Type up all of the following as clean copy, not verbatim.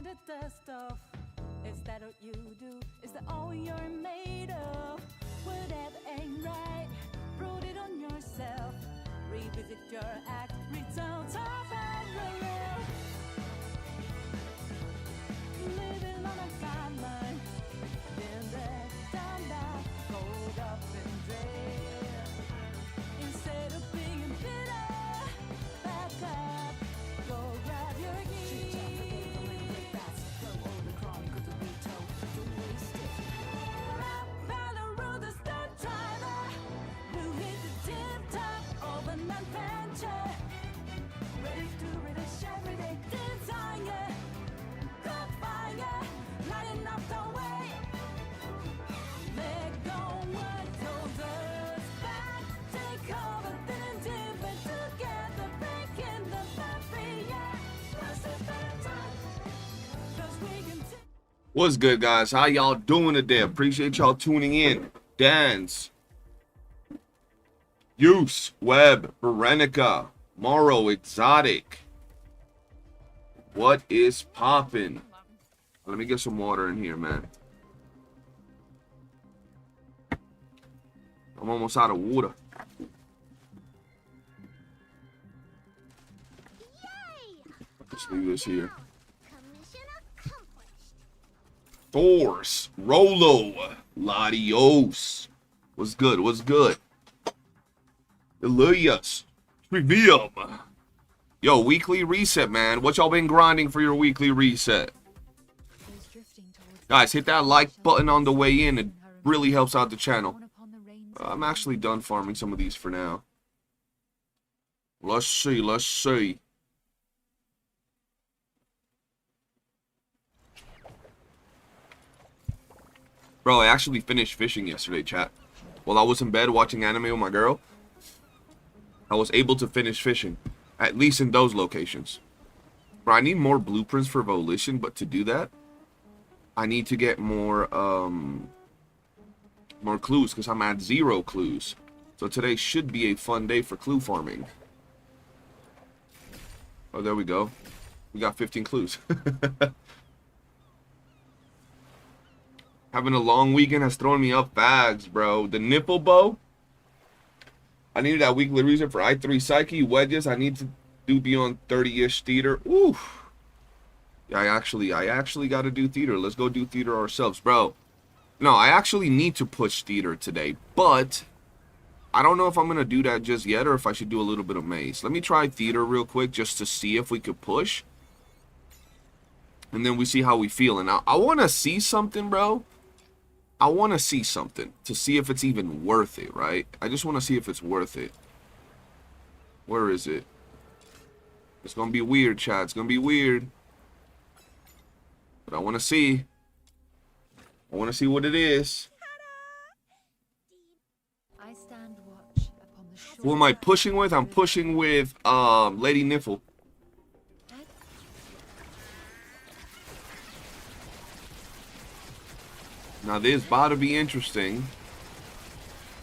with the dust off. Is that what you do? Is that all you're made of? Whatever ain't right, prove it on yourself. Revisit your act, return to parallel. Living on a timeline, then let down, down, fold up and dread. Instead of being bitter, back up, go grab your keys. Follow the stunt driver who hit the tip top of an adventure. Ready to really share it, desire, go fire, lighting up the way. Let go what holds us back. Take over, then dip it together, breaking the barrier. What's the better time? 'Cause we can What's good, guys? How y'all doing today? Appreciate y'all tuning in. Dance, Use, Web, Veronica, Morrow, Exotic. What is poppin'? Let me get some water in here, man. I'm almost out of water. Let's leave this here. Thors, Rolo, Latios. What's good? What's good? Elias, Trivium. Yo, weekly reset, man. What y'all been grinding for your weekly reset? Guys, hit that like button on the way in. It really helps out the channel. I'm actually done farming some of these for now. Let's see, let's see. Bro, I actually finished fishing yesterday, chat. While I was in bed watching anime with my girl, I was able to finish fishing. At least in those locations. Bro, I need more blueprints for Volition, but to do that, I need to get more clues, because I'm at 0 clues. So today should be a fun day for clue farming. Oh, there we go. We got 15 clues. Having a long weekend has thrown me up bags, bro. The nipple bow. I needed that weekly reason for I3 Psyche. Wedges. I need to do beyond 30-ish theater. Oof. Yeah, I actually got to do theater. Let's go do theater ourselves, bro. No, I actually need to push theater today. But I don't know if I'm going to do that just yet or if I should do a little bit of maze. Let me try theater real quick just to see if we could push. And then we see how we feel. And I want to see something, bro. I want to see something to see if it's even worth it, right? I just want to see if it's worth it. Where is it? It's going to be weird, chat. It's going to be weird. But I want to see. I want to see what it is. I stand watch upon the shore. Who am I pushing with? I'm pushing with Lady Niffle. Now this about to be interesting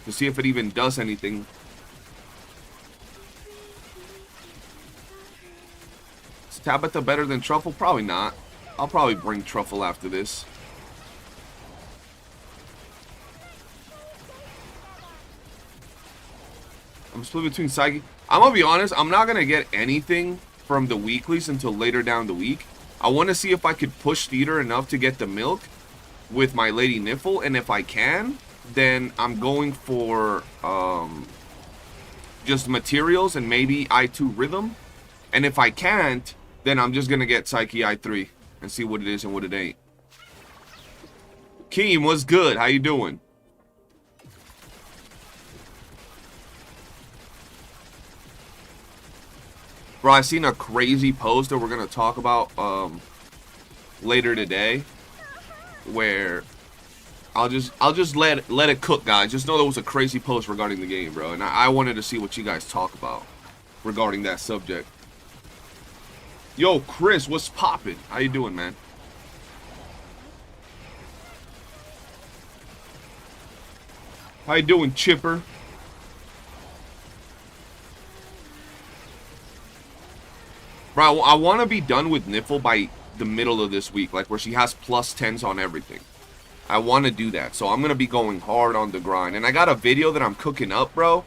to see if it even does anything. Is Tabitha better than Truffle? Probably not. I'll probably bring Truffle after this. I'm split between Psyche. I'm gonna be honest, I'm not gonna get anything from the weeklies until later down the week. I want to see if I could push theater enough to get the milk with my Lady Niffle, and if I can, then I'm going for just materials and maybe I2 rhythm. And if I can't, then I'm just gonna get Psyche I3 and see what it is and what it ain't. Keem, what's good? How you doing? Bro, I seen a crazy post that we're gonna talk about later today, where I'll just let it cook, guys. Just know there was a crazy post regarding the game, bro, and I wanted to see what you guys talk about regarding that subject. Yo, Chris, what's poppin'? How you doing, man? How you doing, Chipper? Bro, I want to be done with Niffle by the middle of this week, like where she has plus 10s on everything. I want to do that, so I'm gonna be going hard on the grind. And I got a video that I'm cooking up, bro.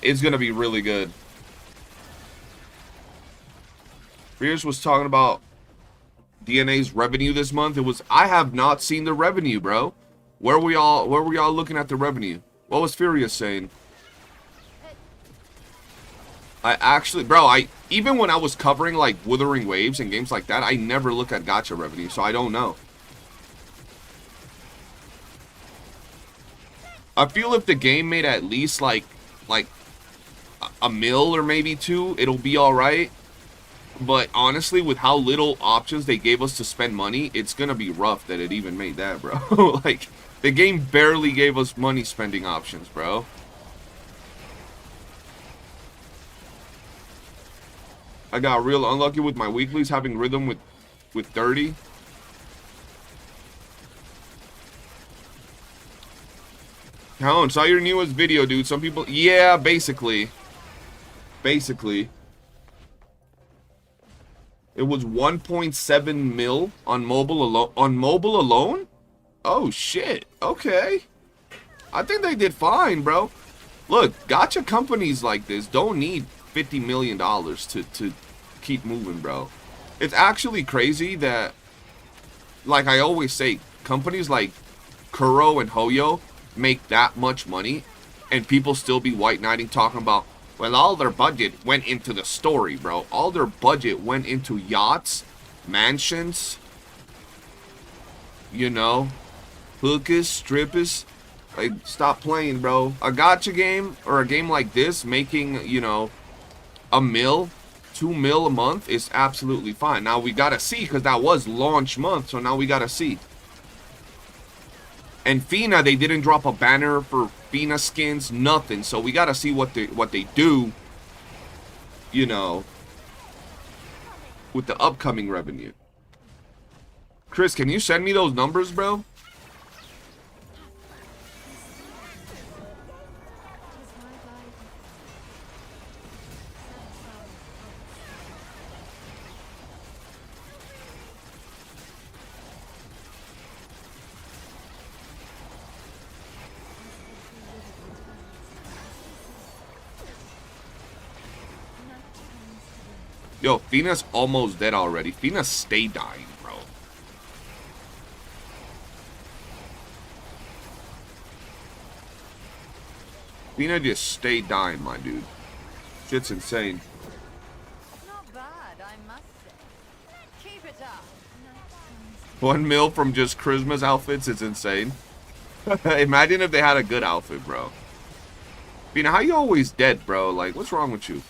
It's gonna be really good. Fierce was talking about DNA's revenue this month. It was, I have not seen the revenue, bro. Where were y'all looking at the revenue? What was Furious saying? I actually, bro, even when I was covering like Wuthering Waves and games like that, I never look at gacha revenue, so I don't know. I feel if the game made at least like a mil or maybe two, it'll be all right. But honestly, with how little options they gave us to spend money, it's gonna be rough that it even made that, bro. Like, the game barely gave us money spending options, bro. I got real unlucky with my weeklies having rhythm with 30. Count, saw your newest video, dude. Some people, yeah, basically. It was 1.7 mil on mobile alone. On mobile alone? Oh shit. Okay. I think they did fine, bro. Look, gacha companies like this don't need $50 million to keep moving, bro. It's actually crazy that, like I always say, companies like Kuro and Hoyo make that much money and people still be white knighting, talking about, well, all their budget went into the story, bro. All their budget went into yachts, mansions, you know, hookers, strippers. Like, stop playing, bro. A gacha game or a game like this making, you know, a mil, 2 mil a month is absolutely fine. Now we gotta see, because that was launch month, so now we gotta see. And Fina, they didn't drop a banner for Fina skins, nothing. So we gotta see what they do, you know, with the upcoming revenue. Chris, can you send me those numbers, bro? Yo, Fina's almost dead already. Fina stay dying, bro. Fina just stay dying, my dude. Shit's insane. Not bad, I must say. Keep it up. 1 mil from just Charisma's outfits is insane. Imagine if they had a good outfit, bro. Fina, how you always dead, bro? Like, what's wrong with you?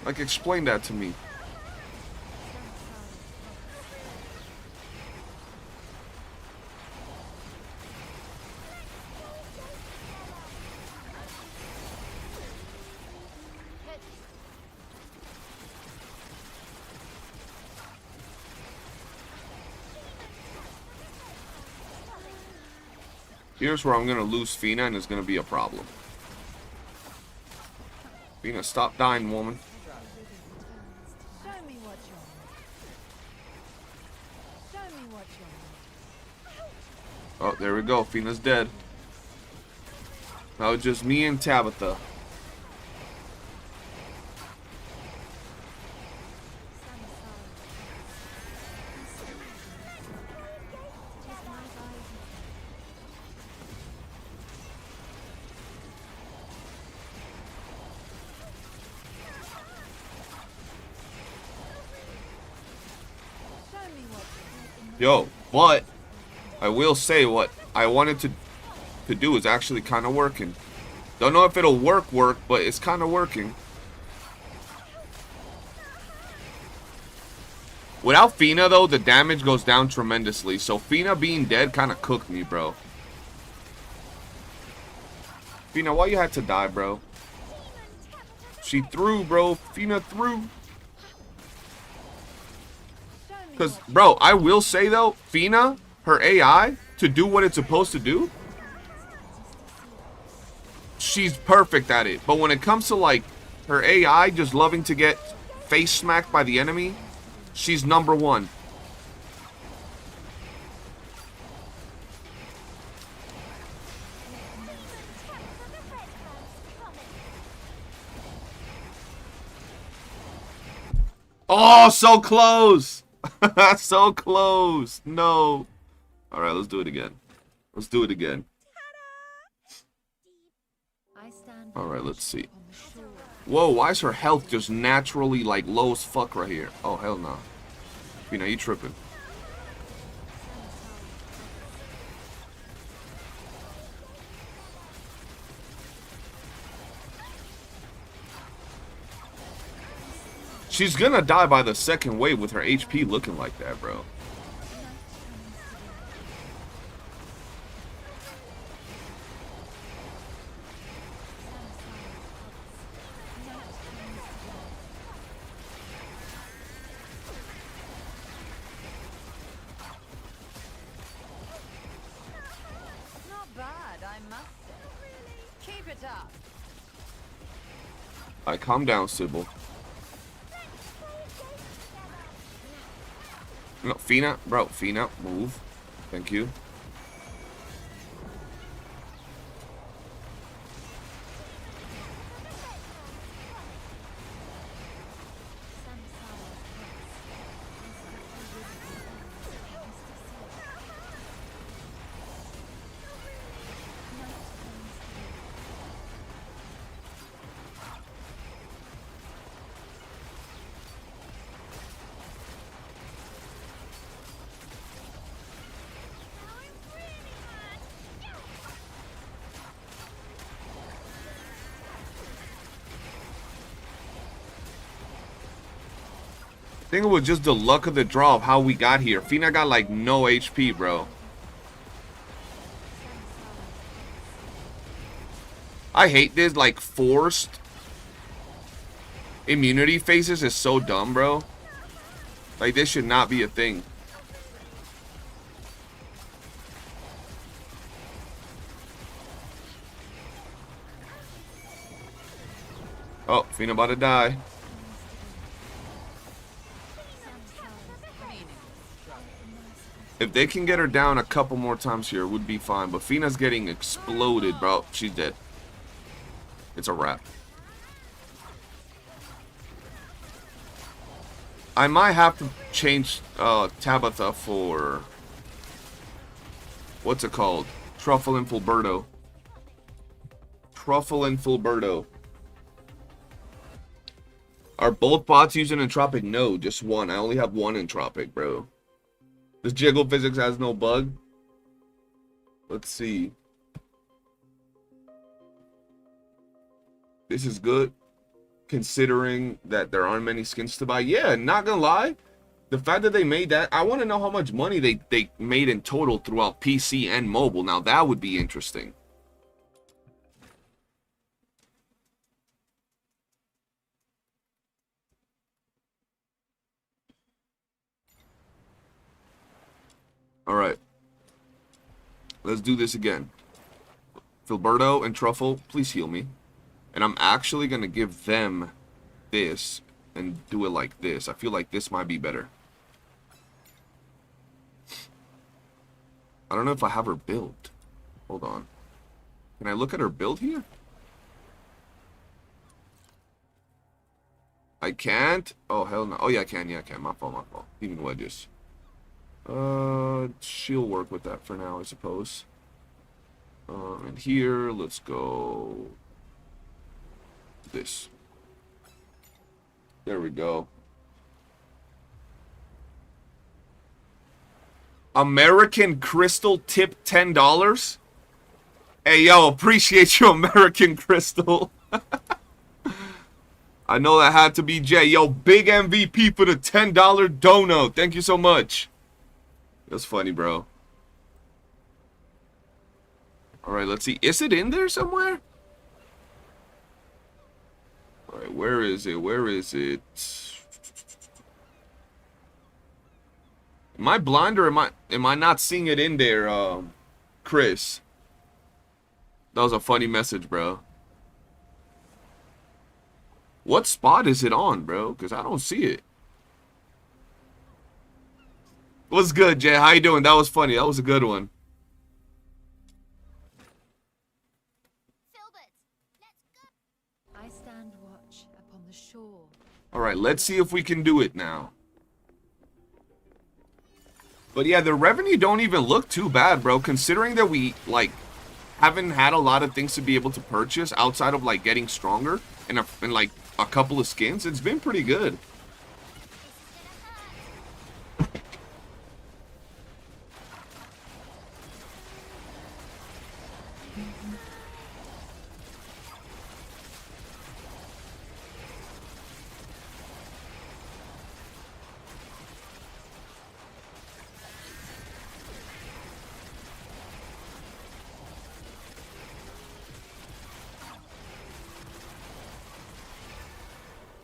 Like, explain that to me. Here's where I'm going to lose Fina and it's going to be a problem. Fina, stop dying, woman. Oh, there we go. Fina's dead. Now it's just me and Tabitha. Yo, but I will say what I wanted to do is actually kind of working. Don't know if it'll work, but it's kind of working. Without Fina, though, the damage goes down tremendously. So Fina being dead kind of cooked me, bro. Fina, why you had to die, bro? She threw, bro. Fina threw. Because, bro, I will say, though, Fina, her AI, to do what it's supposed to do, she's perfect at it. But when it comes to like her AI just loving to get face smacked by the enemy, she's number one. Oh, so close. So close. No. All right, let's do it again. Let's do it again. I stand All right, let's see. on the shore. Whoa, why is her health just naturally like low as fuck right here? Oh, hell no. You know, you tripping. She's gonna die by the second wave with her HP looking like that, bro. Not bad, I must say. Keep it up. Alright, calm down, Sybil. No, Fina, bro, Fina, move. Thank you. I think it was just the luck of the draw of how we got here. Fina got like no HP, bro. I hate this, like, forced immunity phases is so dumb, bro. Like, this should not be a thing. Oh, Fina about to die. If they can get her down a couple more times here, it would be fine. But Fina's getting exploded, bro. She's dead. It's a wrap. I might have to change Tabitha for... what's it called? Truffle and Fulberto. Truffle and Fulberto. Are both bots using Entropic? No, just one. I only have one Entropic, bro. This Jiggle Physics has no bug. Let's see. This is good, considering that there aren't many skins to buy. Yeah, not gonna lie. The fact that they made that, I want to know how much money they made in total throughout PC and mobile. Now, that would be interesting. All right, let's do this again. Filberto and Truffle, please heal me. And I'm actually going to give them this and do it like this. I feel like this might be better. I don't know if I have her build. Hold on. Can I look at her build here? I can't? Oh, hell no. Oh, yeah, I can. Yeah, I can. My fault, my fault. Even wedges. She'll work with that for now, I suppose. And here, let's go this. There we go. American Crystal tip $10. Hey, yo, appreciate you, American Crystal. I know that had to be Jay. Yo, big MVP for the $10 dono. Thank you so much. That's funny, bro. Alright, let's see. Is it in there somewhere? Alright, where is it? Where is it? Am I blind or am I not seeing it in there, Chris? That was a funny message, bro. What spot is it on, bro? Because I don't see it. What's good, Jay? How you doing? That was funny. That was a good one. I stand watch upon the shore. All right, let's see if we can do it now. But yeah, the revenue don't even look too bad, bro. Considering that we, like, haven't had a lot of things to be able to purchase outside of, like, getting stronger and like, a couple of skins. It's been pretty good.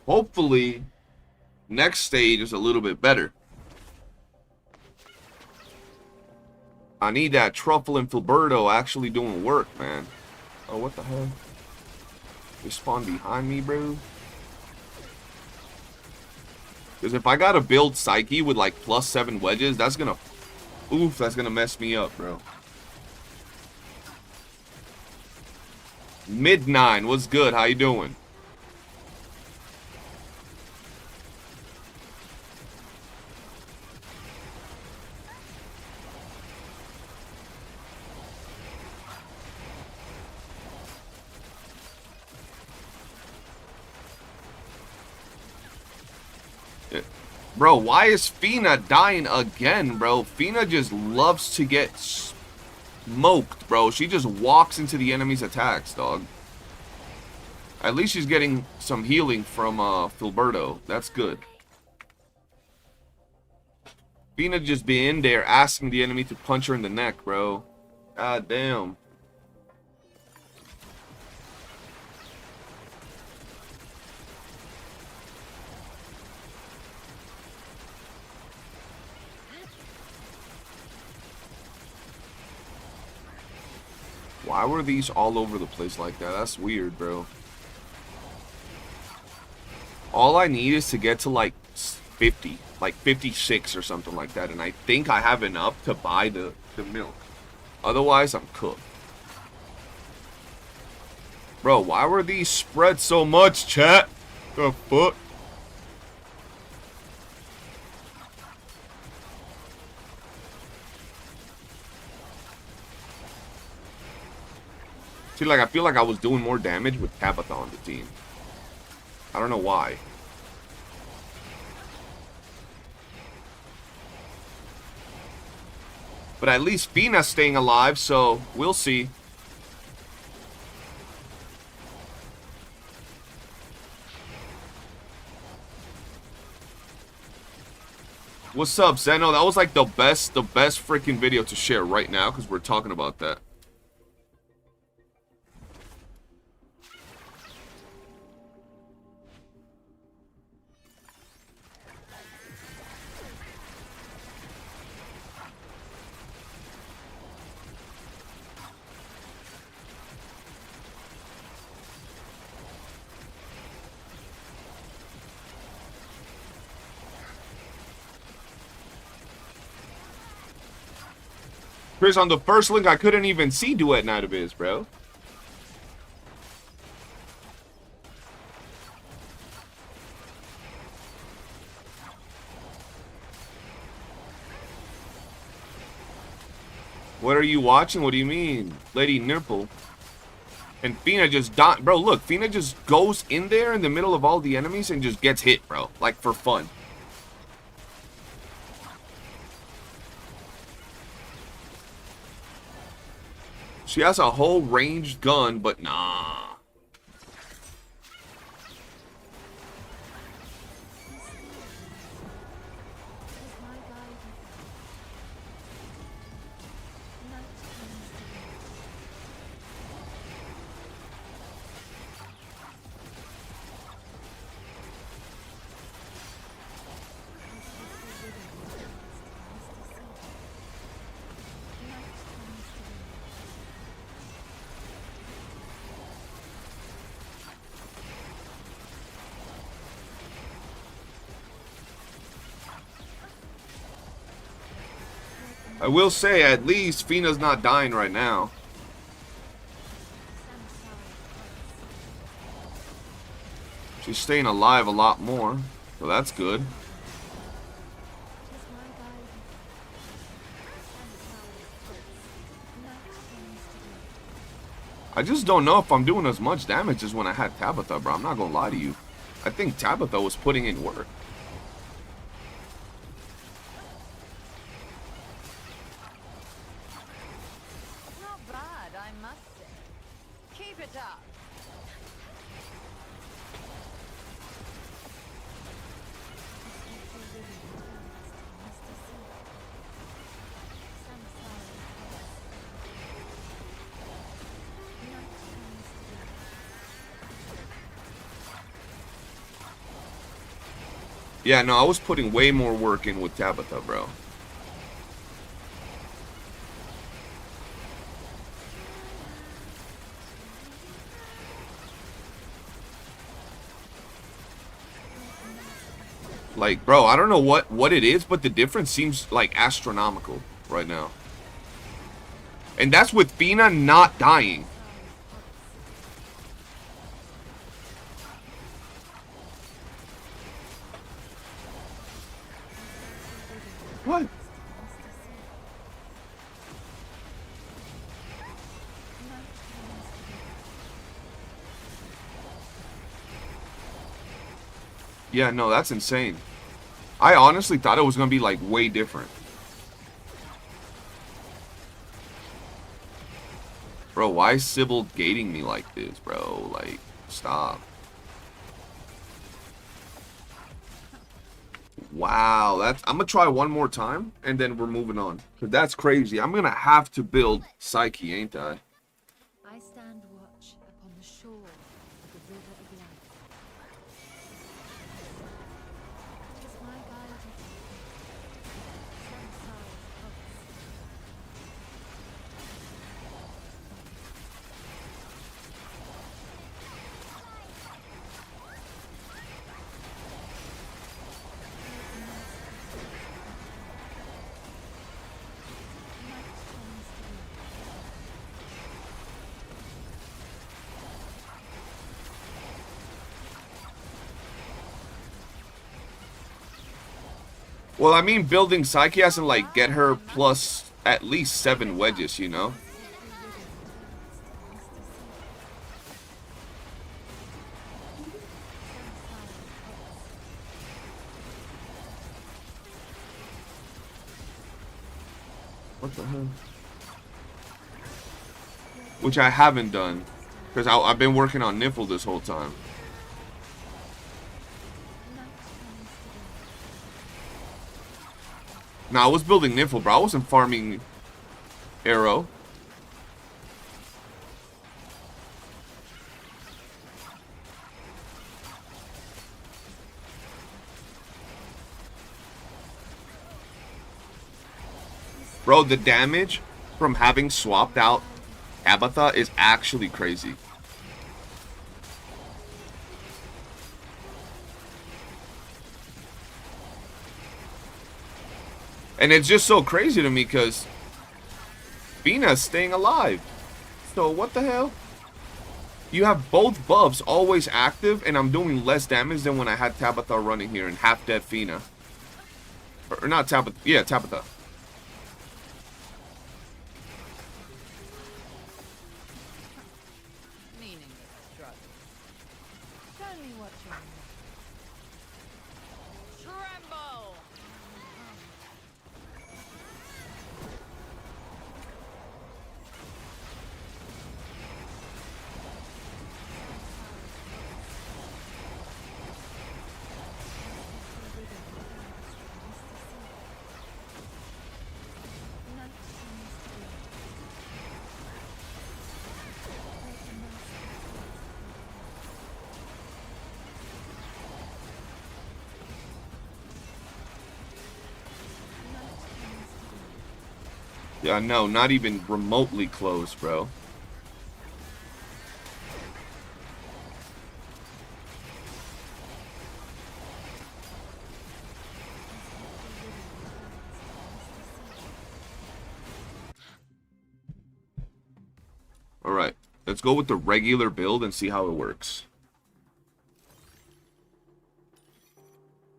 Hopefully, next stage is a little bit better. I need that Truffle and Filberto actually doing work, man. Oh, what the hell? They spawned behind me, bro. Because if I gotta build Psyche with like +7 wedges, that's gonna... Oof, that's gonna mess me up, bro. Mid9, what's good? How you doing? Bro, why is Fina dying again, bro? Fina just loves to get smoked, bro. She just walks into the enemy's attacks, dog. At least she's getting some healing from Filberto. That's good. Fina just be in there asking the enemy to punch her in the neck, bro. God damn. Why were these all over the place like that? That's weird, bro. All I need is to get to like 50, like 56 or something like that, and I think I have enough to buy the milk. Otherwise, I'm cooked. Bro, why were these spread so much, chat? The fuck? See, like, I feel like I was doing more damage with Tabitha on the team. I don't know why. But at least Fina's staying alive, so we'll see. What's up, Zeno? That was like the best freaking video to share right now because we're talking about that. Chris, on the first link, I couldn't even see Duet Night of Is, bro. What are you watching? What do you mean? Lady Nipple. And Fina just died. Bro, look. Fina just goes in there in the middle of all the enemies and just gets hit, bro. Like, for fun. She has a whole ranged gun, but nah. I will say, at least Fina's not dying right now. She's staying alive a lot more, so that's good. I just don't know if I'm doing as much damage as when I had Tabitha, bro. I'm not gonna lie to you. I think Tabitha was putting in work. Not bad, I must say. Keep it up. Yeah, no, I was putting way more work in with Tabitha, bro. Like, bro, I don't know what it is, but the difference seems like astronomical right now. And that's with Fina not dying. What? Yeah, no, that's insane. I honestly thought it was gonna be like way different. Bro, why is Sybil gating me like this, bro? Like, stop. Wow, I'm gonna try one more time and then we're moving on. Cause that's crazy. I'm gonna have to build Psyche, ain't I? I stand watch upon the shore of the river of life. It is my guide. Samsara pulse. Well, I mean, building Psyche has to like get her plus at least 7 wedges, you know? What the hell? Which I haven't done. Because I've been working on Nifl this whole time. Nah, I was building Nifl, bro. I wasn't farming Arrow. Bro, the damage from having swapped out Tabitha is actually crazy. And it's just so crazy to me because Fina's staying alive. So what the hell? You have both buffs always active and I'm doing less damage than when I had Tabitha running here and half dead Fina. Or not Tabitha. Yeah, Tabitha. Meaningless struggle. Tell me what you need. Tremble! Yeah, no, not even remotely close, bro. Alright, let's go with the regular build and see how it works.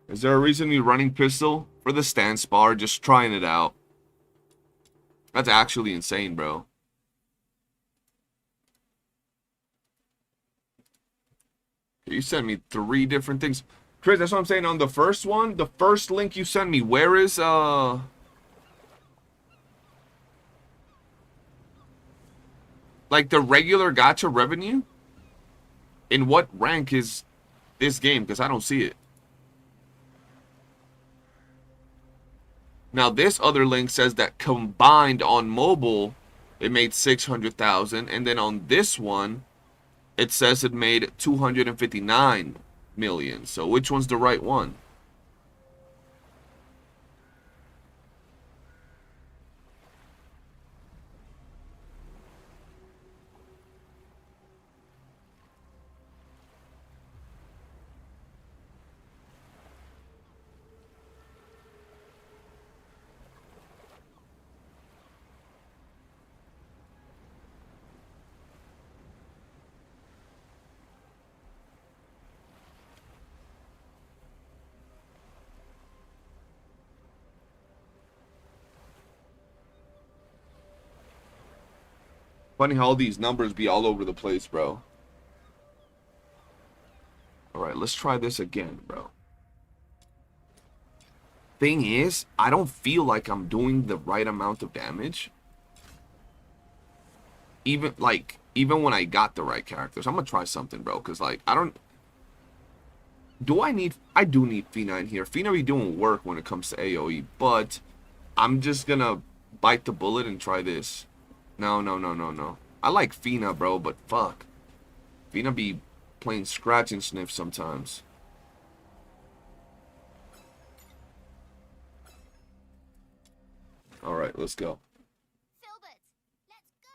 Is there a reason you're running pistol? For the stance bar, just trying it out. That's actually insane, bro. You sent me 3 different things. Chris, that's what I'm saying. On the first one, the first link you sent me, where is, like the regular gacha revenue? In what rank is this game? Because I don't see it. Now this other link says that combined on mobile, it made 600,000, and then on this one, it says it made 259 million. So which one's the right one? Funny how all these numbers be all over the place, bro. Alright, let's try this again, bro. Thing is, I don't feel like I'm doing the right amount of damage. Even when I got the right characters. I'm gonna try something, bro, because like I don't. I do need Fina in here. Fina be doing work when it comes to AoE, but I'm just gonna bite the bullet and try this. No. I like Fina, bro, but fuck. Fina be playing scratch and sniff sometimes. Alright, let's go. Filbert, let's go.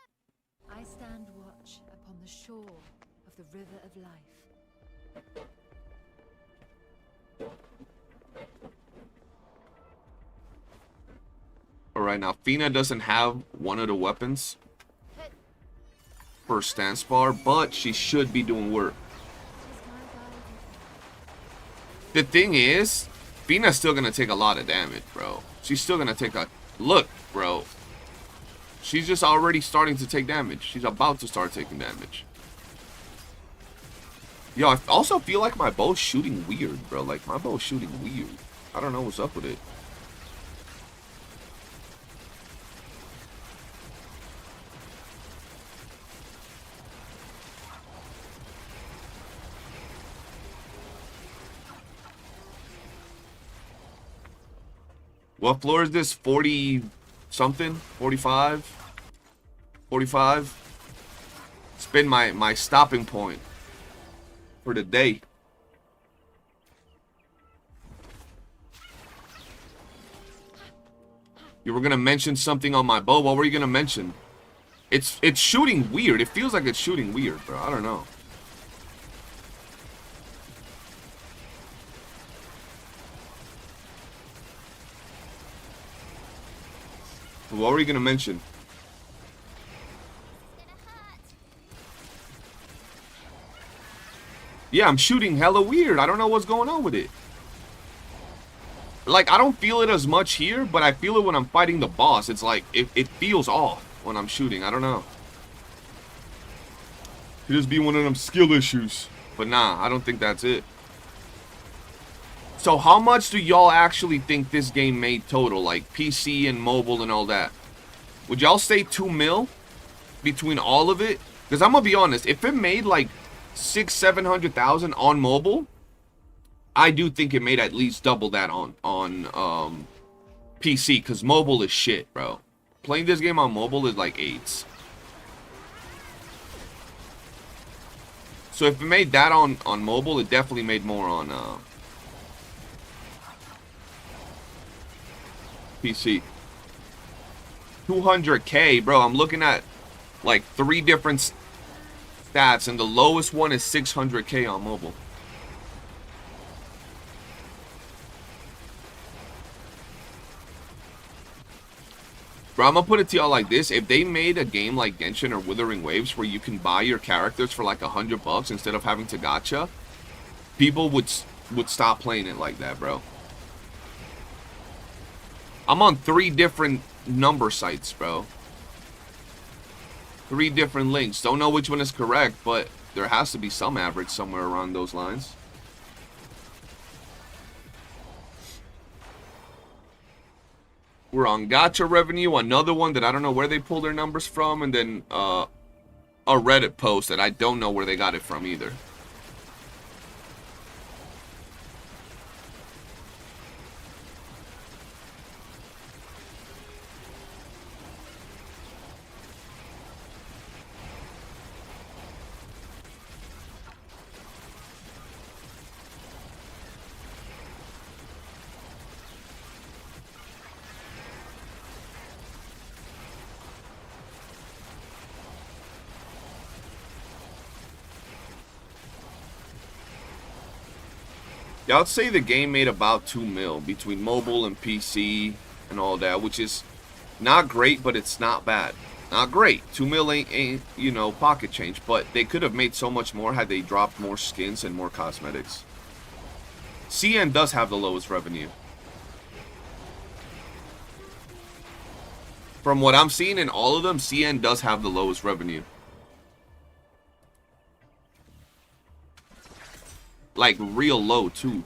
I stand watch upon the shore of the river of life. Alright, now Fina doesn't have one of the weapons for stance bar, but she should be doing work. The thing is, Fina's still gonna take a lot of damage, bro. She's still gonna take a... Look, bro. She's just already starting to take damage. She's about to start taking damage. Yo, I also feel like my bow's shooting weird, bro. Like, my bow's shooting weird. I don't know what's up with it. What floor is this? 40 something? 45? 45? It's been my stopping point for the day. You were gonna mention something on my bow. What were you gonna mention? It's shooting weird. It feels like it's shooting weird, bro. I don't know. What were you gonna mention? Yeah, I'm shooting hella weird. I don't know what's going on with it. Like, I don't feel it as much here, but I feel it when I'm fighting the boss. It's like, it feels off when I'm shooting. I don't know. Could just be one of them skill issues. But nah, I don't think that's it. So how much do y'all actually think this game made total? Like PC and mobile and all that? Would y'all say 2 mil between all of it? Because I'm going to be honest. If it made like 600,000-700,000 on mobile, I do think it made at least double that on PC. Because mobile is shit, bro. Playing this game on mobile is like AIDS. So if it made that on mobile, it definitely made more on... PC. 200K, bro. I'm looking at like 3 different stats, and the lowest one is 600K on mobile. Bro, I'm gonna put it to y'all like this. If they made a game like Genshin or Withering Waves where you can buy your characters for like $100 instead of having to gacha, people would stop playing it like that, bro. I'm on 3 different number sites, bro. 3 different links. Don't know which one is correct, but there has to be some average somewhere around those lines. We're on gacha revenue, another one that I don't know where they pull their numbers from, and then a Reddit post that I don't know where they got it from either. Yeah, I'd say the game made about 2 mil between mobile and PC and all that, which is not great, but it's not bad. Not great. 2 mil ain't you know, pocket change, but they could have made so much more had they dropped more skins and more cosmetics. CN does have the lowest revenue. From what I'm seeing in all of them, CN does have the lowest revenue. Like, real low, too.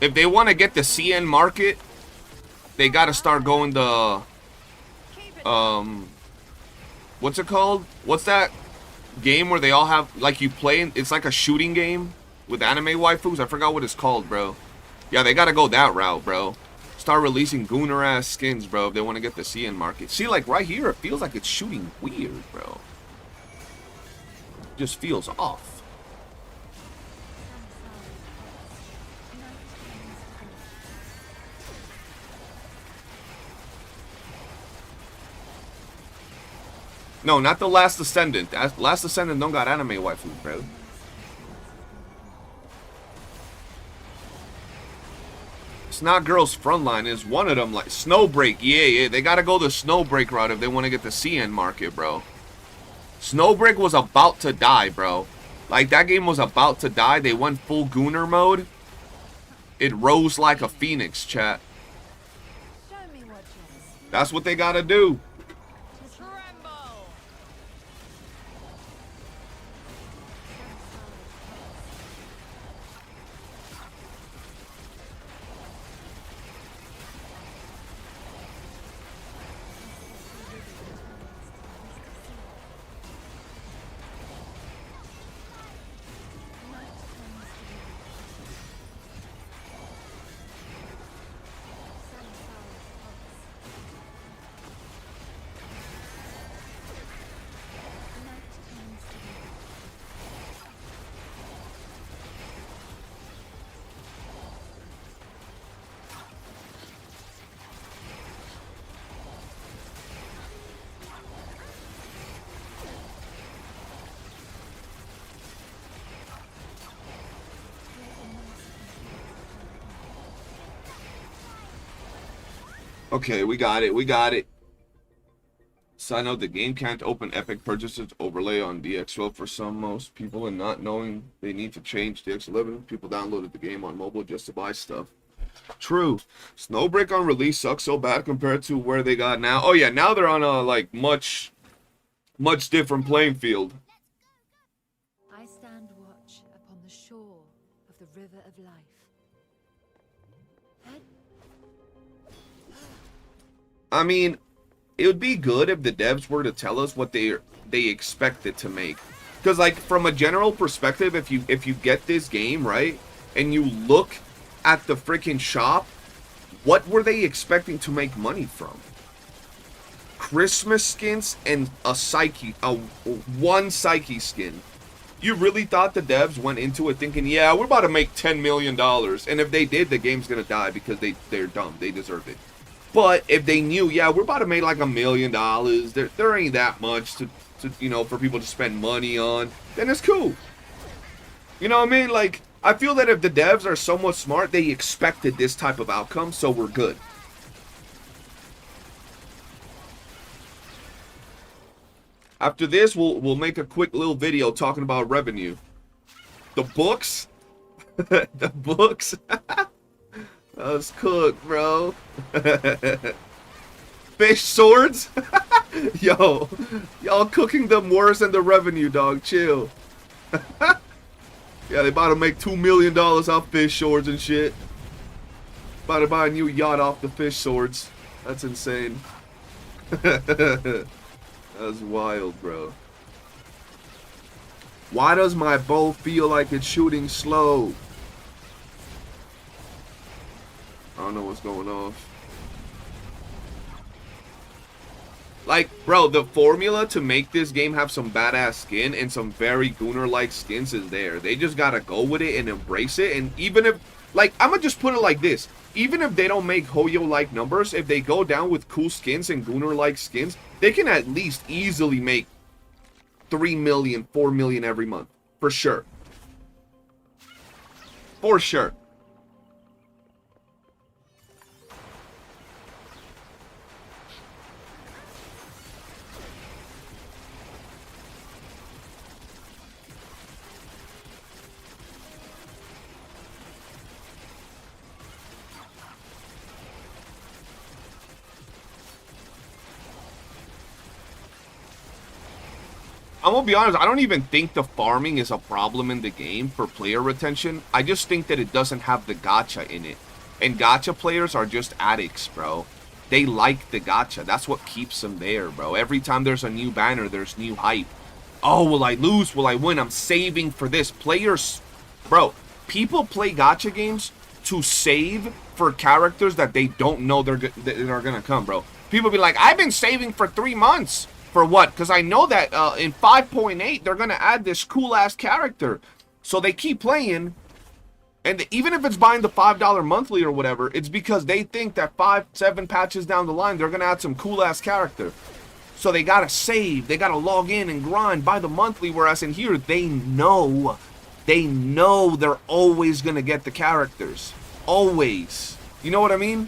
If they want to get the CN market, they got to start going the what's it called? What's that game where they all have, like, you play, it's like a shooting game with anime waifus? I forgot what it's called, bro. Yeah, they got to go that route, bro. Start releasing gooner ass skins, bro, if they want to get the CN market. See, like right here, it feels like it's shooting weird, bro. Just feels off. No, not the Last Descendant. Last Descendant don't got anime waifu, bro. It's not Girls Frontline. It's one of them, like Snowbreak. Yeah. They gotta go the Snowbreak route if they want to get the CN market, bro. Snowbreak was about to die, bro. Like, that game was about to die. They went full Gooner mode. It rose like a phoenix, chat. That's what they gotta do. Okay, we got it. Side note, the game can't open Epic purchases overlay on DX12 for most people, and not knowing they need to change DX11. People downloaded the game on mobile just to buy stuff. True. Snowbreak on release sucks so bad compared to where they got now. Oh yeah, now they're on a, like, much different playing field. I stand watch upon the shore of the river of life. I mean, it would be good if the devs were to tell us what they expect it to make. Because, like, from a general perspective, if you get this game, right, and you look at the freaking shop, What were they expecting to make money from? Christmas skins and one Psyche skin. You really thought the devs went into it thinking, yeah, we're about to make $10 million. And if they did, the game's going to die because they're dumb. They deserve it. But if they knew, yeah, we're about to make like $1 million, there ain't that much to you know, for people to spend money on, then it's cool. You know what I mean? Like, I feel that if the devs are somewhat smart, they expected this type of outcome, so we're good. After this, we'll make a quick little video talking about revenue. The books? The books? That's cooked, bro. Fish swords? Yo, y'all cooking them worse than the revenue, dog. Chill. Yeah, they about to make $2 million off fish swords and shit. About to buy a new yacht off the fish swords. That's insane. That's wild, bro. Why does my bow feel like it's shooting slow? I don't know what's going on. Like, bro, the formula to make this game have some badass skin and some very Gunnar-like skins is there. They just gotta go with it and embrace it. And even if, like, I'm gonna just put it like this. Even if they don't make Hoyo-like numbers, if they go down with cool skins and Gunnar-like skins, they can at least easily make 3 million, 4 million every month. For sure. For sure. I'm gonna be honest, I don't even think the farming is a problem in the game for player retention. I just think that it doesn't have the gacha in it. And gacha players are just addicts, bro. They like the gacha. That's what keeps them there, bro. Every time there's a new banner, there's new hype. Oh, will I lose? Will I win? I'm saving for this. Players, bro, people play gacha games to save for characters that they don't know that are gonna come, bro. People be like, I've been saving for 3 months. For what? Because I know that in 5.8, they're going to add this cool-ass character. So they keep playing. And even if it's buying the $5 monthly or whatever, it's because they think that 5-7 patches down the line, they're going to add some cool-ass character. So they got to save. They got to log in and grind, buy the monthly. Whereas in here, they know they're always going to get the characters. Always. You know what I mean?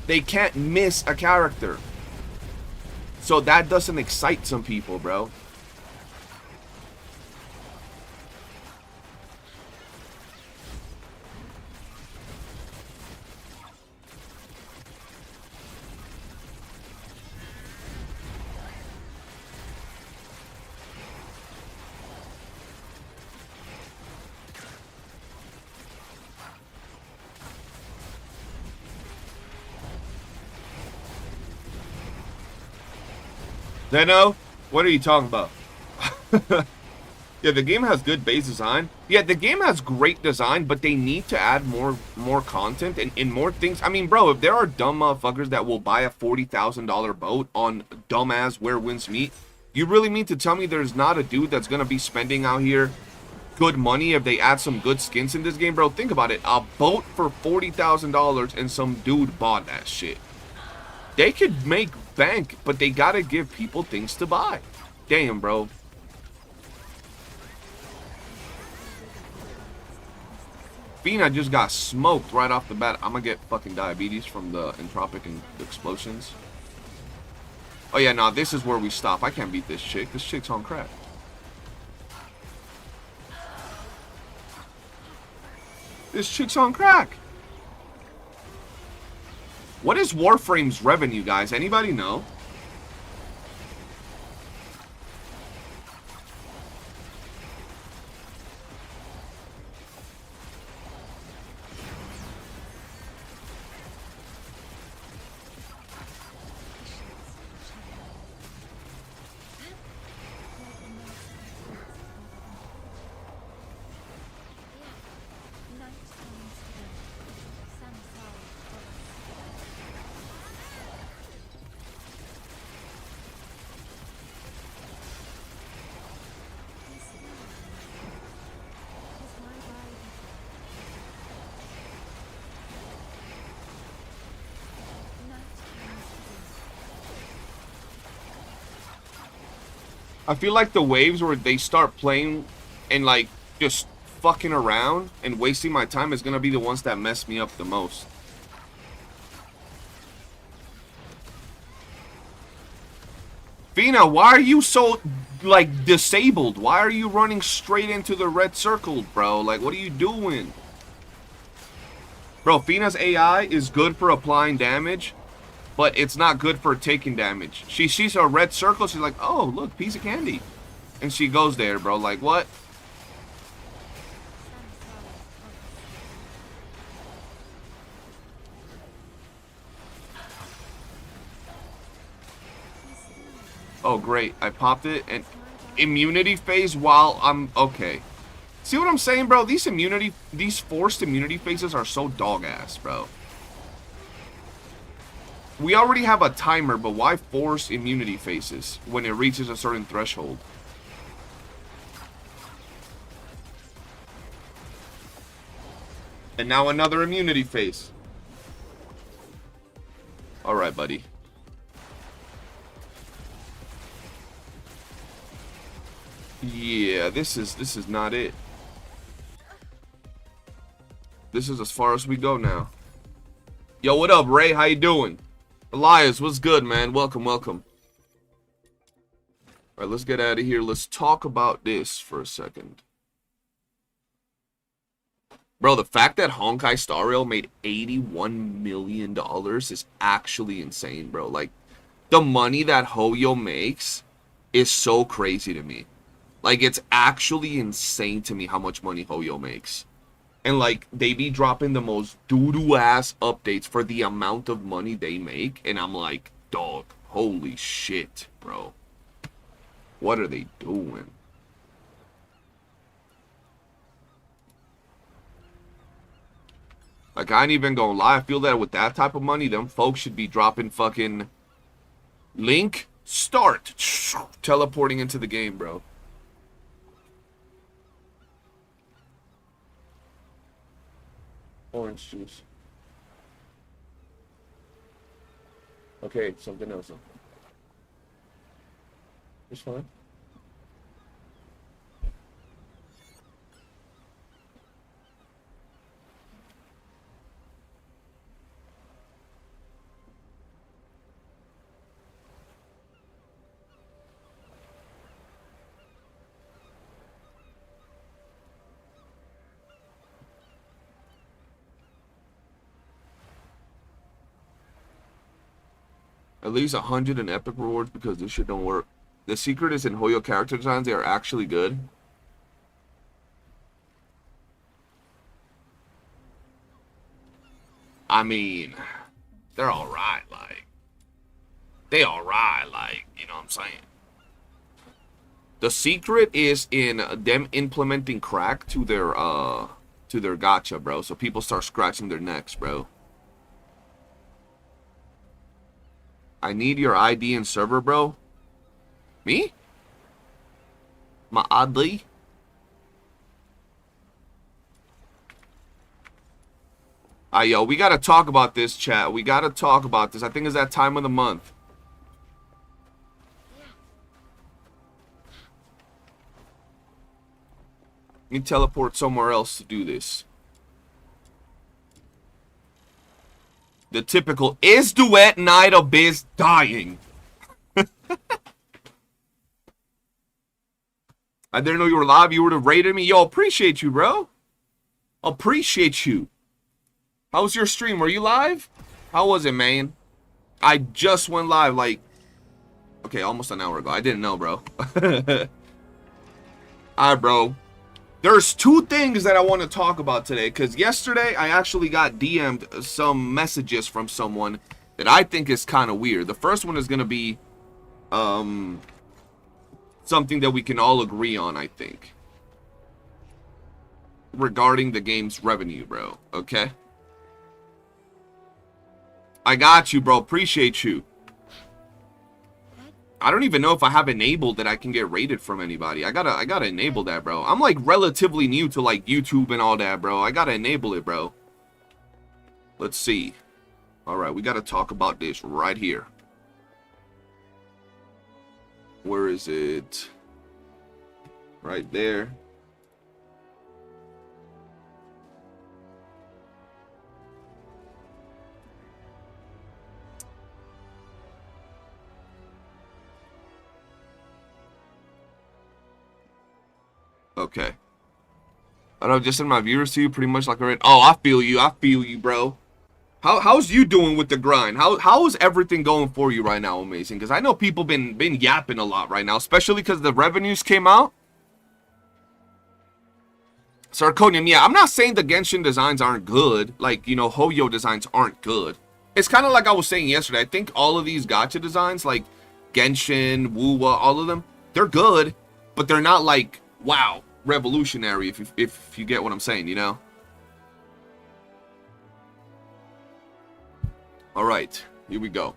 They can't miss a character. So that doesn't excite some people, bro. Zeno, what are you talking about? Yeah, the game has good base design. Yeah, the game has great design, but they need to add more content and more things. I mean, bro, if there are dumb motherfuckers that will buy a $40,000 boat on dumbass Where Winds Meet, you really mean to tell me there's not a dude that's going to be spending out here good money if they add some good skins in this game, bro? Think about it. A boat for $40,000 and some dude bought that shit. They could make bank, but they gotta give people things to buy. Damn, bro. Fina just got smoked right off the bat. I'm gonna get fucking diabetes from the entropic and explosions. Oh yeah, nah, this is where we stop. I can't beat this chick. This chick's on crack. This chick's on crack. What is Warframe's revenue, guys? Anybody know? I feel like the waves where they start playing and like just fucking around and wasting my time is gonna be the ones that mess me up the most. Fina, why are you so like disabled? Why are you running straight into the red circle, bro? Like, what are you doing? Bro, Fina's AI is good for applying damage, but it's not good for taking damage. She sees a red circle, she's like, oh, look, piece of candy. And she goes there, bro. Like, what? Oh, great. I popped it, and immunity phase while I'm... Okay. See what I'm saying, bro? These forced immunity phases are so dog-ass, bro. We already have a timer, but why force immunity phases when it reaches a certain threshold? And now another immunity phase. Alright, buddy. Yeah, this is not it. This is as far as we go now. Yo, what up, Ray? How you doing? Elias, what's good, man? Welcome, welcome. Alright, let's get out of here. Let's talk about this for a second. Bro, the fact that Honkai Star Rail made $81 million is actually insane, bro. Like, the money that Hoyo makes is so crazy to me. Like, it's actually insane to me how much money Hoyo makes. And, like, they be dropping the most doo-doo-ass updates for the amount of money they make. And I'm like, dog, holy shit, bro. What are they doing? Like, I ain't even gonna lie. I feel that with that type of money, them folks should be dropping fucking... Link, start. Teleporting into the game, bro. Orange juice. Okay, something else. It's fine. At least 100 in epic rewards because this shit don't work. The secret is in Hoyo character designs. They are actually good. I mean, they're alright, like. They alright, like, you know what I'm saying? The secret is in them implementing crack to their gacha, bro. So people start scratching their necks, bro. I need your ID and server, bro. Me? My ID? Yo, we gotta talk about this, chat. We gotta talk about this. I think it's that time of the month. Let me teleport somewhere else to do this. The typical is duet night of biz dying. I didn't know you were live. You would have rated me. Yo, appreciate you, bro. Appreciate you. How was your stream? Were you live? How was it, man? I just went live like, okay, almost an hour ago. I didn't know, bro. Alright, bro. There's two things that I want to talk about today, because yesterday I actually got DM'd some messages from someone that I think is kind of weird. The first one is going to be something that we can all agree on, I think, regarding the game's revenue, bro. Okay? I got you, bro. Appreciate you. I don't even know if I have enabled that I can get rated from anybody. I gotta enable that, bro. I'm like relatively new to like YouTube and all that, bro. I gotta enable it, bro. Let's see. Alright, we gotta talk about this right here. Where is it? right there. Okay. I know, just in my viewers too, pretty much like already. Oh, I feel you, bro. How's you doing with the grind? How is everything going for you right now, Amazing? Because I know people been yapping a lot right now, especially because the revenues came out. Sarconium, yeah, I'm not saying the Genshin designs aren't good. Like, you know, Hoyo designs aren't good. It's kind of like I was saying yesterday. I think all of these gacha designs, like Genshin, WOOOO, all of them, they're good, but they're not like, wow, revolutionary, if you get what I'm saying, you know? All right, here we go.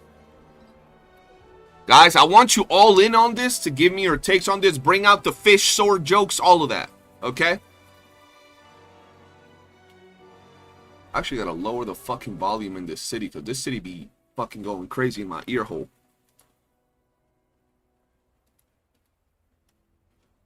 Guys, I want you all in on this to give me your takes on this. Bring out the fish sword jokes, all of that, okay? Actually gotta lower the fucking volume in this city, because this city be fucking going crazy in my ear hole.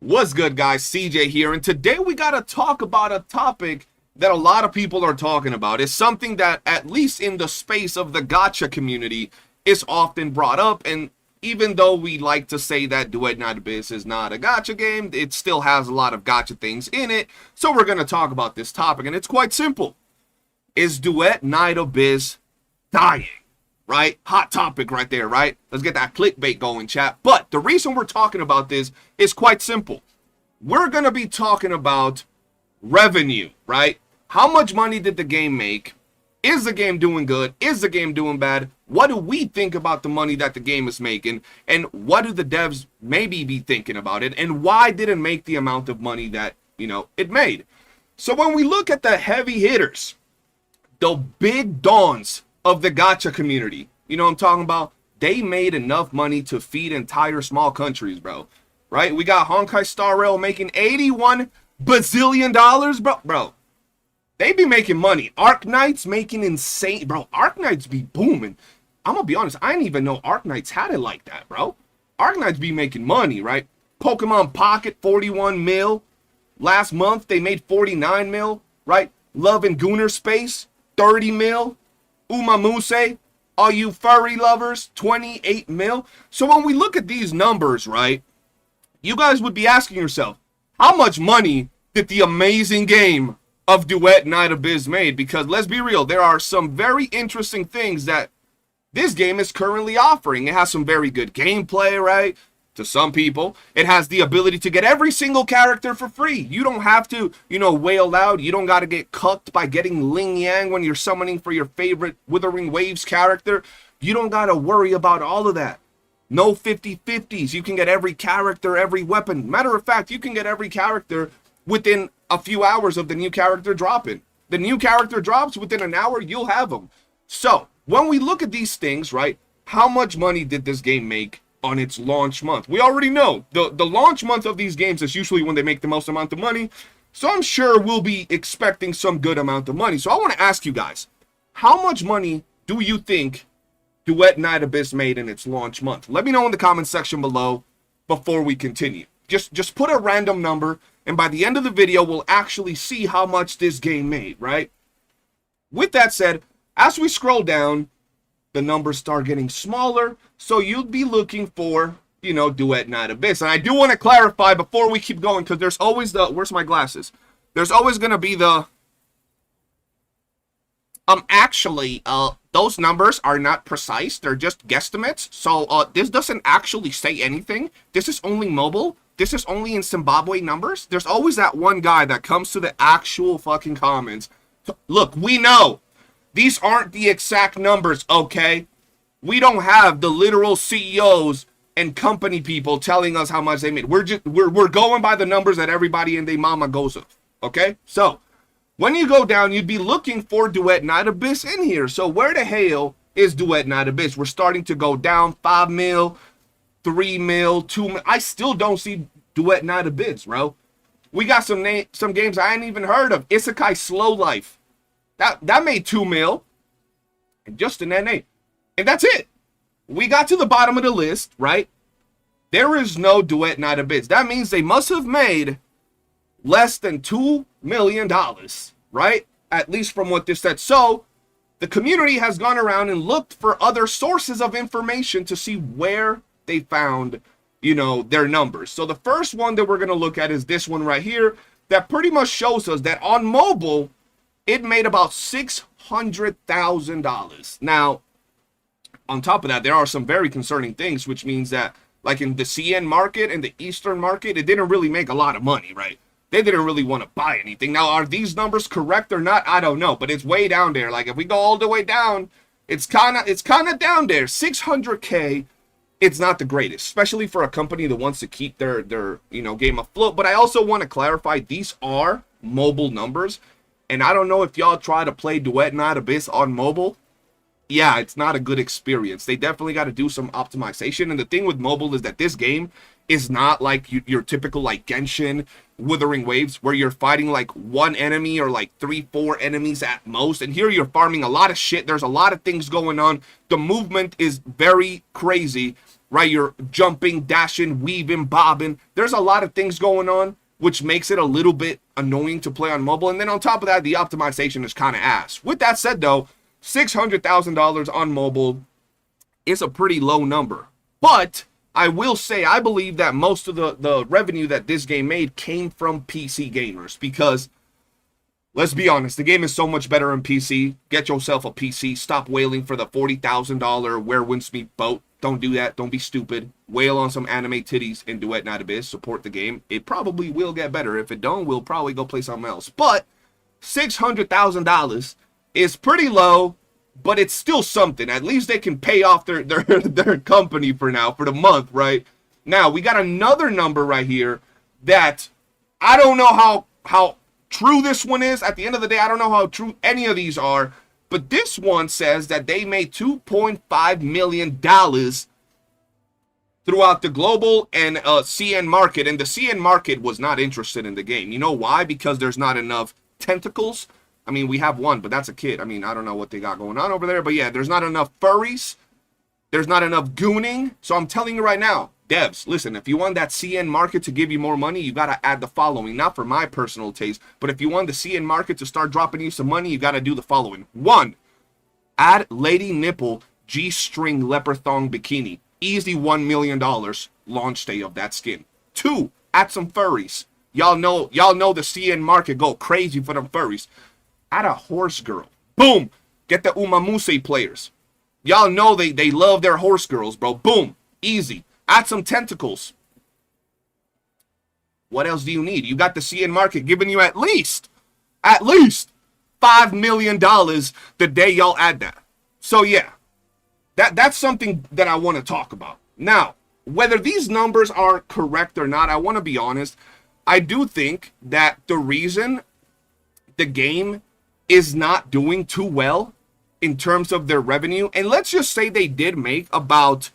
What's good, guys? CJ here, and today we gotta talk about a topic that a lot of people are talking about. It's something that, at least in the space of the gacha community, is often brought up, and even though we like to say that Duet Night Abyss is not a gacha game, it still has a lot of gacha things in it, so we're gonna talk about this topic, and it's quite simple. Is Duet Night Abyss dying? Right? Hot topic right there, right? Let's get that clickbait going, chat. But the reason we're talking about this is quite simple. We're going to be talking about revenue, right? How much money did the game make? Is the game doing good? Is the game doing bad? What do we think about the money that the game is making? And what do the devs maybe be thinking about it? And why did it make the amount of money that, you know, it made? So when we look at the heavy hitters, the big dons of the gacha community, you know what I'm talking about? They made enough money to feed entire small countries, bro. Right? We got Honkai Star Rail making $81 bazillion, bro. Bro, they be making money. Arknights making insane, bro. Arknights be booming. I'm gonna be honest, I didn't even know Arknights had it like that, bro. Arknights be making money, right? Pokemon Pocket, 41 mil. Last month, they made 49 mil, right? Love and Gooner Space, 30 mil. Umamuse, all you furry lovers, 28 mil. So when we look at these numbers, right, you guys would be asking yourself, how much money did the amazing game of Duet Night Abyss made? Because let's be real, there are some very interesting things that this game is currently offering. It has some very good gameplay, right? To some people, it has the ability to get every single character for free. You don't have to, you know, wail loud. You don't got to get cucked by getting Ling Yang when you're summoning for your favorite Withering Waves character. You don't got to worry about all of that. No 50-50s. You can get every character, every weapon. Matter of fact, you can get every character within a few hours of the new character dropping. The new character drops within an hour, you'll have them. So, when we look at these things, right, how much money did this game make on its launch month? We already know the launch month of these games is usually when they make the most amount of money, so I'm sure we'll be expecting some good amount of money. So I want to ask you guys, how much money do you think Duet Night Abyss made in its launch month? Let me know in the comment section below before we continue. Just put a random number, and by the end of the video we'll actually see how much this game made, right? With that said, as we scroll down, the numbers start getting smaller, so you'd be looking for, you know, Duet Night Abyss. And I do want to clarify before we keep going, because there's always the, where's my glasses? There's always going to be the, actually, those numbers are not precise. They're just guesstimates. So, this doesn't actually say anything. This is only mobile. This is only in Zimbabwe numbers. There's always that one guy that comes to the actual fucking comments. So, look, we know these aren't the exact numbers, okay? We don't have the literal CEOs and company people telling us how much they made. We're going by the numbers that everybody and their mama goes of, okay? So, when you go down, you'd be looking for Duet Night Abyss in here. So, where the hell is Duet Night Abyss? We're starting to go down 5 mil, 3 mil, 2 mil. I still don't see Duet Night Abyss, bro. We got some games I ain't even heard of. Isekai Slow Life. That made 2 mil. And just in that name. And that's it. We got to the bottom of the list, right? There is no Duet Night Abyss. That means they must have made less than $2 million, right? At least from what this said. So the community has gone around and looked for other sources of information to see where they found, you know, their numbers. So the first one that we're going to look at is this one right here that pretty much shows us that on mobile, it made about $600,000. Now, on top of that, there are some very concerning things, which means that like in the CN market and the Eastern market, it didn't really make a lot of money, right? They didn't really want to buy anything. Now, are these numbers correct or not? I don't know, but it's way down there. Like if we go all the way down, it's kind of down there. 600K, it's not the greatest, especially for a company that wants to keep their you know, game afloat. But I also want to clarify, these are mobile numbers, and I don't know if y'all try to play Duet Night Abyss on mobile. Yeah, it's not a good experience. They definitely got to do some optimization. And the thing with mobile is that this game is not like your typical like Genshin Wuthering Waves where you're fighting like one enemy or like 3-4 enemies at most. And here you're farming a lot of shit. There's a lot of things going on. The movement is very crazy, right? You're jumping, dashing, weaving, bobbing. There's a lot of things going on, which makes it a little bit annoying to play on mobile. And then on top of that, the optimization is kind of ass. With that said though, $600,000 on mobile is a pretty low number. But I will say, I believe that most of the revenue that this game made came from PC gamers. Because, let's be honest, the game is so much better on PC. Get yourself a PC. Stop wailing for the $40,000 Where Winds Meet boat. Don't do that. Don't be stupid. Wail on some anime titties and Duet Night Abyss. Support the game. It probably will get better. If it don't, we'll probably go play something else. But $600,000 is pretty low, but it's still something. At least they can pay off their company for now, for the month, right? Now, we got another number right here that I don't know how true this one is. At the end of the day, I don't know how true any of these are, but this one says that they made $2.5 million throughout the global and CN market, and the CN market was not interested in the game. You know why? Because there's not enough tentacles. I mean, we have one, but that's a kid. I mean, I don't know what they got going on over there. But yeah, there's not enough furries. There's not enough gooning. So I'm telling you right now, devs, listen, if you want that CN market to give you more money, you got to add the following. Not for my personal taste, but if you want the CN market to start dropping you some money, you got to do the following. 1, add Lady Nipple G-string leopard thong bikini. Easy $1 million launch day of that skin. 2, add some furries. Y'all know the CN market go crazy for them furries. Add a horse girl. Boom. Get the Umamuse players. Y'all know they love their horse girls, bro. Boom. Easy. Add some tentacles. What else do you need? You got the CN market giving you at least $5 million the day y'all add that. So yeah, that's something that I want to talk about. Now, whether these numbers are correct or not, I want to be honest. I do think that the reason the game is not doing too well in terms of their revenue, and let's just say they did make about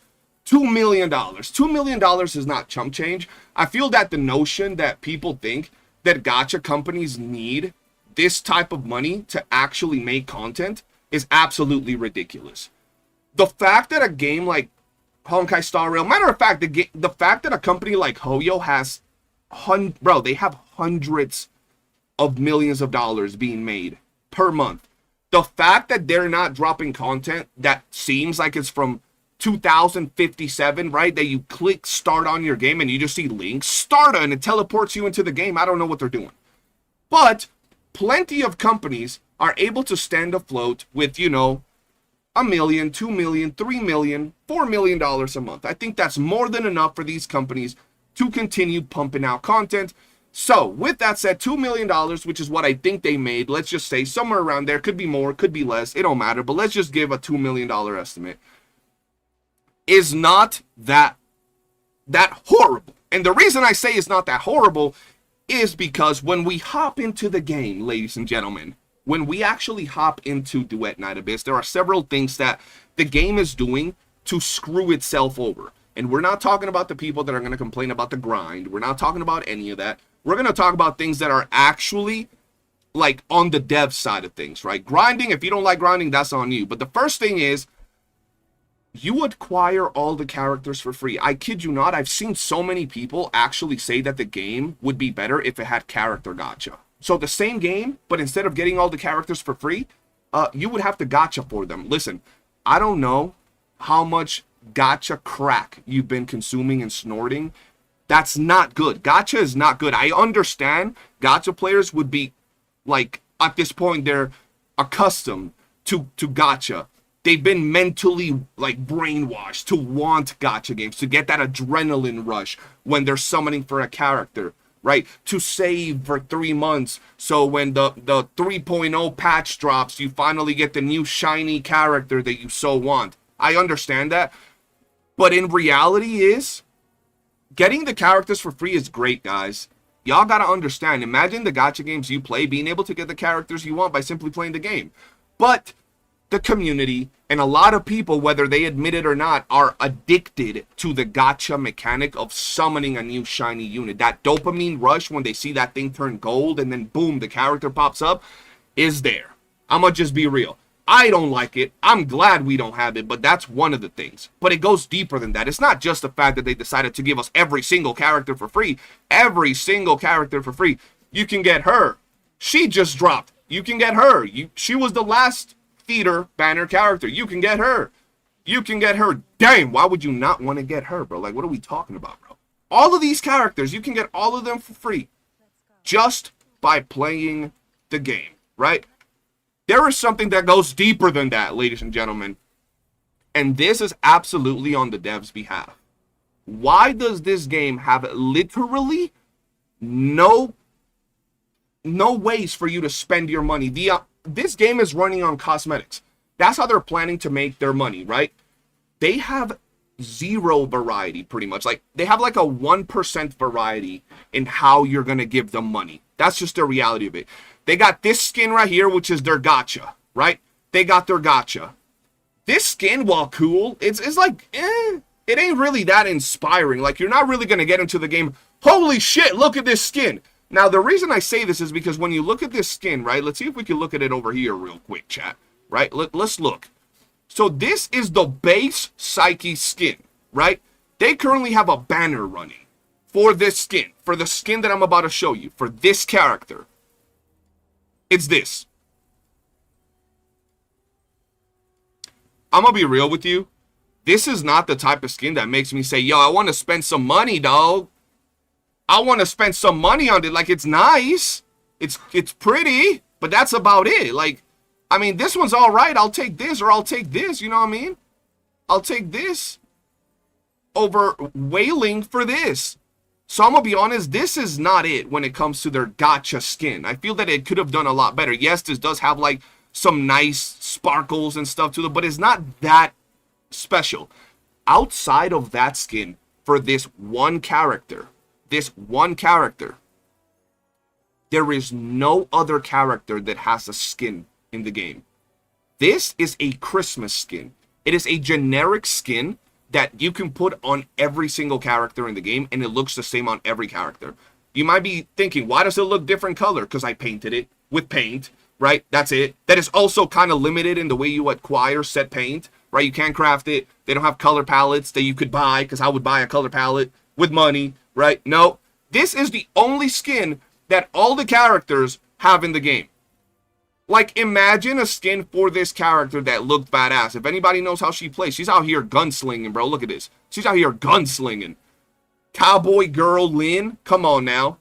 $2 million. $2 million is not chump change. I feel that the notion that people think that gacha companies need this type of money to actually make content is absolutely ridiculous. The fact that a game like Honkai Star Rail, matter of fact, the fact that a company like Hoyo has, they have hundreds of millions of dollars being made per month. The fact that they're not dropping content that seems like it's from 2057, right? That you click start on your game and you just see links, start and it teleports you into the game. I don't know what they're doing. But plenty of companies are able to stand afloat with, you know, $1 million, $2 million, $3 million, $4 million a month. I think that's more than enough for these companies to continue pumping out content. So, with that said, $2 million, which is what I think they made, let's just say somewhere around there, could be more, could be less, it don't matter, but let's just give a $2 million estimate, is not that horrible. And the reason I say it's not that horrible is because when we hop into the game, ladies and gentlemen, when we actually hop into Duet Night Abyss, there are several things that the game is doing to screw itself over. And we're not talking about the people that are going to complain about the grind. We're not talking about any of that. We're going to talk about things that are actually like on the dev side of things, right? Grinding, if you don't like grinding, that's on you. But the first thing is, you acquire all the characters for free. I kid you not, I've seen so many people actually say that the game would be better if it had character gacha. So the same game, but instead of getting all the characters for free, you would have to gacha for them. Listen, I don't know how much gacha crack you've been consuming and snorting. That's not good. Gacha is not good. I understand gacha players would be, like, at this point, they're accustomed to gacha. They've been mentally, like, brainwashed to want gacha games, to get that adrenaline rush when they're summoning for a character, right? To save for 3 months, so when the 3.0 patch drops, you finally get the new shiny character that you so want. I understand that. But in reality is, getting the characters for free is great, guys. Y'all gotta understand. Imagine the gacha games you play being able to get the characters you want by simply playing the game. But the community and a lot of people, whether they admit it or not, are addicted to the gacha mechanic of summoning a new shiny unit. That dopamine rush when they see that thing turn gold and then boom, the character pops up is there. I'ma just be real. I don't like it. I'm glad we don't have it, but that's one of the things. But it goes deeper than that. It's not just the fact that they decided to give us every single character for free. Every single character for free. You can get her. She just dropped. You can get her. She was the last theater banner character. You can get her. You can get her. Dang, why would you not want to get her, bro? Like, what are we talking about, bro? All of these characters, you can get all of them for free. Just by playing the game, right? There is something that goes deeper than that, ladies and gentlemen. And this is absolutely on the devs' behalf. Why does this game have literally no ways for you to spend your money? This game is running on cosmetics. That's how they're planning to make their money, right? They have zero variety, pretty much. Like, they have like a 1% variety in how you're going to give them money. That's just the reality of it. They got this skin right here, which is their gacha, right? They got their gacha. This skin, while cool, it's like, it ain't really that inspiring. Like, you're not really going to get into the game, holy shit, look at this skin. Now, the reason I say this is because when you look at this skin, right? Let's see if we can look at it over here real quick, chat, right? Let's look. So this is the base Psyche skin, right? They currently have a banner running for this skin, for the skin that I'm about to show you, for this character. It's this. I'm gonna be real with you. This is not the type of skin that makes me say, yo, I want to spend some money, dog. I want to spend some money on it. Like, it's nice. It's pretty, but that's about it. Like, I mean, this one's all right. I'll take this or I'll take this. You know what I mean? I'll take this over wailing for this. So I'm going to be honest, this is not it when it comes to their gacha skin. I feel that it could have done a lot better. Yes, this does have like some nice sparkles and stuff to it, but it's not that special. Outside of that skin, for this one character, there is no other character that has a skin in the game. This is a Christmas skin. It is a generic skin that you can put on every single character in the game, and it looks the same on every character. You might be thinking, why does it look different color? Because I painted it with paint, right? That's it. That is also kind of limited in the way you acquire set paint, right? You can't craft it. They don't have color palettes that you could buy, because I would buy a color palette with money, right? No, this is the only skin that all the characters have in the game. Like, imagine a skin for this character that looked badass. If anybody knows how she plays, she's out here gunslinging, bro. Look at this. She's out here gunslinging. Cowboy girl Lynn, come on now.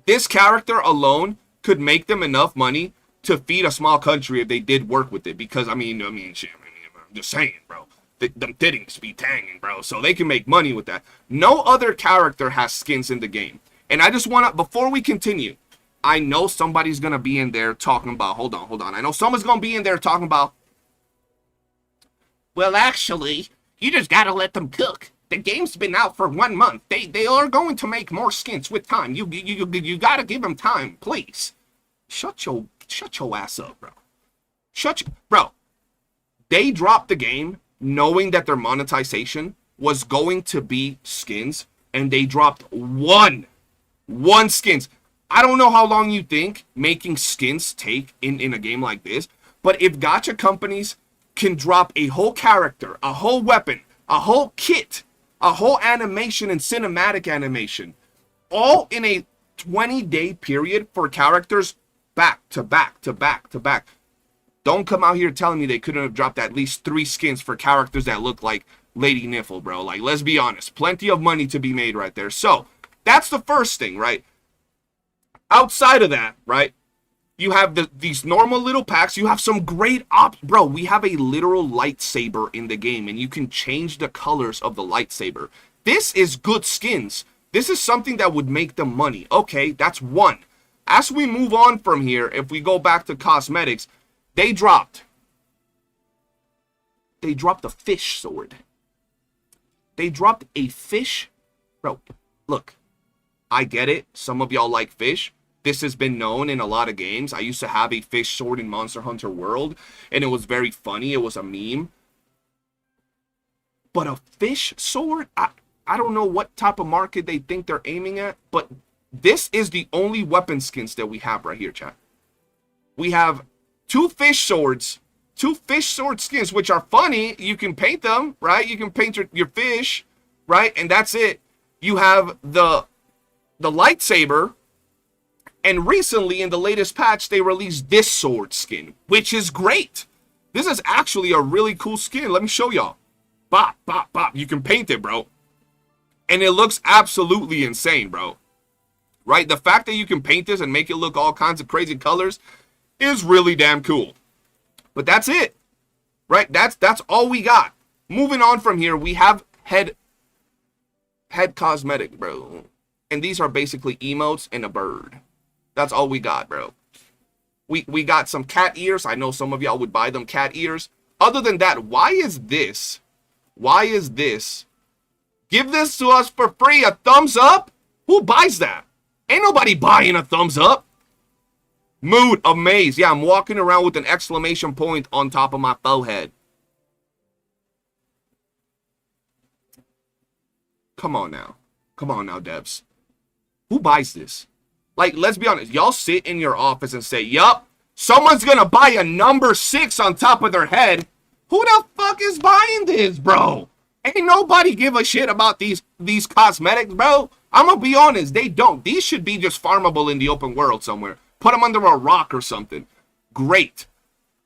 This character alone could make them enough money to feed a small country if they did work with it. Because, I mean, shit, I'm just saying, bro. Them tittings be tanging, bro. So they can make money with that. No other character has skins in the game. And I just want to, before we continue, I know somebody's going to be in there talking about, hold on. I know someone's going to be in there talking about, well, actually, you just got to let them cook. The game's been out for 1 month. They are going to make more skins with time. You got to give them time, please. Shut your ass up, bro. Bro, they dropped the game knowing that their monetization was going to be skins, and they dropped one skins. I don't know how long you think making skins take in a game like this, but if gacha companies can drop a whole character, a whole weapon, a whole kit, a whole animation and cinematic animation, all in a 20-day period for characters back to back to back to back. Don't come out here telling me they couldn't have dropped at least 3 skins for characters that look like Lady Niffle, bro. Like, let's be honest. Plenty of money to be made right there. So, that's the first thing, right? Outside of that, right? You have these normal little packs. You have some great ops. Bro, we have a literal lightsaber in the game, and you can change the colors of the lightsaber. This is good skins. This is something that would make them money. Okay, that's one. As we move on from here, if we go back to cosmetics, they dropped a fish sword. They dropped a fish. Bro, look, I get it. Some of y'all like fish. This has been known in a lot of games. I used to have a fish sword in Monster Hunter World, and it was very funny. It was a meme. But a fish sword? I don't know what type of market they think they're aiming at, but this is the only weapon skins that we have right here, chat. We have 2 fish swords, 2 fish sword skins, which are funny. You can paint them, right? You can paint your fish, right? And that's it. You have the lightsaber. And recently, in the latest patch, they released this sword skin, which is great. This is actually a really cool skin. Let me show y'all. Bop, bop, bop. You can paint it, bro. And it looks absolutely insane, bro. Right? The fact that you can paint this and make it look all kinds of crazy colors is really damn cool. But that's it. Right? That's all we got. Moving on from here, we have head cosmetic, bro. And these are basically emotes and a bird. That's all we got, bro. We got some cat ears. I know some of y'all would buy them cat ears. Other than that, why is this? Why is this? Give this to us for free. A thumbs up? Who buys that? Ain't nobody buying a thumbs up. Mood amazed. Yeah, I'm walking around with an exclamation point on top of my forehead. Come on now. Come on now, devs. Who buys this? Like, let's be honest. Y'all sit in your office and say, yup, someone's gonna buy a number 6 on top of their head. Who the fuck is buying this, bro? Ain't nobody give a shit about these cosmetics, bro. I'm gonna be honest. They don't. These should be just farmable in the open world somewhere. Put them under a rock or something. Great.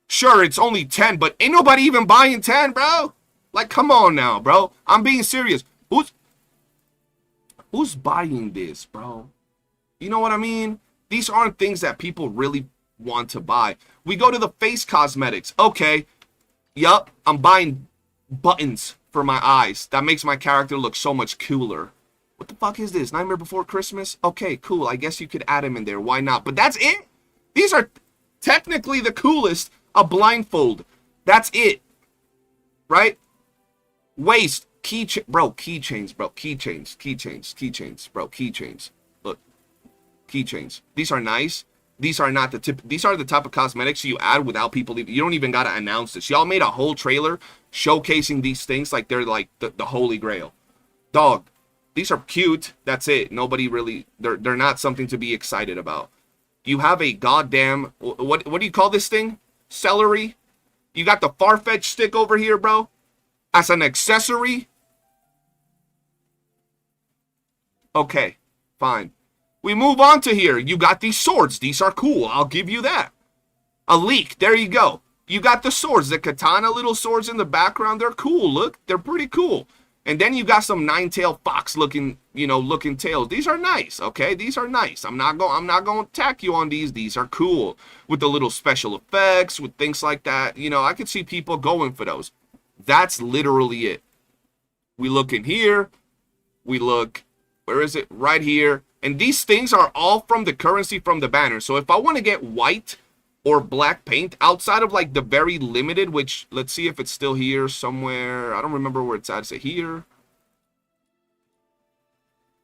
Sure, it's only 10, but ain't nobody even buying 10, bro. Like, come on now, bro. I'm being serious. Who's buying this, bro? You know what I mean? These aren't things that people really want to buy. We go to the face cosmetics. Okay. Yup. I'm buying buttons for my eyes. That makes my character look so much cooler. What the fuck is this? Nightmare Before Christmas? Okay, cool. I guess you could add him in there. Why not? But that's it. These are technically the coolest. A blindfold. That's it. Right? Waist. Keychain. Bro, keychains, bro. Keychains. Keychains. Keychains. Bro, keychains. Look. Keychains. These are nice. These are not the tip. These are the type of cosmetics you add without people. You don't even gotta announce this. Y'all made a whole trailer showcasing these things like they're like the holy grail. Dog. These are cute. That's it. Nobody really. They're not something to be excited about. You have a goddamn. What do you call this thing? Celery. You got the Farfetch stick over here, bro. As an accessory. Okay. Fine. We move on to here. You got these swords. These are cool. I'll give you that. A leak. There you go. You got the swords. The katana little swords in the background. They're cool. Look. They're pretty cool. And then you got some nine-tailed fox looking tails. These are nice. Okay. These are nice. I'm not going to attack you on these. These are cool. With the little special effects. With things like that. You know, I could see people going for those. That's literally it. We look in here. We look. Where is it? Right here. And these things are all from the currency from the banner. So if I want to get white or black paint outside of like the very limited, which let's see if it's still here somewhere. I don't remember where it's at. Is it here?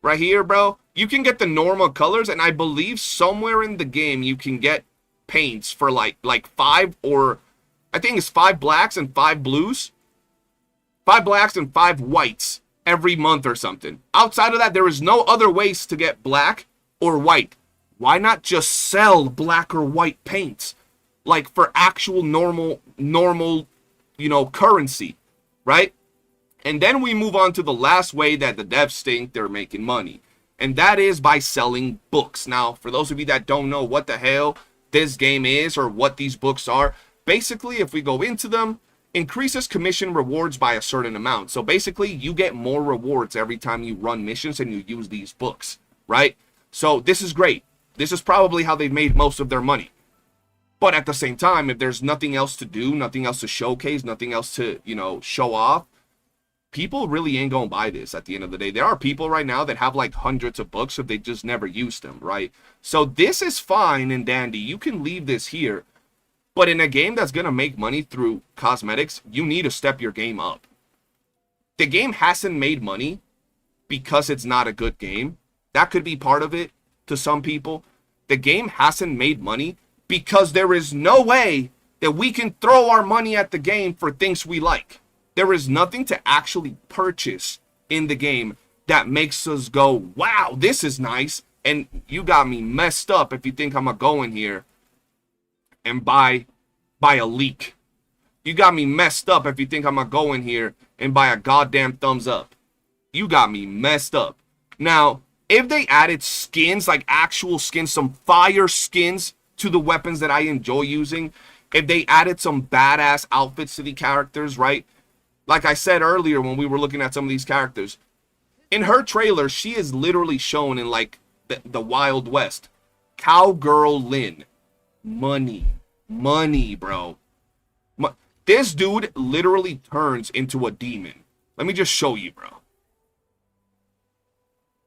Right here, bro. You can get the normal colors. And I believe somewhere in the game you can get paints for like 5 or I think it's 5 blacks and 5 blues. 5 blacks and 5 whites. Every month or something. Outside of that, there is no other ways to get black or white. Why not just sell black or white paints? Like for actual normal currency, right? And then we move on to the last way that the devs think they're making money, and that is by selling books. Now, for those of you that don't know what the hell this game is or what these books are, basically, if we go into them, increases commission rewards by a certain amount. So basically, you get more rewards every time you run missions and you use these books, right? So this is great. This is probably how they've made most of their money. But at the same time, if there's nothing else to do, nothing else to showcase, nothing else to, show off, people really ain't gonna buy this at the end of the day. There are people right now that have like hundreds of books, if they just never used them, right? So this is fine and dandy. You can leave this here. But in a game that's gonna make money through cosmetics, you need to step your game up. The game hasn't made money because it's not a good game. That could be part of it to some people. The game hasn't made money because there is no way that we can throw our money at the game for things we like. There is nothing to actually purchase in the game that makes us go, wow, this is nice. And you got me messed up if you think I'm gonna go in here and buy a leak. You got me messed up if you think I'm gonna go in here and buy a goddamn thumbs up. You got me messed up. Now, if they added skins, like actual skins, some fire skins to the weapons that I enjoy using, if they added some badass outfits to the characters, right? Like I said earlier when we were looking at some of these characters, in her trailer, she is literally shown in like the Wild West. Cowgirl Lynn. Money, bro. This dude literally turns into a demon. Let me just show you, bro.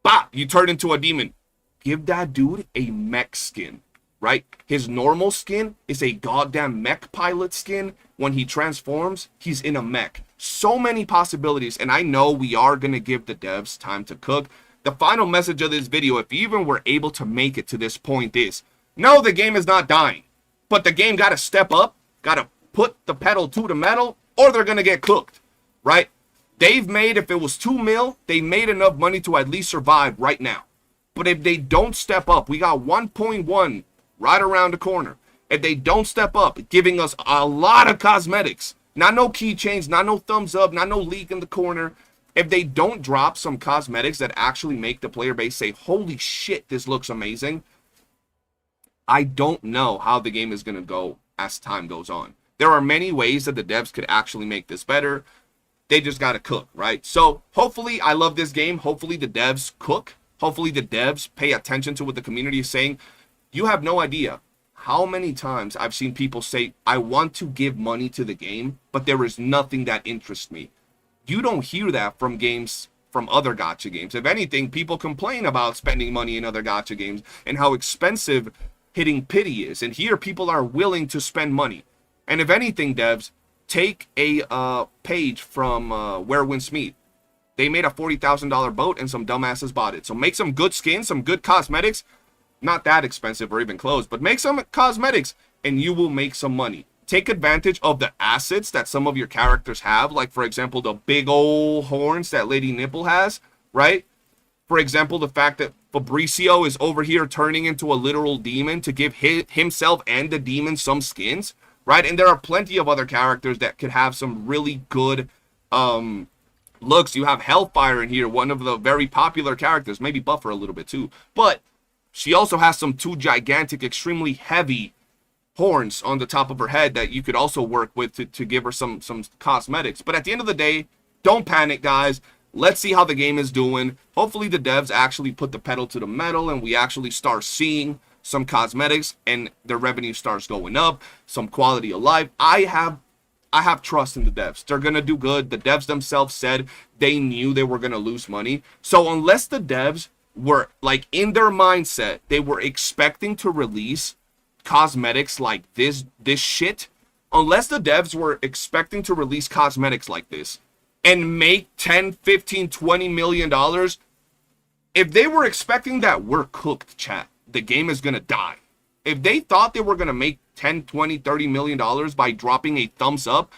Bop, you turn into a demon. Give that dude a mech skin, right? His normal skin is a goddamn mech pilot skin. When he transforms, he's in a mech. So many possibilities, and I know we are going to give the devs time to cook. The final message of this video, if you even were able to make it to this point, is no, the game is not dying, but the game got to step up, got to put the pedal to the metal, or they're going to get cooked, right? They've made, if it was 2 mil, they made enough money to at least survive right now. But if they don't step up, we got 1.1 right around the corner. If they don't step up, giving us a lot of cosmetics, not no keychains, not no thumbs up, not no leak in the corner. If they don't drop some cosmetics that actually make the player base say, holy shit, this looks amazing, I don't know how the game is going to go as time goes on. There are many ways that the devs could actually make this better. They just got to cook, right? So hopefully, I love this game. Hopefully the devs cook. Hopefully the devs pay attention to what the community is saying. You have no idea how many times I've seen people say, I want to give money to the game, but there is nothing that interests me. You don't hear that from games, from other gacha games. If anything, people complain about spending money in other gacha games and how expensive hitting pity is. And here people are willing to spend money. And if anything, devs, take a page from Where Winds Meet. They made a $40,000 boat and some dumbasses bought it. So make some good skins, some good cosmetics. Not that expensive or even close, but make some cosmetics and you will make some money. Take advantage of the assets that some of your characters have. Like, for example, the big old horns that Lady Nipple has, right? For example, the fact that Fabricio is over here turning into a literal demon to give himself and the demon some skins, right? And there are plenty of other characters that could have some really good looks. You have Hellfire in here, one of the very popular characters, maybe Buffer a little bit too. But she also has some 2 gigantic, extremely heavy horns on the top of her head that you could also work with to give her some cosmetics. But at the end of the day, don't panic, guys. Let's see how the game is doing. Hopefully the devs actually put the pedal to the metal and we actually start seeing some cosmetics and the revenue starts going up, some quality of life. I have trust in the devs. They're going to do good. The devs themselves said they knew they were going to lose money. So unless the devs were, like, in their mindset, they were expecting to release cosmetics like this shit, unless the devs were expecting to release cosmetics like this and make 10, 15, 20 million dollars, if they were expecting that, we're cooked, chat. The game is going to die. If they thought they were going to make 10, 20, 30 million dollars by dropping a thumbs up,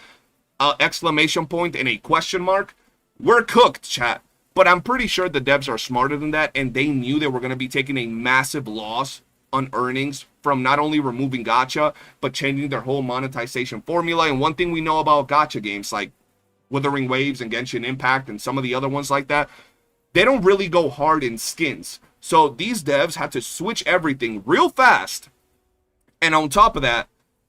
exclamation point, and a question mark, we're cooked, chat. But I'm pretty sure the devs are smarter than that, and they knew they were going to be taking a massive loss on earnings from not only removing gacha, but changing their whole monetization formula. And one thing we know about gacha games like Wuthering Waves and Genshin Impact and some of the other ones like that, they don't really go hard in skins. So these devs had to switch everything real fast. And on top of that,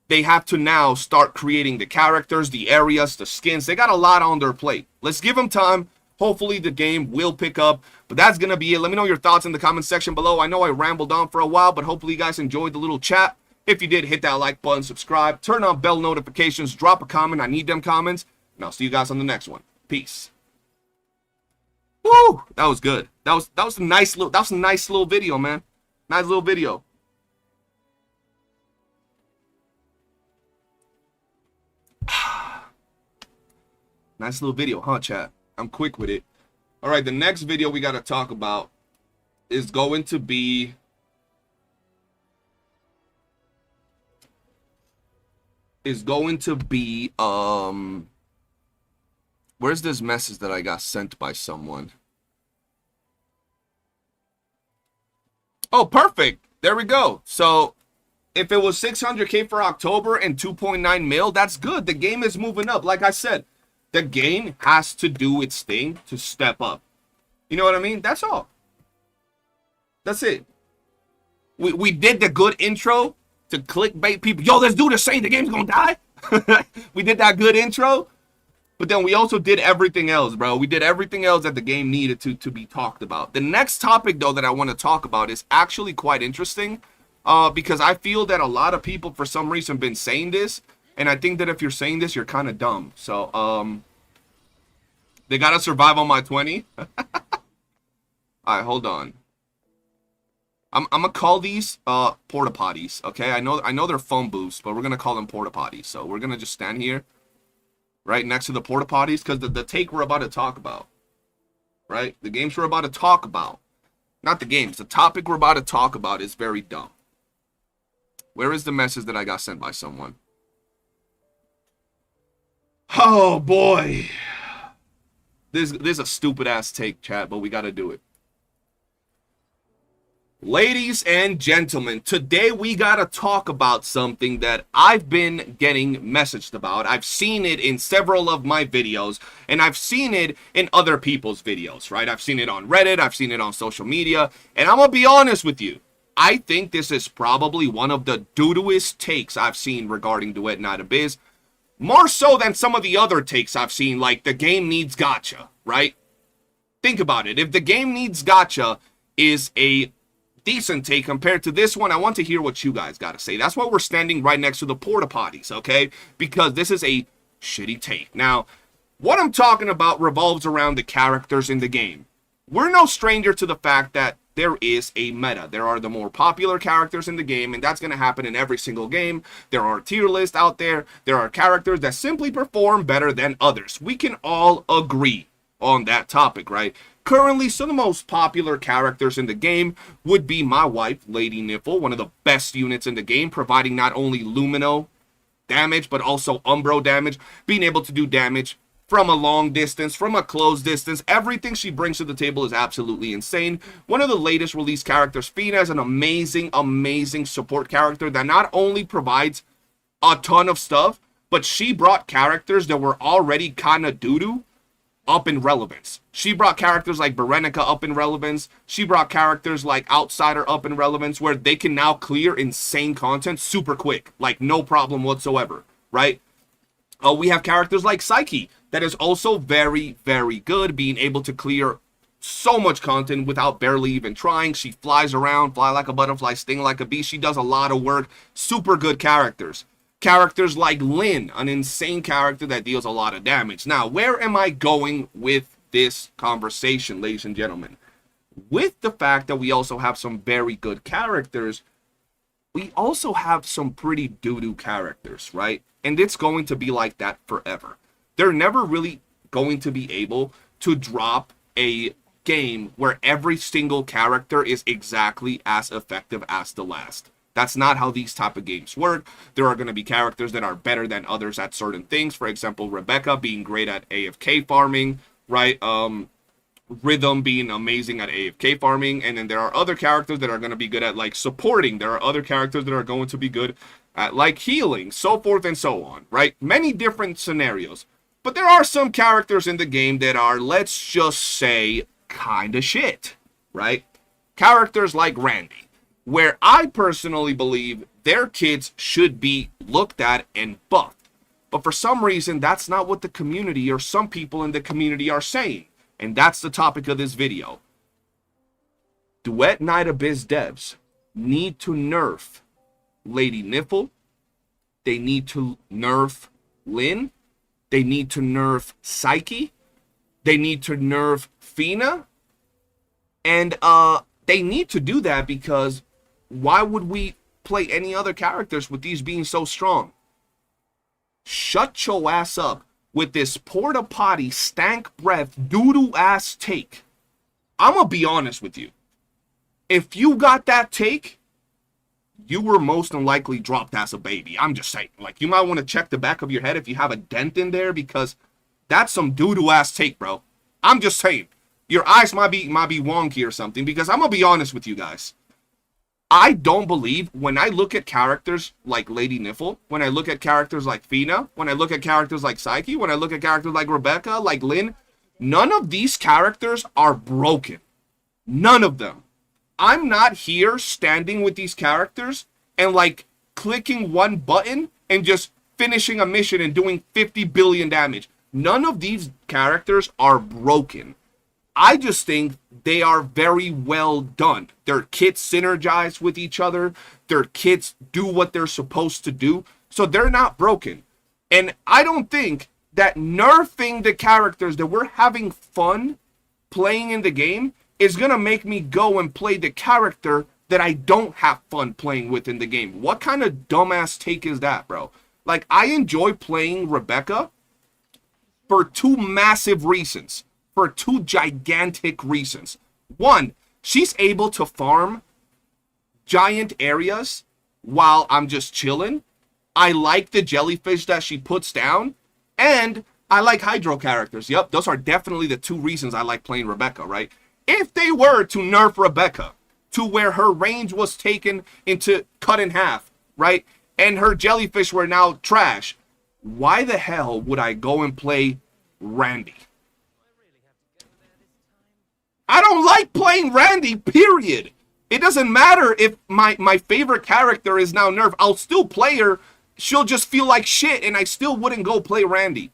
they have to now start creating the characters, the areas, the skins. They got a lot on their plate. Let's give them time. Hopefully the game will pick up. But that's going to be it. Let me know your thoughts in the comment section below. I know I rambled on for a while, but hopefully you guys enjoyed the little chat. If you did, hit that like button, subscribe, turn on bell notifications, drop a comment. I need them comments. And I'll see you guys on the next one. Peace. Woo! That was good. That was a nice little video, man. Nice little video. Nice little video, huh, chat? I'm quick with it. All right, the next video we got to talk about is going to be where's this message that I got sent by someone? Oh, perfect. There we go. So if it was 600K for October and 2.9 mil, that's good. The game is moving up. Like I said, the game has to do its thing to step up. You know what I mean? That's all. That's it. We did the good intro to clickbait people. Yo, let's do this saying the game's gonna die. We did that good intro. But then we also did everything else, bro. We did everything else that the game needed to be talked about. The next topic, though, that I want to talk about is actually quite interesting. Because I feel that a lot of people, for some reason, been saying this. And I think that if you're saying this, you're kind of dumb. So, they gotta survive on my 20. Alright, hold on. I'm gonna call these porta potties, okay? I know they're phone booths, but we're gonna call them porta potties. So we're gonna just stand here, right next to the porta potties, because the take we're about to talk about, right? The games we're about to talk about, not the games. The topic we're about to talk about is very dumb. Where is the message that I got sent by someone? Oh boy, this is a stupid ass take, chat, but we gotta do it. Ladies and gentlemen, today we gotta talk about something that I've been getting messaged about. I've seen it in several of my videos, and I've seen it in other people's videos, right? I've seen it on Reddit, I've seen it on social media, and I'm gonna be honest with you. I think this is probably one of the doo-dooest takes I've seen regarding Duet Night of Biz. More so than some of the other takes I've seen, like the game needs gacha, right? Think about it. If the game needs gacha is a decent take compared to this one, I want to hear what you guys got to say. That's why we're standing right next to the porta potties, okay? Because this is a shitty take. Now, what I'm talking about revolves around the characters in the game. We're no stranger to the fact that there is a meta. There are the more popular characters in the game, and that's going to happen in every single game. There are tier lists out there. There are characters that simply perform better than others. We can all agree on that topic, right? Currently, some of the most popular characters in the game would be my wife, Lady Niffle, one of the best units in the game, providing not only Lumino damage, but also Umbro damage, being able to do damage from a long distance, from a close distance. Everything she brings to the table is absolutely insane. One of the latest released characters, Fina, is an amazing support character that not only provides a ton of stuff, but she brought characters that were already kind of doo-doo up in relevance. She brought characters like Berenica up in relevance. She brought characters like Outsider up in relevance, where they can now clear insane content super quick, like no problem whatsoever, right? We have characters like Psyche that is also very good, being able to clear so much content without barely even trying. She flies around, fly like a butterfly, sting like a bee. She does a lot of work. Super good characters. Characters like Lynn, an insane character that deals a lot of damage. Now, where am I going with this conversation, ladies and gentlemen? With the fact that we also have some very good characters, we also have some pretty doo-doo characters, right? And it's going to be like that forever. They're never really going to be able to drop a game where every single character is exactly as effective as the last. That's not how these type of games work. There are going to be characters that are better than others at certain things. For example, Rebecca being great at AFK farming, right? Rhythm being amazing at AFK farming, and then there are other characters that are going to be good at like supporting. There are other characters that are going to be good at like healing, so forth and so on, right? Many different scenarios. But there are some characters in the game that are, let's just say, kind of shit, right? Characters like Randy, where I personally believe their kids should be looked at and buffed. But for some reason, that's not what the community or some people in the community are saying. And that's the topic of this video. Duet Night Abyss devs need to nerf Lady Nifl. They need to nerf Lynn. They need to nerf Psyche. They need to nerf Fina. And they need to do that because why would we play any other characters with these being so strong? Shut your ass up with this porta potty, stank breath, doo-doo ass take. I'm gonna be honest with you. If you got that take, you were most unlikely dropped as a baby. I'm just saying. Like, you might want to check the back of your head if you have a dent in there, because that's some doo-doo ass take, bro. I'm just saying. Your eyes might be wonky or something, because I'm gonna be honest with you guys. I don't believe, when I look at characters like Lady Nifl, when I look at characters like Fina, when I look at characters like Psyche, when I look at characters like Rebecca, like Lynn, none of these characters are broken. None of them. I'm not here standing with these characters and like clicking one button and just finishing a mission and doing 50 billion damage. None of these characters are broken. I just think they are very well done. Their kits synergize with each other. Their kits do what they're supposed to do. So they're not broken. And I don't think that nerfing the characters that we're having fun playing in the game is going to make me go and play the character that I don't have fun playing with in the game. What kind of dumbass take is that, bro? Like, I enjoy playing Rebecca for two massive reasons. For two gigantic reasons. One, she's able to farm giant areas while I'm just chilling. I like the jellyfish that she puts down. And I like hydro characters. Yep, those are definitely the two reasons I like playing Rebecca, right? If they were to nerf Rebecca to where her range was taken into cut in half, right? And her jellyfish were now trash, why the hell would I go and play Randy? I don't like playing Randy, period. It doesn't matter if my favorite character is now nerfed. I'll still play her. She'll just feel like shit, and I still wouldn't go play Randy.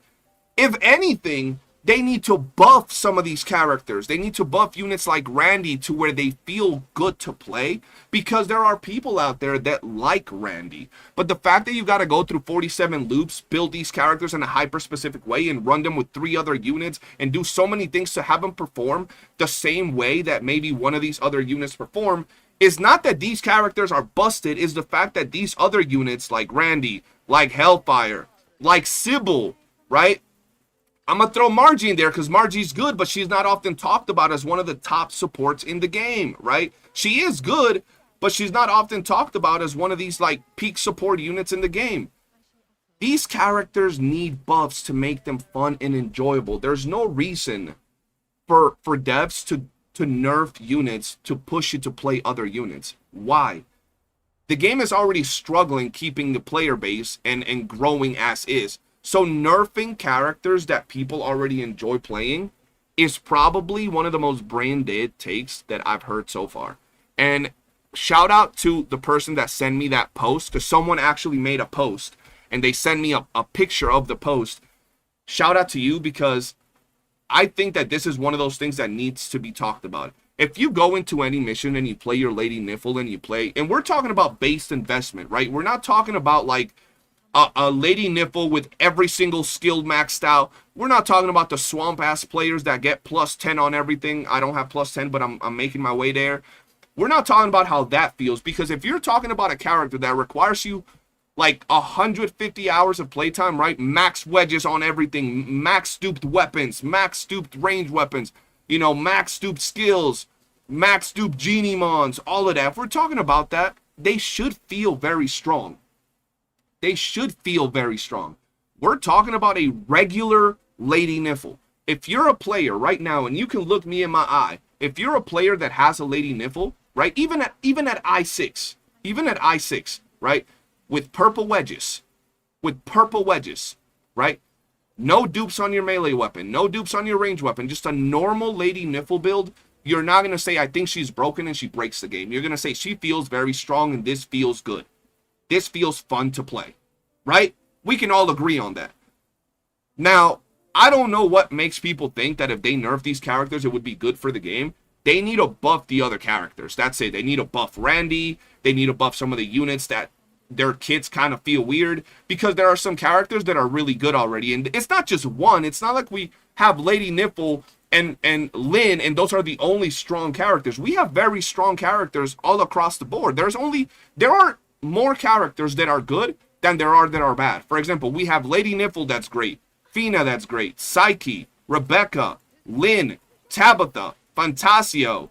If anything, they need to buff some of these characters. They need to buff units like Randy to where they feel good to play, because there are people out there that like Randy. But the fact that you got to go through 47 loops, build these characters in a hyper-specific way, and run them with 3 other units, and do so many things to have them perform the same way that maybe one of these other units perform, is not that these characters are busted, is the fact that these other units like Randy, like Hellfire, like Sybil, right? I'm going to throw Margie in there because Margie's good, but she's not often talked about as one of the top supports in the game, right? She is good, but she's not often talked about as one of these like peak support units in the game. These characters need buffs to make them fun and enjoyable. There's no reason for devs to nerf units to push you to play other units. Why? The game is already struggling keeping the player base and growing as is. So nerfing characters that people already enjoy playing is probably one of the most brain dead takes that I've heard so far. And shout out to the person that sent me that post, because someone actually made a post and they sent me a picture of the post. Shout out to you, because I think that this is one of those things that needs to be talked about. If you go into any mission and you play your Lady Nifl and you play, and we're talking about base investment, right? We're not talking about like a Lady Nifl with every single skill maxed out. We're not talking about the swamp ass players that get plus 10 on everything. I don't have plus 10, but I'm making my way there. We're not talking about how that feels, because if you're talking about a character that requires you like 150 hours of playtime, right? Max wedges on everything, max stooped weapons, max stooped range weapons, you know, max stooped skills, max stooped genie mons, all of that. If we're talking about that, they should feel very strong. They should feel very strong. We're talking about a regular Lady Nifl. if you're a player right now and you can look me in my eye, if you're a player that has a lady nipple, right? Even at I6, right? With purple wedges, right? No dupes on your melee weapon, no dupes on your range weapon, just a normal lady nipple build. You're not going to say, I think she's broken and she breaks the game. You're going to say, she feels very strong and this feels good. This feels fun to play, right? We can all agree on that. Now, I don't know what makes people think that if they nerf these characters, it would be good for the game. They need to buff the other characters. That's it. They need to buff Randy. They need to buff some of the units that their kits kind of feel weird, because there are some characters that are really good already. And it's not just one. It's not like we have Lady Nipple and Lynn, and those are the only strong characters. We have very strong characters all across the board. There are more characters that are good than there are that are bad. For example, we have Lady Nipple that's great, Fina that's great, Psyche, Rebecca, Lynn, Tabitha, Fantasio.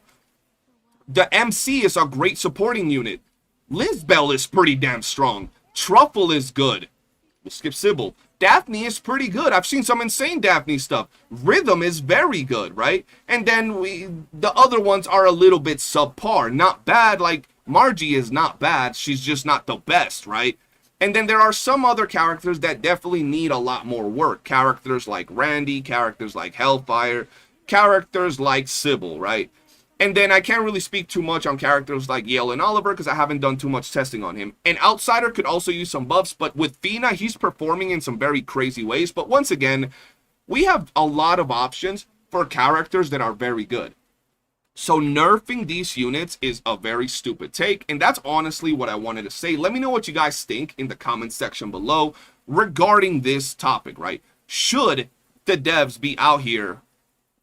The MC is a great supporting unit. Lizbel is pretty damn strong. Truffle is good. We'll skip Sybil. Daphne is pretty good. I've seen some insane Daphne stuff. Rhythm is very good, right? And then the other ones are a little bit subpar. Not bad, like Margie is not bad. She's just not the best, right? And then there are some other characters that definitely need a lot more work. Characters like Randy, characters like Hellfire, characters like Sybil, right? And then I can't really speak too much on characters like Yale and Oliver because I haven't done too much testing on him. An Outsider could also use some buffs, but with Fina, he's performing in some very crazy ways. But once again, we have a lot of options for characters that are very good. So nerfing these units is a very stupid take, and that's honestly what I wanted to say. Let me know what you guys think in the comment section below regarding this topic, right? Should the devs be out here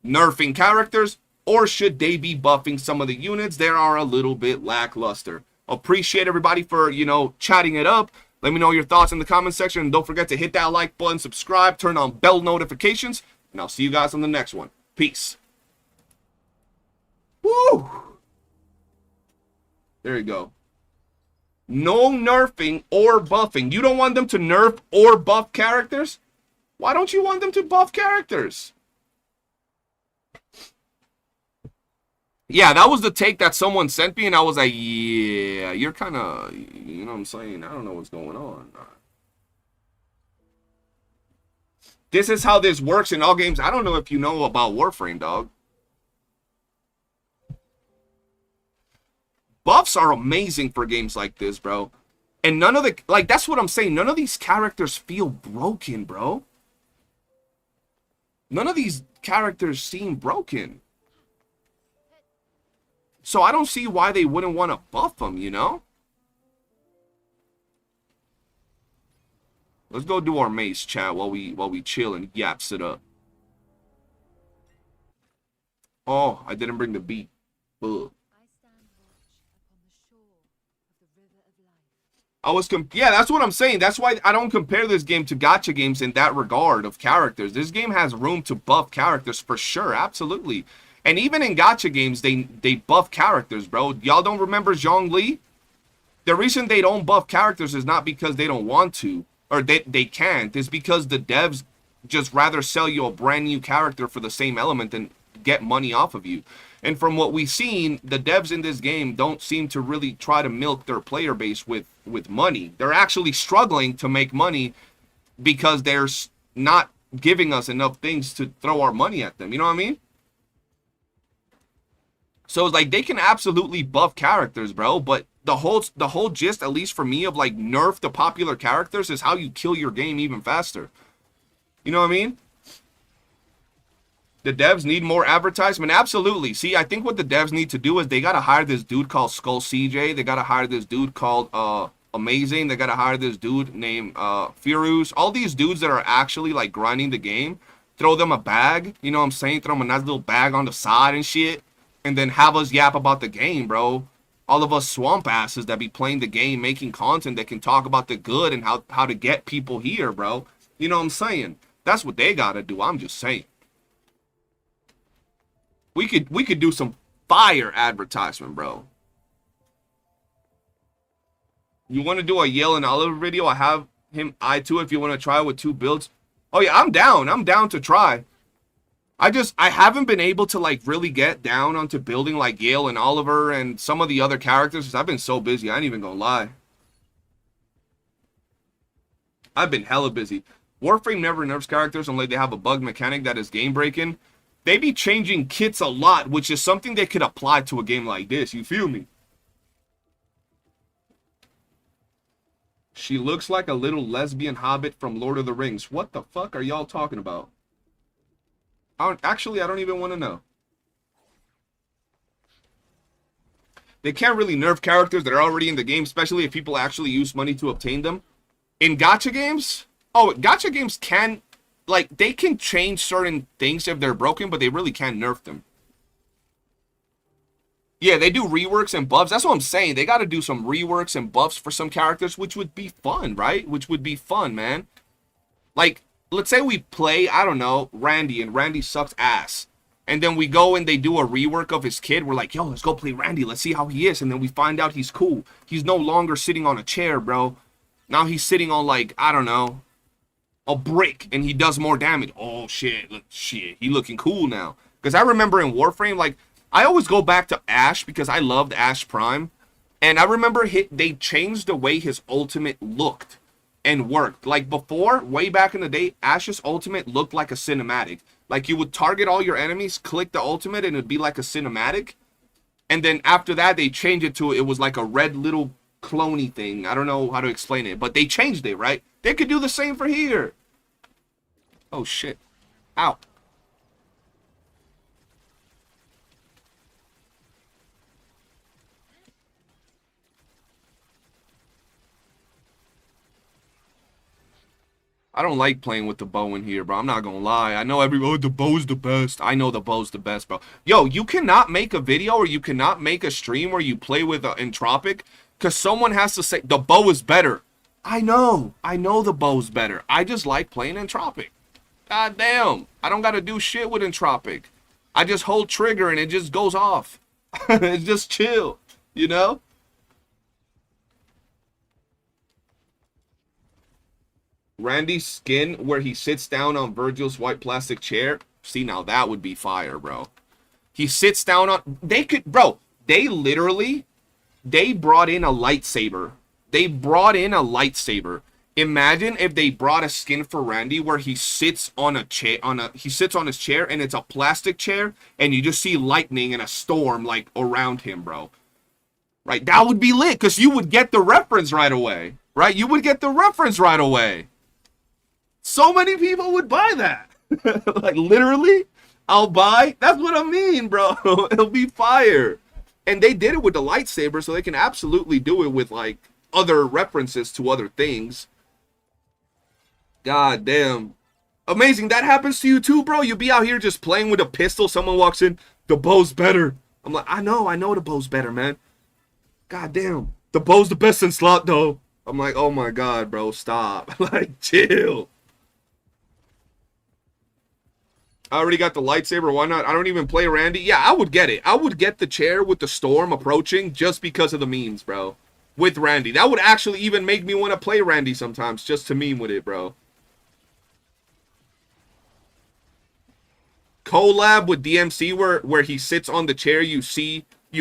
nerfing characters, or should they be buffing some of the units that are a little bit lackluster? Appreciate everybody for, chatting it up. Let me know your thoughts in the comment section. And don't forget to hit that like button, subscribe, turn on bell notifications. And I'll see you guys on the next one. Peace. Woo! There you go. No nerfing or buffing. You don't want them to nerf or buff characters? Why don't you want them to buff characters? Yeah, that was the take that someone sent me, and I was like, yeah, you're kind of, you know what I'm saying? I don't know what's going on. This is how this works in all games. I don't know if you know about Warframe, dog. Buffs are amazing for games like this, bro. And none of the, that's what I'm saying. None of these characters feel broken, bro. None of these characters seem broken. So I don't see why they wouldn't want to buff them, Let's go do our mace chat while we chill and yaps it up. Oh, I didn't bring the beat. Ugh. Yeah, that's what I'm saying. That's why I don't compare this game to gacha games in that regard of characters. This game has room to buff characters for sure, absolutely. And even in gacha games, they buff characters, bro. Y'all don't remember Zhongli? The reason they don't buff characters is not because they don't want to, or they can't. It's because the devs just rather sell you a brand new character for the same element than get money off of you. And from what we've seen, the devs in this game don't seem to really try to milk their player base with money. They're actually struggling to make money because they're not giving us enough things to throw our money at them. You know what I mean? So it's like they can absolutely buff characters, bro, but the whole gist, at least for me, of like nerf the popular characters is how you kill your game even faster. You know what I mean? The devs need more advertisement. Absolutely. See, I think what the devs need to do is they gotta hire this dude called Skull CJ. They gotta hire this dude called Amazing. They gotta hire this dude named Firuz. All these dudes that are actually like grinding the game. Throw them a bag. You know what I'm saying? Throw them a nice little bag on the side and shit. And then have us yap about the game, bro. All of us swamp asses that be playing the game, making content that can talk about the good and how to get people here, bro. You know what I'm saying? That's what they gotta do. I'm just saying. We could do some fire advertisement, bro. You want to do a Yale and Oliver video? I have him I2 if you want to try with 2 builds. Oh yeah, I'm down. I'm down to try. I haven't been able to like really get down onto building like Yale and Oliver and some of the other characters because I've been so busy. I ain't even gonna lie. I've been hella busy. Warframe never nerfs characters unless they have a bug mechanic that is game breaking. They be changing kits a lot, which is something they could apply to a game like this. You feel me? She looks like a little lesbian hobbit from Lord of the Rings. What the fuck are y'all talking about? Actually, I don't even want to know. They can't really nerf characters that are already in the game, especially if people actually use money to obtain them. In gacha games, gacha games can, like, they can change certain things if they're broken, but they really can't nerf them. Yeah, they do reworks and buffs. That's what I'm saying. They got to do some reworks and buffs for some characters, which would be fun, right? Which would be fun, man. Like, let's say we play, I don't know, Randy, and Randy sucks ass. And then we go and they do a rework of his kid. We're like, yo, let's go play Randy. Let's see how he is. And then we find out he's cool. He's no longer sitting on a chair, bro. Now he's sitting on, like, I don't know, a brick. And he does more damage. Oh, shit. Shit. He looking cool now. Because I remember in Warframe, like, I always go back to Ash because I loved Ash Prime. And I remember they changed the way his ultimate looked and worked. Like before, way back in the day, Ash's ultimate looked like a cinematic. Like you would target all your enemies, click the ultimate, and it'd be like a cinematic. And then after that, they changed it to, it was like a red little cloney thing. I don't know how to explain it, but they changed it, right? They could do the same for here. Oh, shit. Ow. I don't like playing with the bow in here, bro. I'm not gonna lie. I know everybody, oh, the bow's the best. I know the bow's the best, bro. Yo, you cannot make a video or you cannot make a stream where you play with Entropic because someone has to say the bow is better. I know the bow's better. I just like playing Entropic. God damn. I don't gotta do shit with Entropic. I just hold trigger and it just goes off. It's just chill, you know? Randy's skin where he sits down on Virgil's white plastic chair. See, now that would be fire, bro. He sits down on... They could... Bro, they literally... They brought in a lightsaber. They brought in a lightsaber. Imagine if they brought a skin for Randy where he sits on a chair... He sits on his chair and it's a plastic chair and you just see lightning and a storm, like, around him, bro. Right? That would be lit because you would get the reference right away. Right? You would get the reference right away. So many people would buy that. Like, literally, I'll buy. That's what I mean, bro. It'll be fire. And they did it with the lightsaber, so they can absolutely do it with, like, other references to other things. God damn. Amazing. That happens to you too, bro? You be out here just playing with a pistol. Someone walks in, the bow's better. I'm like, I know the bow's better, man. God damn. The bow's the best in slot, though. I'm like, oh my God, bro, stop. Like, chill. I already got the lightsaber. Why not? I don't even play Randy. Yeah, I would get it. I would get the chair with the storm approaching just because of the memes, bro. With Randy. That would actually even make me want to play Randy sometimes just to meme with it, bro. Collab with DMC where he sits on the chair, you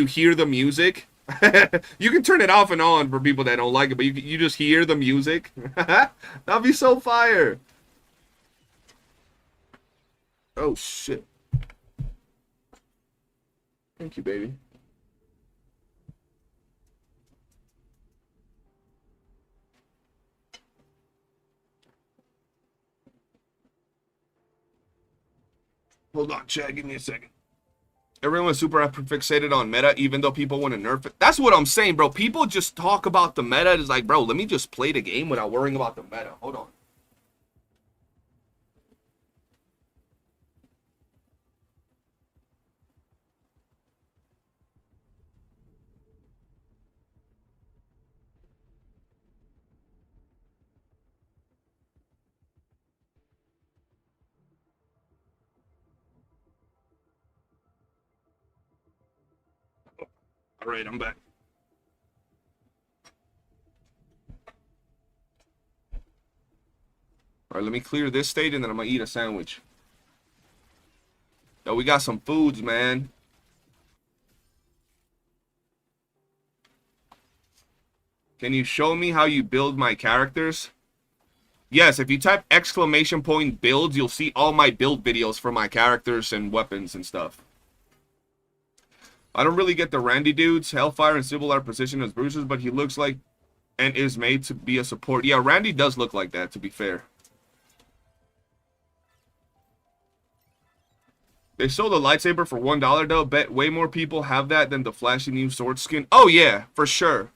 hear the music. You can turn it off and on for people that don't like it, but you just hear the music. That'd be so fire. Oh, shit. Thank you, baby. Hold on, chat. Give me a second. Everyone's super fixated on meta, even though people want to nerf it. That's what I'm saying, bro. People just talk about the meta. It's like, bro, let me just play the game without worrying about the meta. Hold on. All right, I'm back. All right, let me clear this stage and then I'm gonna eat a sandwich. Yo, we got some foods, man. Can you show me how you build my characters? Yes, if you type !builds, you'll see all my build videos for my characters and weapons and stuff. I don't really get the Randy dudes. Hellfire and Sybil are positioned as bruisers, but he looks like and is made to be a support. Yeah, Randy does look like that, to be fair. They sold a lightsaber for $1 though. Bet way more people have that than the flashy new sword skin. Oh yeah, for sure.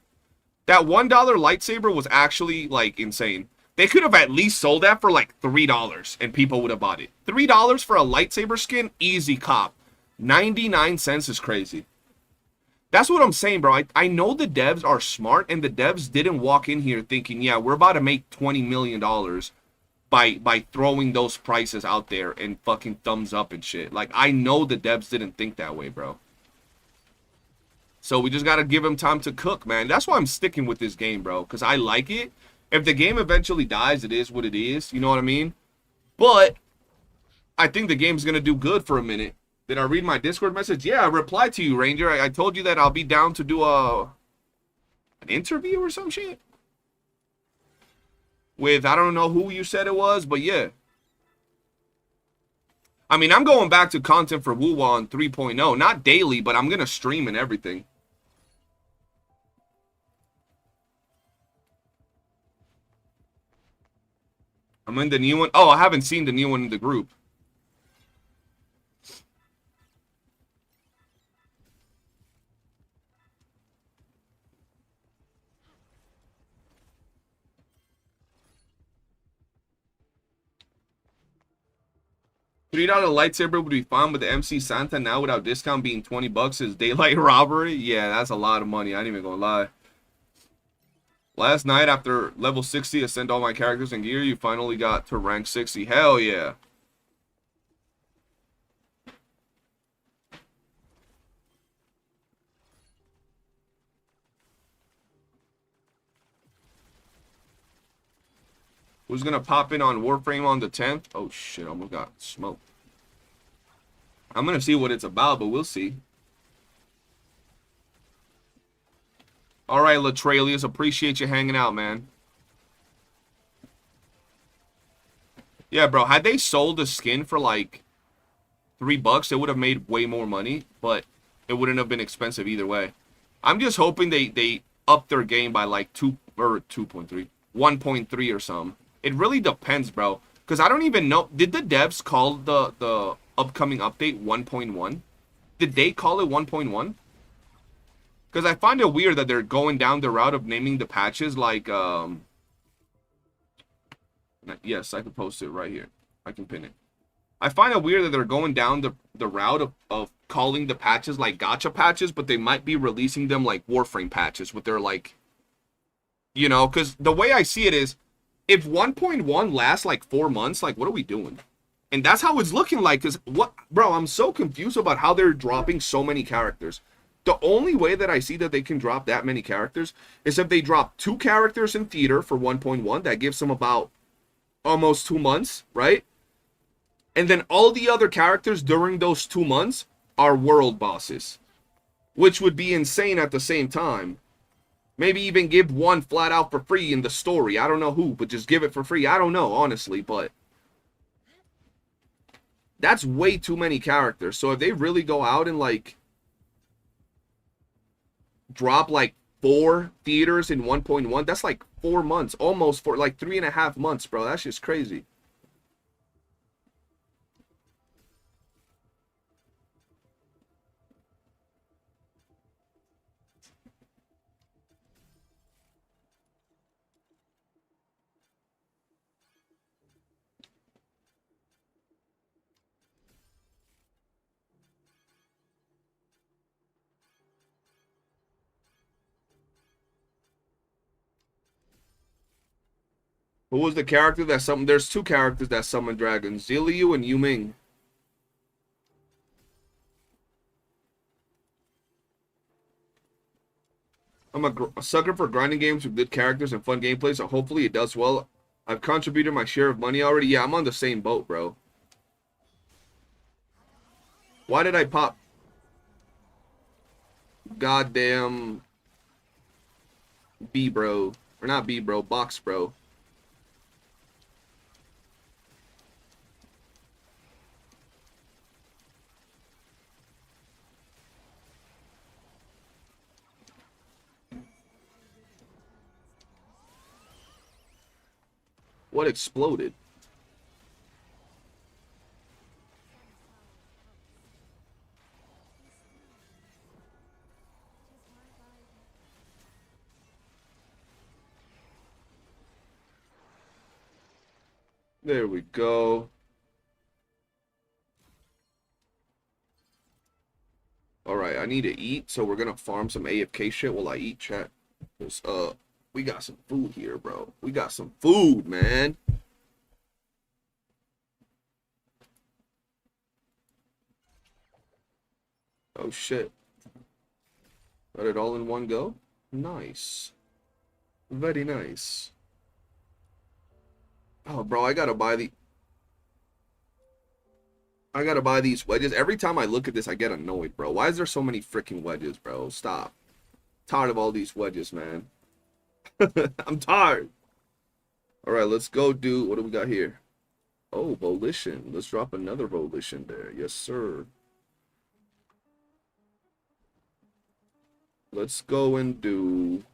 That $1 lightsaber was actually like insane. They could have at least sold that for like $3 and people would have bought it. $3 for a lightsaber skin? Easy cop. 99 cents is crazy. That's what I'm saying, bro. I know the devs are smart and the devs didn't walk in here thinking, yeah, we're about to make $20 million by throwing those prices out there and fucking thumbs up and shit. Like, I know the devs didn't think that way, bro. So we just gotta give them time to cook, man. That's why I'm sticking with this game, bro, because I like it. If the game eventually dies, it is what it is. You know what I mean? But I think the game's gonna do good for a minute. Did I read my Discord message? Yeah, I replied to you, Ranger. I told you that I'll be down to do an interview or some shit. With, I don't know who you said it was, but yeah. I mean, I'm going back to content for YOOOO on 3.0. Not daily, but I'm going to stream and everything. I'm in the new one. Oh, I haven't seen the new one in the group. $3 lightsaber would be fine, but the MC Santa now without discount being $20 is daylight robbery. Yeah, that's a lot of money. I ain't even gonna lie. Last night after level 60, I sent all my characters and gear. You finally got to rank 60. Hell yeah. Who's gonna pop in on Warframe on the 10th? Oh shit, I almost got smoked. I'm gonna see what it's about, but we'll see. Alright, Latralius, appreciate you hanging out, man. Yeah, bro, had they sold the skin for like $3, they would have made way more money, but it wouldn't have been expensive either way. I'm just hoping they up their game by like 1.3 or something. It really depends, bro. Because I don't even know. Did the devs call the upcoming update 1.1? Did they call it 1.1? Because I find it weird that they're going down the route of naming the patches like, yes, I can post it right here. I can pin it. I find it weird that they're going down the route of calling the patches like gacha patches, but they might be releasing them like Warframe patches with their like, you know, because the way I see it is, if 1.1 lasts like 4 months, like, what are we doing? And that's how it's looking like, because, what, bro, I'm so confused about how they're dropping so many characters. The only way that I see that they can drop that many characters is if they drop 2 characters in theater for 1.1. That gives them about almost 2 months, right? And then all the other characters during those 2 months are world bosses, which would be insane at the same time. Maybe even give one flat out for free in the story. I don't know who, but just give it for free. I don't know, honestly, but that's way too many characters. So if they really go out and, like, drop, like, 4 theaters in 1.1, that's, like, 4 months. Almost, for like, 3.5 months, bro. That's just crazy. Who was the character that summoned? There's 2 characters that summon dragons. Ziliu and Yuming. I'm a sucker for grinding games with good characters and fun gameplay, so hopefully it does well. I've contributed my share of money already. Yeah, I'm on the same boat, bro. Why did I pop? Goddamn B bro. Or not B bro, box bro. What exploded? There we go. Alright, I need to eat, so we're gonna farm some AFK shit while I eat, chat. We got some food here, bro. We got some food, man. Oh, shit. Got it all in one go? Nice. Very nice. Oh, bro, I gotta buy these wedges. Every time I look at this, I get annoyed, bro. Why is there so many freaking wedges, bro? Stop. Tired of all these wedges, man. I'm tired. All right, let's go do... What do we got here? Oh, Volition. Let's drop another Volition there. Yes, sir. Let's go and do...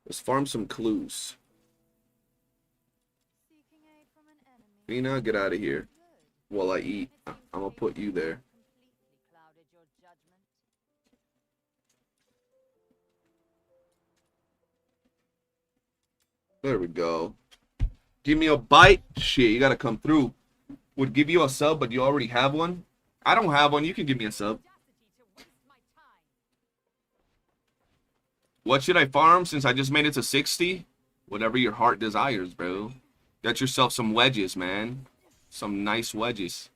Let's farm some clues. Nina, get out of here. While I eat, I'm gonna put you there. There we go. Give me a bite. Shit, you gotta come through. Would give you a sub, but you already have one. I don't have one. You can give me a sub. What should I farm since I just made it to 60? Whatever your heart desires, bro. Get yourself some wedges, man. Some nice wedges.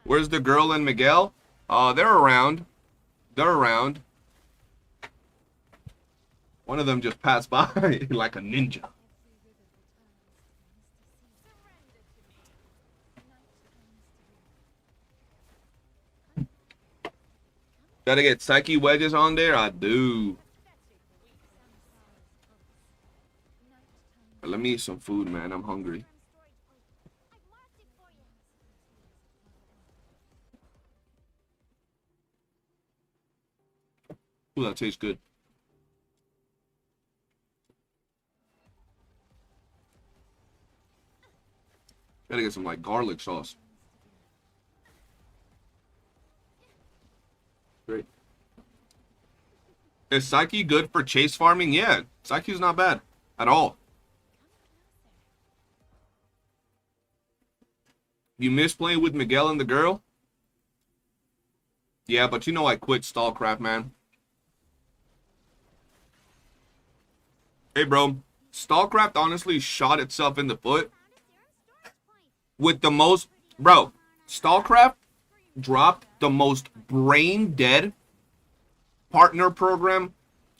Where's the girl and Miguel? They're around. They're around. One of them just passed by like a ninja. Gotta get psyche wedges on there? I do. Let me eat some food, man. I'm hungry. Ooh, that tastes good. Gotta get some, like, garlic sauce. Great. Is Psyche good for chase farming? Yeah, Psyche's not bad at all. You miss playing with Miguel and the girl? Yeah, but you know I quit Stallcraft, man. Hey, bro. Stallcraft honestly shot itself in the foot with the most... Bro, Stallcraft dropped the most brain-dead partner program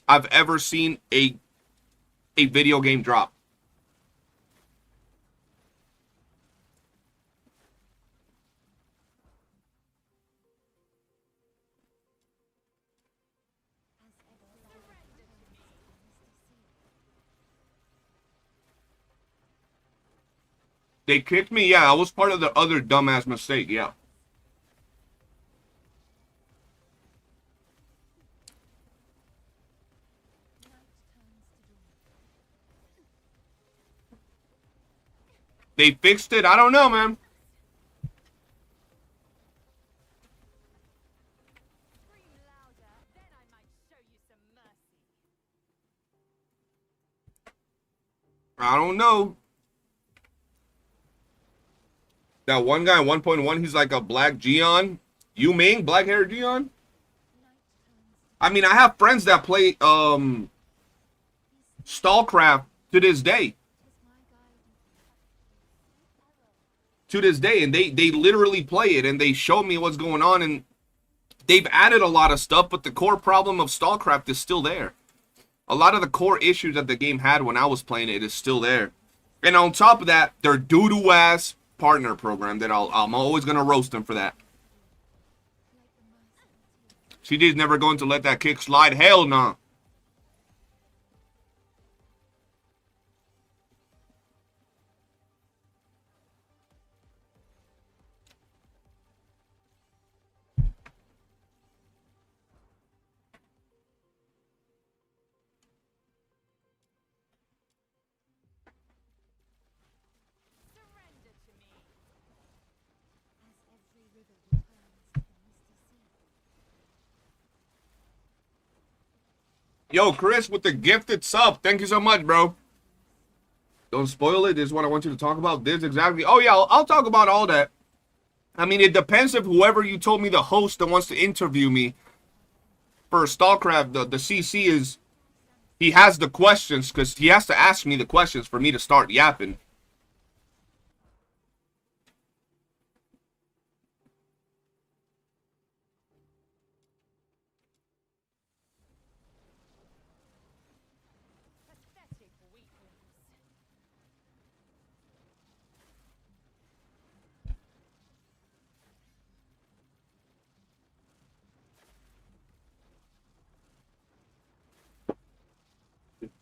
I've ever seen a video game drop. They kicked me? Yeah, I was part of the other dumbass mistake, yeah. They fixed it? I don't know, man. I don't know. That one guy, 1.1, he's like a black Gion. You Ming, black hair Gion? I mean, I have friends that play Stallcraft to this day. To this day, and they literally play it, and they show me what's going on, and They've added a lot of stuff, but the core problem of StarCraft is still there. A lot of the core issues that the game had when I was playing it is still there. And on top of that, their doo-doo ass partner program that I'm always gonna roast them for that. CD's never going to let that kick slide. Hell no. Nah. Yo, Chris with the gifted sub. Thank you so much, bro. Don't spoil it. This is what I want you to talk about. This exactly. Oh, yeah, I'll talk about all that. I mean, it depends if whoever you told me the host that wants to interview me for StarCraft, the CC is, he has the questions because he has to ask me the questions for me to start yapping.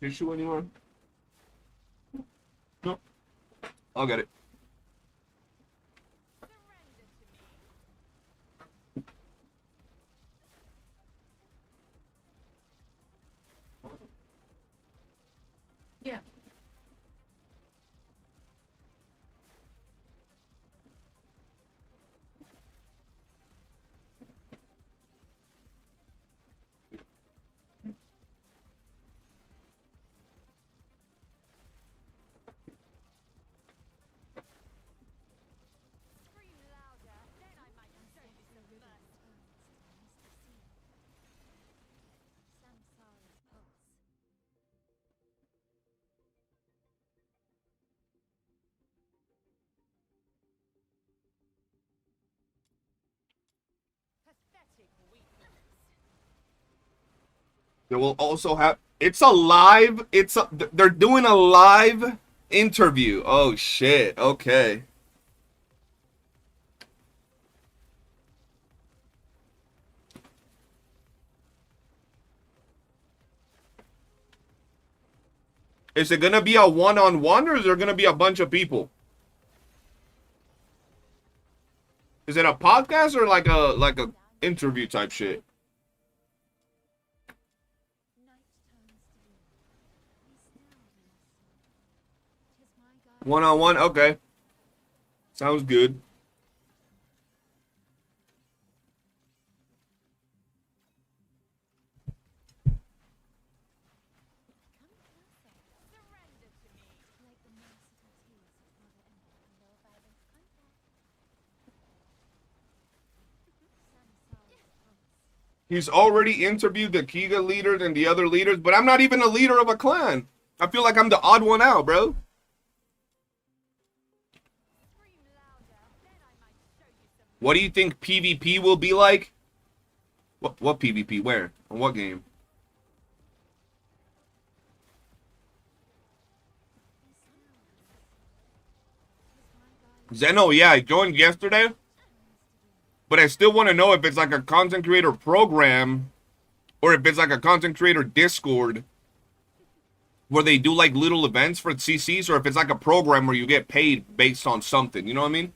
Tissue anymore? No. I'll get it. Yeah. They will also have, it's a live, they're doing a live interview. Oh shit, okay. Is it gonna be a one-on-one or is there gonna be a bunch of people? Is it a podcast or like a interview type shit? One-on-one? Okay. Sounds good. He's already interviewed the Kiga leaders and the other leaders, but I'm not even a leader of a clan. I feel like I'm the odd one out, bro. What do you think PvP will be like? What PvP? Where? On what game? Zeno, yeah, I joined yesterday. But I still want to know if it's like a content creator program or if it's like a content creator Discord where they do like little events for CCs, or if it's like a program where you get paid based on something. You know what I mean?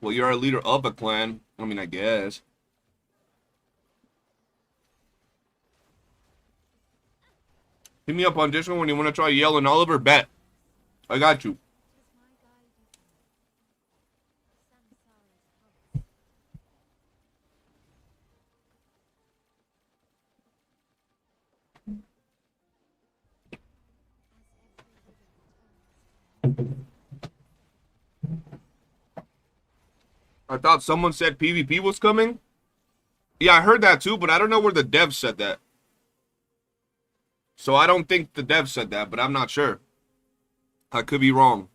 Well, you're a leader of a clan. I mean, I guess. Hit me up on Discord when you want to try yelling Oliver. Bet. I got you. I thought someone said PvP was coming. Yeah, I heard that too, but I don't know where the devs said that. So I don't think the dev said that, but I'm not sure. I could be wrong.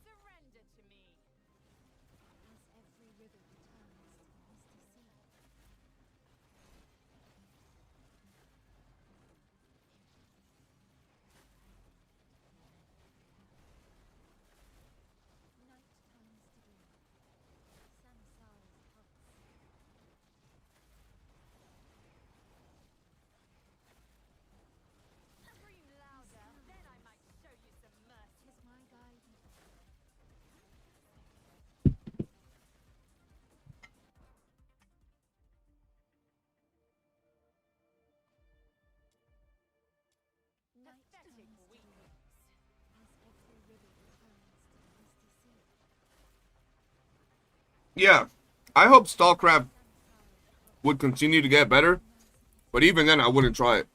Surrender to me. As every river returns to the misty sea. Night turns to dawn. Samsara's pulse. Scream louder, then I might show you some mercy. 'Tis my guidance. Night Pathetic turns to weakness. dawn. As every river returns to the misty sea. Yeah, I hope StarCraft would continue to get better, but even then I wouldn't try it.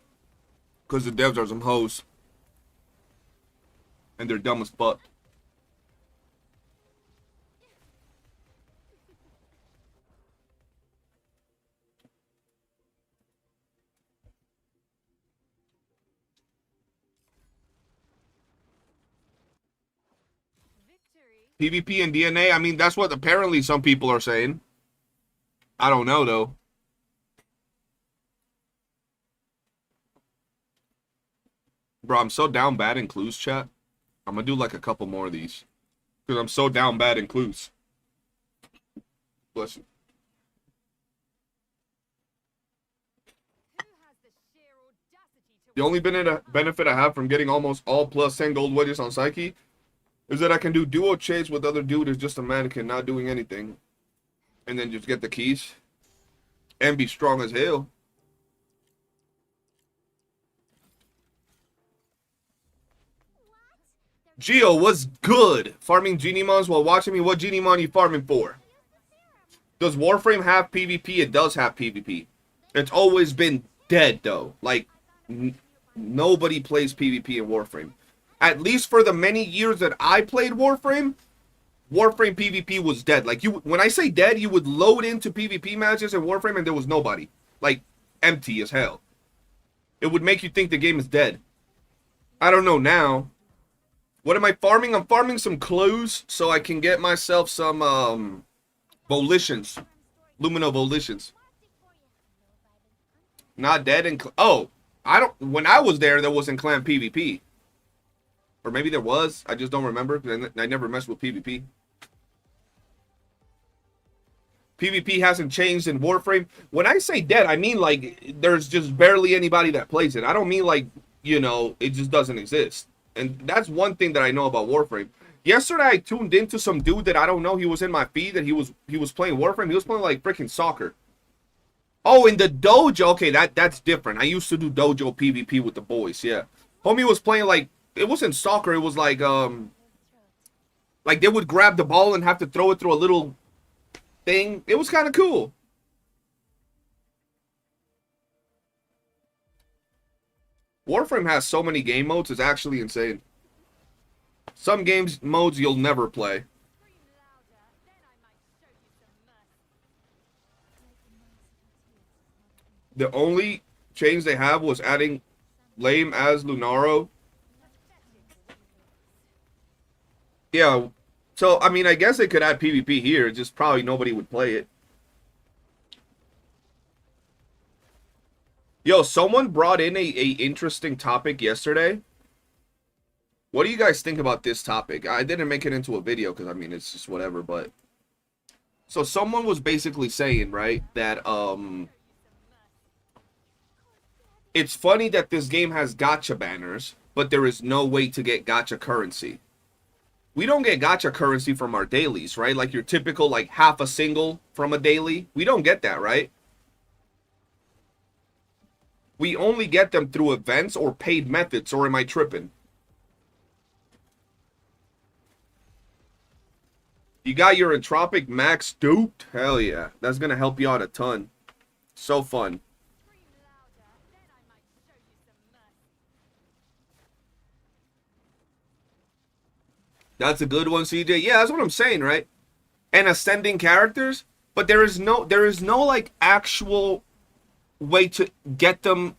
Because the devs are some hoes. And they're dumb as fuck. Victory. PvP and DNA, I mean, that's what apparently some people are saying. I don't know, though. Bro, I'm so down bad in clues, chat. I'm gonna do like a couple more of these. Because I'm so down bad in clues. Bless you. Who has the sheer audacity to The only benefit I have from getting almost all plus 10 gold wedges on Psyche is that I can do duo chase with other dude who's just a mannequin not doing anything. And then just get the keys. And be strong as hell. Geo, what's good? Farming Genimons while watching me. What Genimon you farming for? Does Warframe have PvP? It does have PvP. It's always been dead, though. Like, nobody plays PvP in Warframe. At least for the many years that I played Warframe, Warframe PvP was dead. Like, when I say dead, you would load into PvP matches in Warframe and there was nobody. Like, empty as hell. It would make you think the game is dead. I don't know now. What am I farming? I'm farming some clues so I can get myself some volitions. Lumino volitions. Not dead in oh, I don't when I was there wasn't clan PvP. Or maybe there was. I just don't remember. I never messed with PvP. PvP hasn't changed in Warframe. When I say dead, I mean like there's just barely anybody that plays it. I don't mean like, you know, it just doesn't exist. And that's one thing that I know about Warframe. Yesterday I tuned into some dude that I don't know. He was in my feed and he was playing Warframe. He was playing like freaking soccer. Oh, in the dojo. Okay, that's different. I used to do dojo PvP with the boys. Yeah, homie was playing like it wasn't soccer. It was like they would grab the ball and have to throw it through a little thing. It was kind of cool. Warframe has so many game modes, it's actually insane. Some games modes you'll never play. The only change they have was adding lame as Lunaro. Yeah, so I mean I guess they could add PvP here, just probably nobody would play it. Yo, someone brought in a interesting topic yesterday. What do you guys think about this topic? I didn't make it into a video because, I mean, it's just whatever, but... So, someone was basically saying, right, that, it's funny that this game has gacha banners, but there is no way to get gacha currency. we don't get gacha currency from our dailies, right? Like your typical, like half a single from a daily. We don't get that, right? We only get them through events or paid methods, or am I tripping? You got your Entropic Max duped? Hell yeah. That's going to help you out a ton. So fun. That's a good one, CJ. Yeah, that's what I'm saying, right? And ascending characters, but there is no like actual way to get them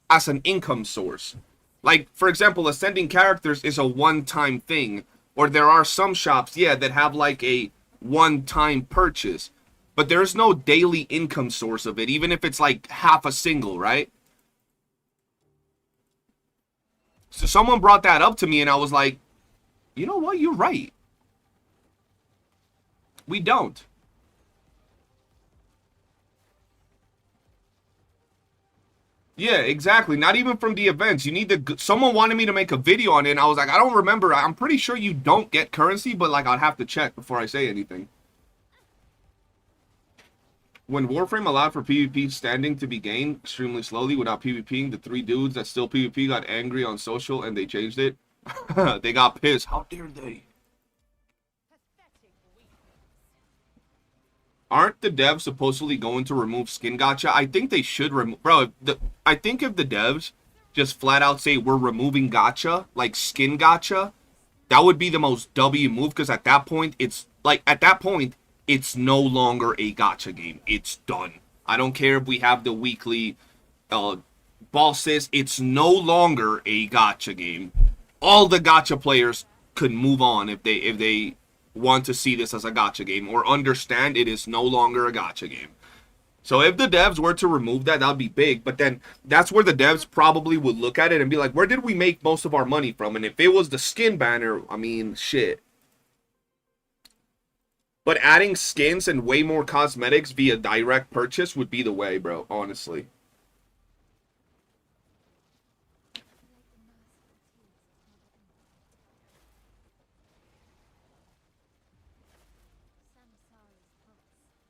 as an income source. Like, for example, ascending characters is a one-time thing. Or there are some shops, yeah, that have like a one-time purchase. But there's no daily income source of it, even if it's like half a single, right? So someone brought that up to me and I was like, you know what? You're right. We don't. Yeah, exactly. Not even from the events. You need to. Someone wanted me to make a video on it, and I was like, I don't remember. I'm pretty sure you don't get currency, but like I'd have to check before I say anything. When Warframe allowed for PvP standing to be gained extremely slowly without PvPing, the 3 dudes that still PvP got angry on social and they changed it. They got pissed. How dare they? Aren't the devs supposedly going to remove skin gacha? I think they should remove... Bro, I think if the devs just flat out say we're removing gacha, like skin gacha, that would be the most W move, because at that point, it's... Like, at that point, it's no longer a gacha game. It's done. I don't care if we have the weekly bosses. It's no longer a gacha game. All the gacha players could move on if they want to see this as a gacha game or understand it is no longer a gacha game. So if the devs were to remove that, that would be big. But then that's where the devs probably would look at it and be like, where did we make most of our money from? And if it was the skin banner, I mean, shit. But adding skins and way more cosmetics via direct purchase would be the way, bro, honestly.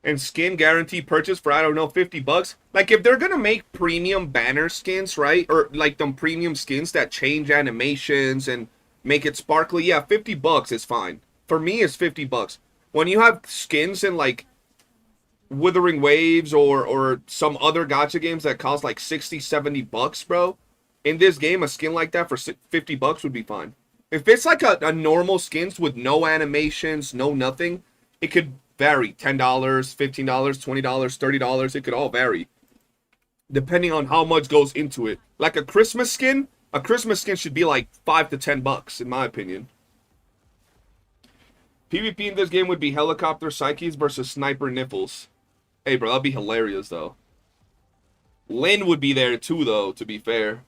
And skin guarantee purchase for, I don't know, $50. Like, if they're gonna make premium banner skins, right? Or, like, them premium skins that change animations and make it sparkly, yeah, $50 is fine. For me, it's $50. When you have skins in, like, Withering Waves or some other gacha games that cost, like, $60-$70, bro, in this game, a skin like that for $50 would be fine. If it's, like, a normal skins with no animations, no nothing, it could vary. $10, $15, $20, $30. It could all vary depending on how much goes into it. Like a Christmas skin should be like $5 to $10 in my opinion. PvP in this game would be helicopter psyches versus sniper nipples. Hey bro, that'd be hilarious though. Lynn would be there too though, to be fair.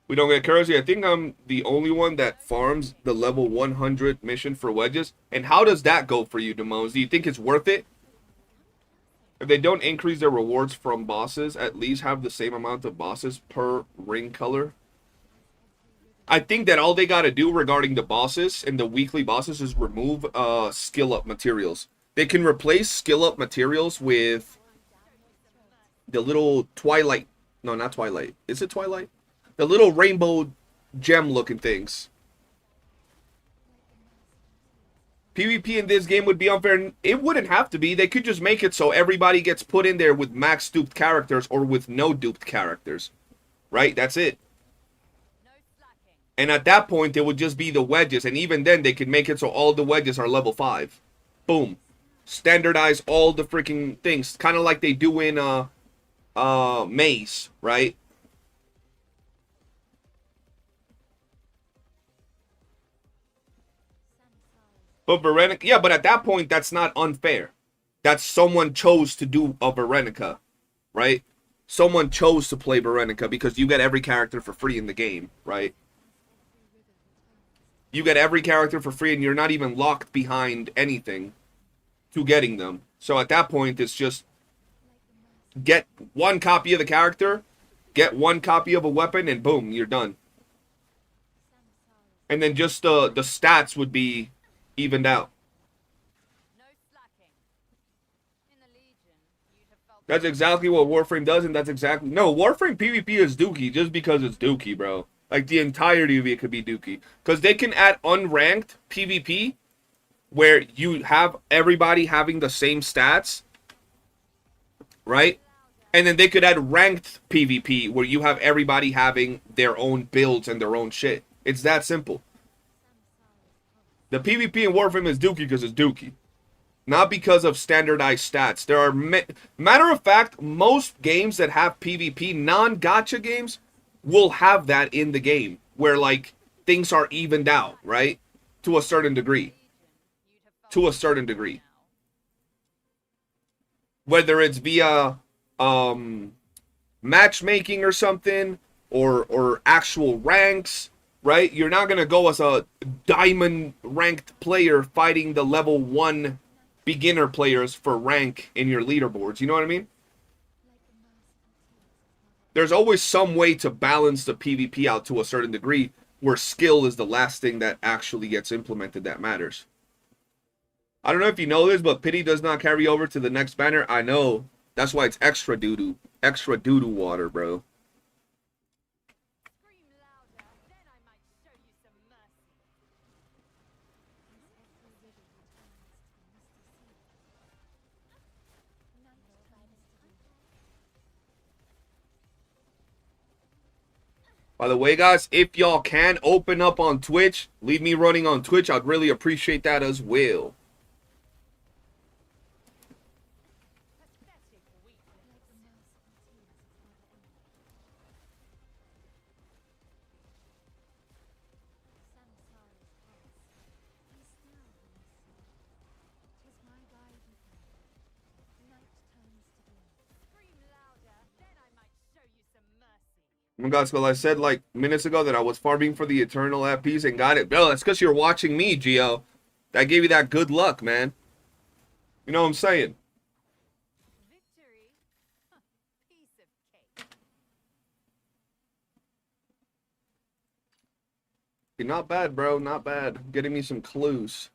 We don't get currency. I think I'm the only one that farms the level 100 mission for wedges. And how does that go for you, Demones? Do you think it's worth it? If they don't increase their rewards from bosses, at least have the same amount of bosses per ring color. I think that all they got to do regarding the bosses and the weekly bosses is remove skill up materials. They can replace skill up materials with the little Twilight. No, not Twilight. Is it Twilight? The little rainbow gem looking things. PvP in this game would be unfair. It wouldn't have to be. They could just make it so everybody gets put in there with max duped characters or with no duped characters. Right? That's it. And at that point, it would just be the wedges. And even then, they could make it so all the wedges are level 5. Boom. Standardize all the freaking things. Kind of like they do in Maze, right? But Veronica, yeah, but at that point, that's not unfair. That's someone chose to do a Veronica, right? Someone chose to play Veronica because you get every character for free in the game, right? You get every character for free and you're not even locked behind anything to getting them. So at that point, it's just get one copy of the character, get one copy of a weapon, and boom, you're done. and then just the stats would be evened out. No slacking. In the Legion, you'd have felt That's exactly what Warframe does, and that's exactly... No, Warframe PvP is dookie just because it's dookie, bro. Like, the entirety of it could be dookie. Because they can add unranked PvP, where you have everybody having the same stats, right? And then they could add ranked PvP, where you have everybody having their own builds and their own shit. It's that simple. The PvP in Warframe is dookie because it's dookie. Not because of standardized stats. There are... Matter of fact, most games that have PvP, non-gacha games, will have that in the game. Where, like, things are evened out, right? To a certain degree. To a certain degree. Whether it's via matchmaking or something, or actual ranks, right? You're not gonna go as a diamond ranked player fighting the level 1 beginner players for rank in your leaderboards. You know what I mean? There's always some way to balance the PvP out to a certain degree, where skill is the last thing that actually gets implemented that matters. I don't know if you know this, but pity does not carry over to the next banner. I know. That's why it's extra doo-doo. Extra doo-doo water, bro. scream louder, then I might show you some mercy. By the way, guys, if y'all can open up on Twitch, leave me running on Twitch. I'd really appreciate that as well. Pathetic weakness. Scream louder, then I might show you some mercy. Oh my God, so I said like minutes ago that I was farming for the Eternal FPs and got it. Bro, that's because you're watching me, Gio. That gave you that good luck, man. You know what I'm saying? Victory? Huh, piece of cake. Not bad, bro. Not bad. Getting me some clues.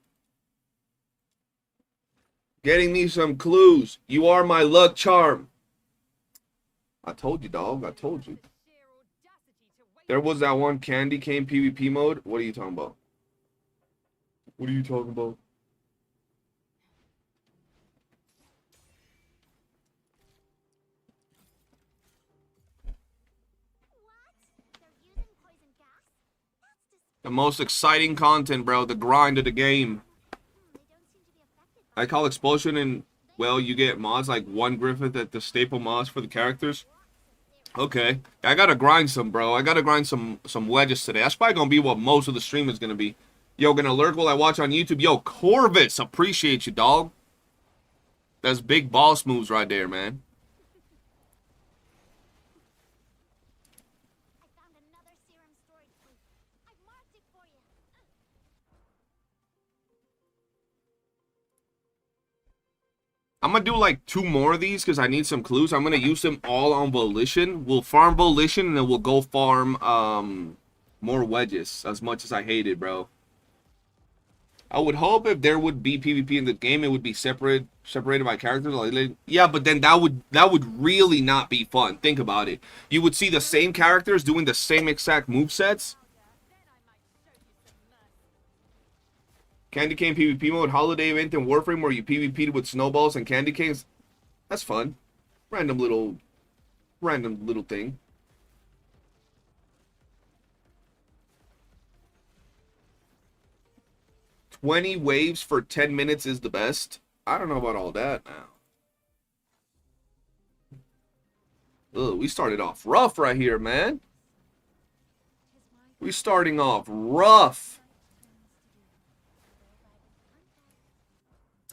Getting me some clues. You are my luck charm. I told you, dog. I told you. The sheer audacity to wait. There was that one candy cane PvP mode. What are you talking about? What are you talking about? The most exciting content, bro. The grind of the game. I call expulsion and, well, you get mods like one Griffith at the staple mods for the characters. Okay. I gotta grind some, bro. I gotta grind some wedges today. That's probably gonna be what most of the stream is gonna be. Yo, gonna lurk while I watch on YouTube. Yo, Corvus, appreciate you, dog. That's big boss moves right there, man. I found another serum storage point. I've marked it for you. I'm gonna do like 2 more of these because I need some clues. I'm gonna use them all on Volition. We'll farm Volition and then we'll go farm more wedges. As much as I hate it, bro. I would hope if there would be PvP in the game, it would be separated by characters. Like, yeah, but then that would really not be fun. Think about it. You would see the same characters doing the same exact movesets. Candy cane PvP mode, holiday event in Warframe where you PvP'd with snowballs and candy canes. That's fun. Random little thing. "20 waves for 10 minutes is the best." I don't know about all that now. Ugh, we started off rough right here, man. We starting off rough.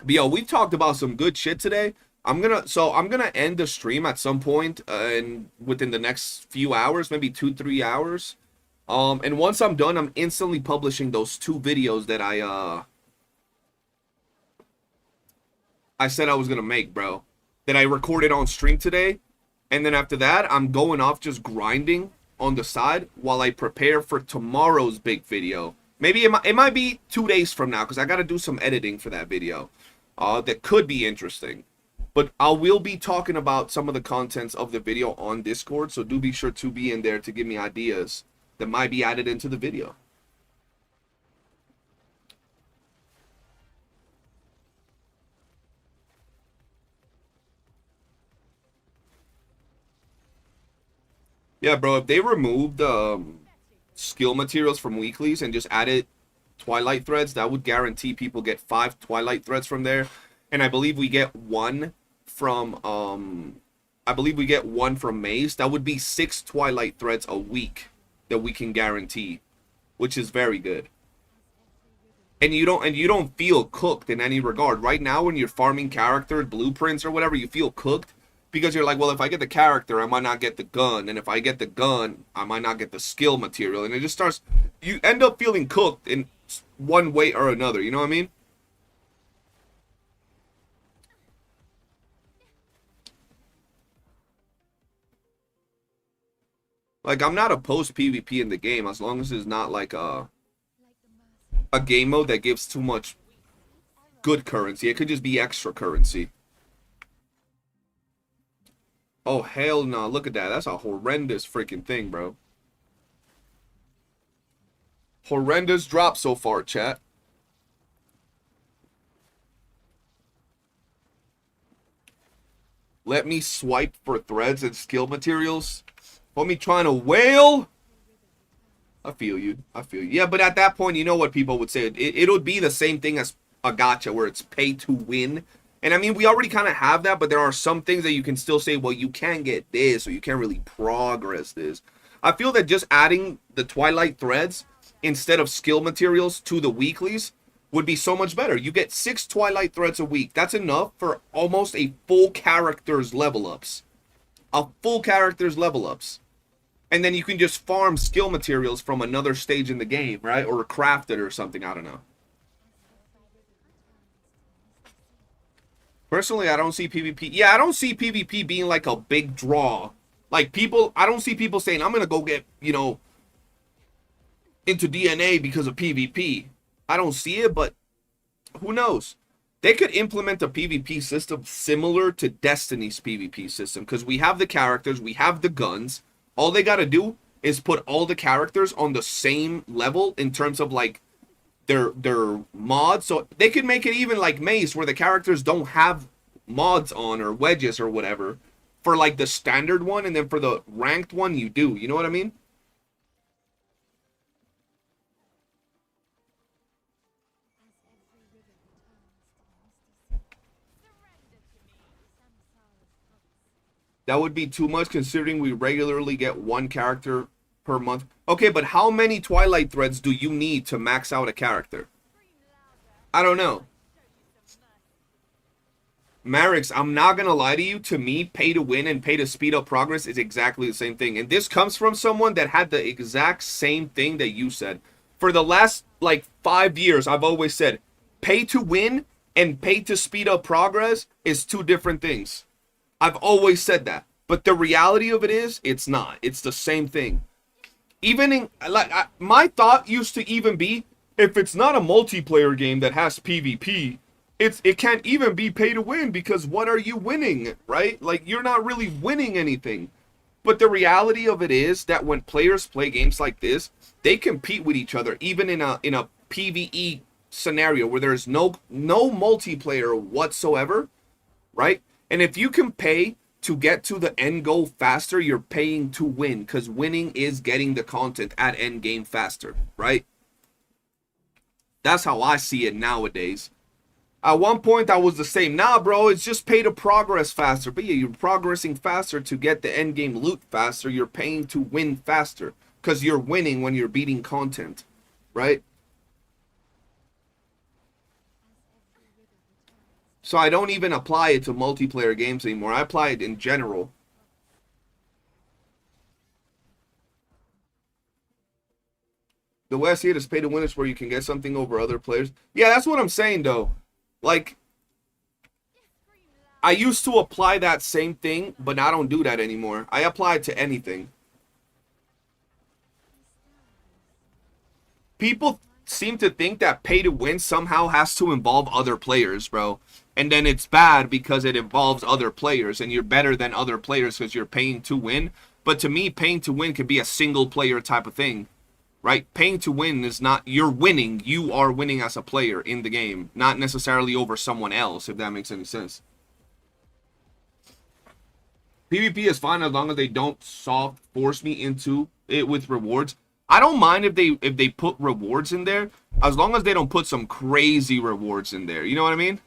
But yo, we've talked about some good shit today. I'm gonna end the stream at some point and within the next few hours, maybe 2-3 hours. And once I'm done, I'm instantly publishing those 2 videos that I said I was gonna make, bro. That I recorded on stream today. And then after that, I'm going off just grinding on the side while I prepare for tomorrow's big video. Maybe it might be 2 days from now because I got to do some editing for that video. That could be interesting. But I will be talking about some of the contents of the video on Discord, so do be sure to be in there to give me ideas that might be added into the video. Yeah, bro, if they removed skill materials from weeklies and just added Twilight threads, that would guarantee people get 5 Twilight threads from there. And I believe we get one from Maze. That would be 6 Twilight threads a week that we can guarantee, which is very good. And you don't feel cooked in any regard. Right now when you're farming character blueprints or whatever, you feel cooked because you're like, well, if I get the character, I might not get the gun, and if I get the gun, I might not get the skill material, and it just starts, you end up feeling cooked in one way or another, you know what I mean? Like, I'm not opposed to PvP in the game as long as it's not like a game mode that gives too much good currency. It could just be extra currency. Oh, hell no. Look at that. That's a horrendous freaking thing, bro. Horrendous drop so far, chat. Let me swipe for threads and skill materials. Want me trying to whale? I feel you. I feel you. Yeah, but at that point, you know what people would say. It would be the same thing as a gacha where it's pay to win. And I mean, we already kind of have that, but there are some things that you can still say, well, you can't get this, or you can't really progress this. I feel that just adding the Twilight threads instead of skill materials to the weeklies would be so much better. You get 6 Twilight threads a week. That's enough for almost a full character's level ups. A full character's level ups. And then you can just farm skill materials from another stage in the game, right? Or craft it or something, I don't know. Personally, I don't see PvP. Yeah, I don't see PvP being like a big draw. Like people, I don't see people saying, I'm going to go get, you know, into DNA because of PvP. I don't see it, but who knows? They could implement a PvP system similar to Destiny's PvP system because we have the characters, we have the guns. All they got to do is put all the characters on the same level in terms of like their mods. So they could make it even like Maze where the characters don't have mods on or wedges or whatever for like the standard one, and then for the ranked one you do. You know what I mean? That would be too much considering we regularly get 1 character per month. Okay, but how many Twilight threads do you need to max out a character? I don't know. Marix, I'm not going to lie to you. To me, pay to win and pay to speed up progress is exactly the same thing. And this comes from someone that had the exact same thing that you said. For the last, like, 5 years, I've always said, pay to win and pay to speed up progress is 2 different things. I've always said that. But the reality of it is, it's not. It's the same thing. Even in, like, my thought used to even be, if it's not a multiplayer game that has PvP, it can't even be pay to win because what are you winning, right? Like, you're not really winning anything. But the reality of it is that when players play games like this, they compete with each other, even in a PvE scenario where there's no multiplayer whatsoever, right? And if you can pay to get to the end goal faster, you're paying to win, because winning is getting the content at end game faster, right? That's how I see it nowadays. At one point, I was the same. Nah, bro, it's just pay to progress faster. But yeah, you're progressing faster to get the end game loot faster. You're paying to win faster, because you're winning when you're beating content, right? So I don't even apply it to multiplayer games anymore. I apply it in general. The way I see it is pay to win is where you can get something over other players. Yeah, that's what I'm saying, though. Like, I used to apply that same thing, but I don't do that anymore. I apply it to anything. People seem to think that pay to win somehow has to involve other players, bro. And then it's bad because it involves other players, and you're better than other players because you're paying to win. But to me, paying to win could be a single player type of thing, right? Paying to win is not, you're winning. You are winning as a player in the game, not necessarily over someone else, if that makes any sense. PvP is fine as long as they don't soft force me into it with rewards. I don't mind if they put rewards in there, as long as they don't put some crazy rewards in there. You know what I mean?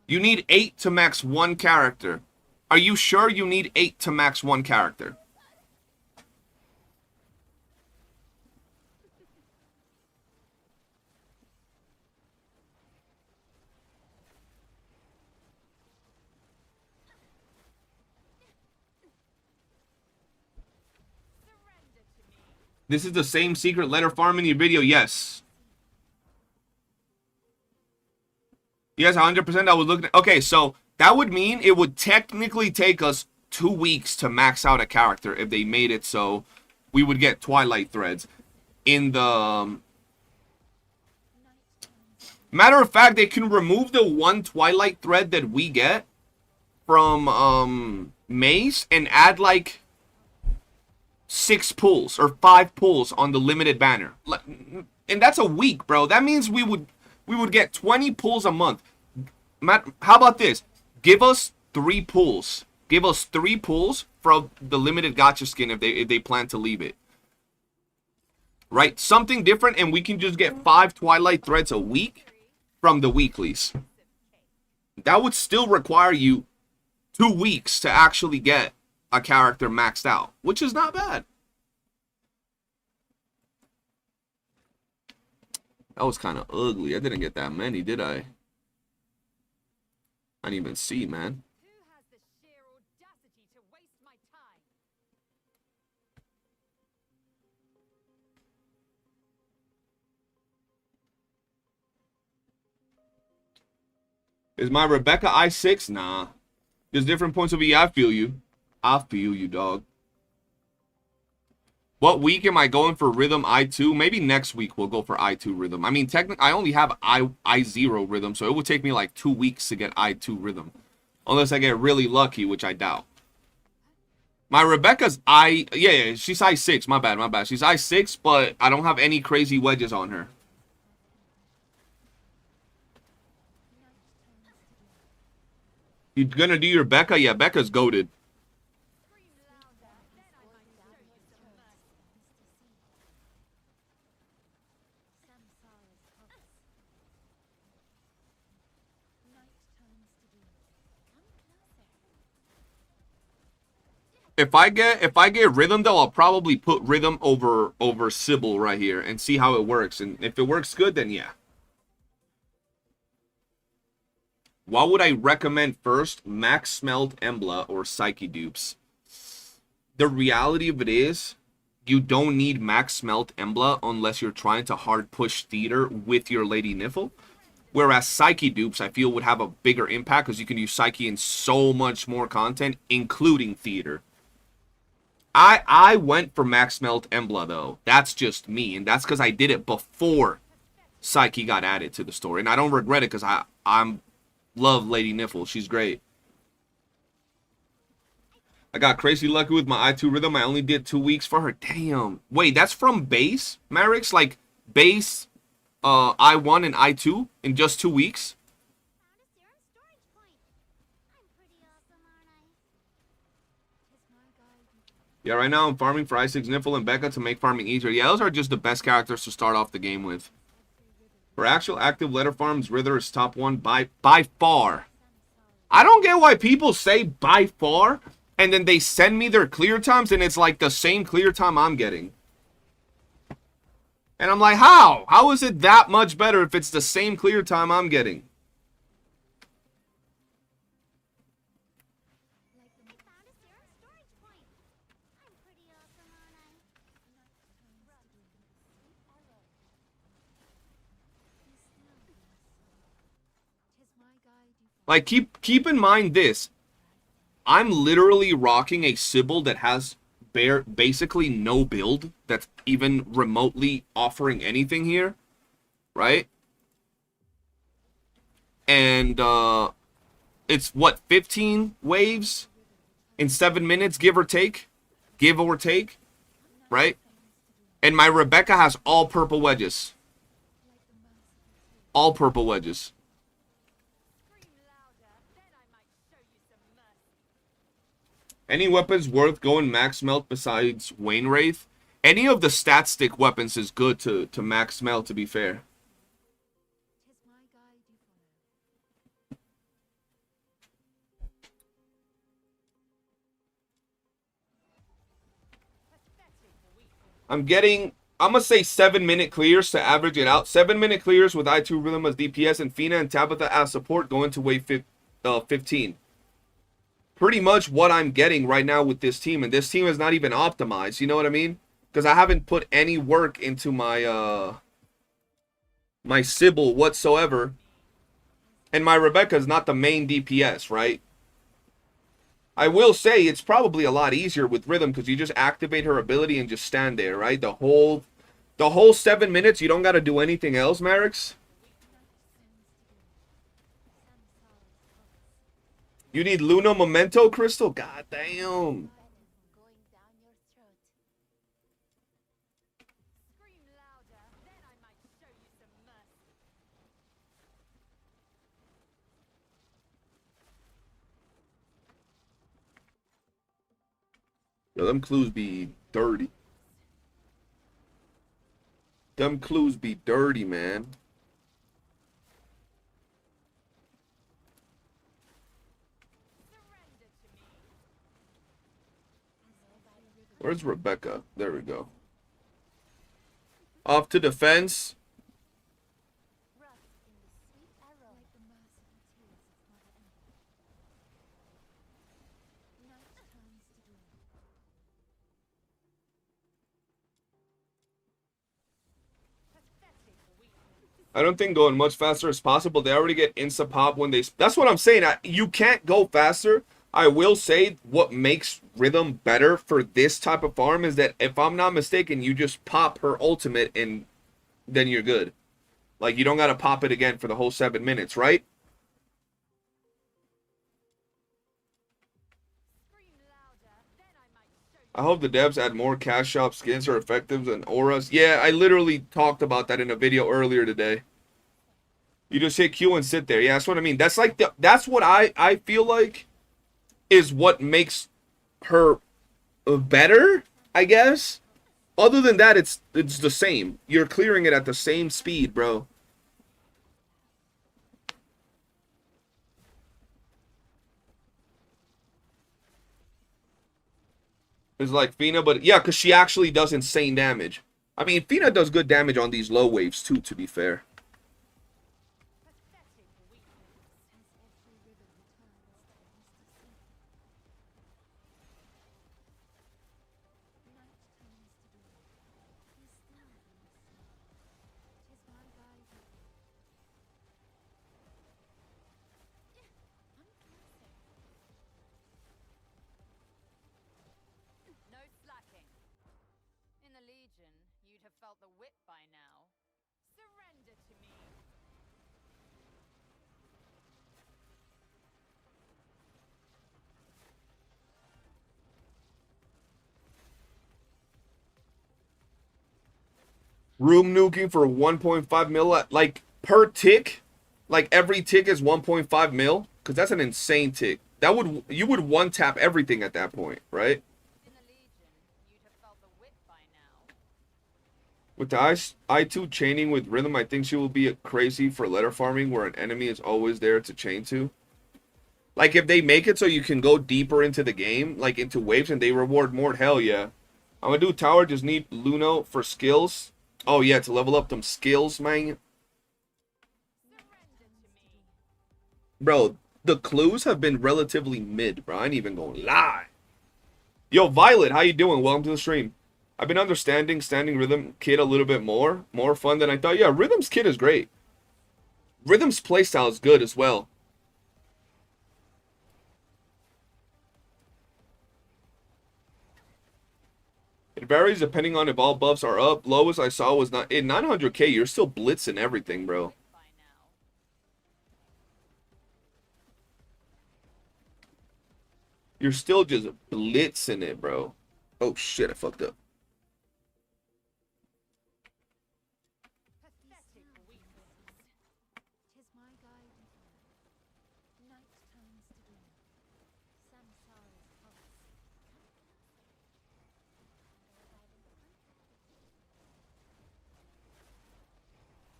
You need 8 to max 1 character. Are you sure you need 8 to max 1 character? This is the same secret letter farm in your video. Yes. Yes, 100%. I was looking at... Okay, so that would mean it would technically take us 2 weeks to max out a character if they made it so we would get Twilight threads. In the... Matter of fact, they can remove the 1 Twilight thread that we get from Maze and add like 6 pulls or 5 pulls on the limited banner. And that's a week, bro. That means we would get 20 pulls a month. Matt, how about this? Give us 3 pulls. Give us 3 pulls from the limited gacha skin if they plan to leave it. Right? Something different, and we can just get 5 Twilight threads a week from the weeklies. That would still require you 2 weeks to actually get a character maxed out, which is not bad. That was kind of ugly. I didn't get that many, did I? I didn't even see, man. Who has the sheer audacity to waste my time? Is my Rebecca I6? Nah. There's different points of view. I feel you. I feel you, dog. What week am I going for Rhythm I2? Maybe next week we'll go for I2 Rhythm. I mean, technically, I only have I0 Rhythm, so it would take me like 2 weeks to get I2 Rhythm. Unless I get really lucky, which I doubt. My Rebecca's yeah, she's I6. My bad. She's I6, but I don't have any crazy wedges on her. You gonna do your Becca? Yeah, Becca's goated. If I get Rhythm though, I'll probably put Rhythm over Sybil right here and see how it works. And if it works good, then yeah. What would I recommend first? Max Smelt Embla or Psyche dupes? The reality of it is, you don't need Max Smelt Embla unless you're trying to hard push theater with your Lady Niffle. Whereas Psyche dupes, I feel, would have a bigger impact because you can use Psyche in so much more content, including theater. I went for Max Smelt Embla, though. That's just me, and that's because I did it before Psyche got added to the story. And I don't regret it because I love Lady Niffle. She's great. I got crazy lucky with my I2 Rhythm. I only did 2 weeks for her. Damn. Wait, that's from base, Marix? Like, base I1 and I2 in just 2 weeks? Yeah, right now I'm farming for I6 Niffle and Becca to make farming easier. Yeah, those are just the best characters to start off the game with. For actual active letter farms, Rither is top 1 by far. I don't get why people say by far, and then they send me their clear times, and it's like the same clear time I'm getting. And I'm like, how? How is it that much better if it's the same clear time I'm getting? Like, keep in mind this. I'm literally rocking a Sybil that has basically no build that's even remotely offering anything here, right? And it's what, 15 waves in 7 minutes, give or take, right? And my Rebecca has all purple wedges. All purple wedges. Any weapons worth going max melt besides Wayne Wraith? Any of the stat stick weapons is good to max melt, to be fair. Tis my guide you follow. I'm gonna say 7-minute clears to average it out. 7-minute clears with I2 Rhythm as DPS and Fina and Tabitha as support going to wave 15. Pretty much what I'm getting right now with this team. And this team is not even optimized. You know what I mean? Because I haven't put any work into my my Sybil whatsoever. And my Rebecca is not the main DPS, right? I will say it's probably a lot easier with Rhythm because you just activate her ability and just stand there, right? The whole 7 minutes, you don't got to do anything else, Marix. You need Luna Memento Crystal? God damn. Going down your throat. Scream louder, then I might show you some mercy. Yo, them clues be dirty. Them clues be dirty, man. Surrender to me. Where's Rebecca? There we go. Off to defense. Rust in the sweet arrow. Like the merciful tears of Mother Ember. Night turns to dawn. Pathetic weakness. I don't think going much faster is possible. They already get insta pop when they... That's what I'm saying. You can't go faster. I will say what makes Rhythm better for this type of farm is that if I'm not mistaken, you just pop her ultimate and then you're good. Like, you don't got to pop it again for the whole 7 minutes, right? Scream louder, then I might show you. I hope the devs add more cash shop skins or effectives than auras. Yeah, I literally talked about that in a video earlier today. You just hit Q and sit there. Yeah, that's what I mean. That's like that's what I feel like is what makes her better, I guess. Other than that, it's the same. You're clearing it at the same speed, bro. It's like Fina, but yeah, because she actually does insane damage. I mean, Fina does good damage on these low waves too, to be fair. Pathetic weakness. As every river returns to the misty sea. Night turns to dawn. Be still and listen. 'Tis my guide you follow. No slacking. In the Legion, you'd have felt the whip by now. Surrender to me. Room nuking for 1.5 mil, like per tick, like every tick is 1.5 mil, because that's an insane tick. That would, you would one tap everything at that point, right? In the Legion, you'd have felt the whip by now. With the I2 chaining with Rhythm, I think she will be crazy for letter farming where an enemy is always there to chain to. Like if they make it so you can go deeper into the game, like into waves, and they reward more, hell yeah. I'm gonna do tower, just need Luno for skills. Oh yeah, to level up them skills, man. Surrender to me. Bro, the clues have been relatively mid, bro. I ain't even gonna lie. Yo, Violet, how you doing? Welcome to the stream. I've been understanding standing Rhythm kit a little bit more. More fun than I thought. Yeah, Rhythm's kit is great. Rhythm's playstyle is good as well. It varies depending on if all buffs are up. Lowest I saw was not in 900k. You're still blitzing everything, bro. You're still just blitzing it, bro. Oh shit, I fucked up. Tis my guide. Night turns to day. Samsara's pulse.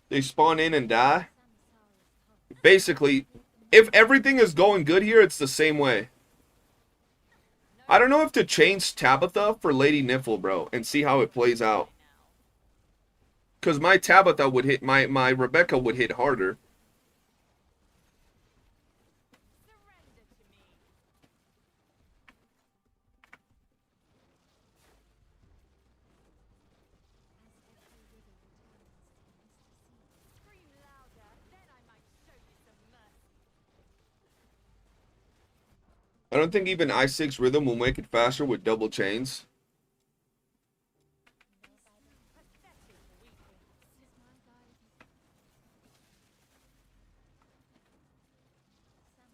They spawn in and die. Samsara's pulse. Basically, if everything is going good here, it's the same way. I don't know if to change Tabitha for Lady Niffle, bro, and see how it plays out. Because my Tabitha would hit, my Rebecca would hit harder. I don't think even i6 rhythm will make it faster with double chains.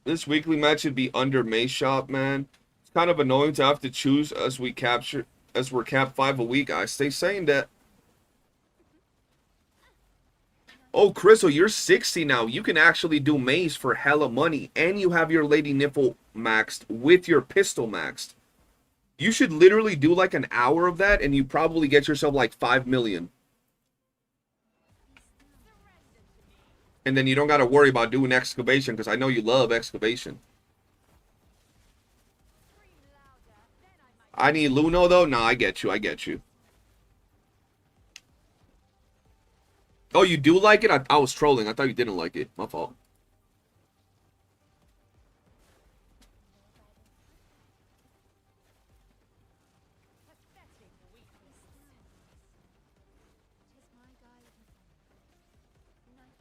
This weekly match should be under Mace Shop, man. It's kind of annoying to have to choose as we're capped 5 a week. I stay saying that. Oh, Crystal, you're 60 now. You can actually do mace for hella money. And you have your Lady Nipple maxed with your pistol maxed. You should literally do like an hour of that and you probably get yourself like 5 million. And then you don't got to worry about doing excavation because I know you love excavation. I need Luno though? Nah, I get you. I get you. Oh, you do like it? I was trolling. I thought you didn't like it. My fault.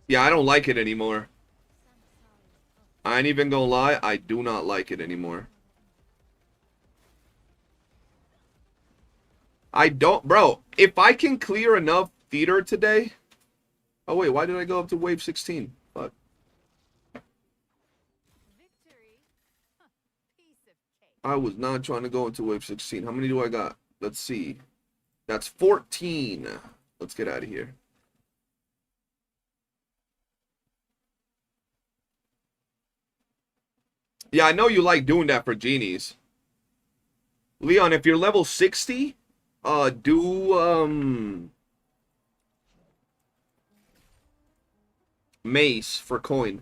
Yeah, I don't like it anymore. I ain't even gonna lie. I do not like it anymore. I don't... Bro, if I can clear enough theater today... Oh, wait. Why did I go up to wave 16? Fuck. I was not trying to go into wave 16. How many do I got? Let's see. That's 14. Let's get out of here. Yeah, I know you like doing that for genies. Leon, if you're level 60, do mace for coin.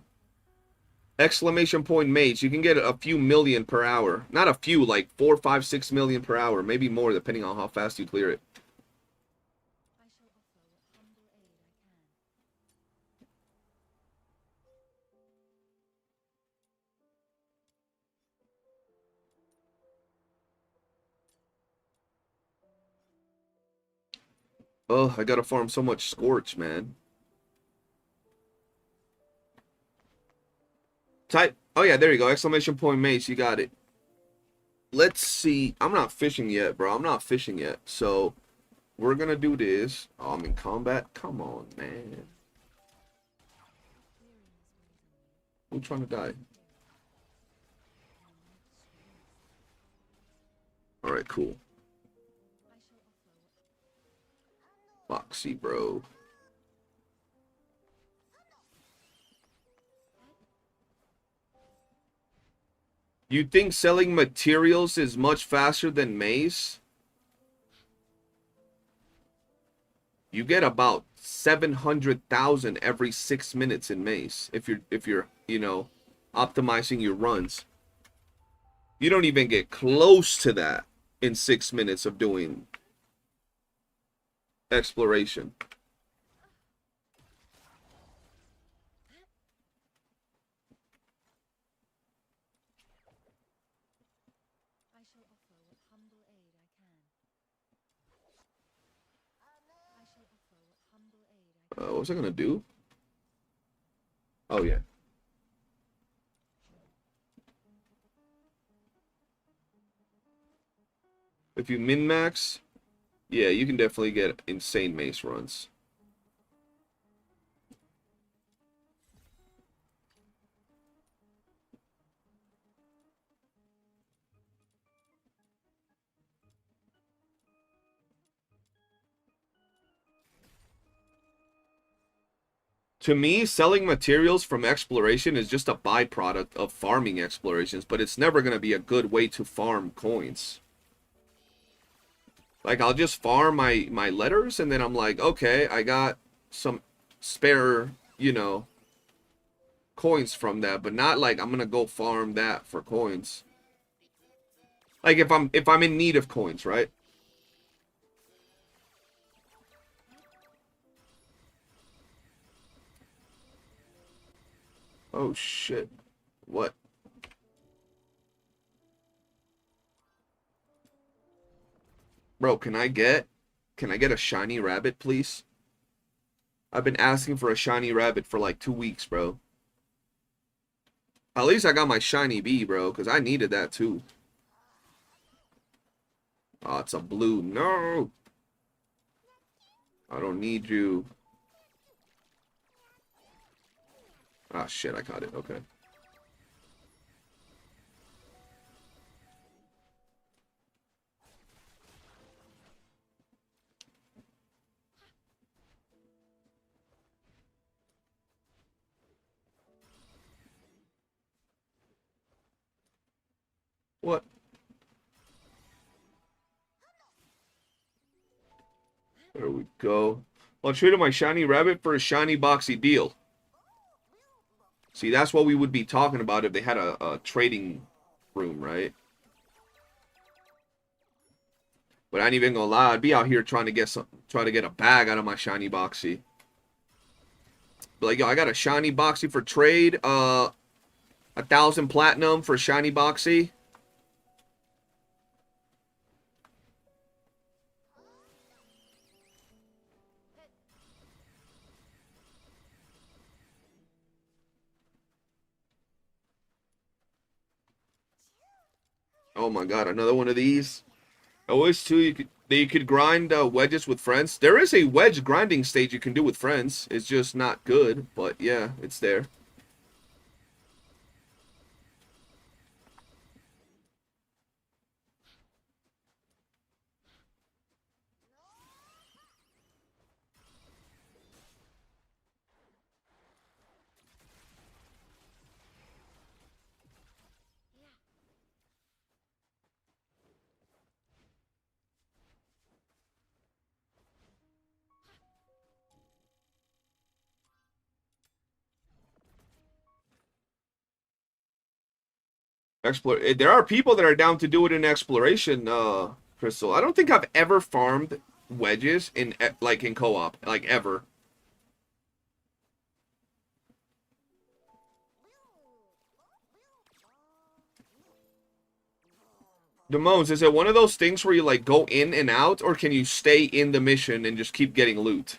Exclamation point mace. You can get a few million per hour. Not a few, like 4, 5, 6 million per hour. Maybe more, depending on how fast you clear it. I shall offer what humble aid I can. Oh, I gotta farm so much Scorch, man. Type. Oh, yeah, there you go. Exclamation point mace. You got it. Let's see. I'm not fishing yet, bro. I'm not fishing yet. So, we're gonna do this. Oh, I'm in combat. Come on, man. Who's trying to die? Alright, cool. Foxy, bro. You think selling materials is much faster than mace? You get about 700,000 every 6 minutes in mace if you're, you know, optimizing your runs. You don't even get close to that in 6 minutes of doing exploration. I shall offer what humble aid I can. I shall offer what humble aid I can. What was I gonna do? Oh, yeah. If you min-max, Yeah, you can definitely get insane mace runs. To me, selling materials from exploration is just a byproduct of farming explorations, but it's never going to be a good way to farm coins. Like, I'll just farm my letters, and then I'm like, okay, I got some spare, you know, coins from that, but not like I'm going to go farm that for coins. Like, if I'm in need of coins, right? Oh, shit. What? Bro, can I get a shiny rabbit, please? I've been asking for a shiny rabbit for like 2 weeks, bro. At least I got my shiny bee, bro, because I needed that too. Oh, it's a blue. No! I don't need you. Ah, shit, I caught it. Okay. What? There we go. Well, I traded my shiny rabbit for a shiny boxy deal. See, that's what we would be talking about if they had a trading room, right? But I ain't even gonna lie, I'd be out here trying to get a bag out of my shiny boxy. But like, yo, I got a shiny boxy for trade. 1,000 platinum for shiny boxy. Oh my god, another one of these. I wish too you could grind wedges with friends. There is a wedge grinding stage you can do with friends. It's just not good, but yeah, it's there. There are people that are down to do it in exploration, Crystal. I don't think I've ever farmed wedges in like in co-op, like ever. Demones, is it one of those things where you like go in and out, or can you stay in the mission and just keep getting loot?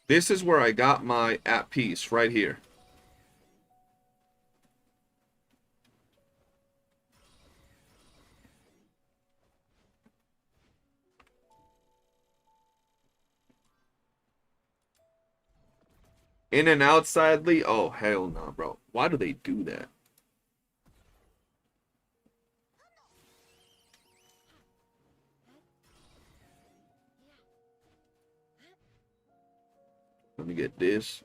This is where I got my at peace, right here. In and outsidely? Oh, hell no, bro. Why do they do that? Let me get this.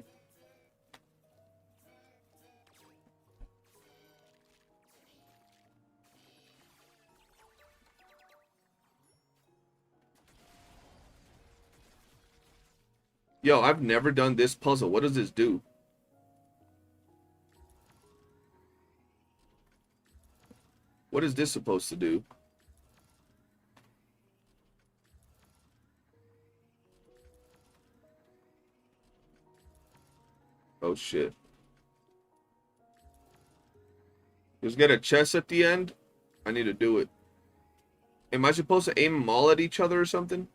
Yo, I've never done this puzzle. What does this do? What is this supposed to do? Oh, shit. Just get a chest at the end? I need to do it. Am I supposed to aim them all at each other or something?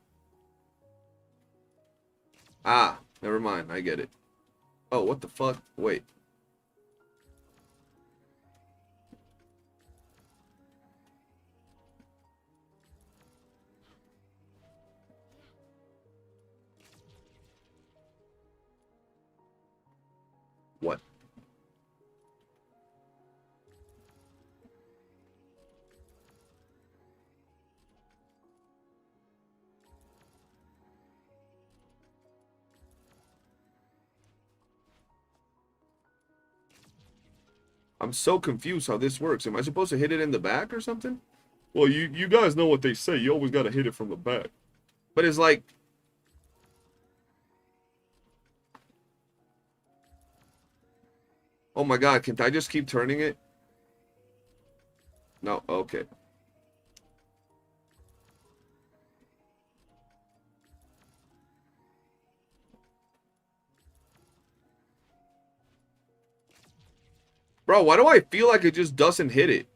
Ah, never mind. I get it. Oh, what the fuck? Wait. What? I'm so confused how this works. Am I supposed to hit it in the back or something? Well, you guys know what they say. You always gotta hit it from the back. But it's like... Oh my god, can't I just keep turning it? No, okay. Bro, why do I feel like it just doesn't hit it?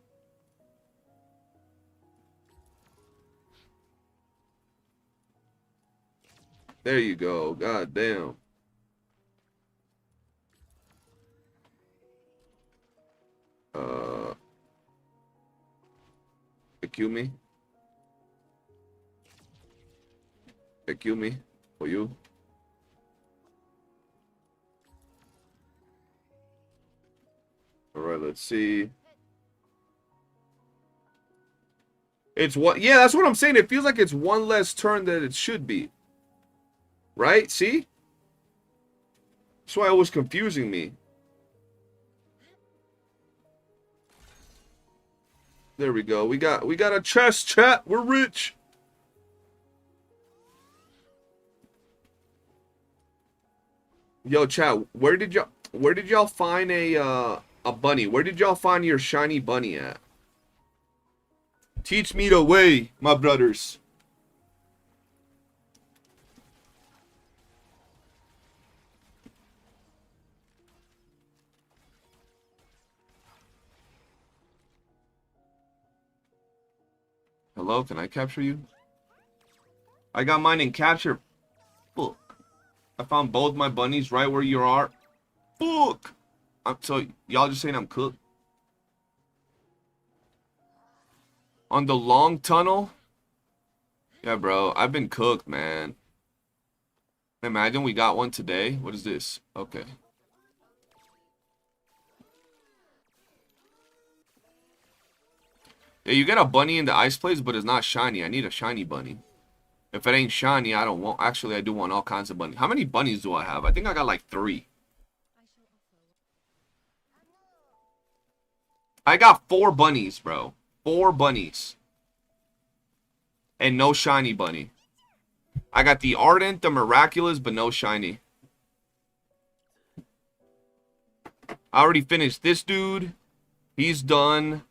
There you go. God damn. Excuse me. Excuse me. For you. Alright, let's see. It's what? Yeah, that's what I'm saying. It feels like it's one less turn than it should be. Right? See? That's why it was confusing me. There we go. We got a chest, chat. We're rich. Yo, chat. Where did y'all find a bunny? Where did y'all find your shiny bunny at? Teach me the way, my brothers. Hello, can I capture you? I got mine in capture. Fuck. I found both my bunnies right where you are. Fuck. So y'all just saying I'm cooked? On the long tunnel? Yeah, bro. I've been cooked, man. Imagine we got one today. What is this? Okay. Yeah, you get a bunny in the ice place, but it's not shiny. I need a shiny bunny. If it ain't shiny, I don't want... Actually, I do want all kinds of bunnies. How many bunnies do I have? I think I got like 3. I got 4 bunnies, bro. 4 bunnies. And no shiny bunny. I got the Ardent, the Miraculous, but no shiny. I already finished this dude. He's done.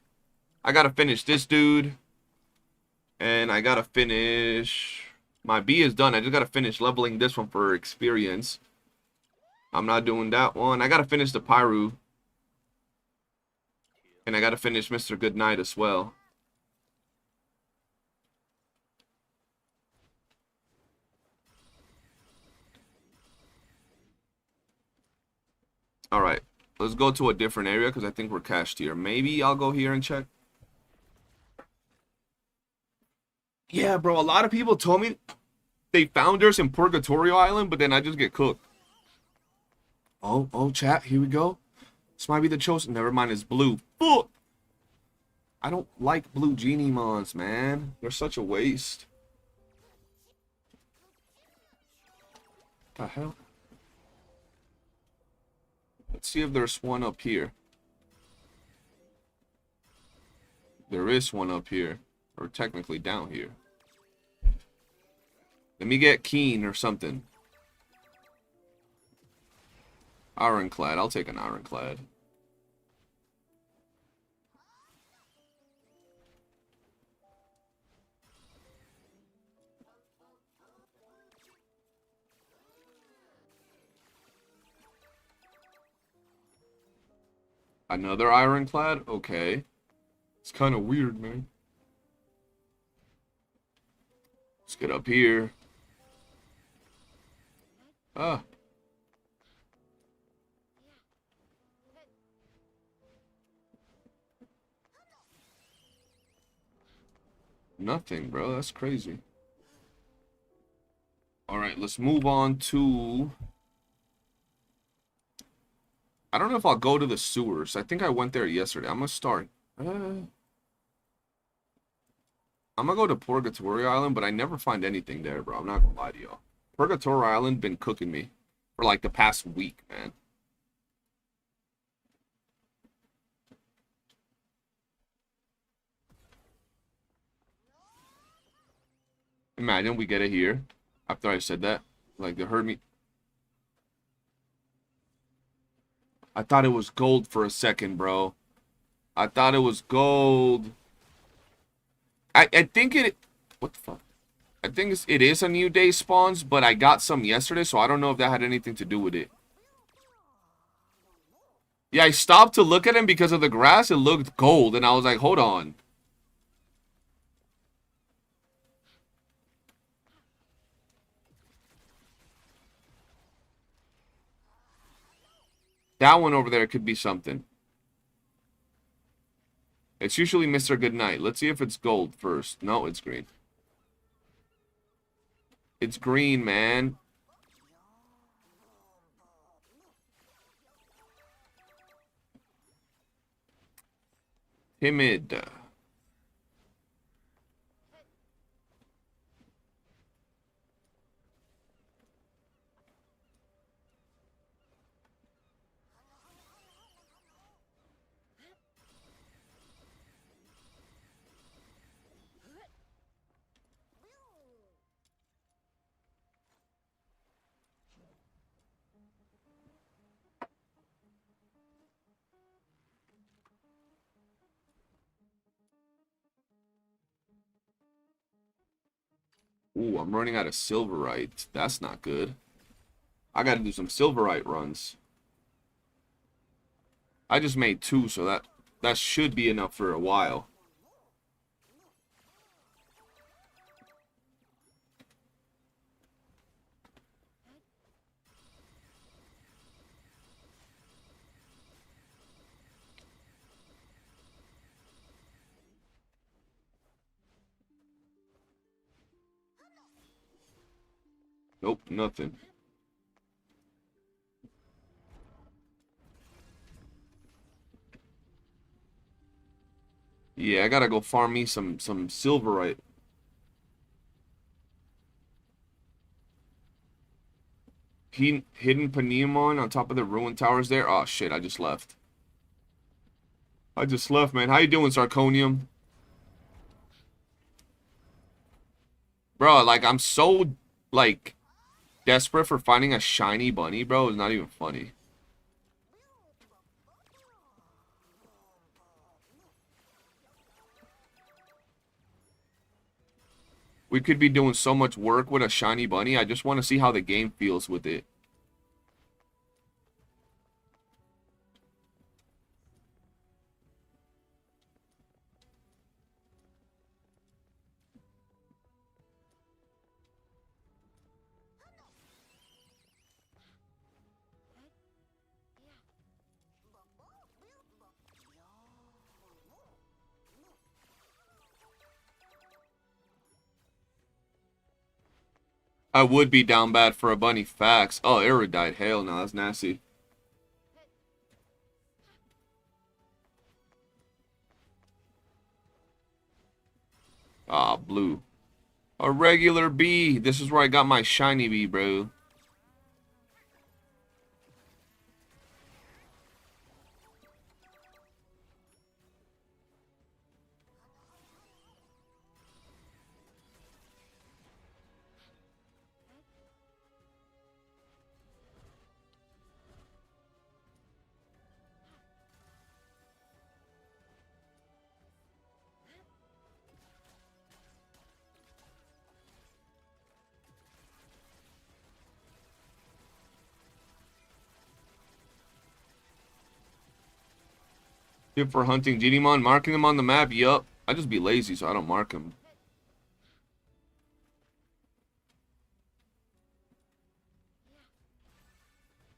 I gotta finish this dude. And I gotta finish... My bee is done. I just gotta finish leveling this one for experience. I'm not doing that one. I gotta finish the Pyru. And I gotta finish Mr. Goodnight as well. Alright. Let's go to a different area because I think we're cached here. Maybe I'll go here and check. Yeah, bro. A lot of people told me they found us in Purgatorio Island, but then I just get cooked. Oh, chat. Here we go. This might be the chosen. Never mind. It's blue. Fuck. I don't like blue genie mons, man. They're such a waste. What the hell? Let's see if there's one up here. There is one up here. Or technically down here. Let me get Keen or something. Ironclad. I'll take an Ironclad. Another Ironclad? Okay. It's kind of weird, man. Let's get up here. Ah. Nothing, bro. That's crazy. Alright, let's move on to... I don't know if I'll go to the sewers. I think I went there yesterday. I'm gonna start... I'm gonna go to Purgatory Island, but I never find anything there, bro. I'm not gonna lie to y'all. Purgatory Island been cooking me for like the past week, man. Imagine we get it here after I said that. Like, they heard me. I thought it was gold for a second, bro. I thought it was gold. I think it... What the fuck? I think it is a new day spawns, but I got some yesterday, so I don't know if that had anything to do with it. Yeah, I stopped to look at him because of the grass. It looked gold, and I was like, hold on. That one over there could be something. It's usually Mr. Goodnight. Let's see if it's gold first. No, it's green. It's green, man. Timid. Ooh, I'm running out of silverite. That's not good. I gotta do some silverite runs. I just made 2, so that should be enough for a while. Nope, nothing. Yeah, I gotta go farm me some silverite. Hidden Panemon on top of the ruined towers there. Oh shit, I just left. I just left, man. How you doing, Sarconium? Bro, like, I'm so, like, desperate for finding a shiny bunny, bro. It's not even funny. We could be doing so much work with a shiny bunny. I just want to see how the game feels with it. I would be down bad for a bunny. Facts. Oh, Erudite. Hell no, that's nasty. Ah, blue. A regular bee. This is where I got my shiny bee, bro. Tip for hunting Digimon, marking them on the map. Yup. I just be lazy, so I don't mark them.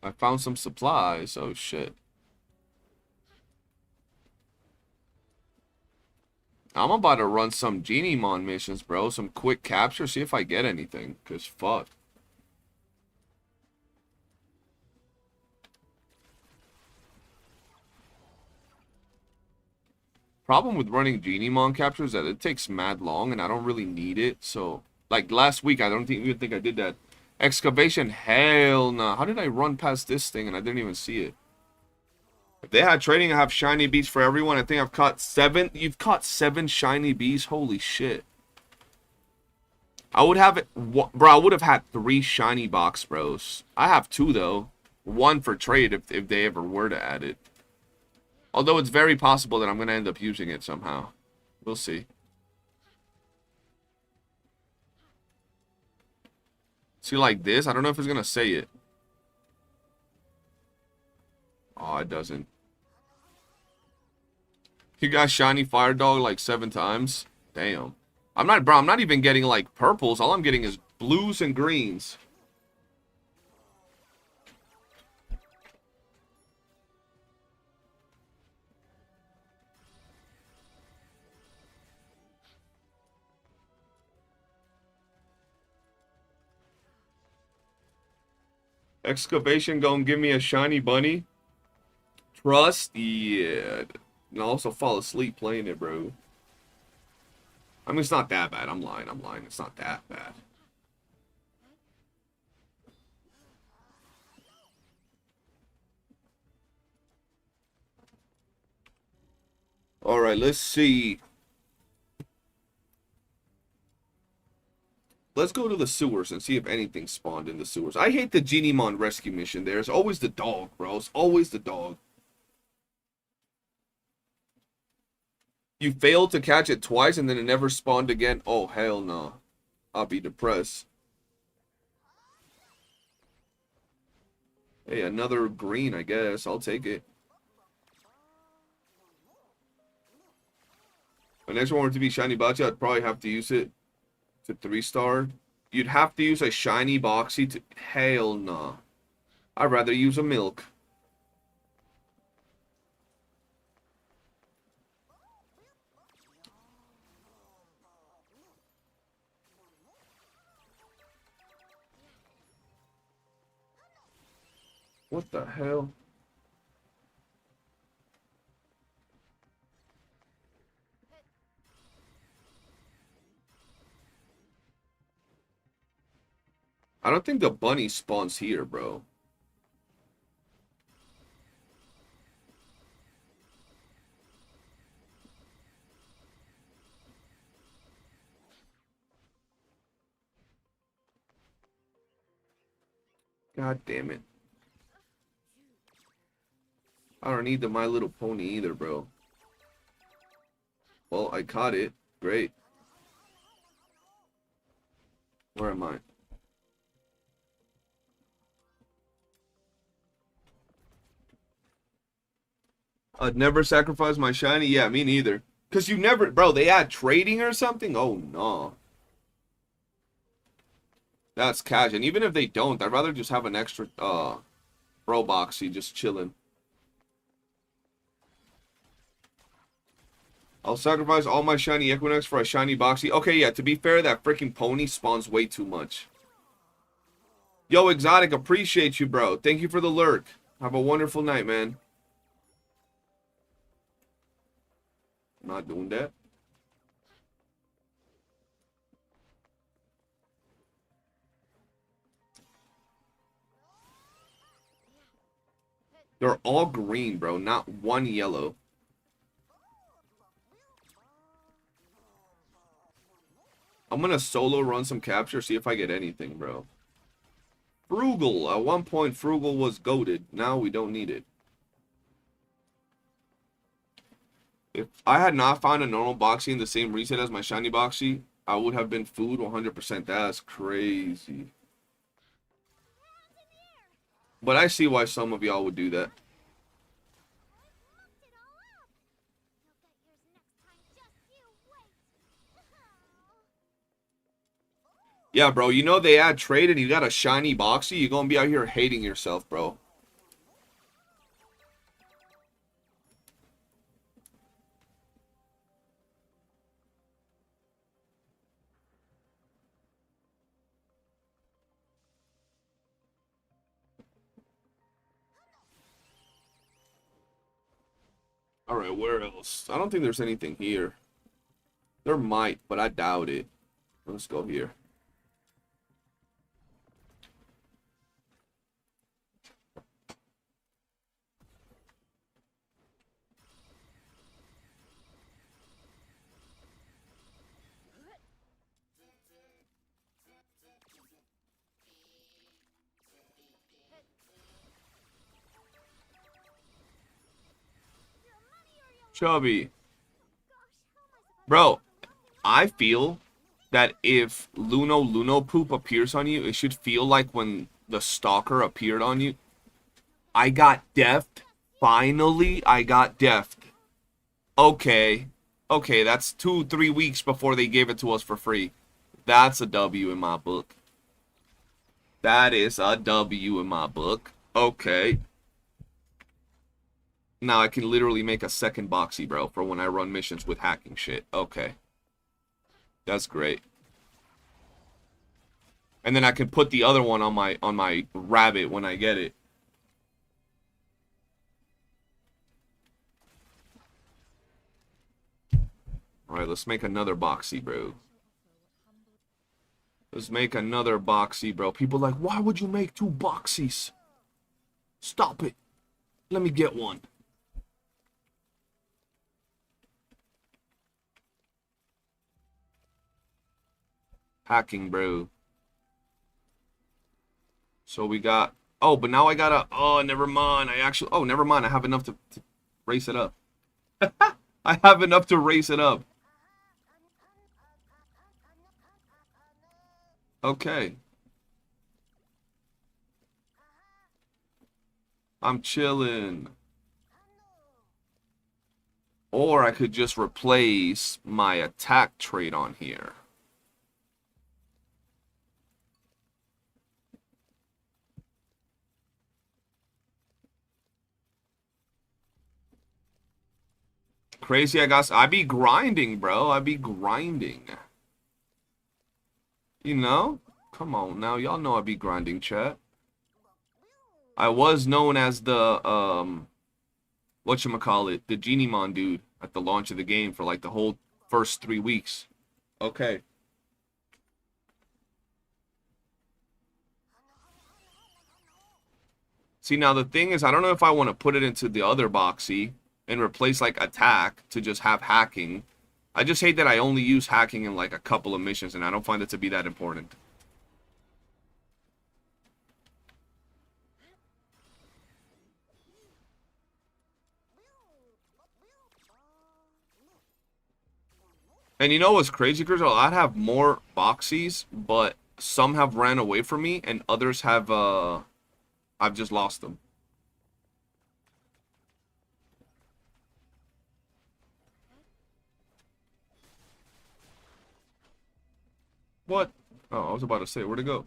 I found some supplies. Oh, shit. I'm about to run some Genie Mon missions, bro. Some quick capture. See if I get anything. Because fuck. Problem with running Genie Mon captures is that it takes mad long and I don't really need it. So, like last week, I don't even think I did that. Excavation, hell no. How did I run past this thing and I didn't even see it? If they had trading, I have shiny bees for everyone. I think I've caught 7. You've caught 7 shiny bees? Holy shit. I would have it, bro, I would have had 3 shiny box bros. I have 2 though. 1 for trade if they ever were to add it. Although it's very possible that I'm going to end up using it somehow. We'll see. See, like this? I don't know if it's going to say it. Oh, it doesn't. You got shiny fire dog like 7 times? Damn. I'm not even getting like purples. All I'm getting is blues and greens. Excavation gonna give me a shiny bunny. Trust? Yeah. And I'll also fall asleep playing it, bro. I mean, it's not that bad. I'm lying. It's not that bad. Alright, let's see. Let's go to the sewers and see if anything spawned in the sewers. I hate the Genie Mon rescue mission. There's always the dog, bro. It's always the dog. You failed to catch it twice and then it never spawned again. Oh, hell no. I'll be depressed. Hey, another green, I guess. I'll take it. My next one were to be shiny Bachi, I'd probably have to use it to 3-star. You'd have to use a shiny Boxy to... Hell no. I'd rather use a milk. What the hell? I don't think the bunny spawns here, bro. God damn it. I don't need the My Little Pony either, bro. Well, I caught it. Great. Where am I? I'd never sacrifice my shiny. Yeah, me neither. Because you never... Bro, they add trading or something? Oh, no. That's cash. And even if they don't, I'd rather just have an extra bro boxy just chilling. I'll sacrifice all my shiny Equinox for a shiny Boxy. Okay, yeah, to be fair, that freaking pony spawns way too much. Yo, Exotic, appreciate you, bro. Thank you for the lurk. Have a wonderful night, man. Not doing that. They're all green, bro. Not one yellow. I'm gonna solo run some capture, see if I get anything, bro. Frugal. At one point, Frugal was goated. Now we don't need it. If I had not found a normal Boxy in the same reset as my shiny Boxy, I would have been food 100%. That's crazy. But I see why some of y'all would do that. Yeah, bro, you know they add trade and you got a shiny Boxy, you're gonna be out here hating yourself, bro. Alright, where else? I don't think there's anything here. There might, but I doubt it. Let's go here. Chubby. Bro, I feel that if Luno poop appears on you, it should feel like when the stalker appeared on you. I got deft. Finally, I got deft. Okay. Okay, that's 2-3 weeks before they gave it to us for free. That's a W in my book. That is a W in my book. Okay. Now I can literally make a second boxy, bro, for when I run missions with hacking shit. Okay. That's great. And then I can put the other one on my rabbit when I get it. Alright, let's make another boxy, bro. Let's make another boxy, bro. People are like, why would you make 2 boxies? Stop it. Let me get one. Hacking, bro. So we got... Oh, but now I gotta... Oh, never mind. Oh, never mind. I have enough to race it up. I have enough to race it up. Okay. I'm chilling. Or I could just replace my attack trait on here. Crazy, I be grinding, bro. I be grinding. You know? Come on now. Y'all know I be grinding, chat. I was known as the, whatchamacallit, the Genie Mon dude at the launch of the game for like the whole first 3 weeks. Okay. See, now the thing is, I don't know if I want to put it into the other boxy and replace like attack to just have hacking. I just hate that I only use hacking in like a couple of missions and I don't find it to be that important. And you know what's crazy, Chris? I'd have more boxies, but some have ran away from me and others have I've just lost them. What? Oh, I was about to say, where'd it go?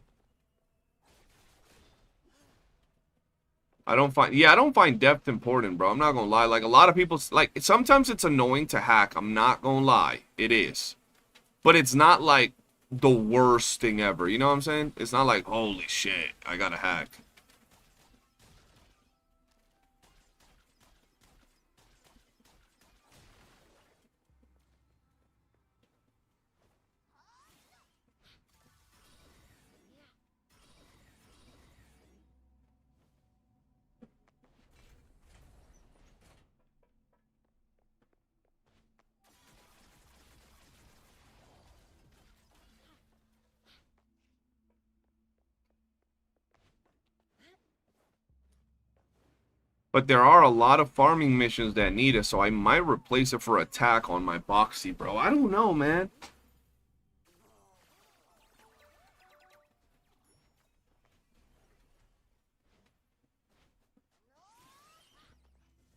I don't find depth important, bro. I'm not gonna lie. Like, a lot of people, like, sometimes it's annoying to hack. I'm not gonna lie. It is. But it's not, like, the worst thing ever. You know what I'm saying? It's not like, holy shit, I gotta hack. But there are a lot of farming missions that need it, so I might replace it for attack on my boxy, bro. I don't know, man.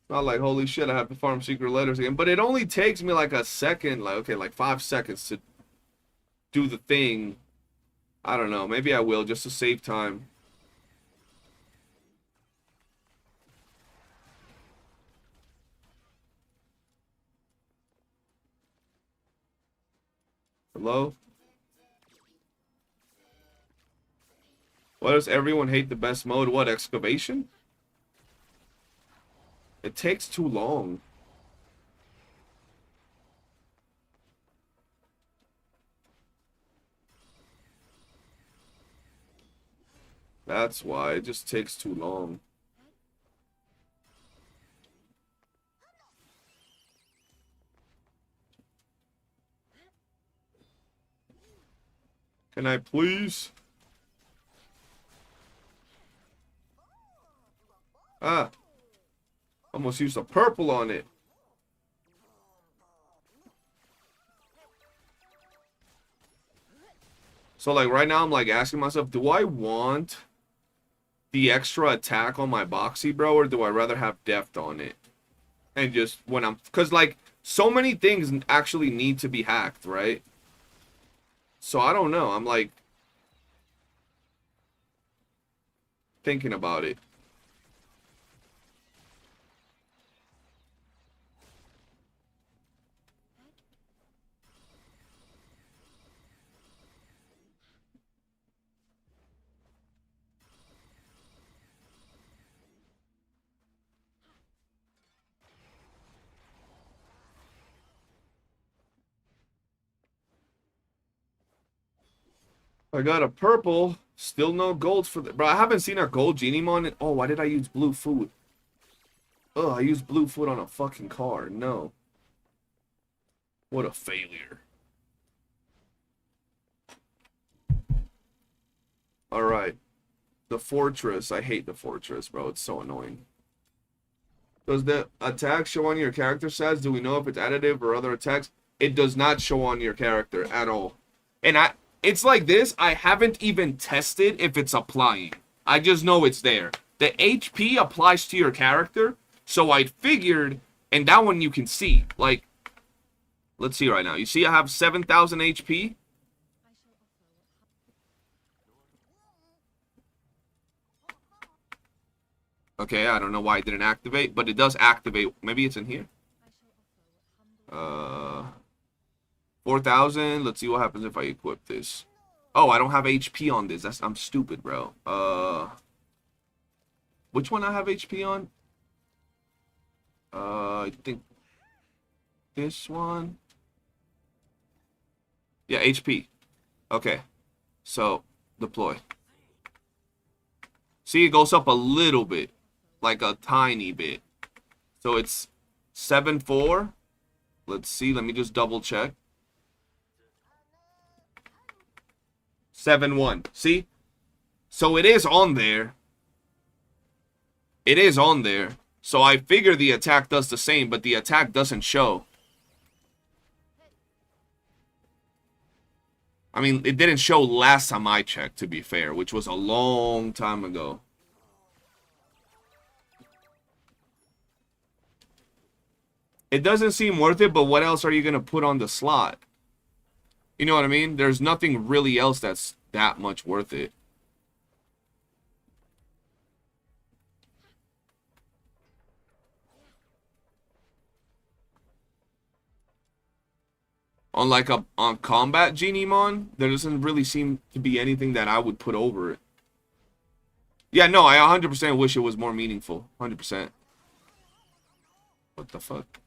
Not like, holy shit, I have to farm secret letters again. But it only takes me like a second, like, okay, like 5 seconds to do the thing. I don't know. Maybe I will, just to save time. Hello? Why does everyone hate the best mode? What, excavation? It takes too long. That's why. It just takes too long. Can I please? Ah. Almost used a purple on it. So like right now I'm like asking myself, do I want the extra attack on my boxy, bro, or do I rather have depth on it? And just when I'm, cause like so many things actually need to be hacked, right? So I don't know. I'm like thinking about it. I got a purple. Still no golds for the... Bro, I haven't seen a gold genie mon. Oh, why did I use blue food? Oh, I used blue food on a fucking car. No. What a failure. Alright. The fortress. I hate the fortress, bro. It's so annoying. Does the attack show on your character stats? Do we know if it's additive or other attacks? It does not show on your character at all. And it's like this. I haven't even tested if it's applying. I just know it's there. The HP applies to your character. So I figured, and that one you can see. Like, let's see right now. You see I have 7,000 HP? Okay, I don't know why it didn't activate, but it does activate. Maybe it's in here. 4,000. Let's see what happens if I equip this. Oh, I don't have HP on this. I'm stupid, bro. Which one I have HP on? I think this one. Yeah, HP. Okay. So, deploy. See, it goes up a little bit. Like a tiny bit. So it's 7.4. Let's see. Let me just double check. 7.1. See? So it is on there. It is on there. So I figure the attack does the same, but the attack doesn't show. I mean, it didn't show last time I checked, to be fair, which was a long time ago. It doesn't seem worth it, but what else are you going to put on the slot? You know what I mean? There's nothing really else that's that much worth it. On like on combat Genie Mon, there doesn't really seem to be anything that I would put over it. Yeah, no, I 100% wish it was more meaningful. 100%. What the fuck?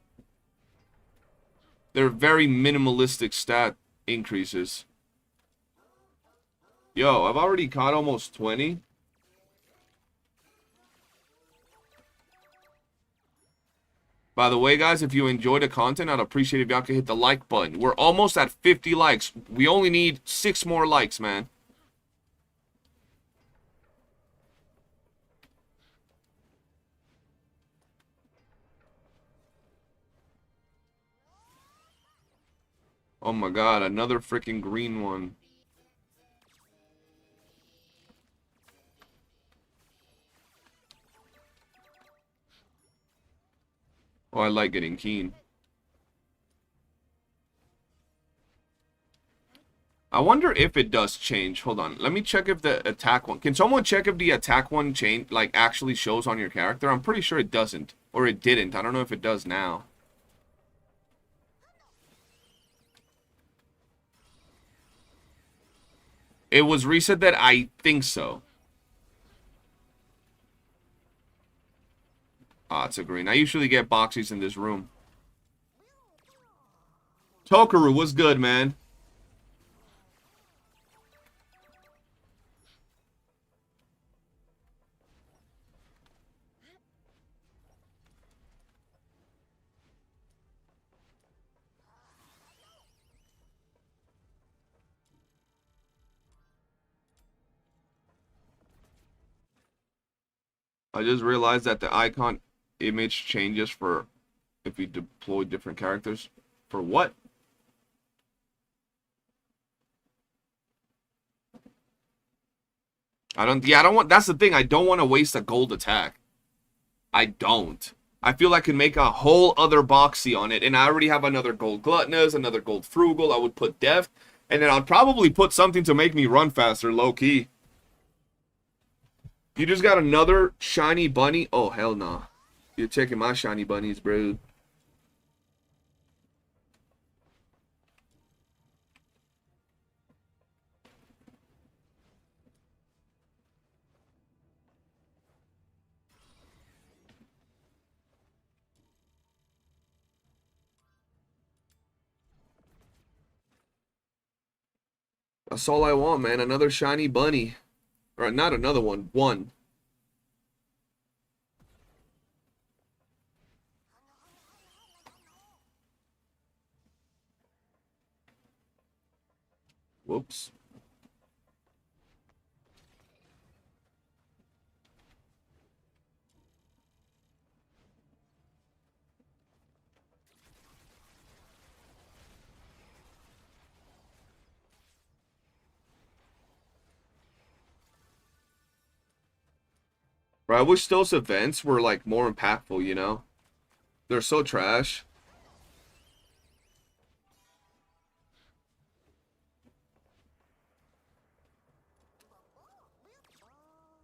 They're very minimalistic stat increases. Yo, I've already caught almost 20. By the way, guys, if you enjoy the content, I'd appreciate if y'all could hit the like button. We're almost at 50 likes. We only need 6 more likes, man. Oh my god, another freaking green one. Oh, I like getting keen. I wonder if it does change. Hold on. Let me check if the attack one... Can someone check if the attack one change, like, actually shows on your character? I'm pretty sure it doesn't. Or it didn't. I don't know if it does now. It was reset that I think so. Ah, it's a green. I usually get boxies in this room. Tokaru, what's good, man? I just realized that the icon image changes for if you deploy different characters. For what? I don't want, that's the thing. I don't want to waste a gold attack. I don't. I feel I can make a whole other boxy on it, and I already have another gold gluttonous, another gold frugal. I would put deft, and then I'd probably put something to make me run faster, low key. You just got another shiny bunny? Oh, hell no. Nah. You're checking my shiny bunnies, bro. That's all I want, man. Another shiny bunny. Or not another one. One. Whoops. Bro, I wish those events were like more impactful, you know? They're so trash.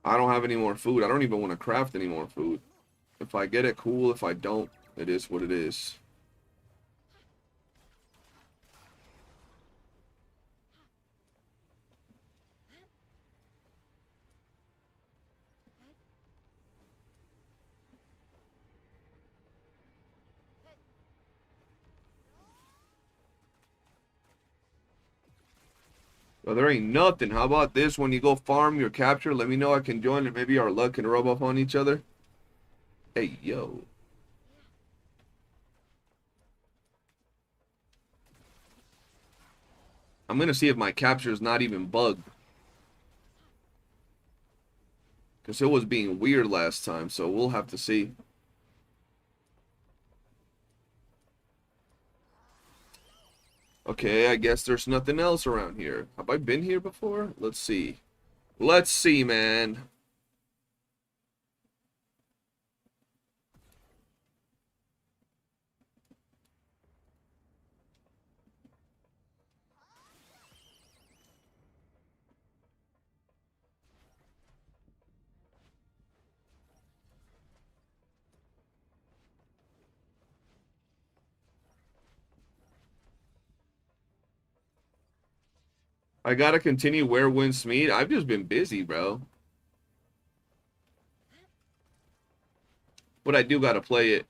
I don't have any more food. I don't even want to craft any more food. If I get it, cool. If I don't, it is what it is. Well, there ain't nothing. How about this? When you go farm your capture, let me know. I can join, and maybe our luck can rub off on each other. Hey, yo. I'm gonna see if my capture is not even bugged. Because it was being weird last time, so we'll have to see. Okay, I guess there's nothing else around here. Have I been here before? Let's see. Let's see, man. I gotta continue Where Winds Meet. I've just been busy, bro. But I do gotta play it.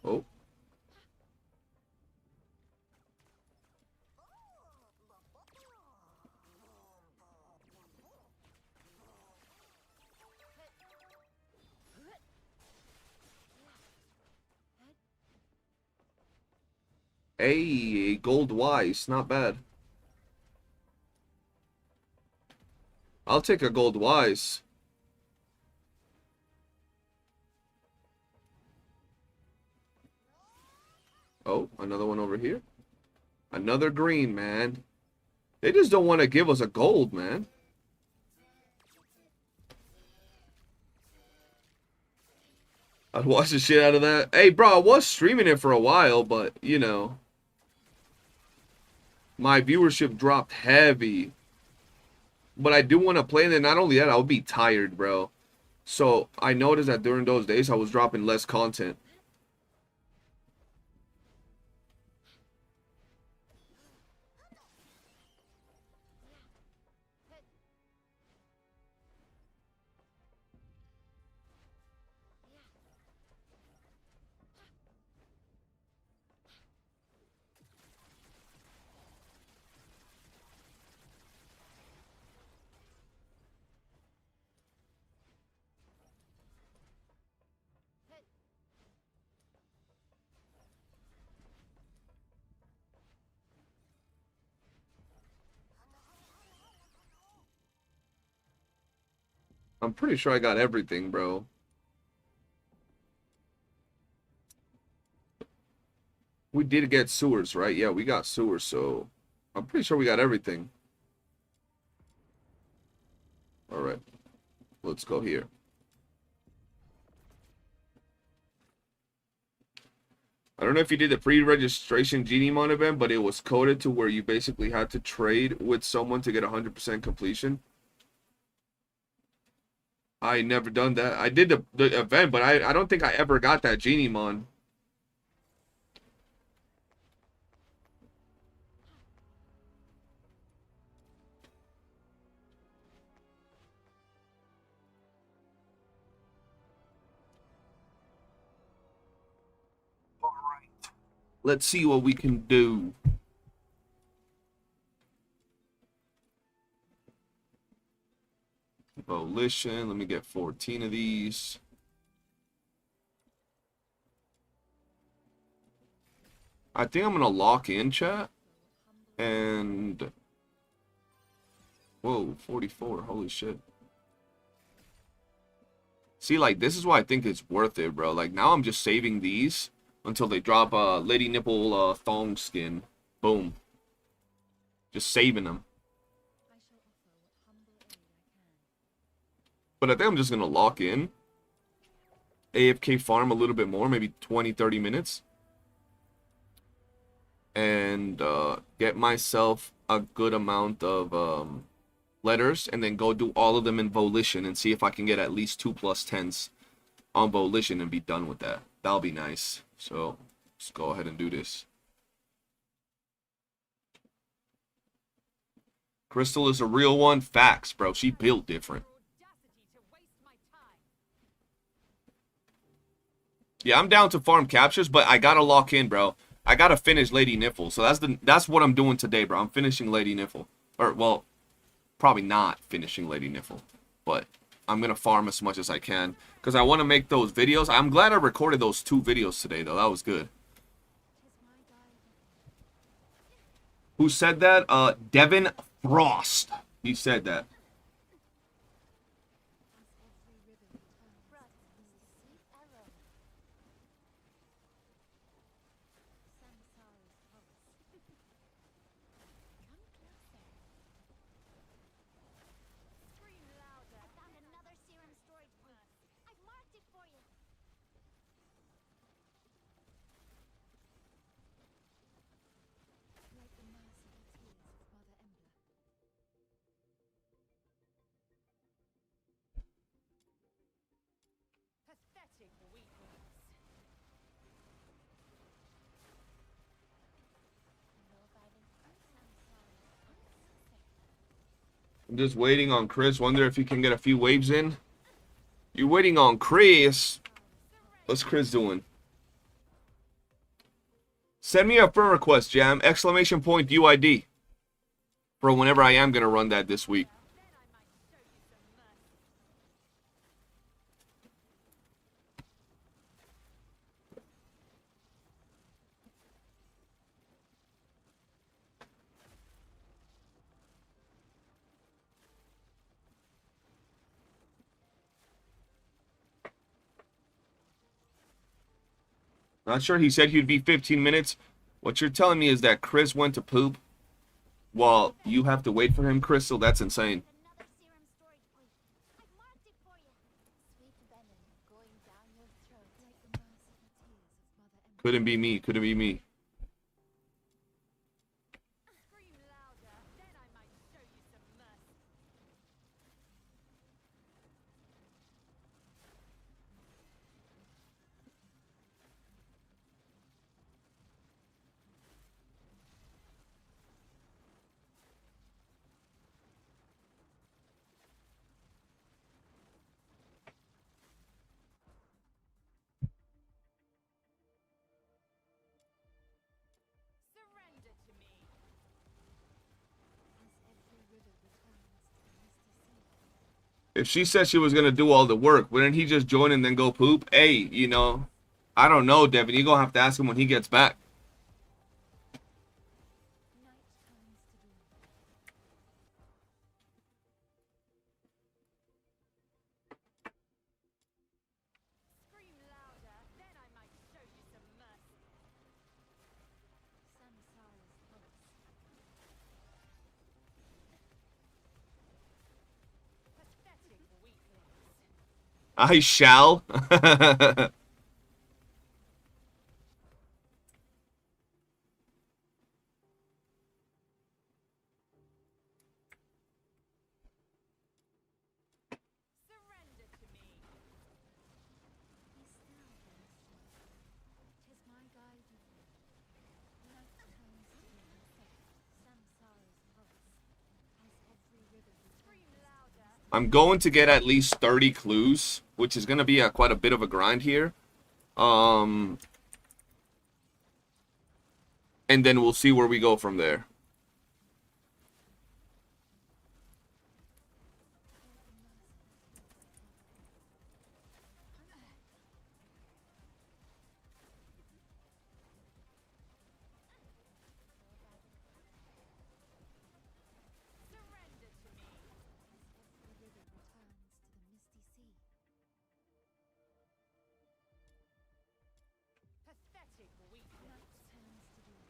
Oh. Hey, gold wise. Not bad. I'll take a gold wise. Oh, another one over here. Another green, man. They just don't want to give us a gold, man. I'd watch the shit out of that. Hey, bro, I was streaming it for a while, but, you know. My viewership dropped heavy. But I do want to play, and then not only that, I'll be tired, bro. So, I noticed that during those days, I was dropping less content. I'm pretty sure I got everything, bro. We did get sewers, right? Yeah, we got sewers, so I'm pretty sure we got everything. All right, let's go here. I don't know if you did the pre-registration Genimon event, but it was coded to where you basically had to trade with someone to get 100% completion. I never done that. I did the event, but I don't think I ever got that Genimon. Let's see what we can do. Volition. Let me get 14 of these. I think I'm going to lock in, chat. And... Whoa, 44. Holy shit. See, like, this is why I think it's worth it, bro. Like, now I'm just saving these until they drop a lady nipple thong skin. Boom. Just saving them. But I think I'm just going to lock in. AFK farm a little bit more, maybe 20, 30 minutes. And get myself a good amount of letters. And then go do all of them in Volition. And see if I can get at least 2+10s on Volition and be done with that. That'll be nice. So, let's go ahead and do this. Crystal is a real one. Facts, bro. She built different. Yeah, I'm down to farm captures, but I gotta lock in, bro. I gotta finish Lady Niffle. So that's what I'm doing today, bro. I'm finishing Lady Niffle. Or, well, probably not finishing Lady Niffle. But I'm gonna farm as much as I can. Because I want to make those videos. I'm glad I recorded those 2 videos today, though. That was good. Who said that? Devin Frost. He said that. I'm just waiting on Chris. Wonder if he can get a few waves in. You're waiting on Chris. What's Chris doing? Send me a friend request, Jam. Exclamation point UID. For whenever I am going to run that this week. Not sure. He said he'd be 15 minutes. What you're telling me is that Chris went to poop while you have to wait for him, Crystal. That's insane. Couldn't be me. Couldn't be me. If she said she was going to do all the work, wouldn't he just join and then go poop? Hey, you know, I don't know, Devin. You're going to have to ask him when he gets back. I shall. Surrender to me. Be still, tis my guide you follow. Night turns to day, samsara's pulse, as every river Scream returns. louder. I'm going to get at least 30 clues, which is going to be quite a bit of a grind here. And then we'll see where we go from there. Surrender to me. Every river returns to the misty sea. Pathetic weakness. Night turns to day.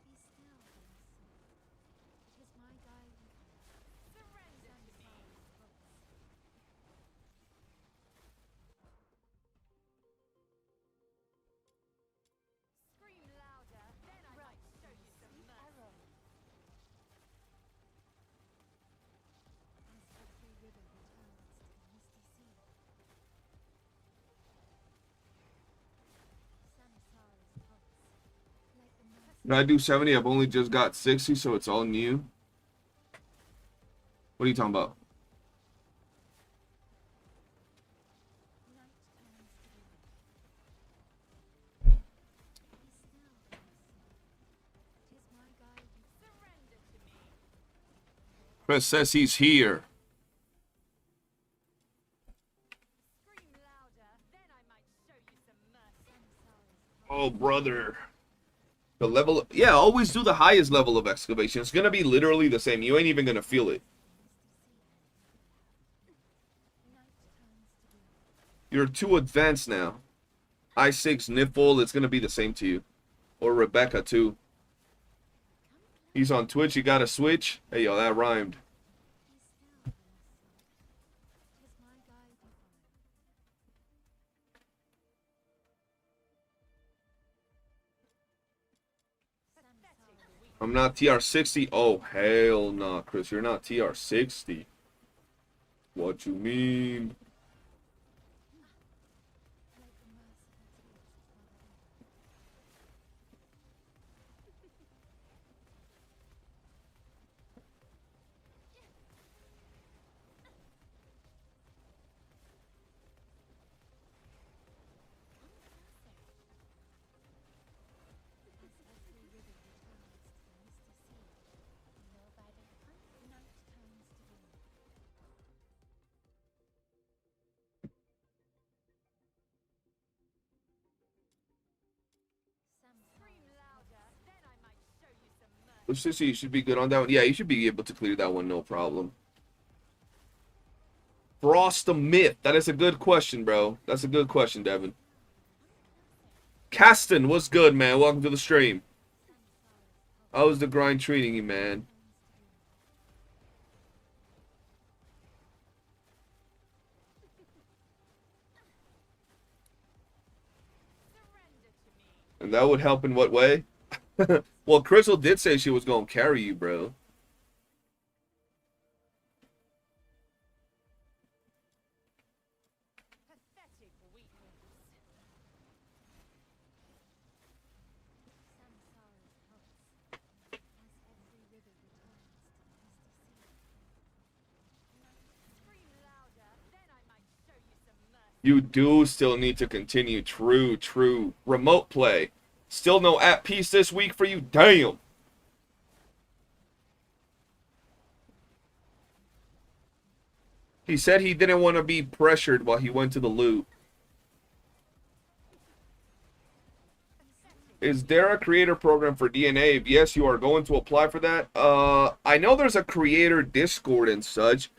Be still, tis my guide you follow. Surrender to me. Samsara's pulse. Scream louder, then I might show you some mercy. As every river returns to the misty sea. Samsara's pulse, like the mercy Did I do 70? I've only just got 60, so it's all new. What are you talking about? night turns to day. Be still, tis my guide you follow. Surrender to me. Chris says he's here. Scream louder, then I might show you some mercy. Samsara's Oh, brother. The level... Yeah, always do the highest level of excavation. It's going to be literally the same. You ain't even going to feel it. night turns to day. You're too advanced now. I6, Niffle, it's going to be the same to you. Or Rebecca, too. He's on Twitch. You got to switch. Hey, yo, that rhymed. Be still, tis my guide you follow. Pathetic weakness. I'm not TR60. Oh, hell nah, Chris. You're not TR60. What you mean? Like the merciful tears of Mother Earth. As every river returns to the misty sea. Night turns to day. Scream louder, then I might show you some mercy. Let's just see. You should be good on that one. Yeah, you should be able to clear that one, no problem. Frost the Myth. That is a good question, bro. That's a good question, Devin. Caston, what's good, man? Welcome to the stream. How was the grind treating you, man? Surrender to me. And that would help in what way? Well, Crystal did say she was going to carry you, bro. Pathetic weakness. Samsara's pulse, as every river returns to the misty sea. Scream louder, then I might show you some mercy. You do still need to continue. True, true. Remote play. Still no app piece this week for you? Damn. He said he didn't want to be pressured while he went to the loot. Is there a creator program for DNA? If yes, you are going to apply for that. I know there's a creator Discord and such.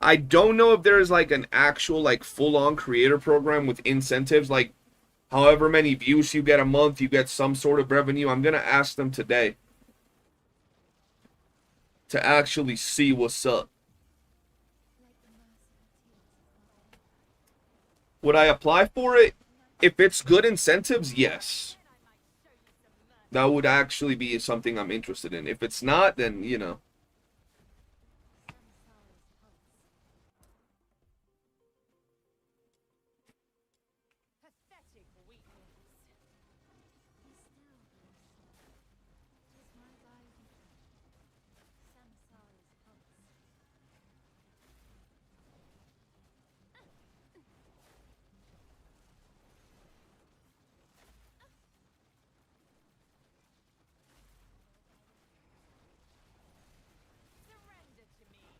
I don't know if there's like an actual like full-on creator program with incentives, like however many views you get a month, you get some sort of revenue. I'm gonna ask them today to actually see what's up. Would I apply for it? If it's good incentives, yes. That would actually be something I'm interested in. If it's not, then, you know. Pathetic weakness. Surrender to me.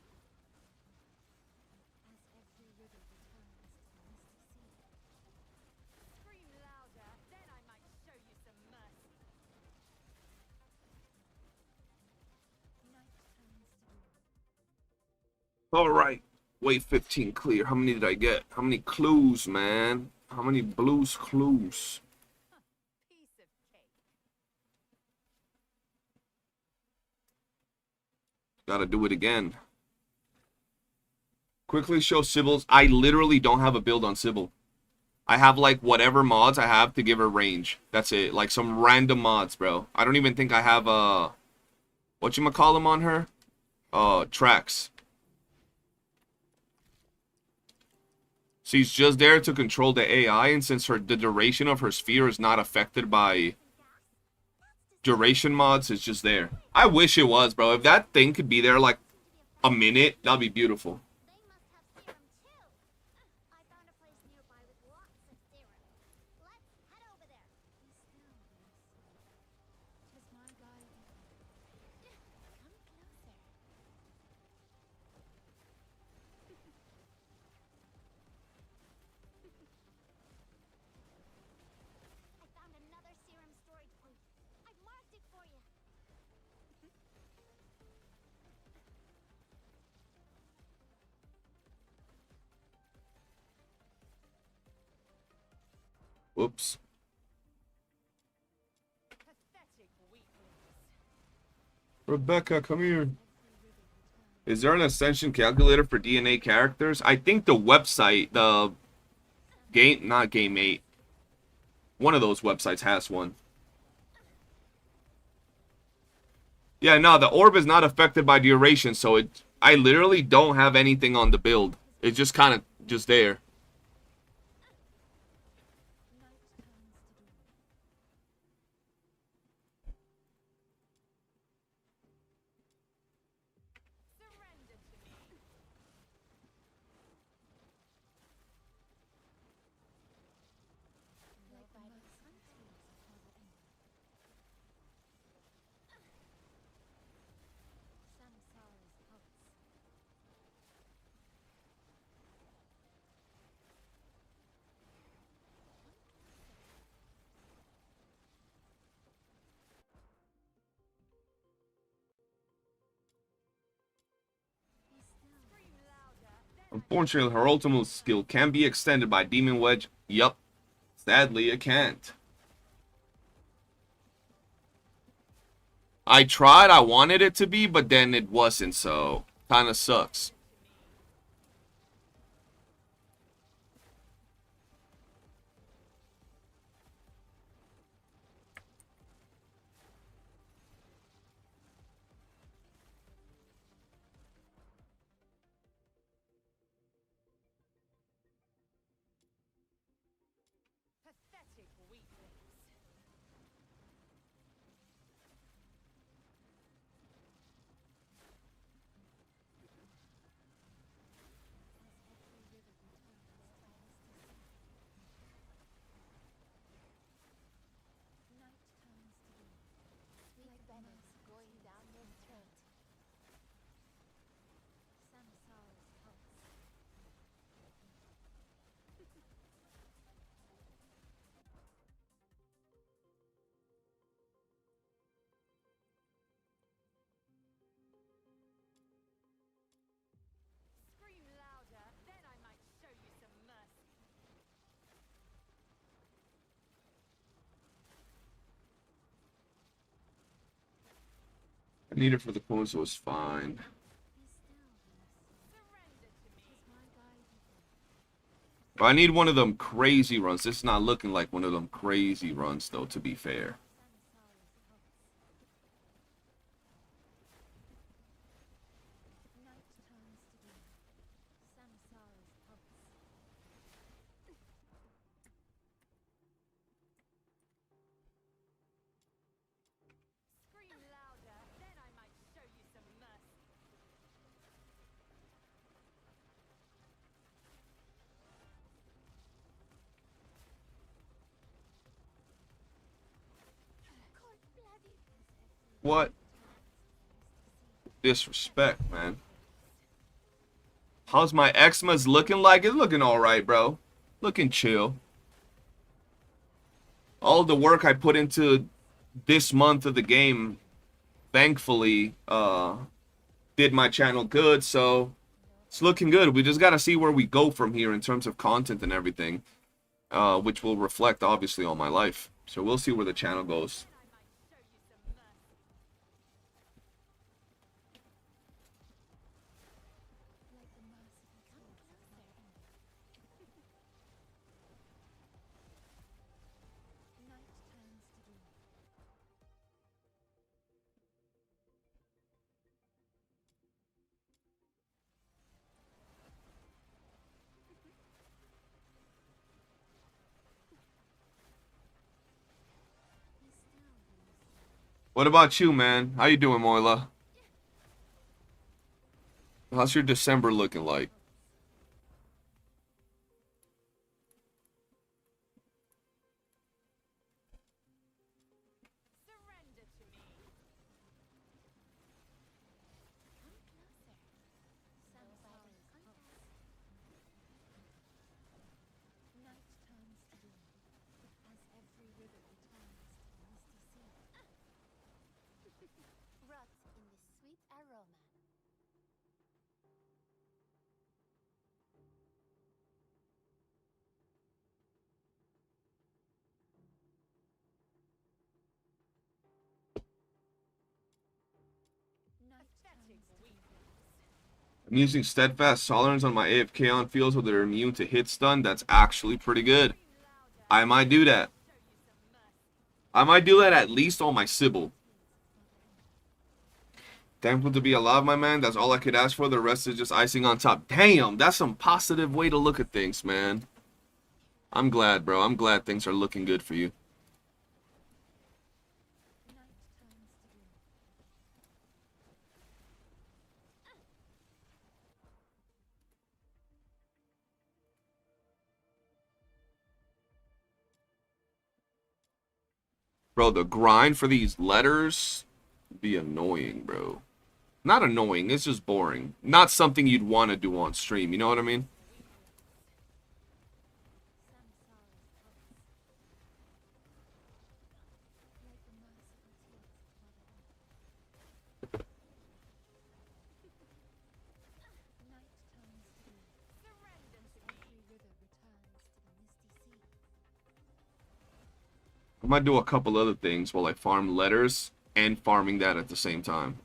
Scream louder, then I might show you some mercy. All right. Wave 15 clear. How many did I get? How many clues, man? How many blues clues? Piece of cake. Gotta do it again. Quickly show Sibyl's. I literally don't have a build on Sybil. I have like whatever mods I have to give her range. That's it. Like some random mods, bro. I don't even think I have whatchamacallem on her? Tracks. She's just there to control the AI, and since the duration of her sphere is not affected by duration mods, it's just there. I wish it was, bro. If that thing could be there like a minute, that'd be beautiful. They must have serum too. I found a place nearby with lots of serum. Let's head over there. I found another serum storage point. I've marked it for you. Whoops. Pathetic weakness. Rebecca, come here. Is there an ascension calculator for DNA characters? I think the website, the game, not Game 8. One of those websites has one. Yeah, no, the orb is not affected by duration, so I literally don't have anything on the build. It's just kind of just there. Surrender to me. Scream louder, then Unfortunately, her ultimate skill can be extended by Demon Wedge. Yup. Sadly, it can't. I tried, I wanted it to be, but then it wasn't, so kind of sucks. pathetic weakness. I need it for the coin, so it's fine. But I need one of them crazy runs. This is not looking like one of them crazy runs, though, to be fair. Scream louder, then I might show you some mercy. Cold blooded. What? Disrespect, man. How's my eczema's looking like? It's looking alright, bro. Looking chill. All the work I put into this month of the game, thankfully, did my channel good, so it's looking good. We just gotta see where we go from here in terms of content and everything, which will reflect, obviously, on my life. So we'll see where the channel goes. What about you, man? How you doing, Moila? How's your December looking like? Surrender to me. Rot in the sweet aroma. Pathetic weakness. I'm using Steadfast Tolerance on my AFK on fields where they're immune to hit stun. That's actually pretty good. I might do that. I might do that at least on my Sybil. Thankful to be alive, my man. That's all I could ask for. The rest is just icing on top. Damn, that's some positive way to look at things, man. I'm glad, bro. I'm glad things are looking good for you. Bro, the grind for these letters be annoying, bro. Not annoying, it's just boring. Not something you'd want to do on stream, you know what I mean? I might do a couple other things while I farm letters and farming that at the same time.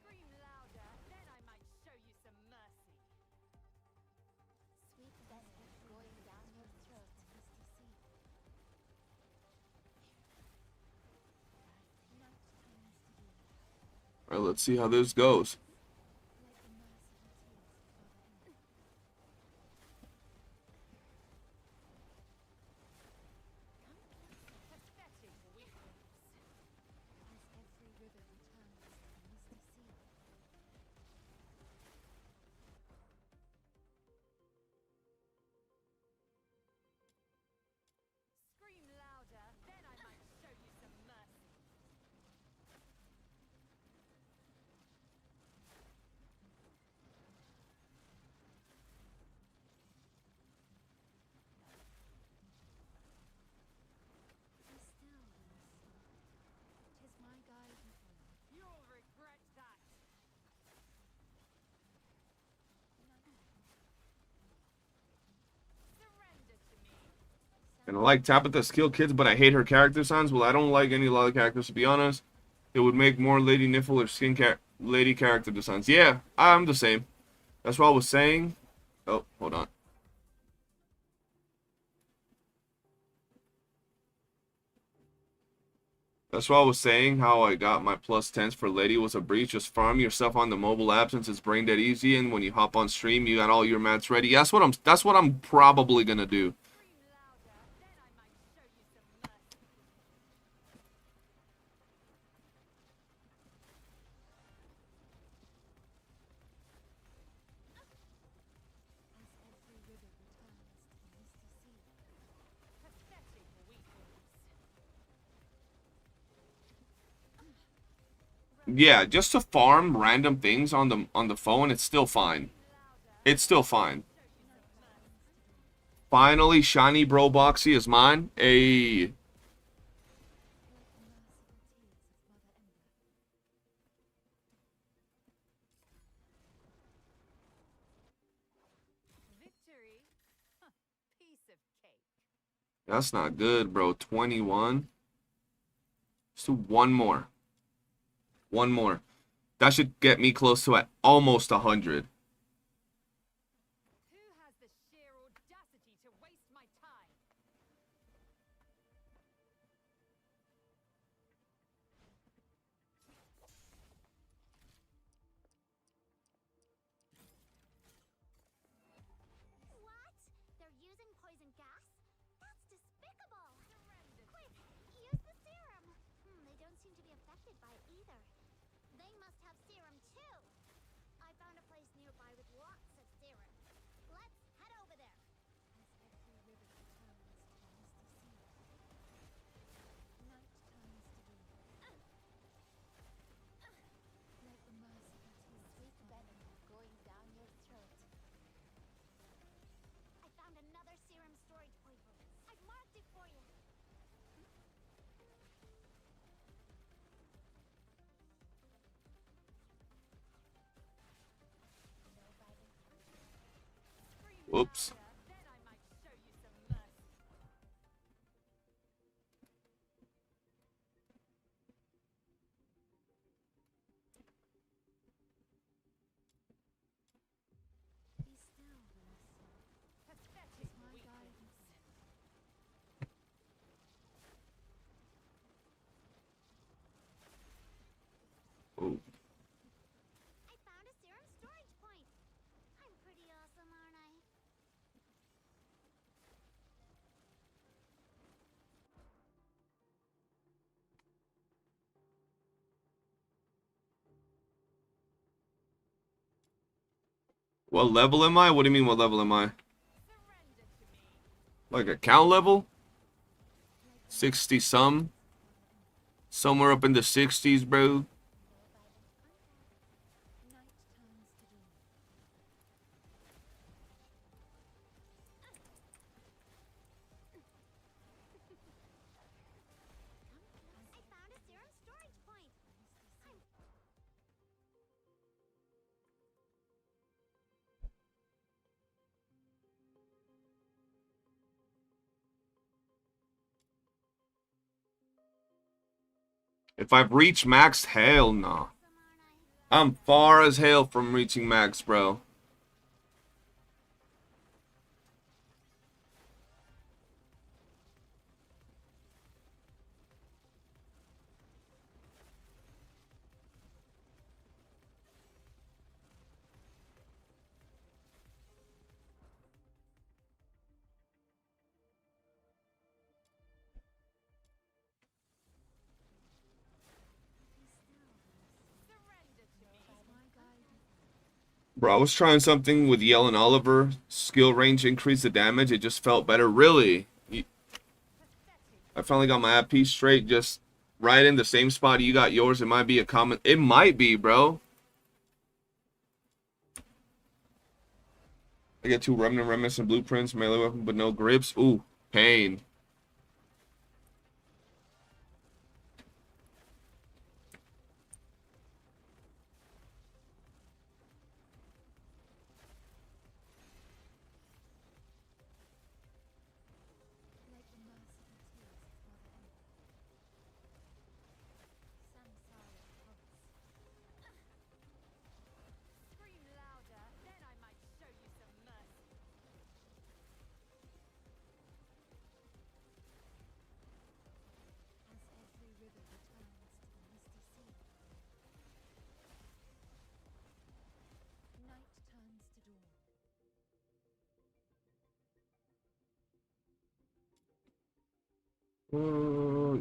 Scream louder, then I might show you some mercy. Sweet biscuit going down your throat, Mr. C. Alright, let's see how this goes. Pathetic weakness. Scream louder, then I might show you some mercy. And I like Tabitha's Kill Kids, but I hate her character designs. Well, I don't like any lot of characters, to be honest. It would make more Lady Niffle or lady character designs. Yeah, I'm the same. That's what I was saying. Oh, hold on. That's what I was saying, how I got my plus 10s for Lady was a breach. Just farm yourself on the mobile app since it's brain dead easy, and when you hop on stream, you got all your mats ready. Yeah, that's what I'm probably gonna do. Yeah, just to farm random things on the phone, it's still fine. It's still fine. Finally, shiny bro boxy is mine. A Victory? Huh, piece of cake. That's not good, bro. 21. Let's do one more. One more. That should get me close to almost 100. Who has the sheer audacity to waste my time? What? They're using poison gas? That's despicable! Quick, use the serum! They don't seem to be affected by it either. They must have serum too! I found a place nearby with lots of serum. Let's head over there. Sweet venom going down your throat. I found another serum storage point. I've marked it for you. Whoops. Then I might show you some mercy. Pathetic weaklings. Oh. I found a serum storage point. I'm pretty awesome, aren't I? What level am I? What do you mean, what level am I? Surrender to me. Like account level? 60 some? Somewhere up in the 60s, bro. I found a serum storage point. If I've reached max, hell no. Awesome, aren't I? I'm far as hell from reaching max, bro. Surrender to me. Bro, I was trying something with Yell and Oliver. Skill range increased the damage. It just felt better. Really? I finally got my app piece straight. Just right in the same spot you got yours. It might be a common. It might be, bro. I get 2 Remnant Remnants and Blueprints. Melee weapon, but no grips. Ooh, pain.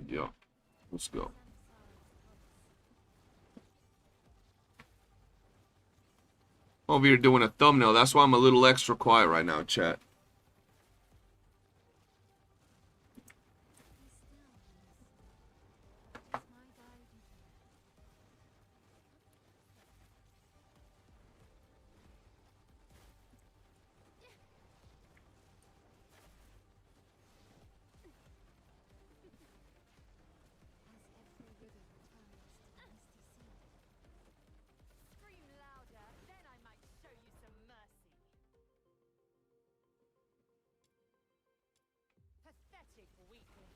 Yeah. Let's go. Over here doing a thumbnail. That's why I'm a little extra quiet right now, chat. Scream louder, then I might show you some mercy. Pathetic weaklings.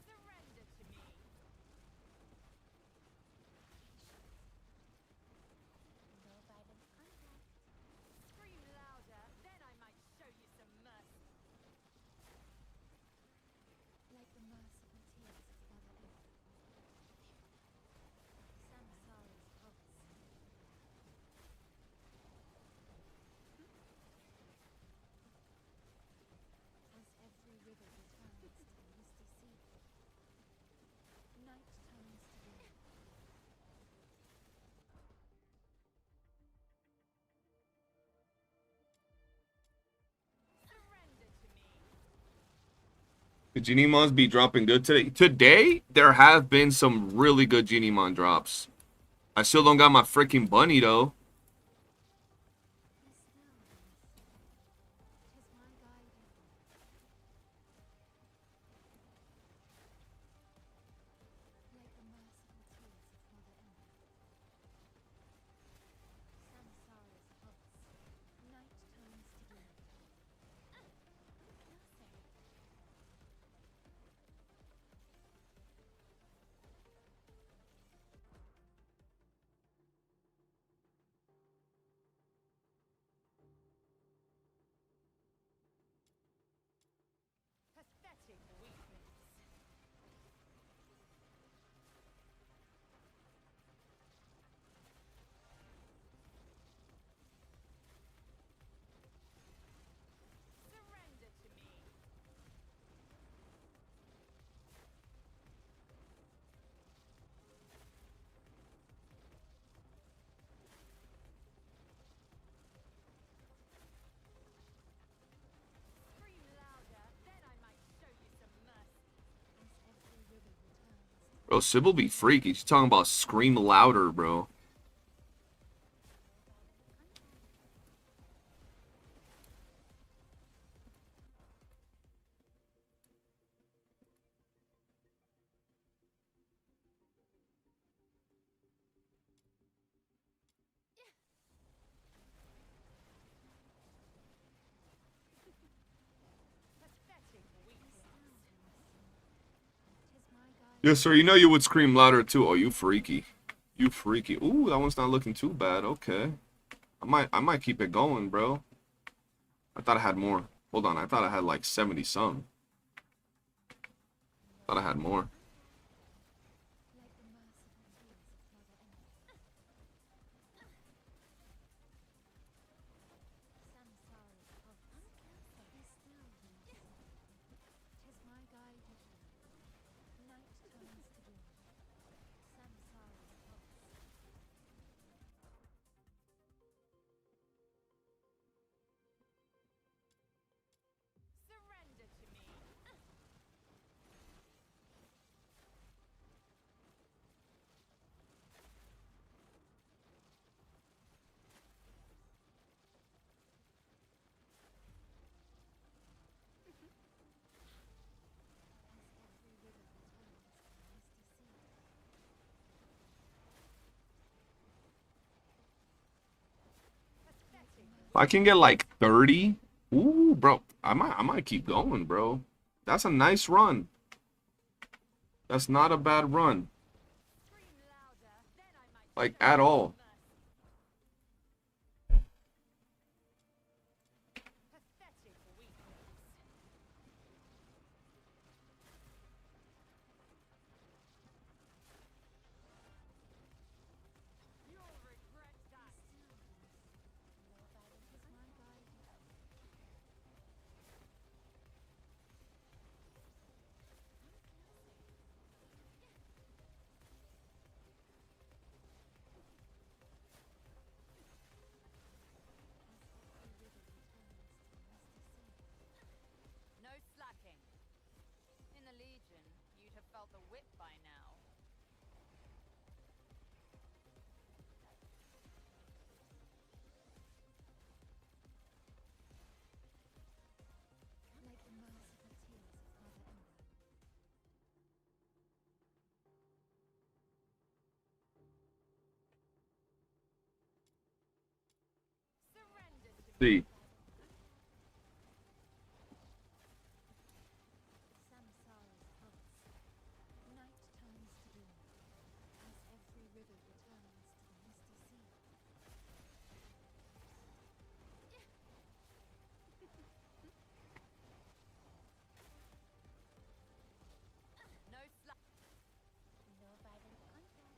Surrender to me. No violent contact. Scream louder, then I might show you some mercy. Like the merciful tears of Mother Earth. Samsara's pulse. As every river returns to the misty sea, night turns to day. Surrender to me. The Genie Mons be dropping good today. Today, there have been some really good Genie Mon drops. I still don't got my freaking bunny, though. Be still, tis my guide ever. Like the merciful tears of Mother Earth. Samsara's pulse. Night turns to day. Pathetic weaklings. Surrender to me. Scream louder, then I might show you some mercy. As every river returns. Bro, Sybil be freaky. She's talking about scream louder, bro. Pathetic weaklings. Tis my guide. Yes, sir. You know you would scream louder, too. Oh, you freaky. You freaky. Ooh, that one's not looking too bad. Okay. I might keep it going, bro. I thought I had more. Hold on. I thought I had like 70 some. Thought I had more. Like the merciful tears of Mother Earth. Samsara's pulse. Be still, tis my guide ever. Night turns to day. Samsara's pulse. Surrender to me. As every river returns to the misty sea. Pathetic. If I can get like 30. Ooh, bro. I might keep going, bro. That's a nice run. That's not a bad run. Scream louder, then I might Like, show at you all. some mercy. felt the whip by now. Like the merciful tears of Father Ember. Surrender to me. See. Samsara's pulse. Night turns to dawn, as every river returns to the misty sea. No slack. No violent contact.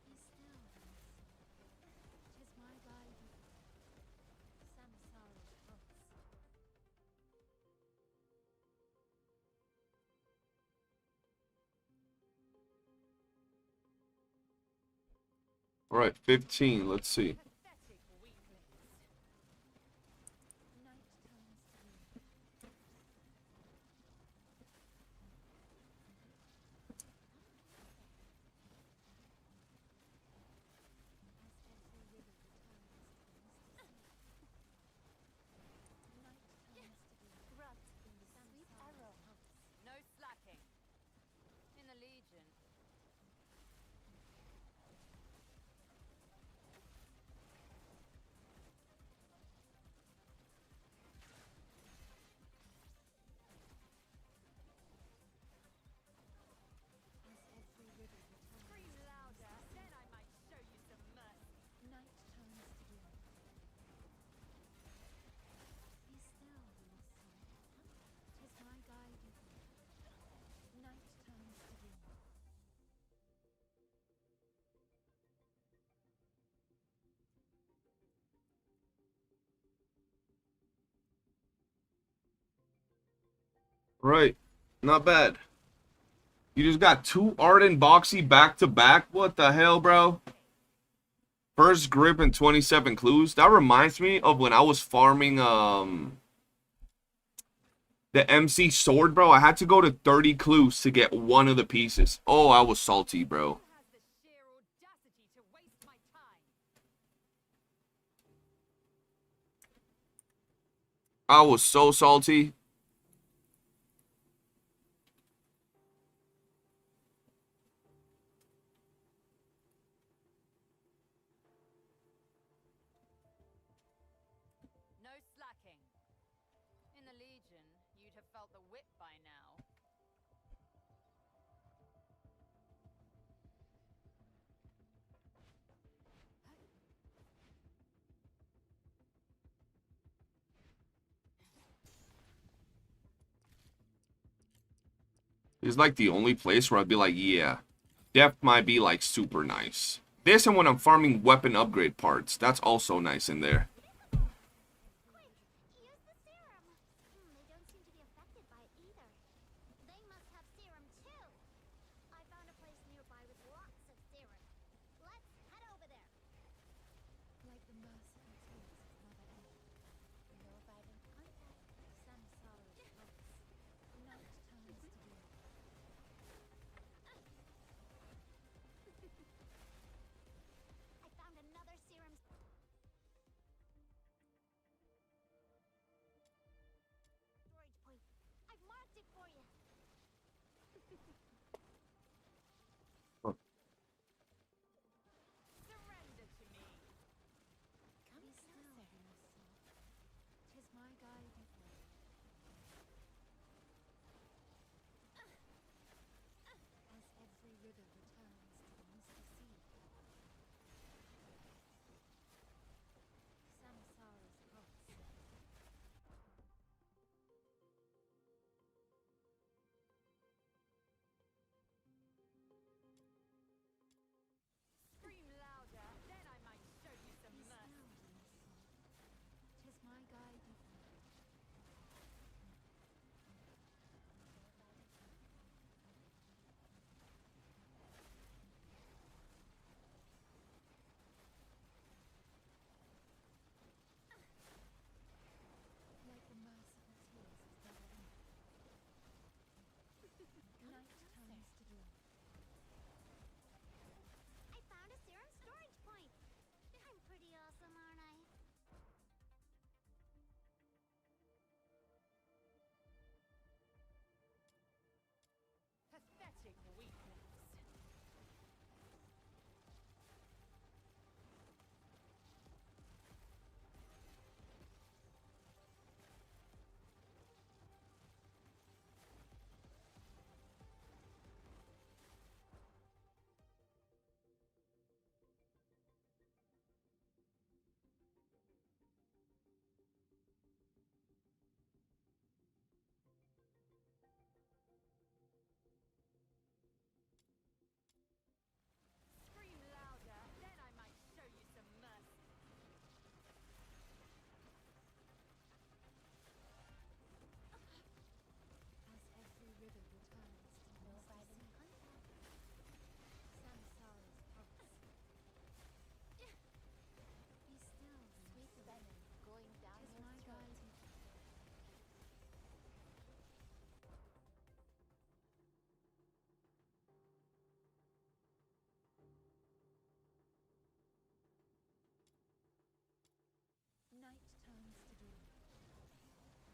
Be still, my soul. 'Tis my guide. Samsara's pulse. All right, 15. Let's see. Pathetic weaklings. Night turns to dawn. As every river returns to the misty sea. Night turns to dawn. Rut in the sweet Samsara's arrow. pulse. No slacking. In the Legion. As every river returns Scream to the louder, misty then I might show you some mercy. sea. Night turns to dawn. Be still, my soul. 'Tis my guide you follow. Night turns to dawn. Right. Not bad. You just got 2 Ardent Boxy back to back. What the hell, bro? First grip and 27 clues. That reminds me of when I was farming the MC sword, bro. I had to go to 30 clues to get one of the pieces. Oh, I was salty, bro. Who has the sheer audacity to waste my time? I was so salty. No slacking. In the Legion, you'd have felt the whip by now. It's like the only place where I'd be like, yeah, depth might be like super nice. This and when I'm farming weapon upgrade parts, that's also nice in there. Quick, use the serum. They don't seem to be affected by it either. They must have serum too. I found a place nearby with lots of serum. Let's head over there. Like the merciful tears of Mother Ember. No violent contact. Samsara's pulse. Night turns to dawn. I found another serum. Storage point. I've marked it for you. Surrender to me.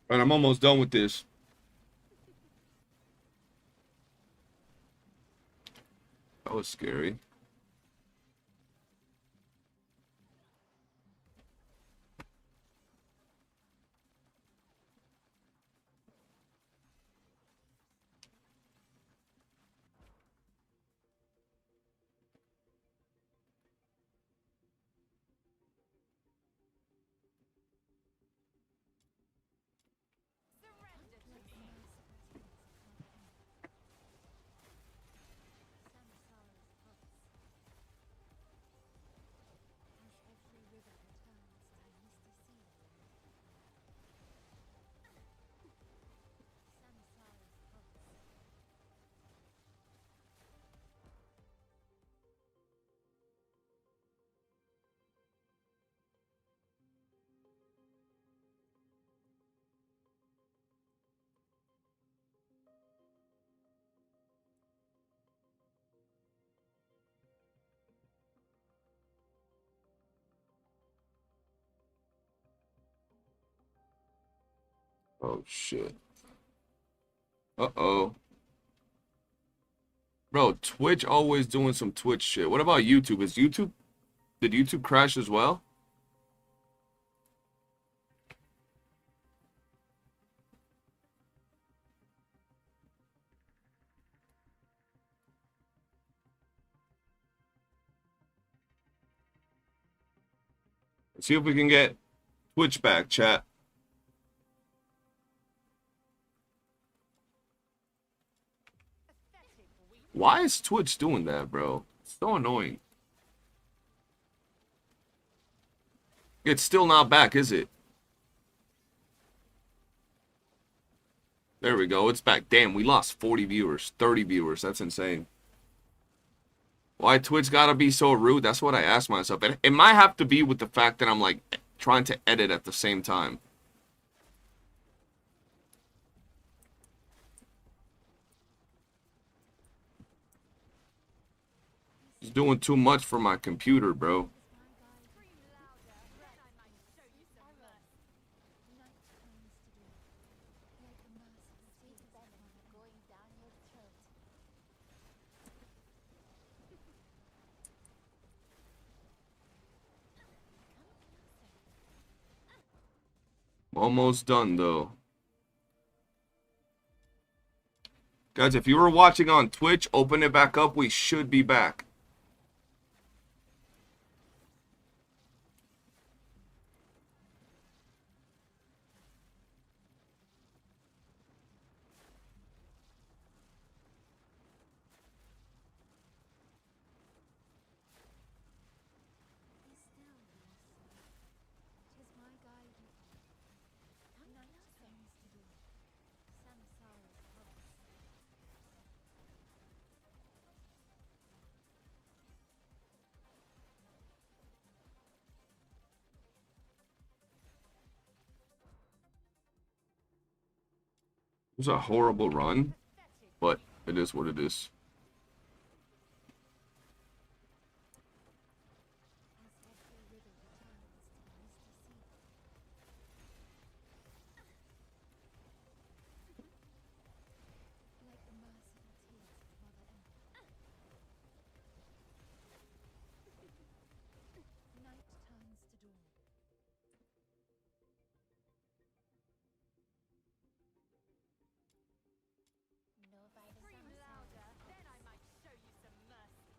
And I'm almost done with this. That was scary. Surrender to me. Samsara's pulse. As every river returns to the misty sea. Samsara's pulse. Oh shit. Uh-oh. Bro, Twitch always doing some Twitch shit. What about YouTube? Did YouTube crash as well? Let's see if we can get Twitch back, chat. Pathetic weak. Why is Twitch doing that, bro? It's so annoying. It's still not back, is it? There we go. It's back. Damn, we lost 40 viewers, 30 viewers. That's insane. Why Twitch gotta be so rude? That's what I asked myself. It might have to be with the fact that I'm like trying to edit at the same time. It's doing too much for my computer, bro. Scream louder, then I might show you some mercy. Night comes to do. Like a merciful Sweet tears venom upon an going down your throat. Almost done, though. Guys, if you were watching on Twitch, open it back up. We should be back. Be still, Lucy. 'Tis my guide you follow. Night comes to do. Samsara's pulse. It was a horrible run, Pathetic. but it is what it is. As every river returns to the misty sea. Like the merciful tears of Mother Earth. Night turns to dawn. No by the Scream Samsara's louder, pulse. then I might show you some mercy.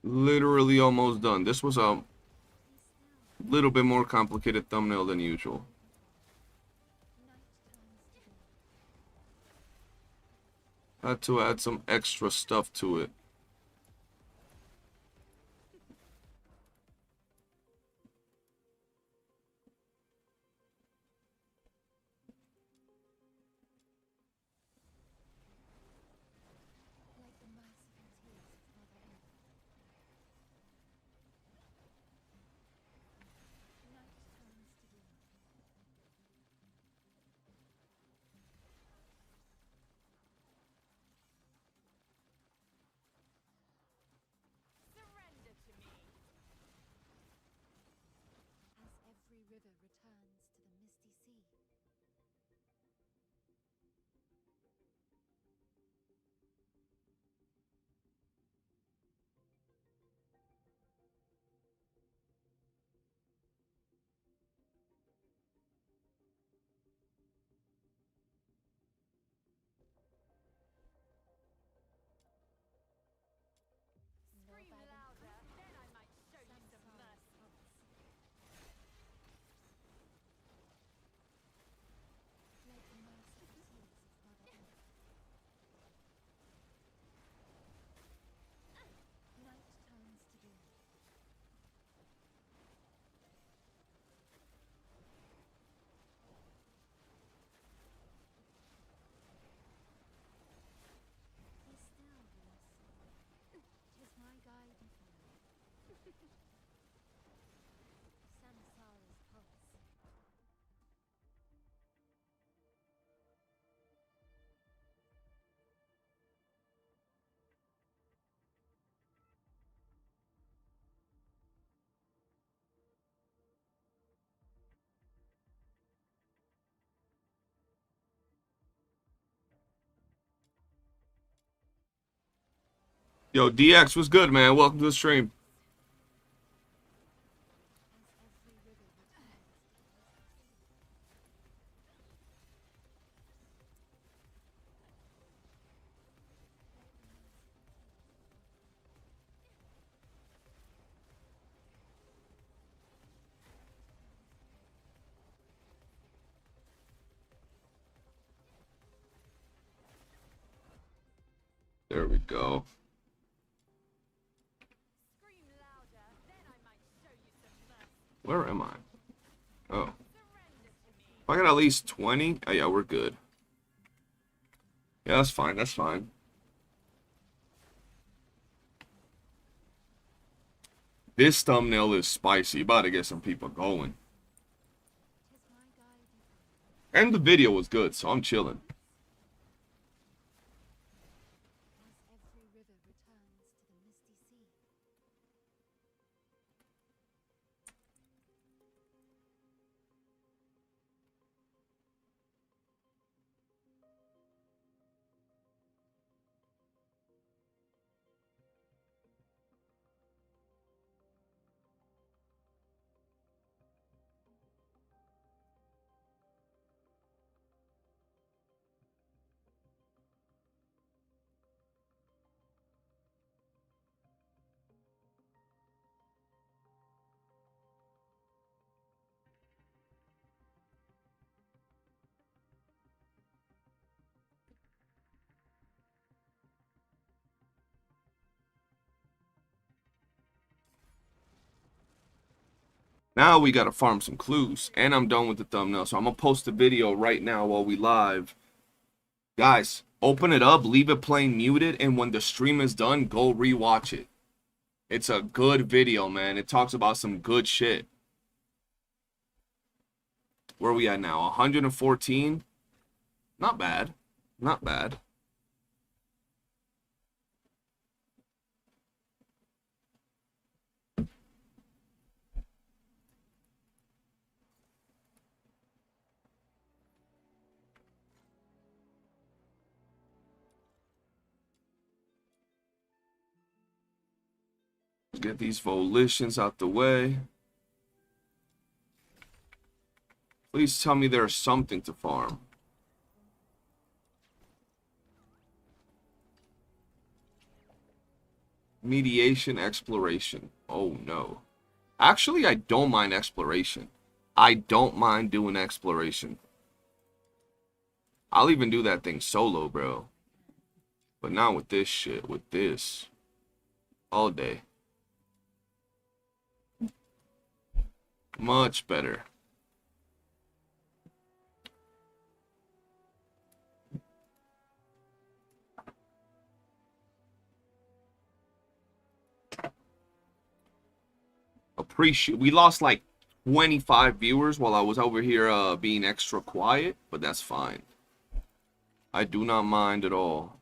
Literally almost done. This was a Be still. little bit more complicated thumbnail than usual. Night turns to dawn. Had to add some extra stuff to it. Like the merciful tears of Mother Earth. Night turns to dawn. Yo, DX, what's good, man? Welcome to the stream. There we go. Scream louder, then I might show you some mercy. Where am I? Oh. Surrender to me. If I got at least 20? Oh, yeah, we're good. Yeah, that's fine. That's fine. This thumbnail is spicy. About to get some people going. And the video was good, so I'm chilling. As every river returns to the misty sea. Now we gotta farm some clues. And I'm done with the thumbnail, so I'm gonna post a video right now while we live. Guys, open it up, leave it playing muted, and when the stream is done, go rewatch it. It's a good video, man. It talks about some good shit. Where are we at now? 114? Not bad. Not bad. Get these volitions out the way. Please tell me there's something to farm. Mediation, exploration. Oh no. Actually, I don't mind exploration. I don't mind doing exploration. I'll even do that thing solo, bro. But not with this shit. With this. All day. Much better. Appreciate. We lost like 25 viewers while I was over here being extra quiet, but that's fine. I do not mind at all.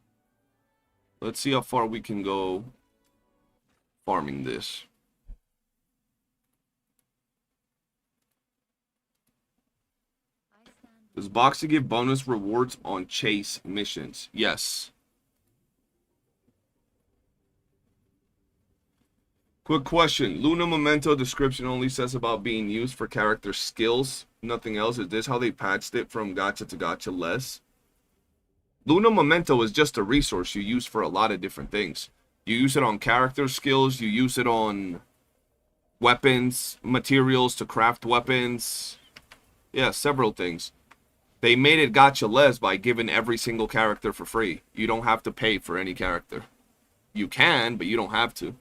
Let's see how far we can go farming this. Does Boxy give bonus rewards on chase missions? Yes. Quick question. Luna Memento description only says about being used for character skills. Nothing else. Is this how they patched it from gacha to gacha less? Luna Memento is just a resource you use for a lot of different things. You use it on character skills. You use it on weapons, materials to craft weapons. Yeah, several things. They made it gacha less by giving every single character for free. You don't have to pay for any character. You can, but you don't have to.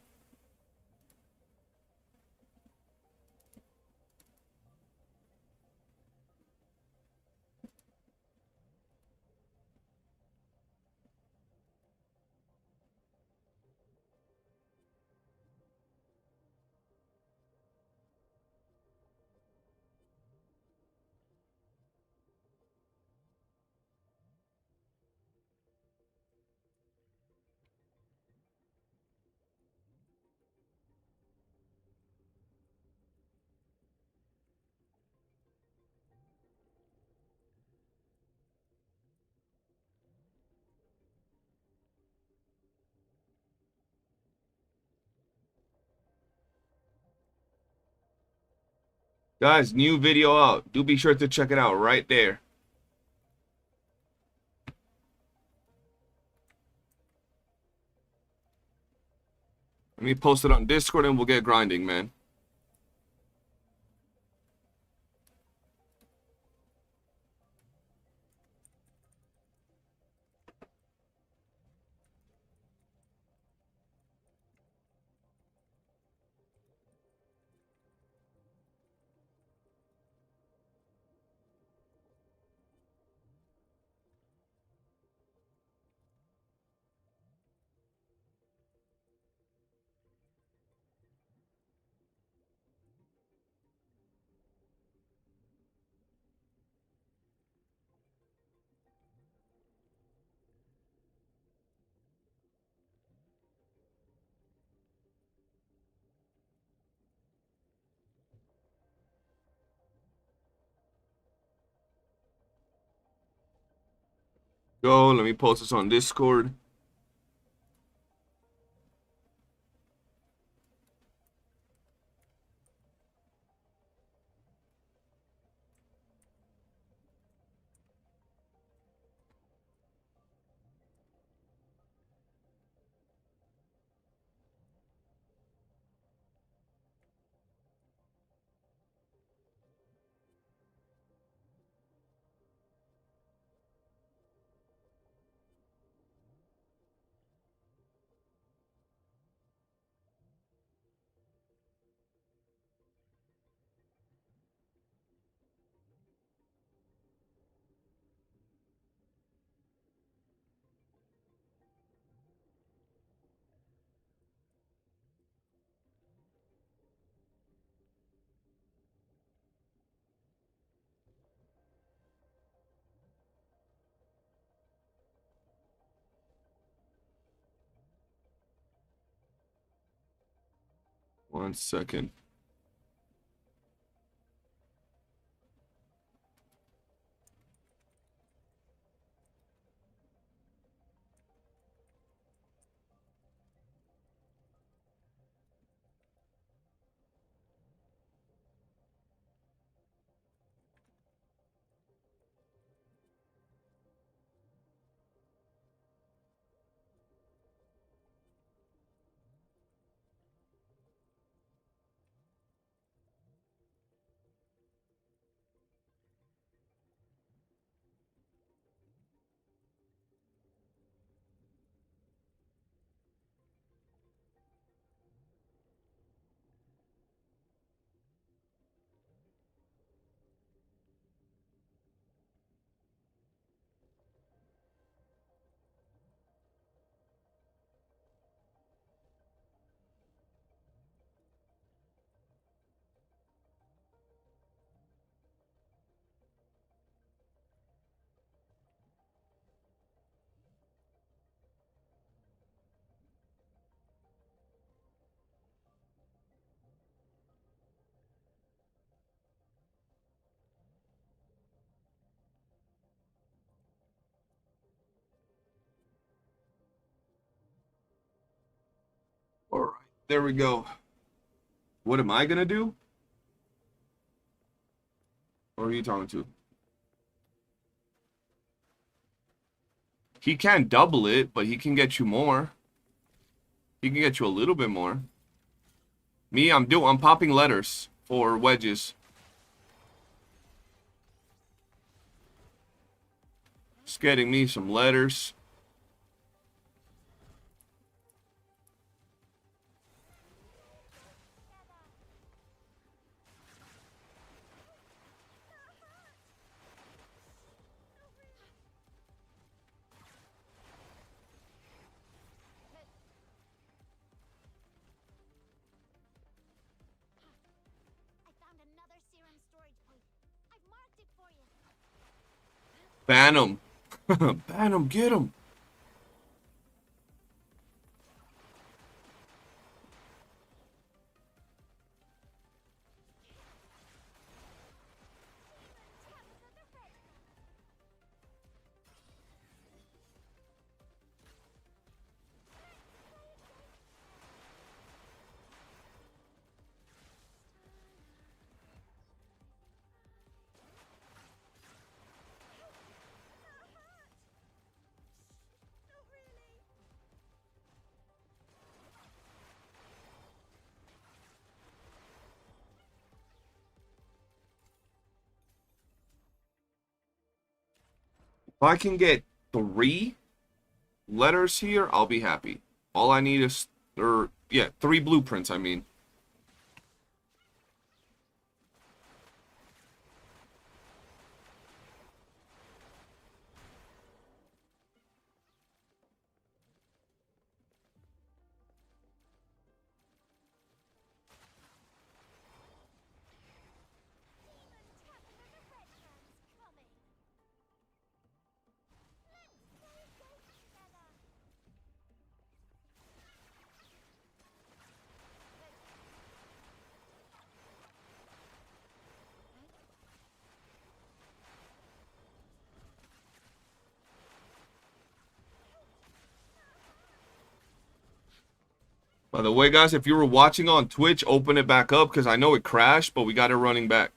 Guys, new video out. Do be sure to check it out right there. Let me post it on Discord and we'll get grinding, man. Go, let me post this on Discord. One second. All right, there we go. What am I gonna do? Or are you talking to? He can't double it, but he can get you more. He can get you a little bit more. Me, I'm popping letters for wedges. Just getting me some letters. I found another serum storage point. I've marked it for you. Ban him. Ban him, get him. If I can get 3 letters here, I'll be happy. All I need is, or yeah, 3 blueprints, I mean. By the way, guys, if you were watching on Twitch, open it back up because I know it crashed, but we got it running back.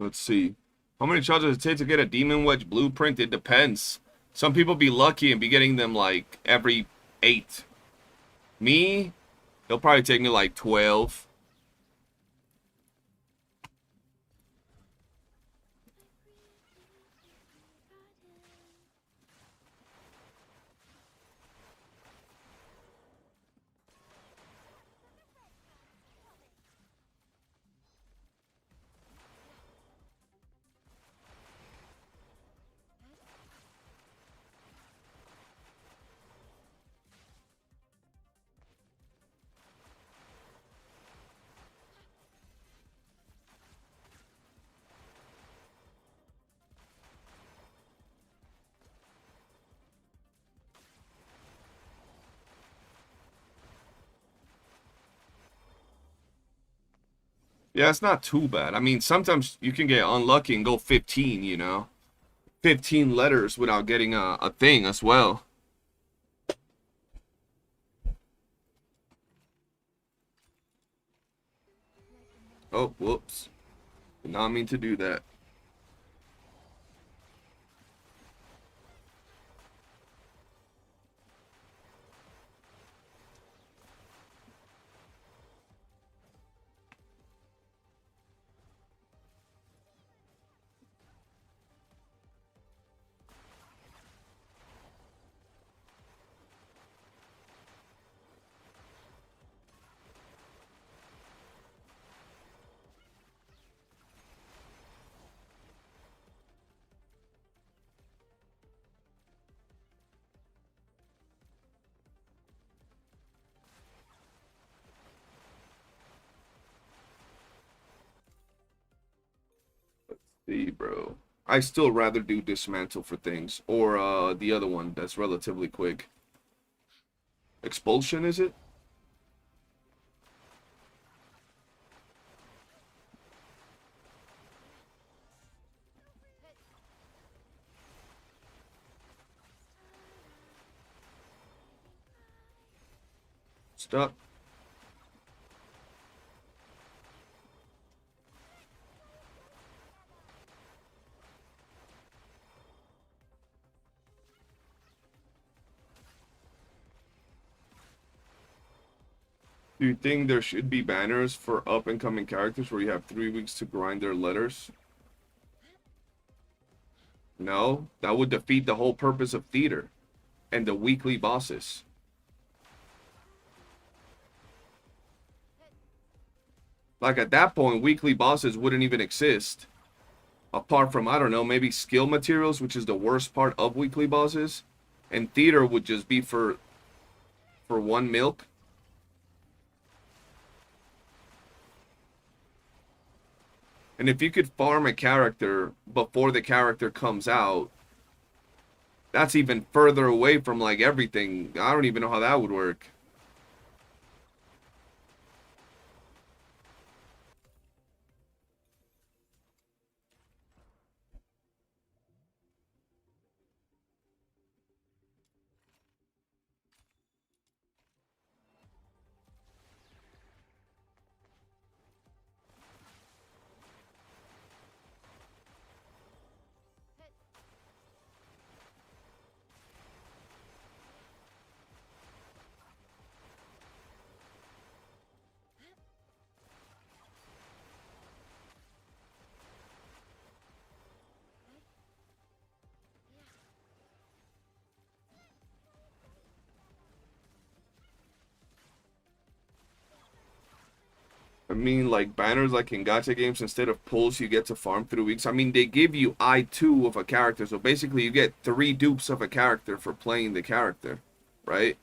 Let's see. How many tries does it take to get a Demon Wedge blueprint? It depends. Some people be lucky and be getting them like every 8. Me, it'll probably take me like 12. Yeah, it's not too bad. I mean, sometimes you can get unlucky and go 15, you know. 15 letters without getting a thing as well. Oh, whoops. Did not mean to do that. See, bro. I still rather do dismantle for things. Or the other one that's relatively quick. Expulsion, is it? Stop. Do you think there should be banners for up-and-coming characters where you have 3 weeks to grind their letters? No, that would defeat the whole purpose of theater and the weekly bosses. Like at that point, weekly bosses wouldn't even exist. Apart from, I don't know, maybe skill materials, which is the worst part of weekly bosses. And theater would just be for 1 milk. And if you could farm a character before the character comes out, that's even further away from like everything. I don't even know how that would work. I mean, like banners like in gacha games, instead of pulls, you get to farm through weeks. I mean, they give you I2 of a character, so basically you get 3 dupes of a character for playing the character, right?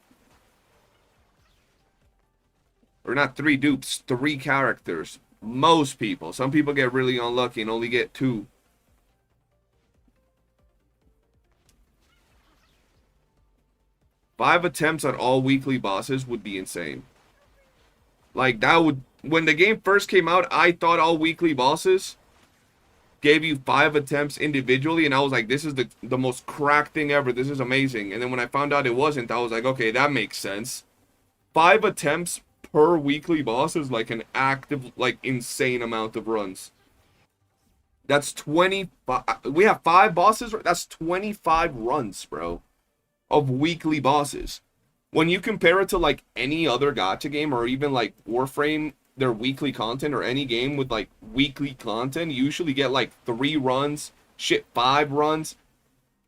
Or not 3 dupes, 3 characters. Most people. Some people get really unlucky and only get 2. Five attempts at all weekly bosses would be insane. Like, that would... When the game first came out, I thought all weekly bosses gave you 5 attempts individually, and I was like, this is the most cracked thing ever. This is amazing. And then when I found out it wasn't, I was like, okay, that makes sense. 5 attempts per weekly boss is like an active, like, insane amount of runs. That's 25... We have 5 bosses? That's 25 runs, bro, of weekly bosses. When you compare it to, like, any other gacha game, or even, like, Warframe, their weekly content, or any game with, like, weekly content, you usually get, like, 3 runs, 5 runs.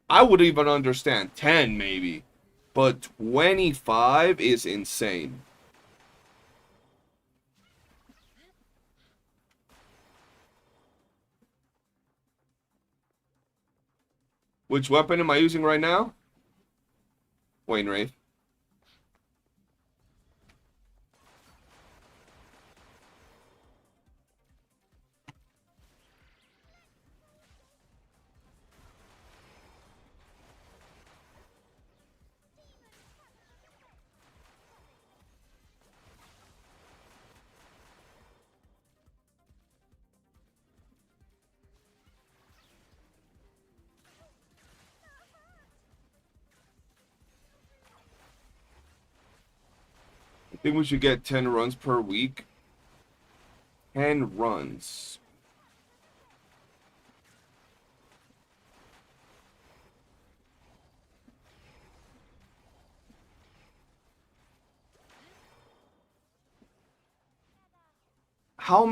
I would even understand 10, maybe. But 25 is insane. Which weapon am I using right now? Wayne Wraith. I think we should get 10 runs per week. 10 runs.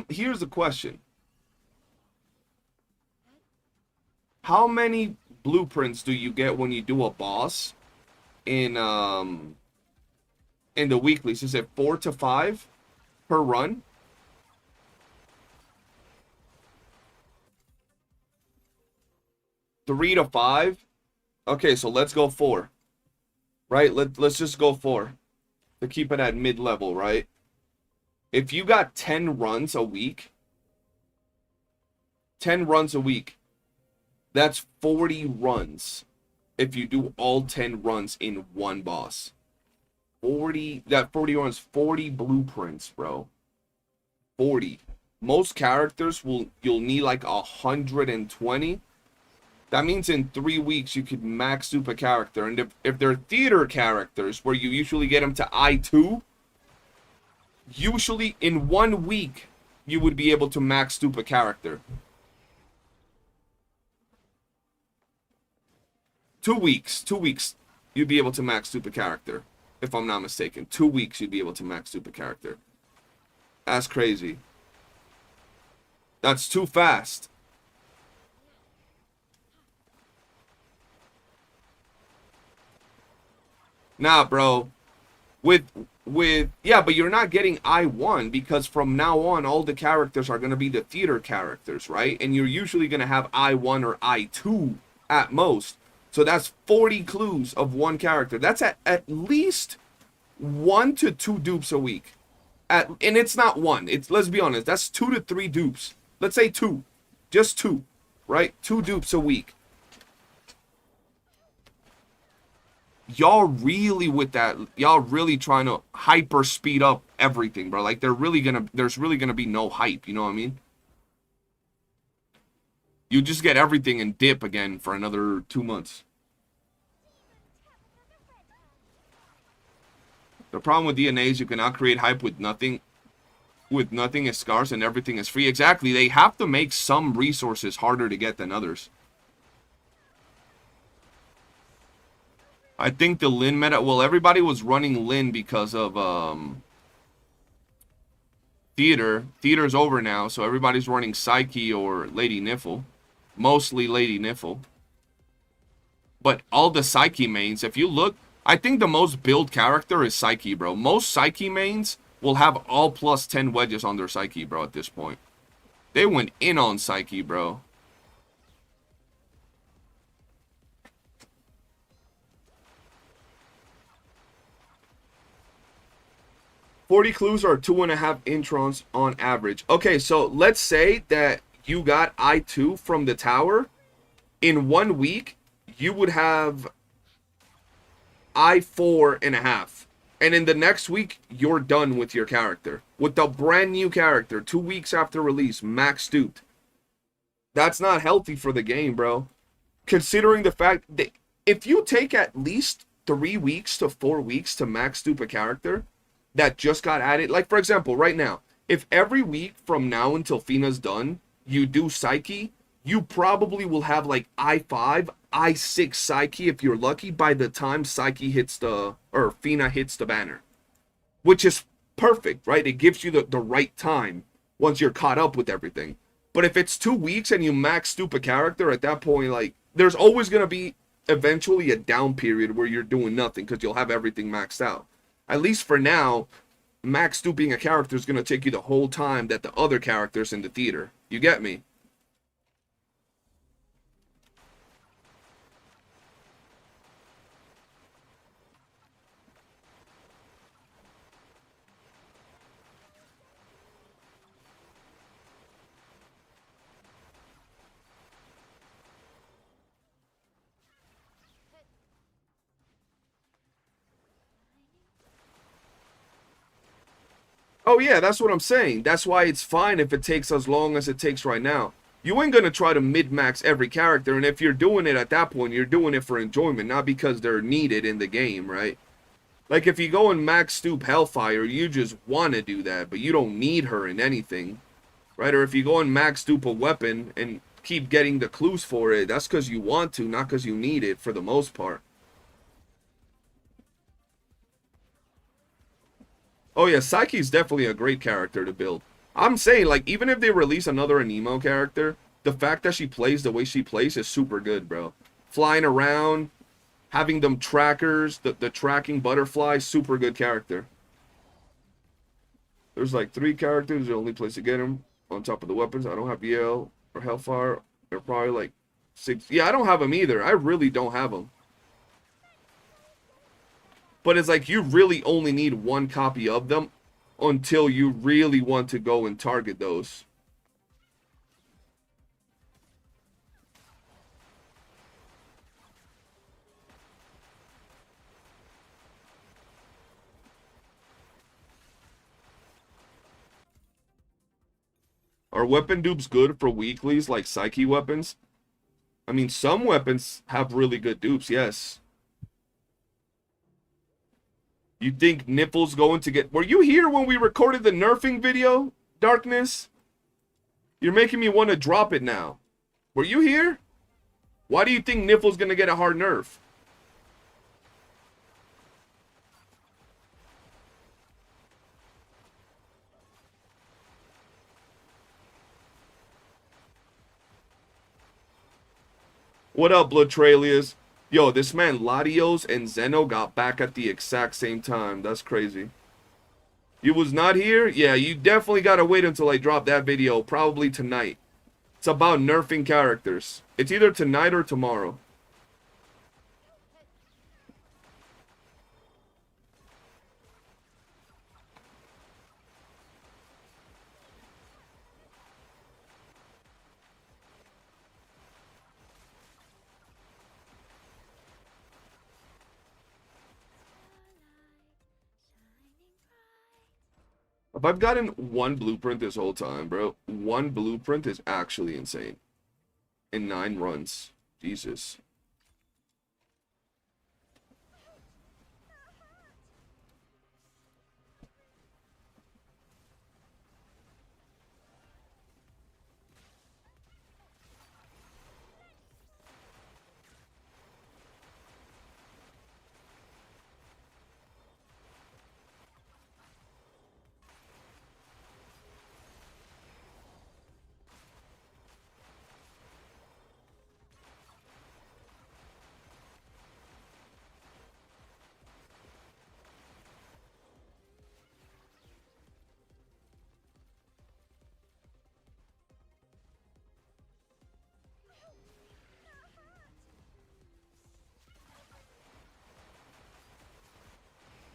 Here's the question. How many blueprints do you get when you do a boss in the weeklies? Is it 4 to 5 per run? Three to 5? Okay, so let's go 4. Right? Let's just go 4 to keep it at mid-level, right? If you got 10 runs a week, 10 runs a week, that's 40 runs if you do all 10 runs in one boss. 40 runs, 40 blueprints, bro. 40. Most characters you'll need like 120. That means in 3 weeks you could max up a character. And if they're theater characters where you usually get them to I2, usually in 1 week you would be able to max up a character. 2 weeks. 2 weeks you'd be able to max up a character. If I'm not mistaken. 2 weeks you'd be able to max up a character. That's crazy. That's too fast. Nah, bro. Yeah, but you're not getting I1 because from now on all the characters are going to be the theater characters, right? And you're usually going to have I1 or I2 at most. So that's 40 clues of one character. That's at least 1 to 2 dupes a week. And it's not 1. Let's be honest, that's 2 to 3 dupes. let's say 2. Just 2, right? 2 dupes a week. Y'all really with that, y'all really trying to hyper speed up everything, bro. Like, there's really gonna be no hype, you know what I mean? You just get everything in dip again for another 2 months. The problem with DNA is you cannot create hype with nothing. With nothing is scarce and everything is free. Exactly. They have to make some resources harder to get than others. I think the Lin meta... Well, everybody was running Lin because of Theater. Theater's over now, so everybody's running Psyche or Lady Niffle. Mostly Lady Niffle. But all the Psyche mains, if you look... I think the most build character is Psyche, bro. Most Psyche mains will have all plus 10 wedges on their Psyche, bro, at this point. They went in on Psyche, bro. $40 clues are 2.5 introns on average. Okay, so let's say that you got I2 from the tower. In 1 week, you would have I4.5. And in the next week, you're done with your character. With the brand new character, 2 weeks after release, max duped. That's not healthy for the game, bro. Considering the fact that if you take at least 3 weeks to 4 weeks to max dupe a character that just got added, like for example, right now, if every week from now until Fina's done, you do Psyche, you probably will have like I5, I6 Psyche if you're lucky by the time Psyche hits the, or Fina hits the banner. Which is perfect, right? It gives you the right time once you're caught up with everything. But if it's 2 weeks and you max dupe a character, at that point, like, there's always going to be eventually a down period where you're doing nothing because you'll have everything maxed out. At least for now, max duping a character is going to take you the whole time that the other characters in the theater. You get me? Oh yeah, that's what I'm saying. That's why it's fine if it takes as long as it takes right now. You ain't gonna try to mid-max every character, and if you're doing it at that point, you're doing it for enjoyment, not because they're needed in the game, right? Like if you go and max dupe Hellfire, you just want to do that, but you don't need her in anything, right? Or if you go and max dupe a weapon and keep getting the clues for it, that's because you want to, not because you need it for the most part. Oh yeah, Psyche's definitely a great character to build. I'm saying, like, even if they release another Anemo character, the fact that she plays the way she plays is super good, bro. Flying around, having them trackers, the tracking butterfly, super good character. There's like 3 characters, the only place to get them on top of the weapons. I don't have Yale or Hellfire. They're probably like 6. Yeah, I don't have them either. I really don't have them. But it's like you really only need 1 copy of them until you really want to go and target those. Are weapon dupes good for weeklies like Psyche weapons? I mean, some weapons have really good dupes, yes. You think Nipple's going to get... Were you here when we recorded the nerfing video, Darkness? You're making me want to drop it now. Were you here? Why do you think Nipple's going to get a hard nerf? What up, Bloodtralius? Yo, this man Latios and Zeno got back at the exact same time. That's crazy. You was not here? Yeah, you definitely gotta wait until I drop that video. Probably tonight. It's about nerfing characters. It's either tonight or tomorrow. If I've gotten one blueprint this whole time, bro, one blueprint is actually insane. In 9 runs. Jesus.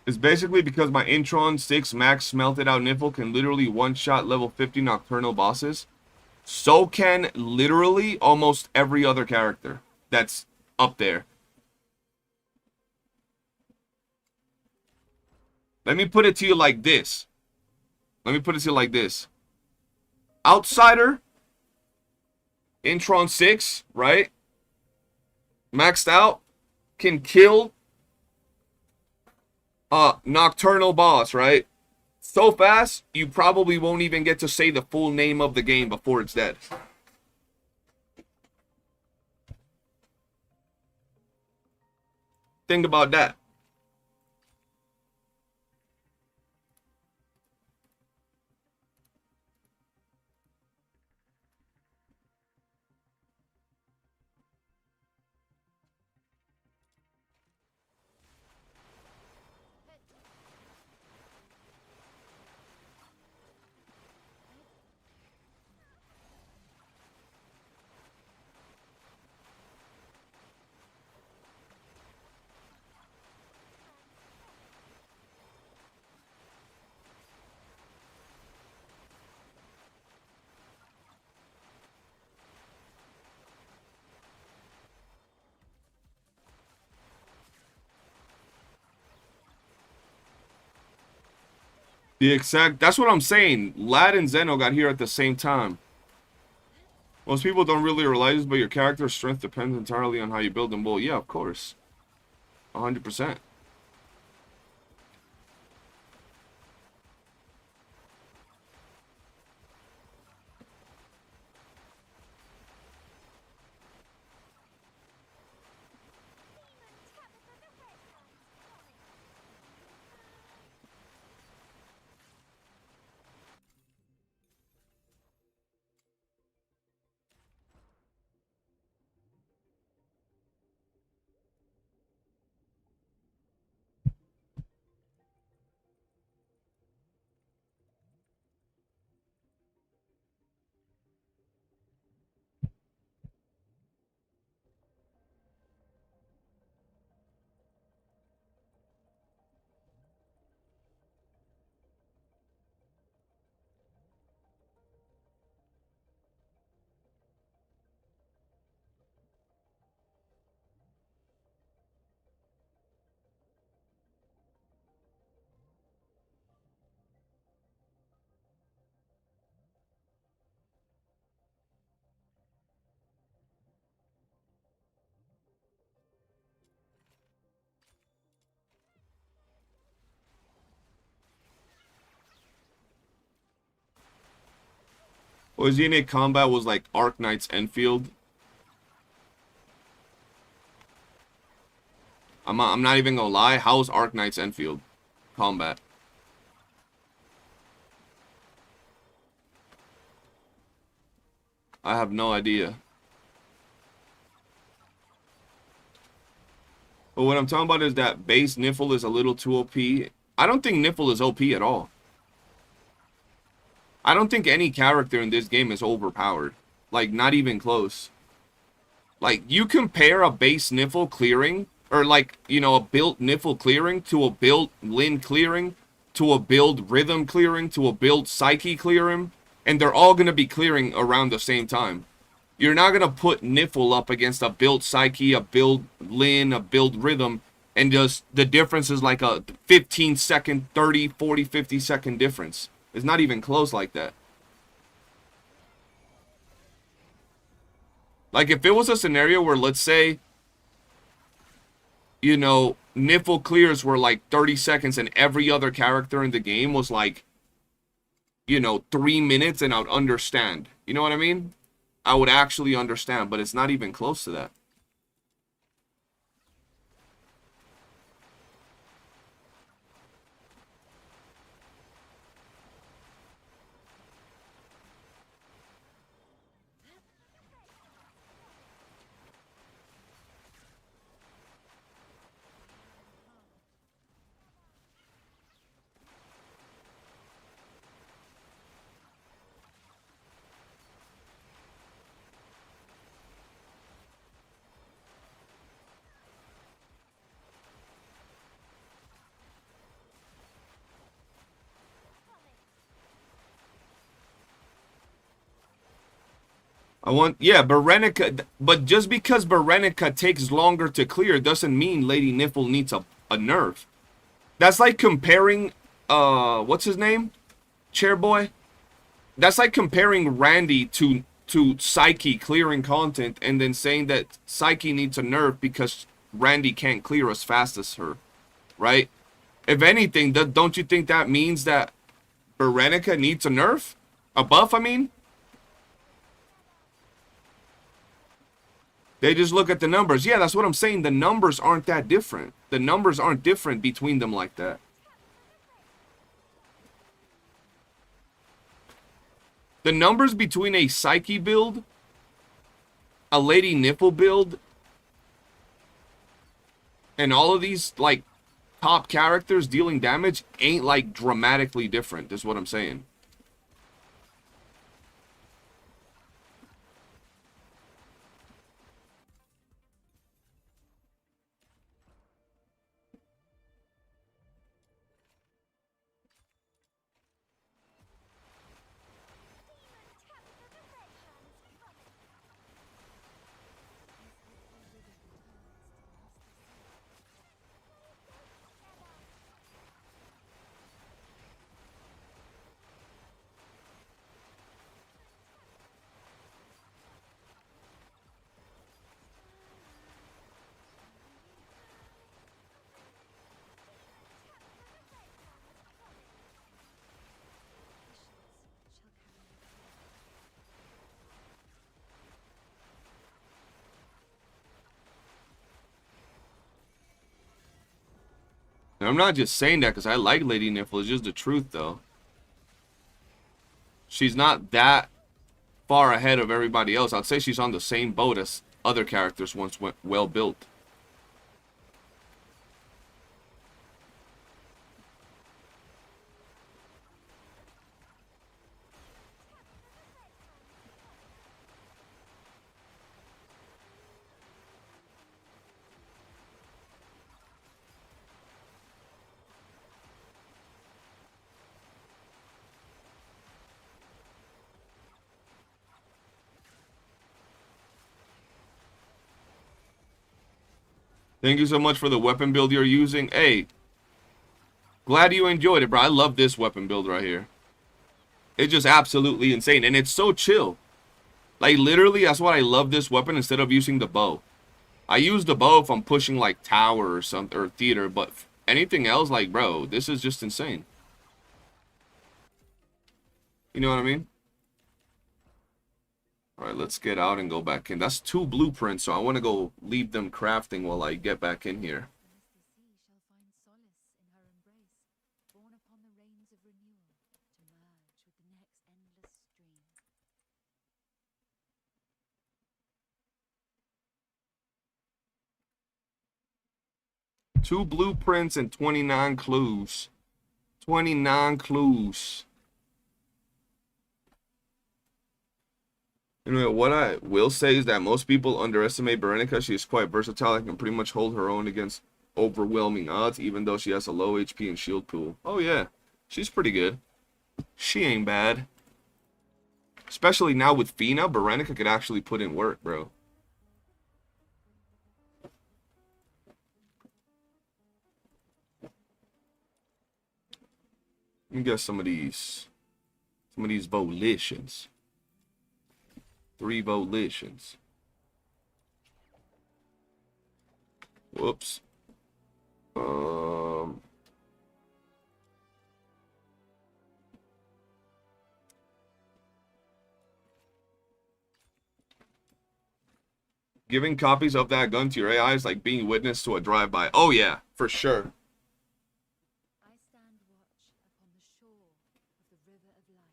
It's basically because my Intron 6 max smelted out Niffle can literally one-shot level 50 Nocturnal bosses. So can literally almost every other character that's up there. Let me put it to you like this. Outsider, Intron 6, right? Maxed out, can kill Nocturnal boss, right? So fast, you probably won't even get to say the full name of the game before it's dead. Think about that. That's what I'm saying. Lad and Zeno got here at the same time. Most people don't really realize this, but your character's strength depends entirely on how you build them. Well, yeah, of course. 100%. Was Unit Combat was like Arc Knight's Enfield. I'm not even gonna lie. How's Arc Knight's Enfield combat? I have no idea. But what I'm talking about is that base Niffle is a little too OP. I don't think Niffle is OP at all. I don't think any character in this game is overpowered. Like, not even close. Like, you compare a base Niffle clearing, or like, you know, a built Niffle clearing to a built Lin clearing, to a build Rhythm clearing, to a build Psyche clearing, and they're all going to be clearing around the same time. You're not going to put Niffle up against a build Psyche, a build Lin, a build Rhythm, and just the difference is like a 15 second, 30, 40, 50 second difference. It's not even close like that. Like, if it was a scenario where, let's say, you know, Niffle clears were like 30 seconds and every other character in the game was like, you know, 3 minutes, and I would understand. You know what I mean? I would actually understand, but it's not even close to that. Yeah, Berenica, but just because Berenica takes longer to clear doesn't mean Lady Niffle needs a nerf. That's like comparing, what's his name? Chairboy? That's like comparing Randy to Psyche clearing content and then saying that Psyche needs a nerf because Randy can't clear as fast as her, right? If anything, don't you think that means that Berenica needs a nerf? A buff, I mean? They just look at the numbers. Yeah, that's what I'm saying. The numbers aren't that different. The numbers aren't different between them like that. The numbers between a Psyche build, a Lady Niffle build, and all of these, like, top characters dealing damage ain't, like, dramatically different, is what I'm saying. And I'm not just saying that because I like Lady Niffle. It's just the truth, though. She's not that far ahead of everybody else. I'd say she's on the same boat as other characters once went well built. Thank you so much for the weapon build you're using. Hey, glad you enjoyed it, bro. I love this weapon build right here. It's just absolutely insane, and it's so chill. Like, literally, that's why I love this weapon instead of using the bow. I use the bow if I'm pushing, like, tower or something, or theater, but anything else, like, bro, this is just insane. You know what I mean? Alright, let's get out and go back in. That's 2 blueprints, so I want to go leave them crafting while I get back in here. Two blueprints and 29 clues. 29 clues. Anyway, what I will say is that most people underestimate Berenica. She is quite versatile and can pretty much hold her own against overwhelming odds, even though she has a low HP and shield pool. Oh yeah, she's pretty good. She ain't bad. Especially now with Fina, Berenica could actually put in work, bro. Let me get some of these. Some of these volitions. 3 volitions. Whoops. Giving copies of that gun to your AI is like being witness to a drive-by. Oh yeah, for sure. I stand watch upon the shore of the river of life.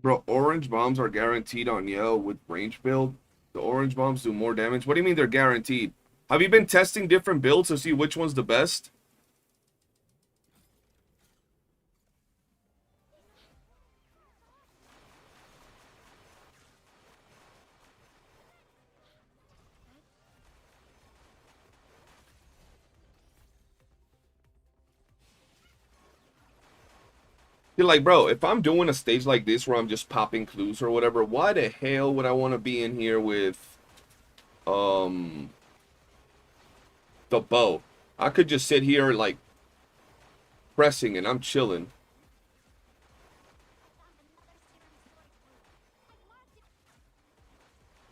Bro, orange bombs are guaranteed on Yale with range build. The orange bombs do more damage. What do you mean they're guaranteed? Have you been testing different builds to see which one's the best? You're like, bro, if I'm doing a stage like this where I'm just popping clues or whatever, why the hell would I want to be in here with the bow? I could just sit here like pressing and I'm chilling.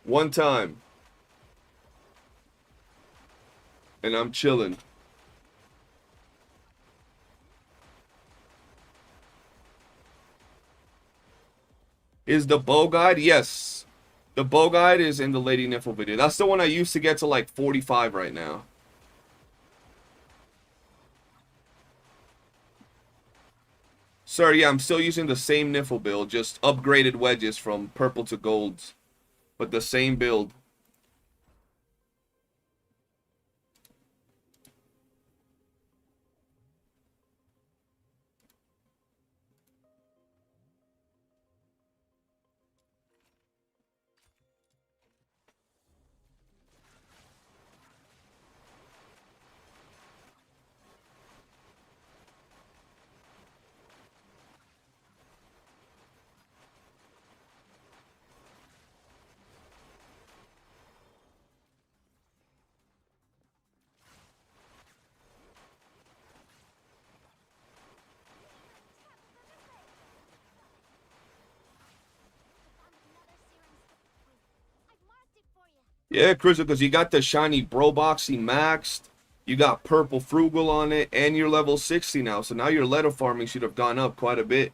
One time. And I'm chilling. Is the bow guide? Yes. The bow guide is in the Lady Niffle video. That's the one I used to get to like 45 right now. Sir, yeah, I'm still using the same Niffle build, just upgraded wedges from purple to golds. But the same build. Yeah, Crystal, because you got the shiny Bro Boxy maxed. You got purple Frugal on it, and you're level 60 now. So now your letter farming should have gone up quite a bit.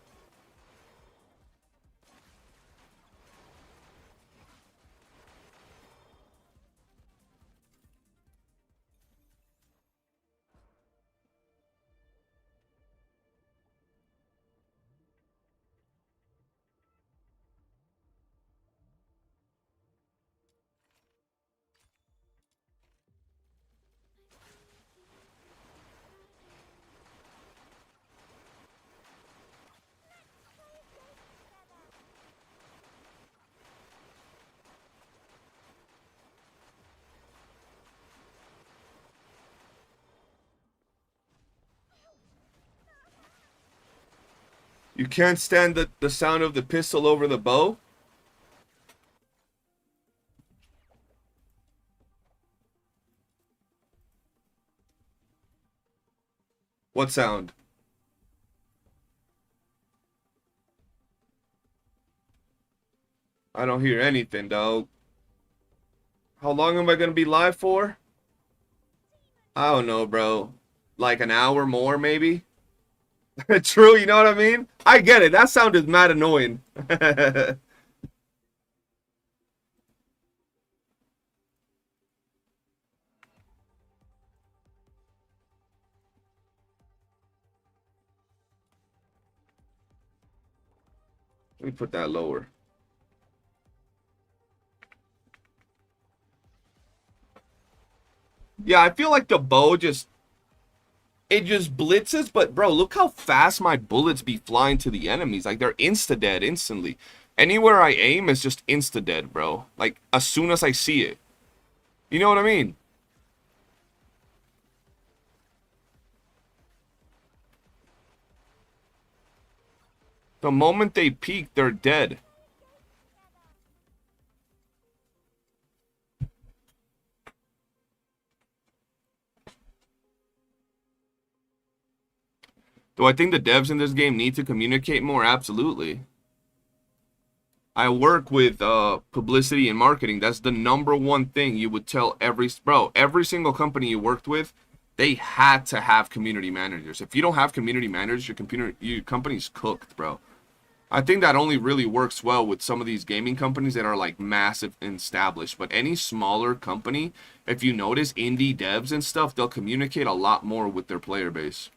You can't stand the sound of the pistol over the bow? What sound? I don't hear anything, dog. How long am I gonna be live for? I don't know, bro. Like an hour more, maybe? True, you know what I mean? I get it. That sound is mad annoying. Let me put that lower. Yeah, I feel like the bow just blitzes, but bro, look how fast my bullets be flying to the enemies. Like they're insta-dead instantly. Anywhere I aim is just insta-dead, bro. Like as soon as I see it. You know what I mean? The moment they peek, they're dead. Do I think the devs in this game need to communicate more? Absolutely. I work with publicity and marketing. That's the #1 thing you would tell every single company you worked with, they had to have community managers. If you don't have community managers, your company's cooked, bro. I think that only really works well with some of these gaming companies that are like massive and established. But any smaller company, if you notice indie devs and stuff, they'll communicate a lot more with their player base.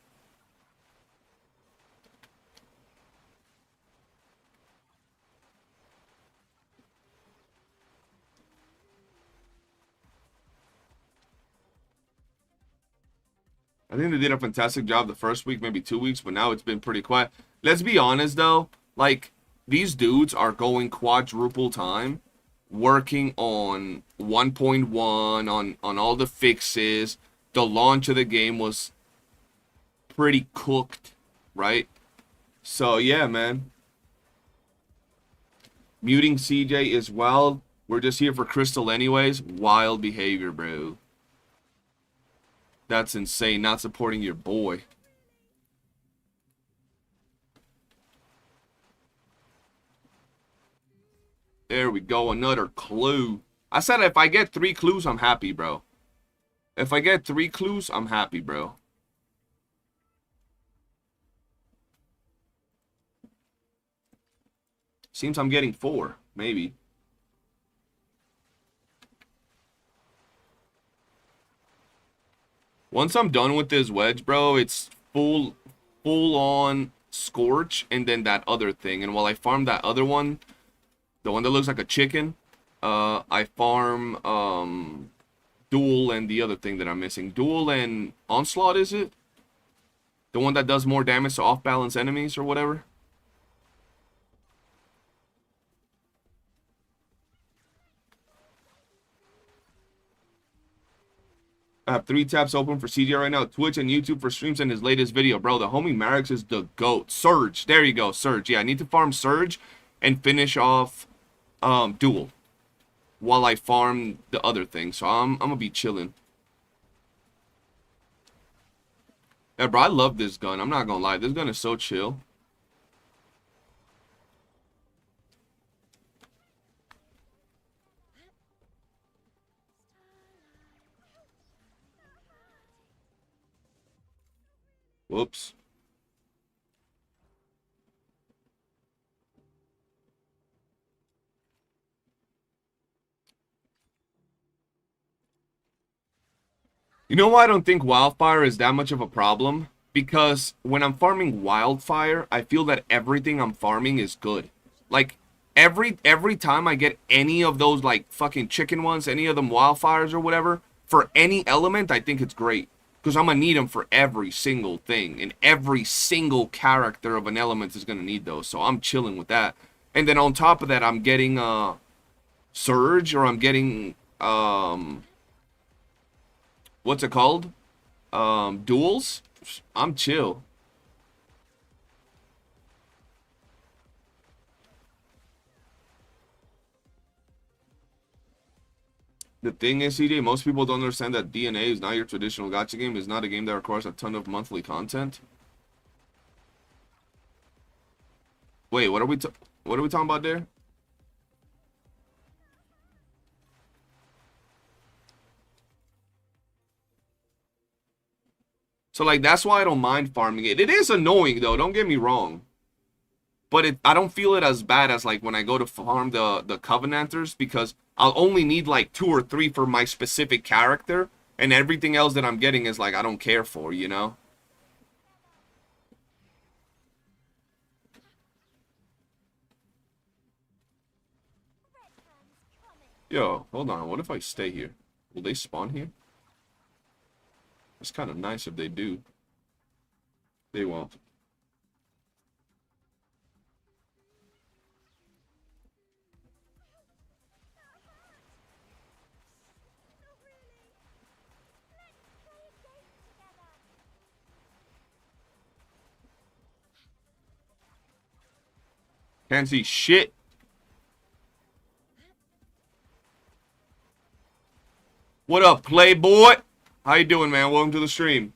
I think they did a fantastic job the first week, maybe 2 weeks, but now it's been pretty quiet. Let's be honest, though. Like, these dudes are going quadruple time, working on 1.1, on all the fixes. The launch of the game was pretty cooked, right? So, yeah, man. Muting CJ is wild. We're just here for Crystal anyways. Wild behavior, bro. That's insane, not supporting your boy. There we go, another clue. I said if I get 3 clues, I'm happy, bro. If I get 3 clues, I'm happy, bro. Seems I'm getting 4, maybe. Once I'm done with this wedge, bro, it's full on scorch and then that other thing. And while I farm that other one, the one that looks like a chicken, I farm duel and the other thing that I'm missing. Duel and onslaught, is it? The one that does more damage to off-balance enemies or whatever? I have 3 tabs open for CJ right now. Twitch and YouTube for streams and his latest video. Bro, the homie Marix is the GOAT. Surge. There you go. Surge. Yeah, I need to farm Surge and finish off Duel while I farm the other thing. So I'm going to be chilling. Yeah, bro, I love this gun. I'm not going to lie. This gun is so chill. Whoops. You know why I don't think wildfire is that much of a problem? Because when I'm farming wildfire, I feel that everything I'm farming is good. Like, every time I get any of those, like, fucking chicken ones, any of them wildfires or whatever, for any element, I think it's great. Because I'm going to need them for every single thing. And every single character of an element is going to need those. So I'm chilling with that. And then on top of that, I'm getting Surge, or I'm getting what's it called? Duels. I'm chill. The thing is, CJ, most people don't understand that DNA is not your traditional gacha game. It's not a game that requires a ton of monthly content. Wait, what are we talking about there? So like that's why I don't mind farming it. It is annoying though, don't get me wrong. But I don't feel it as bad as like when I go to farm the Covenanters, because I'll only need like 2 or 3 for my specific character, and everything else that I'm getting is like I don't care for, you know? Yo, hold on. What if I stay here? Will they spawn here? It's kind of nice if they do. They won't. Can't see shit. What up, Playboy? How you doing, man? Welcome to the stream.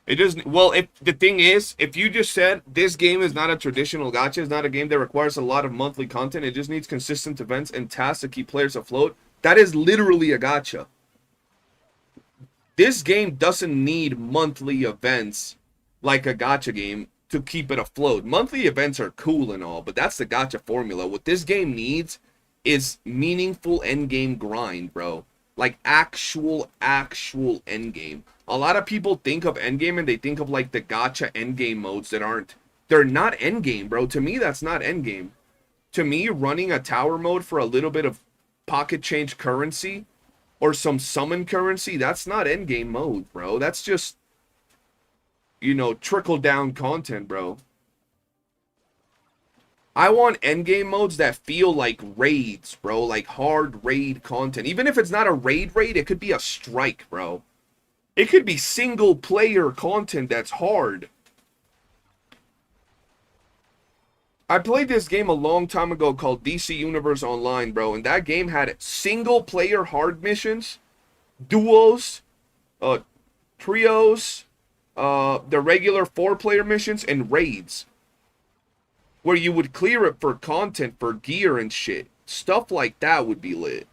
It doesn't. Well, if the thing is, if you just said this game is not a traditional gacha, it's not a game that requires a lot of monthly content, it just needs consistent events and tasks to keep players afloat, that is literally a gacha. This game doesn't need monthly events like a gacha game to keep it afloat. Monthly events are cool and all, but that's the gacha formula. What this game needs is meaningful endgame grind, bro. Like actual endgame. A lot of people think of endgame and they think of like the gacha endgame modes that aren't. They're not endgame, bro. To me, that's not endgame. To me, running a tower mode for a little bit of pocket change currency or some summon currency, that's not endgame mode, bro. That's just, you know, trickle down content, bro. I want endgame modes that feel like raids, bro. Like hard raid content. Even if it's not a raid, it could be a strike, bro. It could be single player content that's hard. I played this game a long time ago called DC Universe Online, bro. And that game had single player hard missions, duos, trios, the regular 4-player missions, and raids. Where you would clear it for content, for gear and shit. Stuff like that would be lit.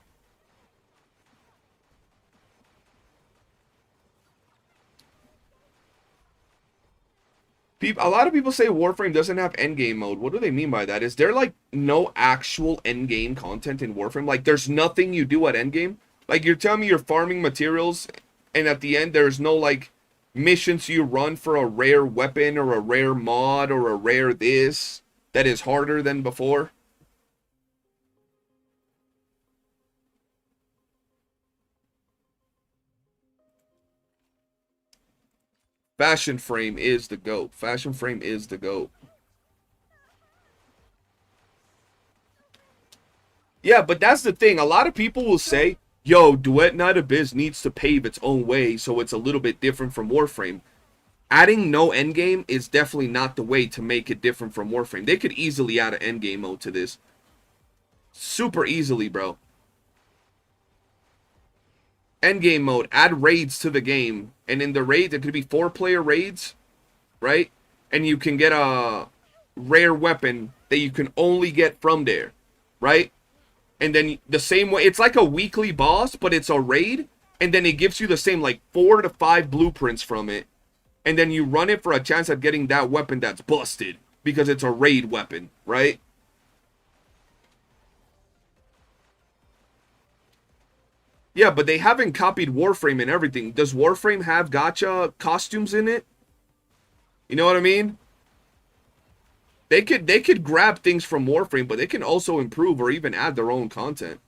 A lot of people say Warframe doesn't have endgame mode. What do they mean by that? Is there like no actual endgame content in Warframe? Like there's nothing you do at endgame? Like you're telling me you're farming materials and at the end there's no like missions you run for a rare weapon or a rare mod or a rare this that is harder than before? Fashion Frame is the GOAT. Fashion Frame is the GOAT. Yeah, but that's the thing. A lot of people will say, yo, Duet Night Abyss needs to pave its own way so it's a little bit different from Warframe. Adding no endgame is definitely not the way to make it different from Warframe. They could easily add an endgame mode to this. Super easily, bro. Endgame mode, add raids to the game. And in the raids, it could be 4-player raids, right? And you can get a rare weapon that you can only get from there, right? And then the same way, it's like a weekly boss, but it's a raid. And then it gives you the same, like 4 to 5 blueprints from it. And then you run it for a chance at getting that weapon that's busted. Because it's a raid weapon, right? Yeah, but they haven't copied Warframe and everything. Does Warframe have gacha costumes in it? You know what I mean? They could grab things from Warframe, but they can also improve or even add their own content.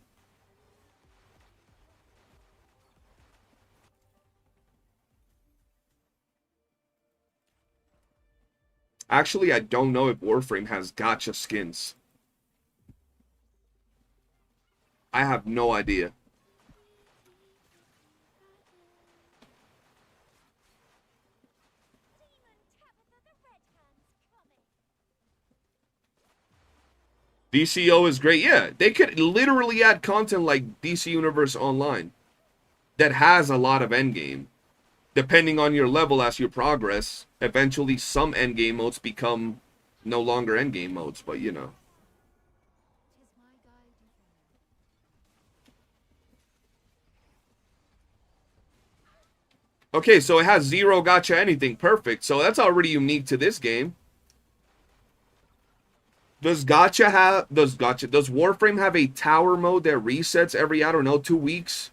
Actually, I don't know if Warframe has gacha skins. I have no idea. DCO is great. Yeah, they could literally add content like DC Universe Online that has a lot of endgame. Depending on your level as you progress, eventually some endgame modes become no longer endgame modes, but you know. Tis my guide and friend. Okay, so it has 0 gacha anything. Perfect. So that's already unique to this game. Does Warframe have a tower mode that resets every, I don't know, 2 weeks?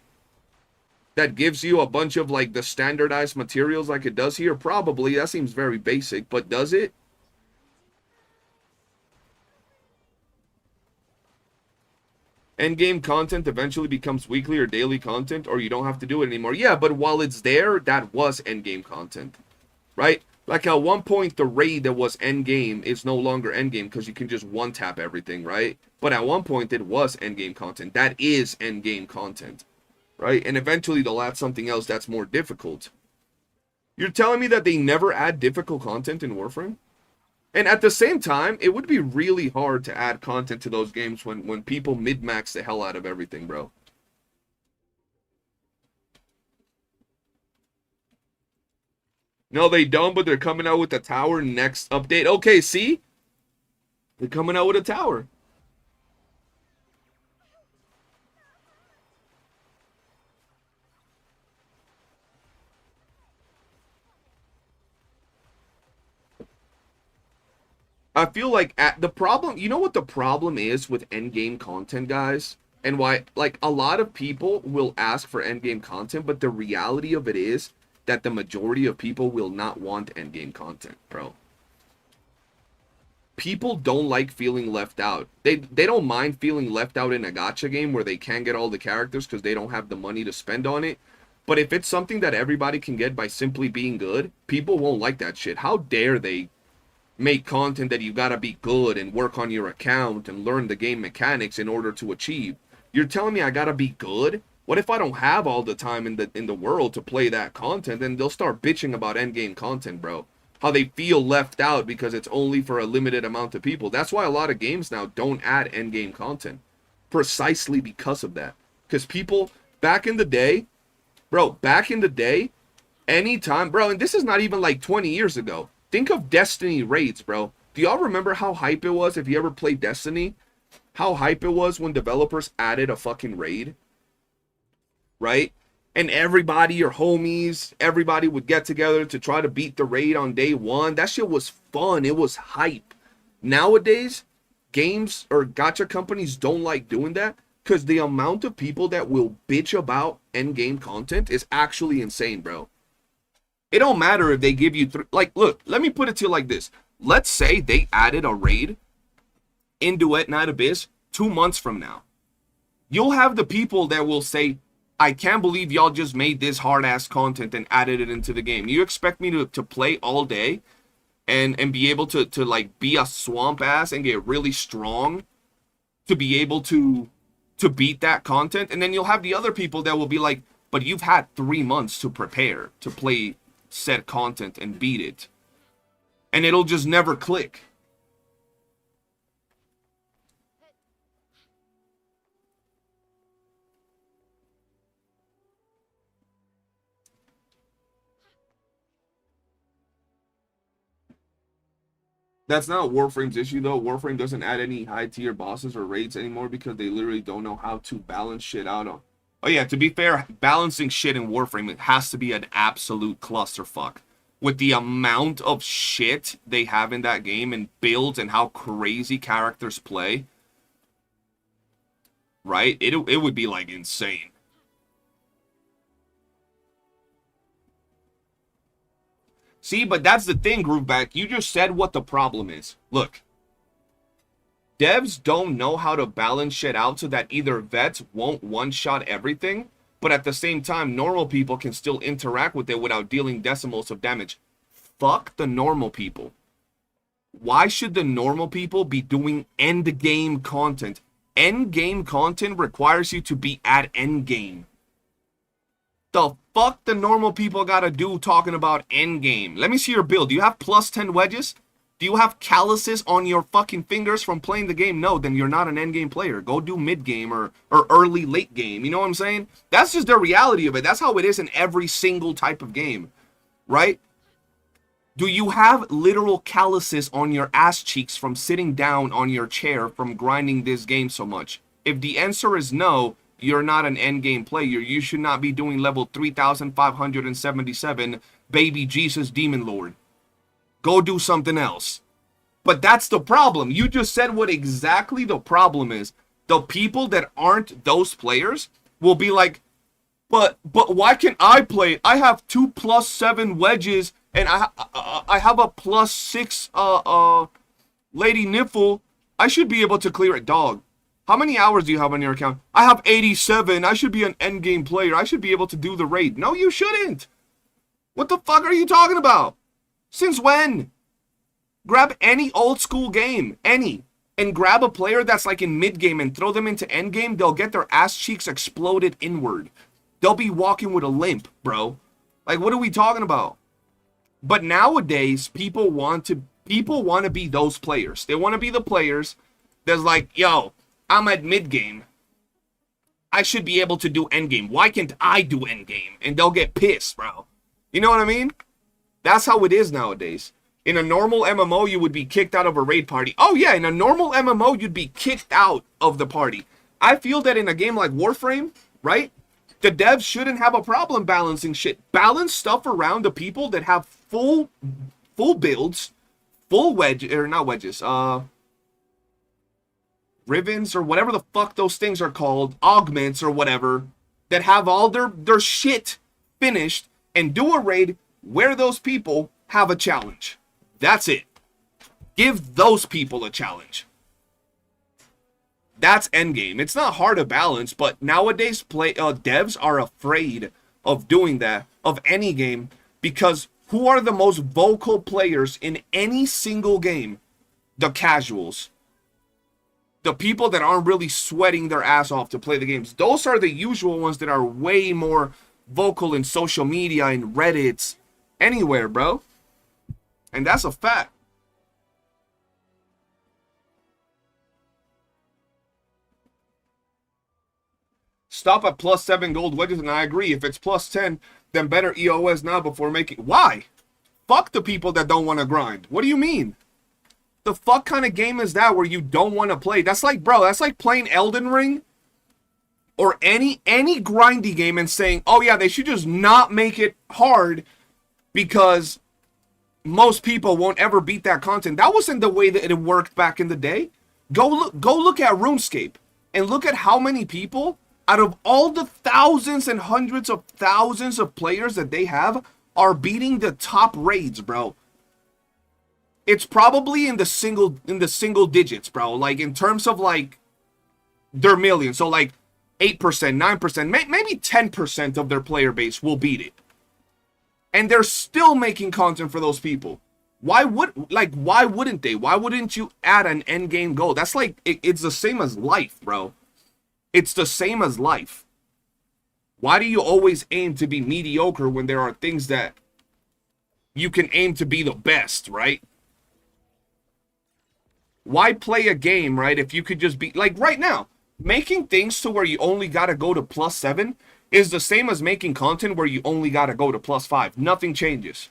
That gives you a bunch of like the standardized materials like it does here? Probably. That seems very basic, but does it? Endgame content eventually becomes weekly or daily content, or you don't have to do it anymore. Yeah, but while it's there, that was endgame content, right? Like at one point, the raid that was endgame is no longer endgame because you can just one-tap everything, right? But at one point, it was endgame content. That is endgame content, right? And eventually, they'll add something else that's more difficult. You're telling me that they never add difficult content in Warframe? And at the same time, it would be really hard to add content to those games when people min-max the hell out of everything, bro. No, they don't, but they're coming out with the tower next update. Okay, see? They're coming out with a tower. I feel like the problem, you know what the problem is with endgame content, guys? And why, like, a lot of people will ask for endgame content, but the reality of it is that the majority of people will not want endgame content, bro. People don't like feeling left out. They don't mind feeling left out in a gacha game where they can't get all the characters because they don't have the money to spend on it. But if it's something that everybody can get by simply being good, people won't like that shit. How dare they make content that you gotta be good and work on your account and learn the game mechanics in order to achieve? You're telling me I gotta be good? What if I don't have all the time in the world to play that content? Then they'll start bitching about endgame content, bro. How they feel left out because it's only for a limited amount of people. That's why a lot of games now don't add endgame content. Precisely because of that. Because people, back in the day, anytime, bro, and this is not even like 20 years ago. Think of Destiny raids, bro. Do y'all remember how hype it was if you ever played Destiny? How hype it was when developers added a fucking raid? Right? And everybody, your homies, everybody would get together to try to beat the raid on day one. That shit was fun. It was hype. Nowadays, games or gacha companies don't like doing that because the amount of people that will bitch about endgame content is actually insane, bro. It don't matter if they give you like, look, let me put it to you like this. Let's say they added a raid in Duet Night Abyss 2 months from now. You'll have the people that will say, I can't believe y'all just made this hard-ass content and added it into the game. You expect me to play all day and be able to like be a swamp ass and get really strong to be able to beat that content? And then you'll have the other people that will be like, but you've had 3 months to prepare to play said content and beat it. And it'll just never click. That's not Warframe's issue, though. Warframe doesn't add any high-tier bosses or raids anymore because they literally don't know how to balance shit out. Oh, yeah, to be fair, balancing shit in Warframe, it has to be an absolute clusterfuck. With the amount of shit they have in that game and builds and how crazy characters play, right? It would be, like, insane. See, but that's the thing, Grooveback. You just said what the problem is. Look. Devs don't know how to balance shit out so that either vets won't one-shot everything, but at the same time, normal people can still interact with it without dealing decimals of damage. Fuck the normal people. Why should the normal people be doing endgame content? Endgame content requires you to be at endgame. The fuck the normal people gotta do talking about endgame? Let me see your build. Do you have plus 10 wedges? Do you have calluses on your fucking fingers from playing the game? No, then you're not an end game player. Go do mid game or early late game. You know what I'm saying? That's just the reality of it. That's how it is in every single type of game, right? Do you have literal calluses on your ass cheeks from sitting down on your chair from grinding this game so much? If the answer is no, you're not an end game player. You should not be doing level 3,577 baby Jesus demon lord. Go do something else. But that's the problem. You just said what exactly the problem is. The people that aren't those players will be like, but why can't I play it? I have 2 +7 wedges and I have a +6 lady nipple. I should be able to clear it, dog. How many hours do you have on your account? I have 87. I should be an end game player. I should be able to do the raid. No, you shouldn't. What the fuck are you talking about? Since when? Grab any old school game, any, and grab a player that's like in mid game and throw them into end game. They'll get their ass cheeks exploded inward. They'll be walking with a limp, bro. Like, what are we talking about? But nowadays, people want to be those players. They want to be the players that's like, yo, I'm at mid game. I should be able to do end game. Why can't I do end game? And they'll get pissed, bro. You know what I mean? That's how it is nowadays. In a normal MMO, you would be kicked out of a raid party. Oh yeah, in a normal MMO, you'd be kicked out of the party. I feel that in a game like Warframe, right? The devs shouldn't have a problem balancing shit. Balance stuff around the people that have full builds, full wedge, or not wedges, Rivens or whatever the fuck those things are called, augments or whatever, that have all their shit finished and do a raid where those people have a challenge. That's it. Give those people a challenge. That's endgame. It's not hard to balance, but nowadays devs are afraid of doing that, of any game, because who are the most vocal players in any single game? The casuals. The people that aren't really sweating their ass off to play the games. Those are the usual ones that are way more vocal in social media, in Reddits, anywhere, bro. And that's a fact. Stop at +7 gold wedges, and I agree. If it's +10, then better EOS now before making... Why? Fuck the people that don't want to grind. What do you mean? The fuck kind of game is that where you don't want to play? That's like, bro, that's like playing Elden Ring or any grindy game and saying, oh yeah, they should just not make it hard because most people won't ever beat that content. That wasn't the way that it worked back in the day. Go look at RuneScape and look at how many people out of all the thousands and hundreds of thousands of players that they have are beating the top raids, bro. It's probably in the single digits, bro. Like in terms of like their millions. So like 8%, 9%, maybe 10% of their player base will beat it. And they're still making content for those people. Why wouldn't they? Why wouldn't you add an end game goal? That's like it's the same as life, bro. It's the same as life. Why do you always aim to be mediocre when there are things that you can aim to be the best, right? Why play a game, right, if you could just be... Like, right now, making things to where you only gotta go to +7 is the same as making content where you only gotta go to +5. Nothing changes.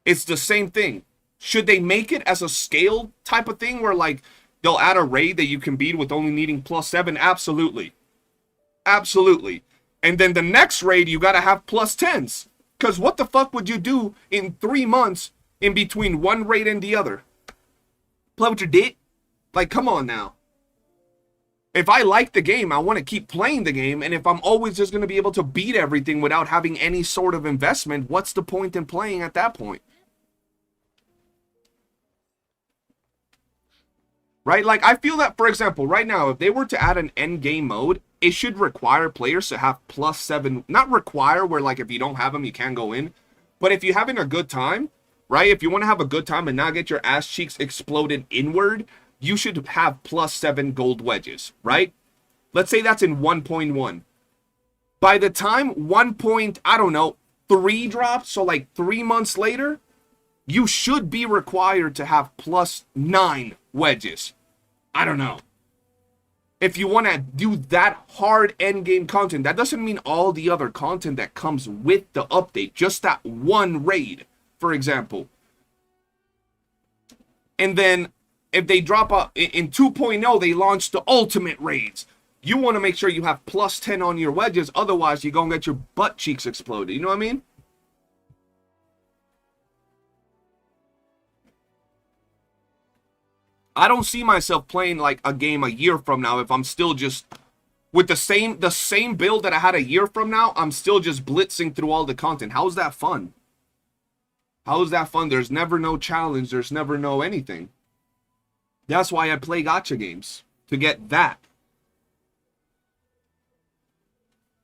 It's the same thing. Should they make it as a scale type of thing where, like, they'll add a raid that you can beat with only needing +7? Absolutely. Absolutely. And then the next raid, you gotta have +10s. Because what the fuck would you do in 3 months in between one raid and the other? Play with your dick? Like, come on now. If I like the game, I want to keep playing the game. And if I'm always just going to be able to beat everything without having any sort of investment, what's the point in playing at that point? Right? Like, I feel that, for example, right now, if they were to add an end game mode, it should require players to have +7. Not require where, like, if you don't have them, you can't go in. But if you're having a good time, right? If you want to have a good time and not get your ass cheeks exploded inward, you should have +7 gold wedges, right? Let's say that's in 1.1. By the time 1. I don't know, 3 drops, so like 3 months later, you should be required to have +9 wedges. I don't know. If you want to do that hard endgame content, that doesn't mean all the other content that comes with the update. Just that one raid, for example. And then if they drop in 2.0, they launch the ultimate raids. You want to make sure you have +10 on your wedges. Otherwise, you're going to get your butt cheeks exploded. You know what I mean? I don't see myself playing like a game a year from now if I'm still just with the same build that I had a year from now. I'm still just blitzing through all the content. How's that fun? How is that fun? There's never no challenge. There's never no anything. That's why I play gacha games, to get that.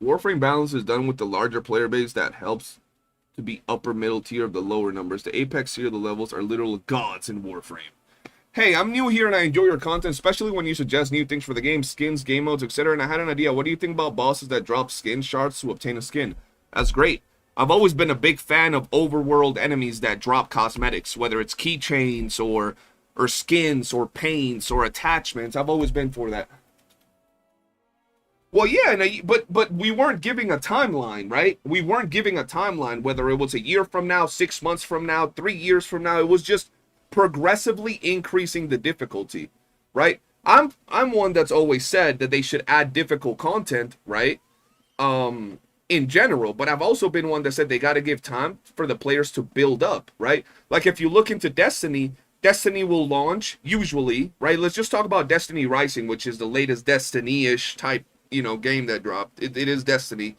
Warframe balance is done with the larger player base that helps to be upper middle tier of the lower numbers. The apex tier of the levels are literal gods in Warframe. Hey, I'm new here and I enjoy your content, especially when you suggest new things for the game, skins, game modes, etc. And I had an idea. What do you think about bosses that drop skin shards to obtain a skin? That's great. I've always been a big fan of overworld enemies that drop cosmetics, whether it's keychains or skins or paints or attachments. I've always been for that. Well, yeah, but we weren't giving a timeline, right? We weren't giving a timeline, whether it was a year from now, 6 months from now, 3 years from now. It was just progressively increasing the difficulty, right? I'm one that's always said that they should add difficult content, right? In general, but I've also been one that said they got to give time for the players to build up, right? Like if you look into Destiny will launch usually, right? Let's just talk about Destiny Rising, which is the latest Destiny-ish type, you know, game that dropped. It is Destiny.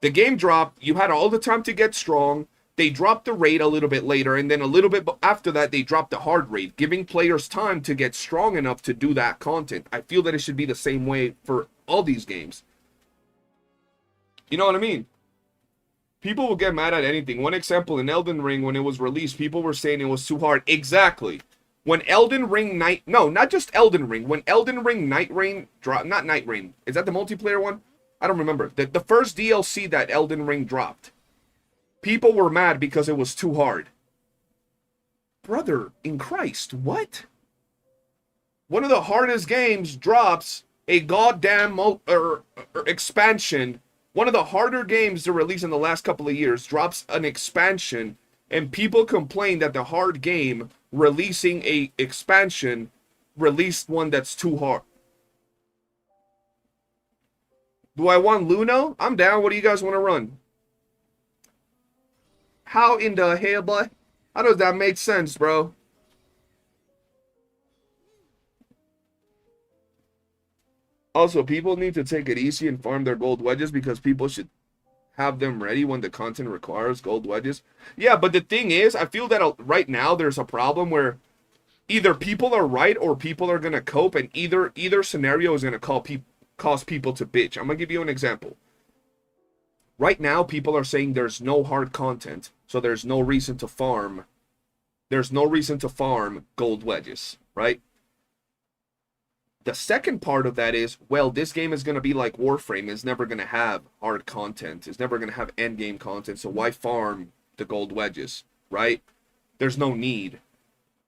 The game dropped, you had all the time to get strong. They dropped the raid a little bit later, and then a little bit after that, they dropped the hard raid, giving players time to get strong enough to do that content. I feel that it should be the same way for all these games. You know what I mean? People will get mad at anything. One example, in Elden Ring, when it was released, people were saying it was too hard. Exactly. When Elden Ring no, not just Elden Ring. When Elden Ring Night Rain dropped, not Night Rain. Is that the multiplayer one? I don't remember. The first DLC that Elden Ring dropped. People were mad because it was too hard. Brother, in Christ, what? One of the hardest games drops a goddamn expansion. One of the harder games to release in the last couple of years drops an expansion, and people complain that the hard game releasing a expansion released one that's too hard. Do I want Luno? I'm down. What do you guys want to run? How in the hell, boy? How does that make sense, bro? Also, people need to take it easy and farm their gold wedges because people should have them ready when the content requires gold wedges. Yeah, but the thing is, I feel that right now there's a problem where either people are right or people are going to cope, and either scenario is going to cause people to bitch. I'm going to give you an example. Right now, people are saying there's no hard content, so there's no reason to farm. There's no reason to farm gold wedges, right? The second part of that is, well, this game is going to be like Warframe. It's never going to have hard content. It's never going to have endgame content, so why farm the gold wedges, right? There's no need.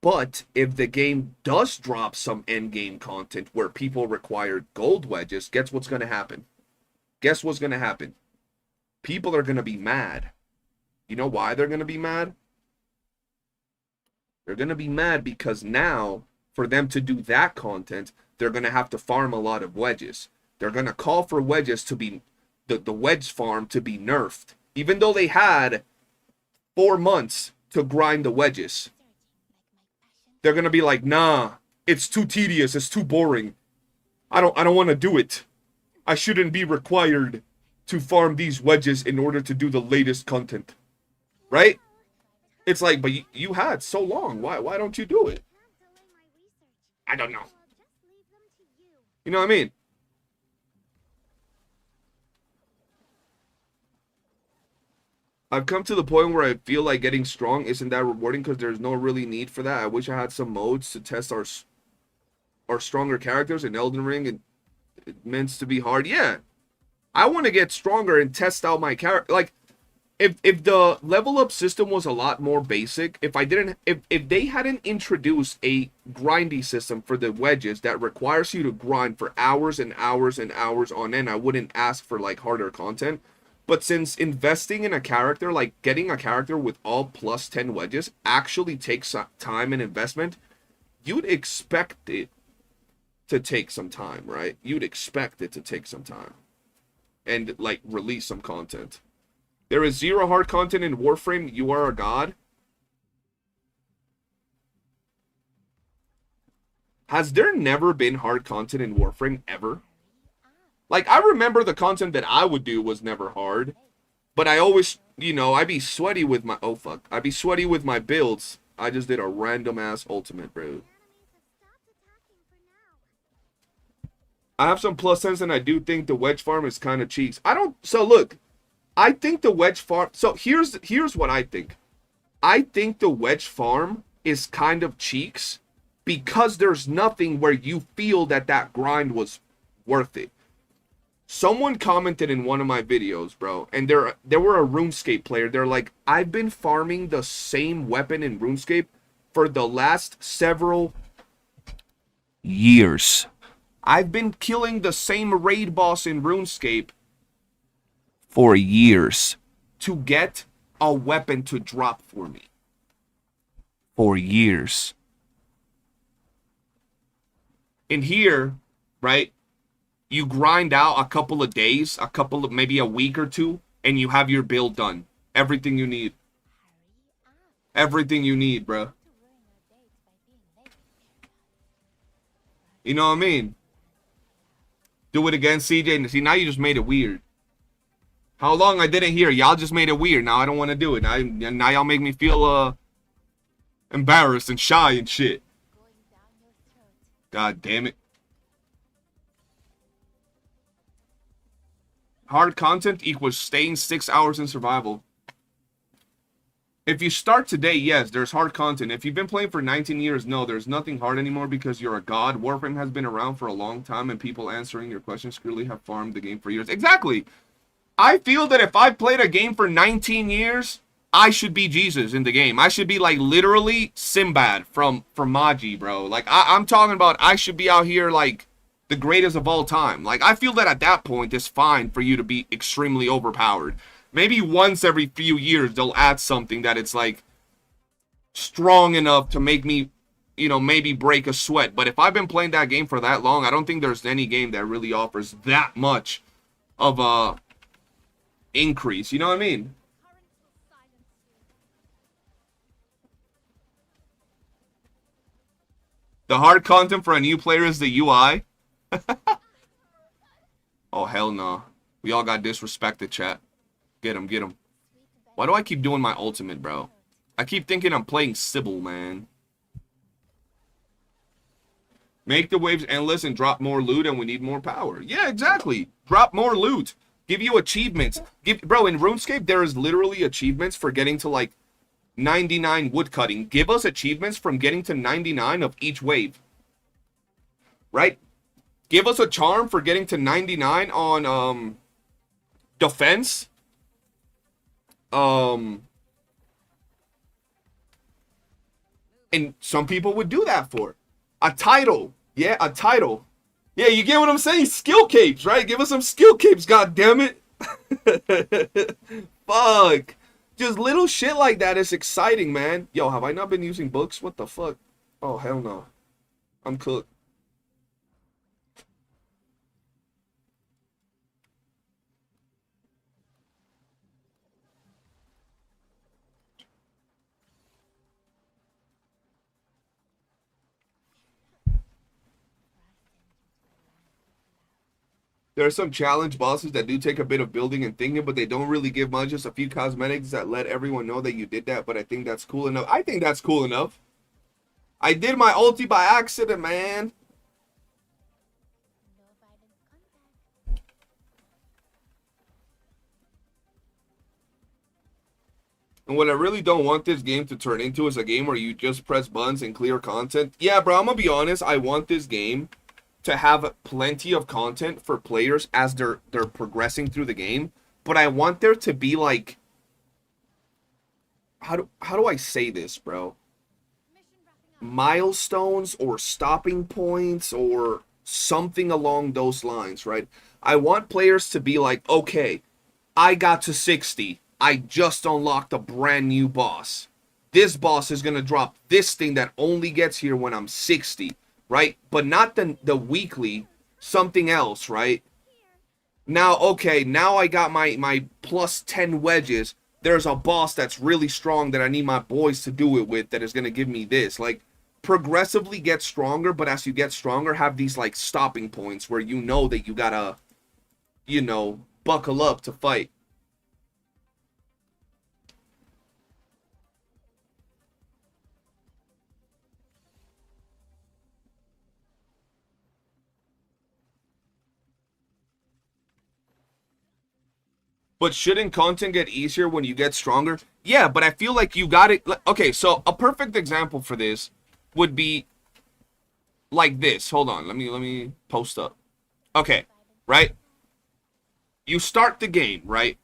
But if the game does drop some endgame content where people require gold wedges, guess what's going to happen? Guess what's going to happen? People are going to be mad. You know why they're going to be mad? They're going to be mad because now, for them to do that content, they're going to have to farm a lot of wedges. They're going to call for wedges to be, the wedge farm to be nerfed. Even though they had 4 months to grind the wedges. They're going to be like, nah, it's too tedious, it's too boring. I don't want to do it. I shouldn't be required to farm these wedges in order to do the latest content. Right? It's like, but you had so long. Why don't you do it? I don't know. You know what I mean? I've come to the point where I feel like getting strong isn't that rewarding because there's no really need for that. I wish I had some modes to test our stronger characters in Elden Ring, and it meant to be hard. Yeah. I want to get stronger and test out my character. Like, if the level up system was a lot more basic, if they hadn't introduced a grindy system for the wedges that requires you to grind for hours and hours and hours on end, I wouldn't ask for like harder content. But since investing in a character, like getting a character with all plus 10 wedges actually takes time and investment, you'd expect it to take some time, right? You'd expect it to take some time and like release some content. There is zero hard content in Warframe. You are a god. Has there never been hard content in Warframe ever? Like, I remember the content that I would do was never hard. But I always, you know, I'd be sweaty with my... Oh, fuck. I'd be sweaty with my builds. I just did a random-ass ultimate, bro. I have some plus 10s, and I do think the wedge farm is kind of cheeks. I don't... So, look. I think the wedge farm... So, here's what I think. I think the wedge farm is kind of cheeks because there's nothing where you feel that that grind was worth it. Someone commented in one of my videos, bro, and there were a RuneScape player. They're like, I've been farming the same weapon in RuneScape for the last several years. I've been killing the same raid boss in RuneScape for years to get a weapon to drop for me. For years. In here, right? You grind out a couple of days, maybe a week or two, and you have your build done. Everything you need. Everything you need, bro. You know what I mean? Do it again, CJ. See, now you just made it weird. How long I didn't hear? Y'all just made it weird. Now I don't want to do it. Now y'all make me feel embarrassed and shy and shit. God damn it. Hard content equals staying 6 hours in survival. If you start today, yes, there's hard content. If you've been playing for 19 years, no, there's nothing hard anymore because you're a god. Warframe has been around for a long time, and people answering your questions clearly have farmed the game for years. Exactly. I feel that if I played a game for 19 years, I should be Jesus in the game. I should be like literally Sinbad from Maji, bro. Like I'm talking about I should be out here like the greatest of all time. Like, I feel that at that point, it's fine for you to be extremely overpowered. Maybe once every few years, they'll add something that it's, like, strong enough to make me, you know, maybe break a sweat. But if I've been playing that game for that long, I don't think there's any game that really offers that much of a increase. You know what I mean? The hard content for a new player is the UI. Oh, hell no. We all got disrespected, chat. Get him, get him. Why do I keep doing my ultimate, bro? I keep thinking I'm playing Sybil, man. Make the waves endless and drop more loot and we need more power. Yeah, exactly. Drop more loot. Give you achievements. Bro, in RuneScape, there is literally achievements for getting to, like, 99 woodcutting. Give us achievements from getting to 99 of each wave. Right? Give us a charm for getting to 99 on defense. And some people would do that for a title. Yeah, a title. Yeah, you get what I'm saying? Skill capes, right? Give us some skill capes, god damn it. Fuck. Just little shit like that is exciting, man. Yo, have I not been using books? What the fuck? Oh, hell no. I'm cooked. There are some challenge bosses that do take a bit of building and thinking, but they don't really give much. Just a few cosmetics that let everyone know that you did that, but I think that's cool enough. I think that's cool enough. I did my ulti by accident, man. And what I really don't want this game to turn into is a game where you just press buttons and clear content. Yeah, bro, I'm gonna be honest. I want this game to have plenty of content for players as they're progressing through the game, but I want there to be like how do I say this, bro? Milestones or stopping points or something along those lines, right? I want players to be like, okay, I got to 60. I just unlocked a brand new boss. This boss is going to drop this thing that only gets here when I'm 60, right? But not the weekly, something else, right? Now, okay, now I got my plus 10 wedges. There's a boss that's really strong that I need my boys to do it with that is going to give me this. Like, progressively get stronger, but as you get stronger, have these, like, stopping points where you know that you gotta, you know, buckle up to fight. But shouldn't content get easier when you get stronger? Yeah, but I feel like you got it. Okay, so a perfect example for this would be like this. Hold on, let me post up. Okay, right? You start the game, right?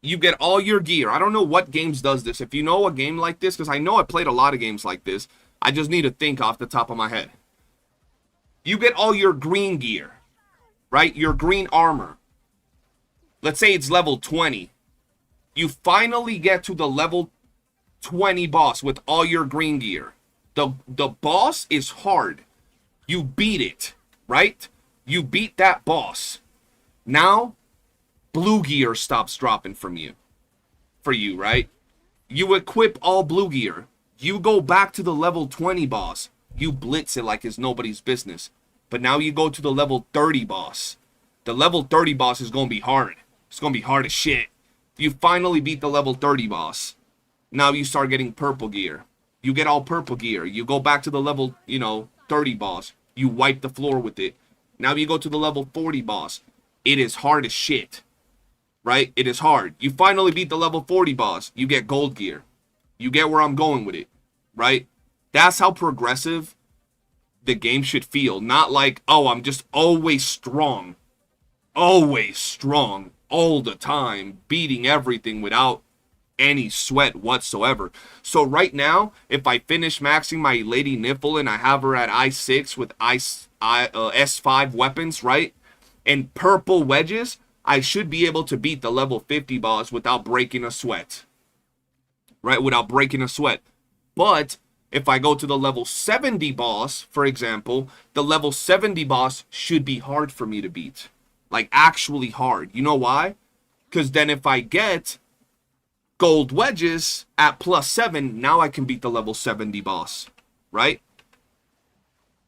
You get all your gear. I don't know what games does this. If you know a game like this, because I know I played a lot of games like this. I just need to think off the top of my head. You get all your green gear, right? Your green armor. Let's say it's level 20. You finally get to the level 20 boss with all your green gear. The boss is hard. You beat it, right? You beat that boss. Now, blue gear stops dropping for you, right? You equip all blue gear. You go back to the level 20 boss. You blitz it like it's nobody's business. But now you go to the level 30 boss. The level 30 boss is going to be hard. It's going to be hard as shit. You finally beat the level 30 boss. Now you start getting purple gear. You get all purple gear. You go back to the level, 30 boss. You wipe the floor with it. Now you go to the level 40 boss. It is hard as shit. Right? It is hard. You finally beat the level 40 boss. You get gold gear. You get where I'm going with it. Right? That's how progressive the game should feel. Not like, oh, I'm just always strong. Always strong. All the time. Beating everything without any sweat whatsoever. So right now, if I finish maxing my Lady Nipple and I have her at I6 with S5 weapons, right? And purple wedges, I should be able to beat the level 50 boss without breaking a sweat. Right? Without breaking a sweat. But if I go to the level 70 boss, for example, the level 70 boss should be hard for me to beat. Like, actually hard. You know why? Because then if I get gold wedges at plus 7, now I can beat the level 70 boss. Right?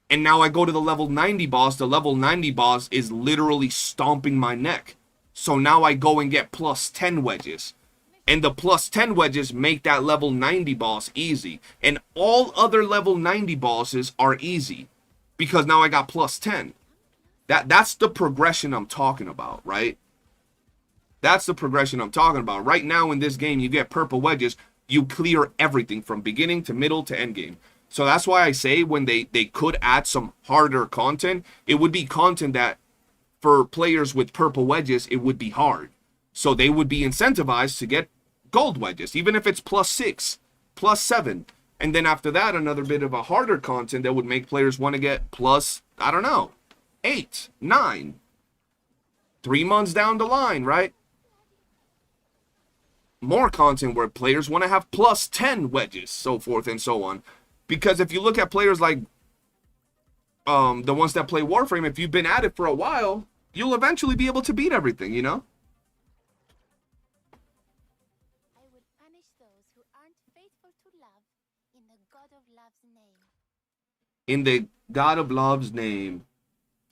And now I go to the level 90 boss. The level 90 boss is literally stomping my neck. So now I go and get plus 10 wedges. And the plus 10 wedges make that level 90 boss easy. And all other level 90 bosses are easy. Because now I got plus 10. That's the progression I'm talking about, right? That's the progression I'm talking about. Right now in this game, you get purple wedges. You clear everything from beginning to middle to end game. So that's why I say when they could add some harder content, it would be content that for players with purple wedges, it would be hard. So they would be incentivized to get gold wedges, even if it's plus 6, plus 7. And then after that, another bit of a harder content that would make players want to get plus, I don't know, 8, 9. 3 months down the line, right? More content where players want to have plus 10 wedges, so forth and so on. Because if you look at players like the ones that play Warframe, if you've been at it for a while, you'll eventually be able to beat everything, you know? I would punish those who aren't faithful to love in the God of Love's name. In the God of Love's name.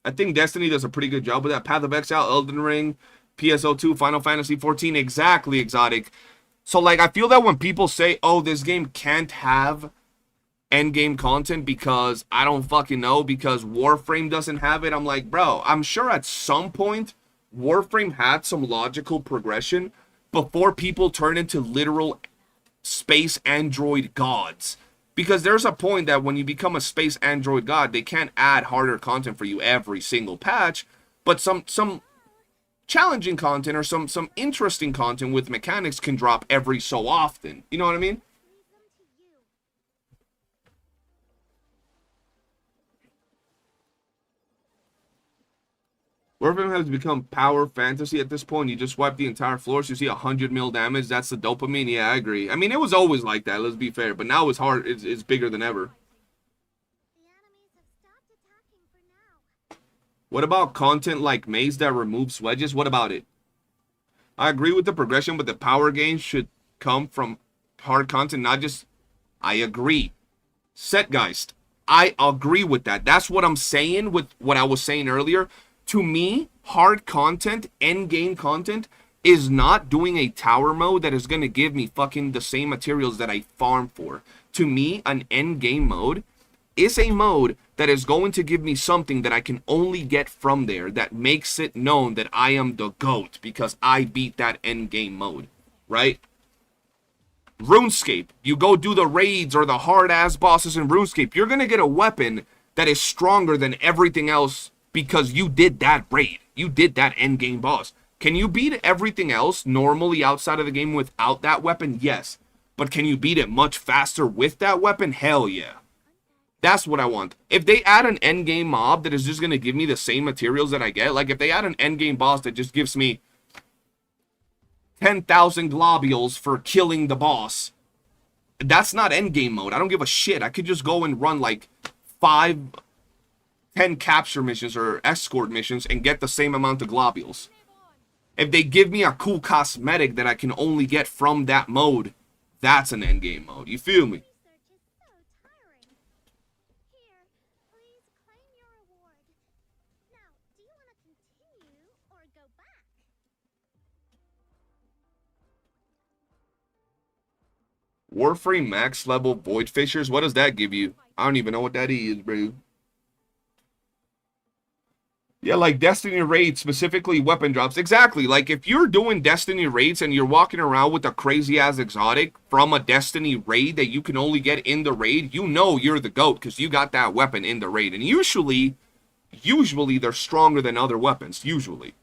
I think Destiny does a pretty good job with that. Path of Exile, Elden Ring, PSO2, Final Fantasy 14, exactly, Exotic. So, like, I feel that when people say, oh, this game can't have endgame content because I don't fucking know, because Warframe doesn't have it, I'm like, bro, I'm sure at some point Warframe had some logical progression before people turn into literal space android gods. Because there's a point that when you become a space android god, they can't add harder content for you every single patch, but some challenging content or some interesting content with mechanics can drop every so often. You know what I mean? Leave them to you. Warframe has become power fantasy at this point. You just wipe the entire floor, so you see 100 mil damage. That's the dopamine. Yeah, I agree. I mean, it was always like that, let's be fair. But now it's hard. It's bigger than ever. The enemies have stopped attacking for now. What about content like Maze that removes wedges? What about it? I agree with the progression, but the power gains should come from hard content, not just... I agree. Setgeist. I agree with that. That's what I'm saying with what I was saying earlier. To me, hard content, end game content, is not doing a tower mode that is going to give me fucking the same materials that I farm for. To me, an end game mode is a mode that is going to give me something that I can only get from there, that makes it known that I am the GOAT because I beat that end game mode, right? RuneScape, you go do the raids or the hard ass bosses in RuneScape, you're going to get a weapon that is stronger than everything else because you did that raid. You did that end game boss. Can you beat everything else normally outside of the game without that weapon? Yes. But can you beat it much faster with that weapon? Hell yeah. That's what I want. If they add an end game mob that is just going to give me the same materials that I get, like if they add an end game boss that just gives me 10,000 globules for killing the boss, that's not end game mode. I don't give a shit. I could just go and run like 10 capture missions or escort missions and get the same amount of globules. If they give me a cool cosmetic that I can only get from that mode, that's an end game mode. You feel me? Research is so tiring. Here, please claim your reward. Now, do you want to continue or go back? Warframe max level void fishers. What does that give you? I don't even know what that is, bro. Yeah, like Destiny raids, specifically weapon drops. Exactly. Like if you're doing Destiny raids and you're walking around with a crazy ass exotic from a Destiny raid that you can only get in the raid, you know you're the GOAT because you got that weapon in the raid. And usually they're stronger than other weapons. Usually.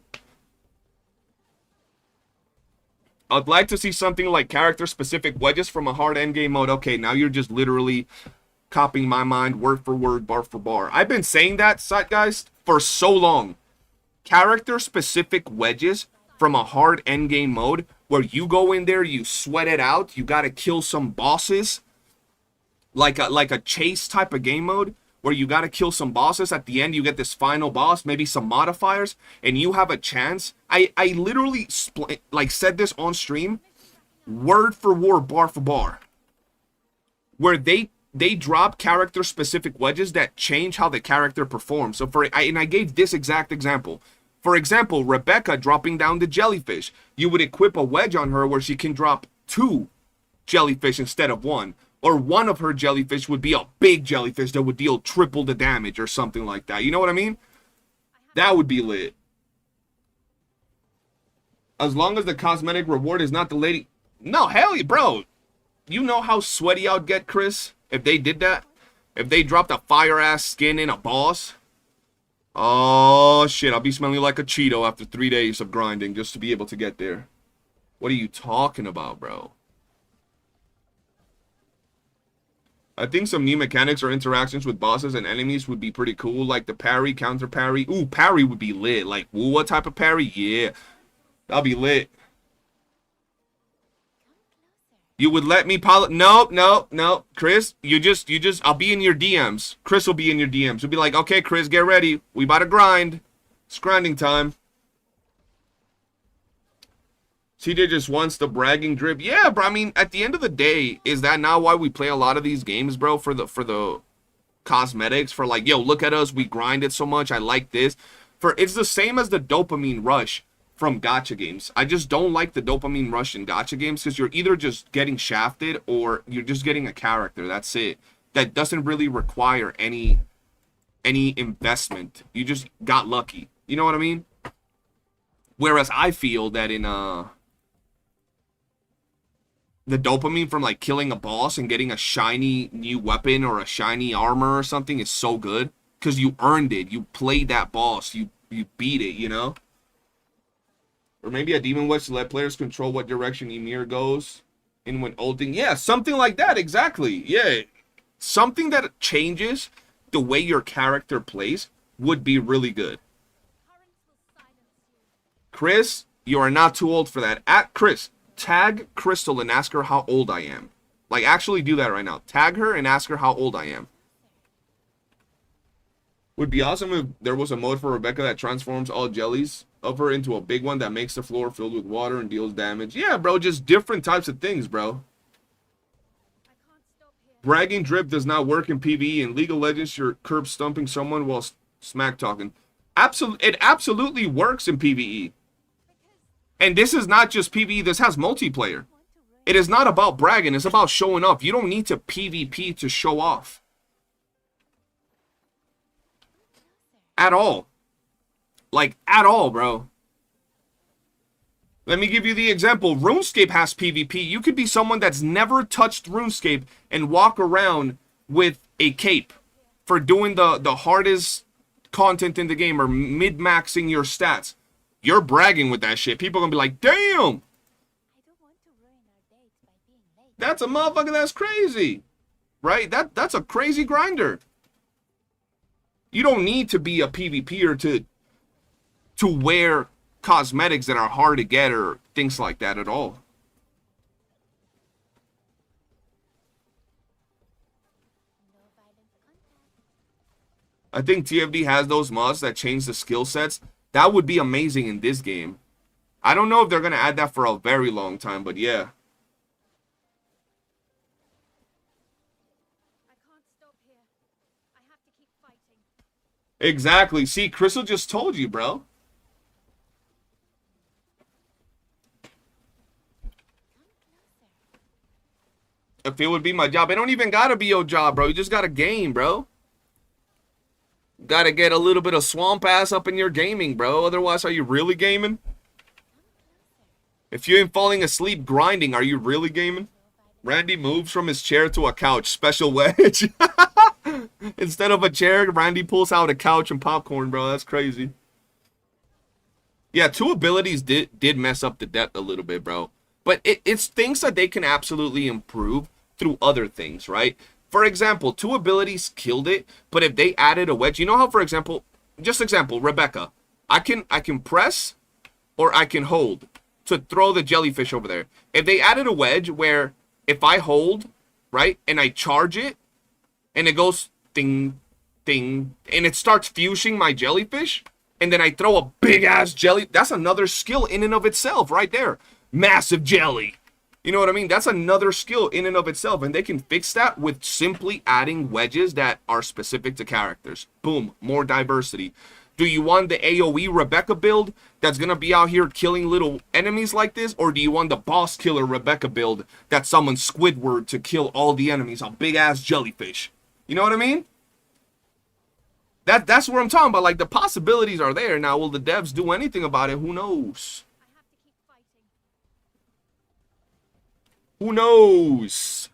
I'd like to see something like character-specific wedges from a hard endgame mode. Okay, now you're just literally copying my mind word for word, bar for bar. I've been saying that, guys, for so long. Character-specific wedges from a hard endgame mode where you go in there, you sweat it out, you gotta kill some bosses, like a chase type of game mode where you gotta kill some bosses. At the end, you get this final boss, maybe some modifiers, and you have a chance. I literally said this on stream, word for word, bar for bar, where they drop character specific wedges that change how the character performs. So I gave this exact example. For example, Rebecca dropping down the jellyfish. You would equip a wedge on her where she can drop 2 jellyfish instead of 1. Or one of her jellyfish would be a big jellyfish that would deal triple the damage or something like that. You know what I mean? That would be lit. As long as the cosmetic reward is not the lady. No, hell yeah, bro. You know how sweaty I'd get, Chris, if they did that? If they dropped a fire-ass skin in a boss? Oh, shit. I'll be smelling like a Cheeto after 3 days of grinding just to be able to get there. What are you talking about, bro? I think some new mechanics or interactions with bosses and enemies would be pretty cool, like the parry, counter parry. Ooh, parry would be lit. Like, what type of parry? Yeah, that'll be lit. You would let me no, Chris, you just, I'll be in your DMs. Chris will be in your DMs. He'll be like, okay, Chris, get ready. We about to grind. It's grinding time. TJ just wants the bragging drip. Yeah, bro. I mean, at the end of the day, is that not why we play a lot of these games, bro? For the cosmetics, for like, yo, look at us, we grinded so much. I like this. It's the same as the dopamine rush from gacha games. I just don't like the dopamine rush in gacha games because you're either just getting shafted or you're just getting a character. That's it. That doesn't really require any investment. You just got lucky. You know what I mean? Whereas I feel that in the dopamine from like killing a boss and getting a shiny new weapon or a shiny armor or something is so good because you earned it. You played that boss. You beat it, you know? Or maybe a demon wedge to let players control what direction Ymir goes in when ulting. Yeah, something like that, exactly. Yeah, something that changes the way your character plays would be really good. Chris, you are not too old for that. At Chris, tag Crystal and ask her how old I am. Like, actually do that right now. Tag her and ask her how old I am. Would be awesome if there was a mode for Rebecca that transforms all jellies of her into a big one that makes the floor filled with water and deals damage. Yeah, bro, just different types of things, bro. Bragging drip does not work in PvE. In League of Legends, you're curb stomping someone while smack talking. It absolutely works in PvE. And this is not just PvE, this has multiplayer. It is not about bragging, it's about showing off. You don't need to PvP to show off. At all. Like, at all, bro. Let me give you the example. RuneScape has PvP. You could be someone that's never touched RuneScape and walk around with a cape for doing the hardest content in the game or mid-maxing your stats. You're bragging with that shit. People are gonna be like, damn! That's a motherfucker that's crazy. Right? That's a crazy grinder. You don't need to be a PvPer to wear cosmetics that are hard to get or things like that at all. I think TFD has those mods that change the skill sets. That would be amazing in this game. I don't know if they're going to add that for a very long time, but yeah. Exactly. See, Crystal just told you, bro. If it would be my job, it don't even gotta be your job, bro. You just gotta game, bro. Gotta get a little bit of swamp ass up in your gaming, bro. Otherwise, are you really gaming? If you ain't falling asleep grinding, are you really gaming? Randy moves from his chair to a couch. Special wedge. Instead of a chair, Randy pulls out a couch and popcorn, bro. That's crazy. Yeah, two abilities did mess up the depth a little bit, bro. But it's things that they can absolutely improve through other things, right? For example, two abilities killed it, but if they added a wedge, you know how, for example, just example, Rebecca, I can press or I can hold to throw the jellyfish over there. If they added a wedge where if I hold, right, and I charge it, and it goes ding, ding, and it starts fusing my jellyfish, and then I throw a big-ass jelly, that's another skill in and of itself right there. Massive jelly. You know what I mean? That's another skill in and of itself, and they can fix that with simply adding wedges that are specific to characters. Boom, more diversity. Do you want the AoE Rebecca build that's going to be out here killing little enemies like this? Or do you want the boss killer Rebecca build that summons Squidward to kill all the enemies, a big-ass jellyfish? You know what I mean? That's what I'm talking about. Like, the possibilities are there. Now, will the devs do anything about it? Who knows? Who knows?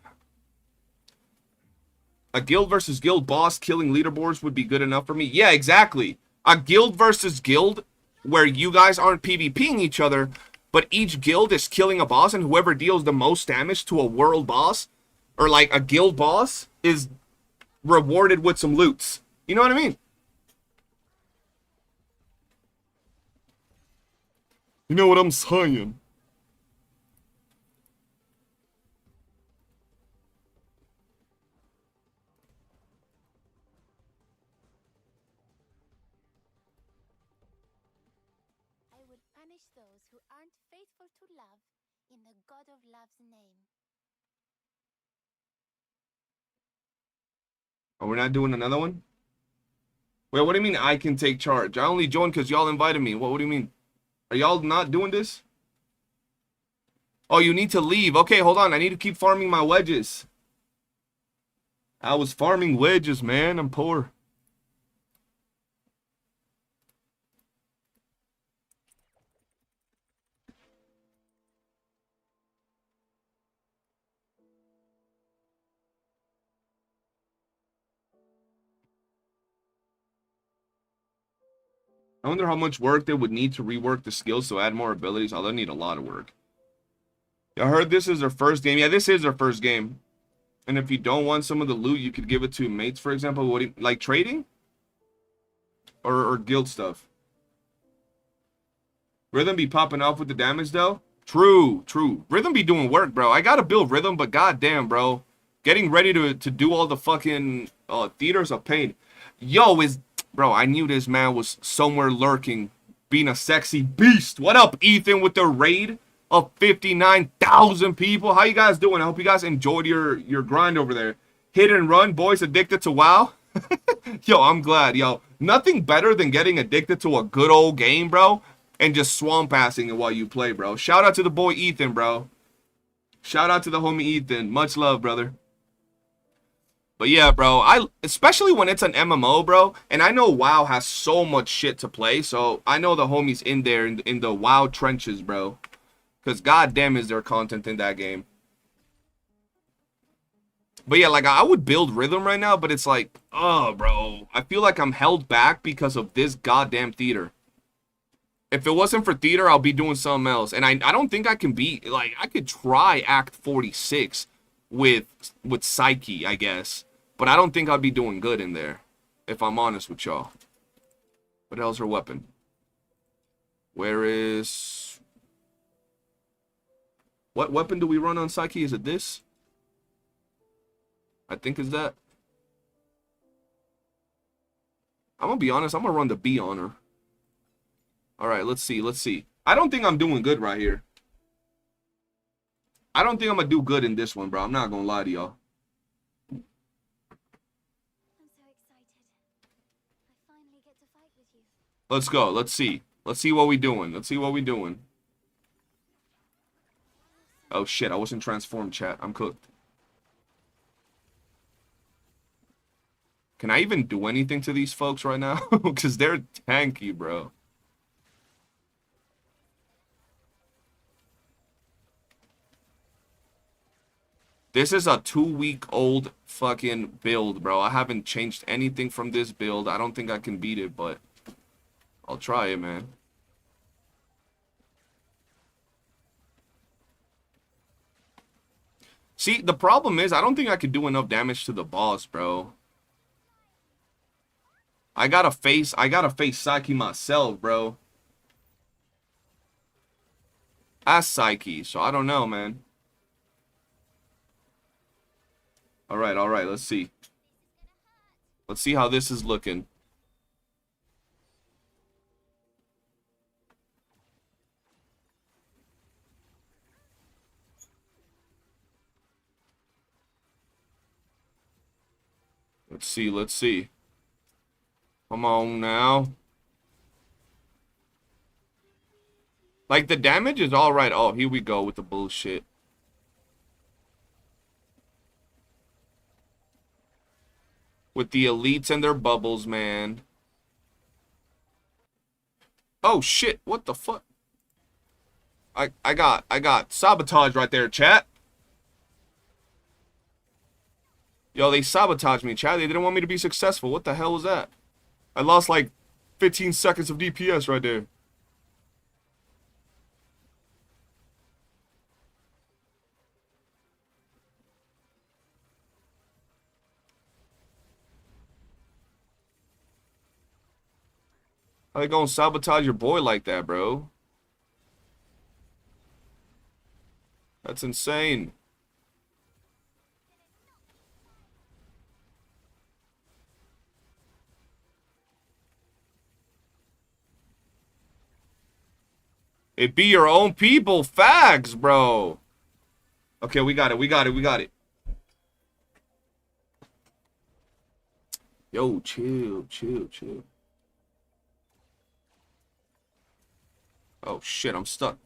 A guild versus guild boss killing leaderboards would be good enough for me. Yeah, exactly. A guild versus guild where you guys aren't PvPing each other, but each guild is killing a boss, and whoever deals the most damage to a world boss, or like a guild boss, is rewarded with some loots. You know what I mean? You know what I'm saying? I would punish those who aren't faithful to love in the God of Love's name. Oh, we're not doing another one? Wait, what do you mean I can take charge? I only joined because y'all invited me. What do you mean? Are y'all not doing this? Oh, you need to leave. Okay, hold on. I need to keep farming my wedges. I was farming wedges, man. I'm poor. I wonder how much work they would need to rework the skills to add more abilities. Oh, they'll need a lot of work. I heard this is their first game. Yeah, this is their first game. And if you don't want some of the loot, you could give it to mates, for example. What do you, like trading? Or guild stuff? Rhythm be popping off with the damage, though? True, true. Rhythm be doing work, bro. I gotta build Rhythm, but goddamn, bro. Getting ready to do all the fucking theaters of pain. Yo, bro, I knew this man was somewhere lurking, being a sexy beast. What up, Ethan, with the raid of 59,000 people? How you guys doing? I hope you guys enjoyed your grind over there. Hit and run, boys, addicted to WoW. Yo, I'm glad, yo. Nothing better than getting addicted to a good old game, bro, and just swamp passing it while you play, bro. Shout out to the boy Ethan, bro. Shout out to the homie Ethan. Much love, brother. But yeah, bro, especially when it's an MMO, bro, and I know WoW has so much shit to play, so I know the homies in there in the WoW trenches, bro. Because goddamn is there content in that game. But yeah, like, I would build Rhythm right now, but it's like, oh, bro, I feel like I'm held back because of this goddamn theater. If it wasn't for theater, I'll be doing something else. And I don't think I can be, like, I could try Act 46 with Psyche, I guess. But I don't think I'd be doing good in there, if I'm honest with y'all. What the hell's her weapon? Where is... What weapon do we run on Psyche? Is it this? I think it's that. I'm gonna be honest, I'm gonna run the B on her. Alright, let's see, let's see. I don't think I'm doing good right here. I don't think I'm gonna do good in this one, bro. I'm not gonna lie to y'all. I'm so excited. I finally get to fight with you. Let's go, let's see. Let's see what we doing. Let's see what we doing. Oh shit, I wasn't transformed, chat. I'm cooked. Can I even do anything to these folks right now? Because they're tanky, bro. This is a 2-week-old fucking build, bro. I haven't changed anything from this build. I don't think I can beat it, but I'll try it, man. See, the problem is I don't think I could do enough damage to the boss, bro. I gotta face Psyche myself, bro. As Psyche, so I don't know, man. Alright, let's see. Let's see how this is looking. Let's see, let's see. Come on now. Like, the damage is alright. Oh, here we go with the bullshit. With the elites and their bubbles, man. Oh, shit. What the fuck? I got sabotage right there, chat. Yo, they sabotaged me, chat. They didn't want me to be successful. What the hell was that? I lost like 15 seconds of DPS right there. How they gonna sabotage your boy like that, bro? That's insane. It be your own people. Fags, bro. Okay, we got it. Yo, chill. Oh, shit, I'm stuck.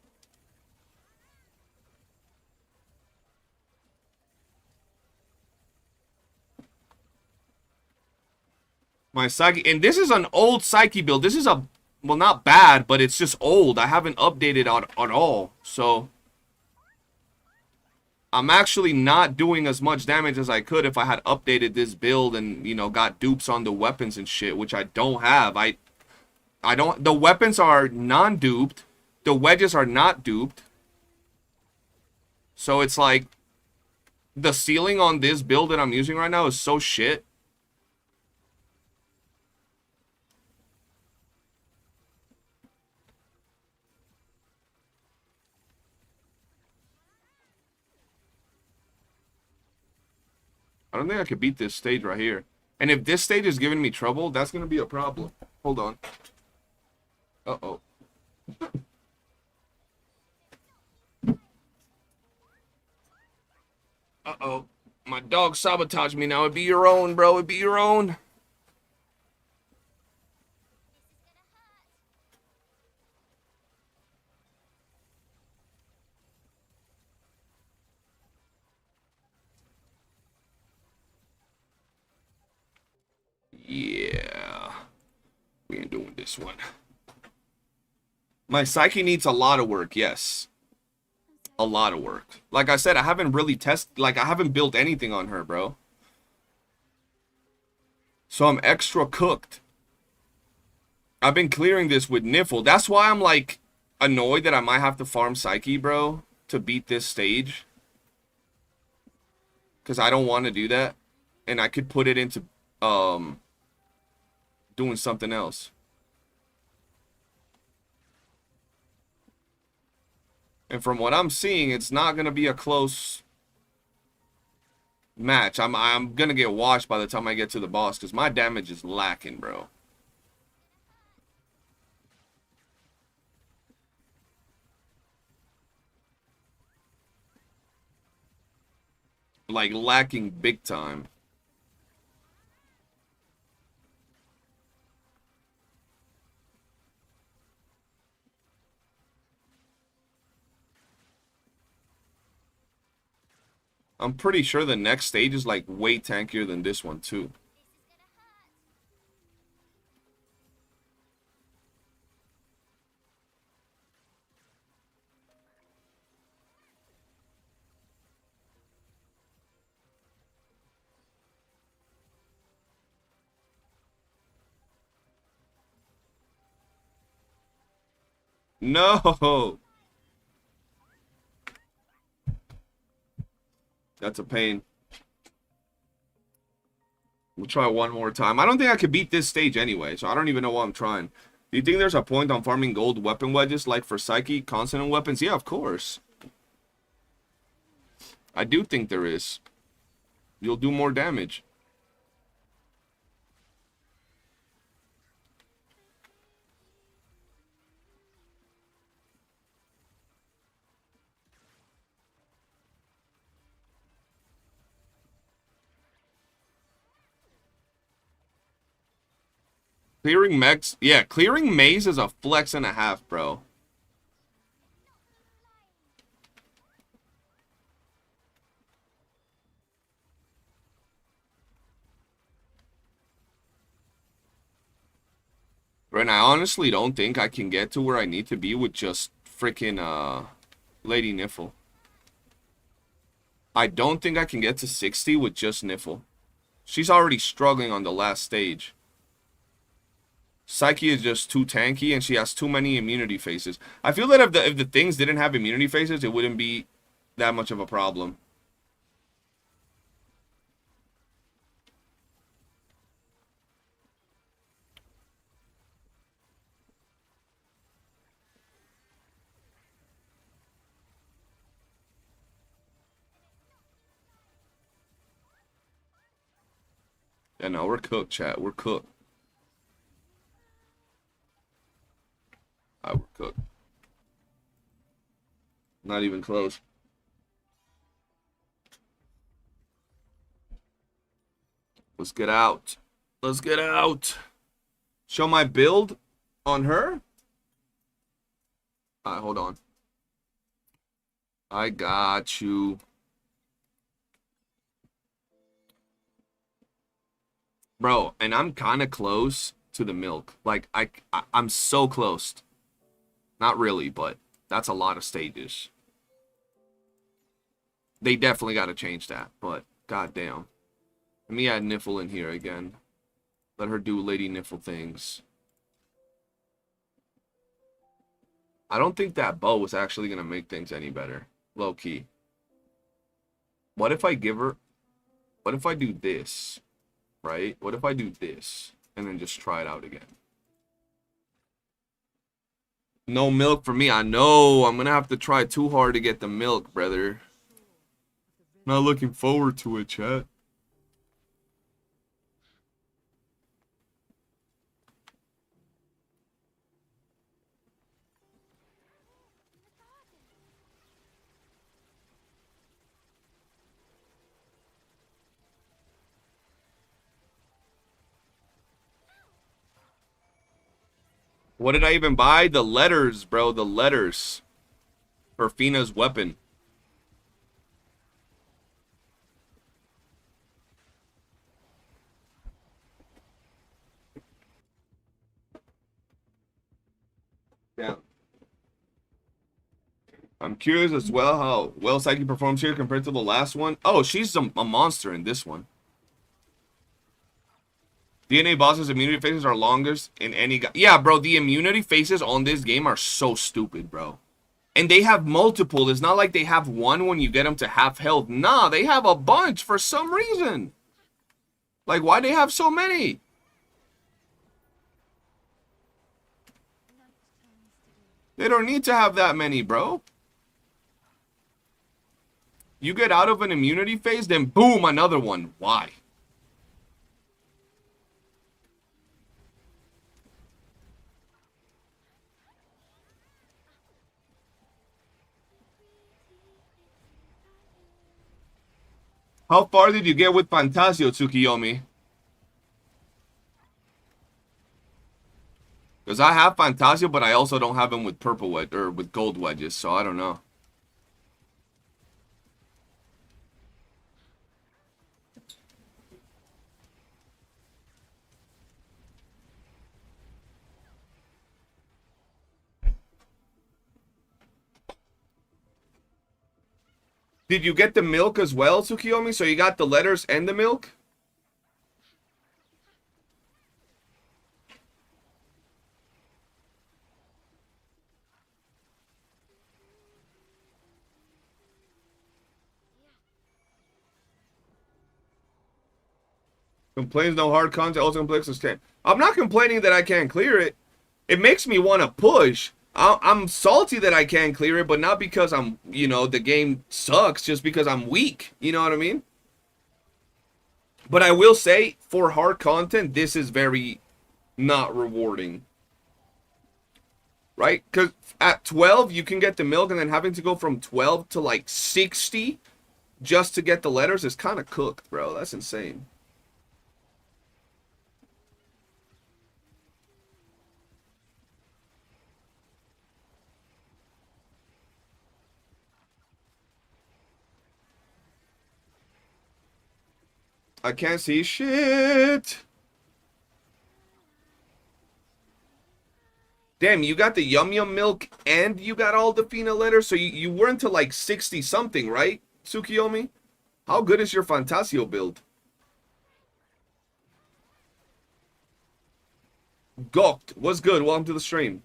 My Psyche, and this is an old Psyche build. This is a, well, not bad, but it's just old. I haven't updated at all, so I'm actually not doing as much damage as I could if I had updated this build and, you know, got dupes on the weapons and shit, which I don't have. I don't. The weapons are non-duped. The wedges are not duped. So it's like the ceiling on this build that I'm using right now is so shit. I don't think I could beat this stage right here. And if this stage is giving me trouble, that's going to be a problem. Hold on. Uh-oh. Uh-oh. My dog sabotaged me now. It'd be your own, bro. It'd be your own. Yeah. We ain't doing this one. My psyche needs a lot of work, yes. A lot of work. Like I said, I haven't really I haven't built anything on her, bro. So I'm extra cooked. I've been clearing this with Niffle. That's why I'm, like, annoyed that I might have to farm Psyche, bro, to beat this stage. Because I don't want to do that. And I could put it into, doing something else. And from what I'm seeing, it's not going to be a close match. I'm going to get washed by the time I get to the boss because my damage is lacking, bro. Like, lacking big time. I'm pretty sure the next stage is, like, way tankier than this one, too. No! That's a pain. We'll try one more time. I don't think I could beat this stage anyway, so I don't even know why I'm trying. Do you think there's a point on farming gold weapon wedges like for Psyche, consonant weapons? Yeah, of course. I do think there is. You'll do more damage. Clearing mechs, yeah, clearing maze is a flex and a half, bro. And I honestly don't think I can get to where I need to be with just freaking Lady Niffle. I don't think I can get to 60 with just Niffle. She's already struggling on the last stage. Psyche is just too tanky, and she has too many immunity phases. I feel that if the things didn't have immunity phases, it wouldn't be that much of a problem. Yeah, no, we're cooked, chat. We're cooked. We're cooked. Not even close. Let's get out. Let's get out. Show my build on her. Alright, hold on. I got you. Bro, and I'm kind of close to the milk. Like, I'm so close. Not really, but that's a lot of stages. They definitely got to change that, but goddamn. Let me add Niffle in here again. Let her do Lady Niffle things. I don't think that bow is actually gonna make things any better. Low key. What if I give her... What if I do this? Right? What if I do this? And then just try it out again? No milk for me. I know. I'm gonna have to try too hard to get the milk, brother. Not looking forward to it, chat. What did I even buy? The letters, bro. The letters. For Fina's weapon. Yeah. I'm curious as well how well Psyche performs here compared to the last one. Oh, she's a monster in this one. DNA bosses' immunity phases are longest in any... Yeah, bro, the immunity phases on this game are so stupid, bro. And they have multiple. It's not like they have one when you get them to half health. Nah, they have a bunch for some reason. Like, why they have so many? They don't need to have that many, bro. You get out of an immunity phase, then boom, another one. Why? How far did you get with Fantasio, Tsukiyomi? Because I have Fantasio, but I also don't have him with purple wedge or with gold wedges, so I don't know. Did you get the milk as well, Tsukiyomi? So you got the letters and the milk? Complains no hard content, also complex sustain. I'm not complaining that I can't clear it. It makes me want to push. I'm salty that I can't clear it, but not because I'm, you know, the game sucks, just because I'm weak. You know what I mean? But I will say, for hard content, this is very not rewarding. Right? Because at 12, you can get the milk, and then having to go from 12 to like 60 just to get the letters is kind of cooked, bro. That's insane. I can't see shit. Damn, you got the Yum Yum milk and you got all the Fina letters, so you were into like 60 something, right, Tsukiyomi? How good is your Fantasio build? Goked, what's good? Welcome to the stream.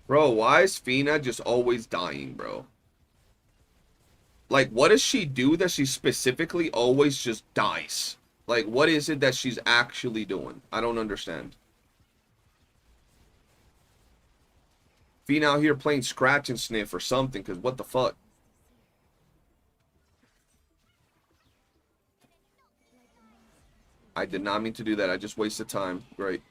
Bro, why is Fina just always dying, bro? Like, what does she do that she specifically always just dies? Like, what is it that she's actually doing? I don't understand. Fina out here playing scratch and sniff or something, because what the fuck? I did not mean to do that. I just wasted time. Great.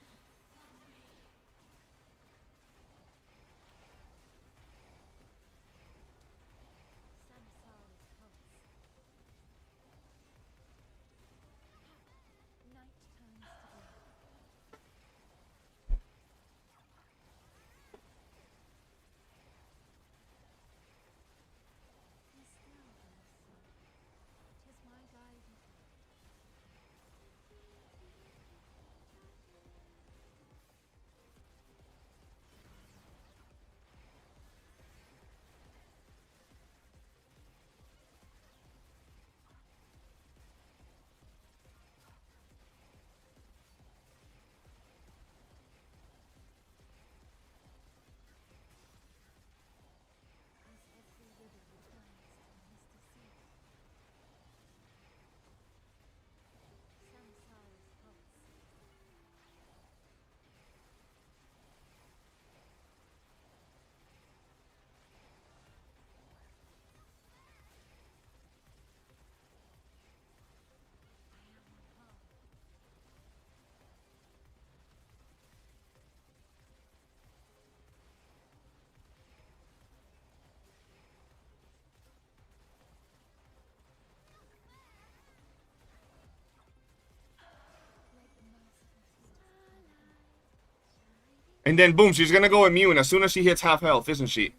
And then boom, she's gonna go immune as soon as she hits half health, isn't she?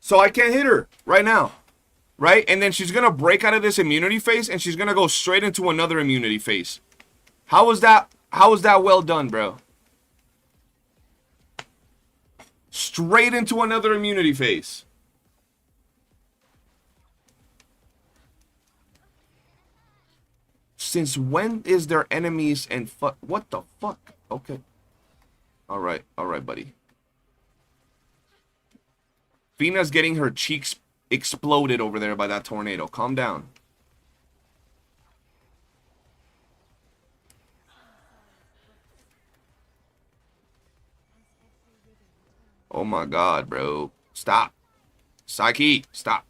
So I can't hit her right now. Right? And then she's gonna break out of this immunity phase and she's gonna go straight into another immunity phase. How was that well done, bro? Straight into another immunity phase. Since when is there enemies and fuck? What the fuck? Okay. Alright, buddy. Fina's getting her cheeks exploded over there by that tornado. Calm down. Oh my god, bro. Stop. Psyche, stop.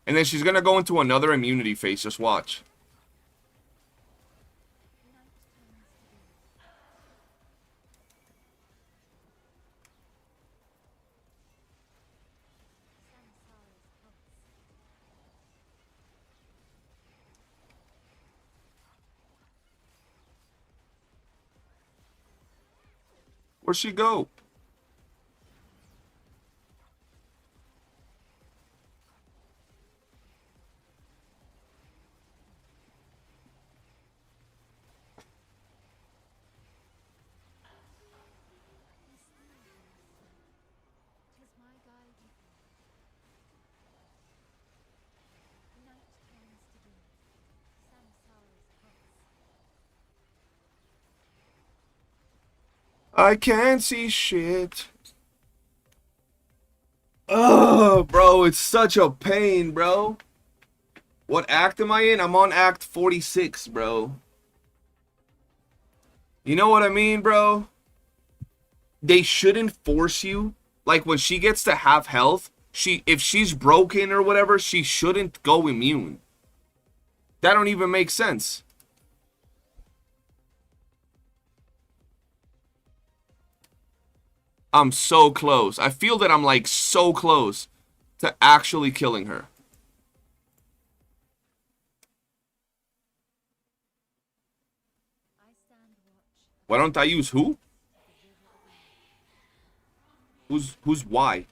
And then she's gonna go into another immunity phase. Just watch. Where'd she go? Tis my guide with me. Night turns to day. Samsara's pulse. I can't see shit. Ugh, bro, it's such a pain, bro. What act am I in? I'm on act 46, bro. You know what I mean, bro? They shouldn't force you. Like, when she gets to half health, if she's broken or whatever, she shouldn't go immune. That don't even make sense. I'm so close. I feel that I'm like so close to actually killing her. I stand watch. Why don't I use who? Who's why?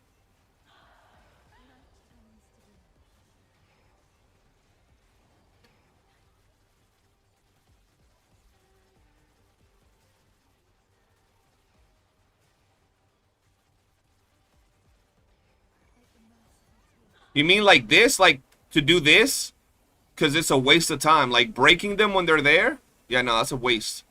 You mean like this? Like to do this? Because it's a waste of time. Like breaking them when they're there? Yeah, no, that's a waste.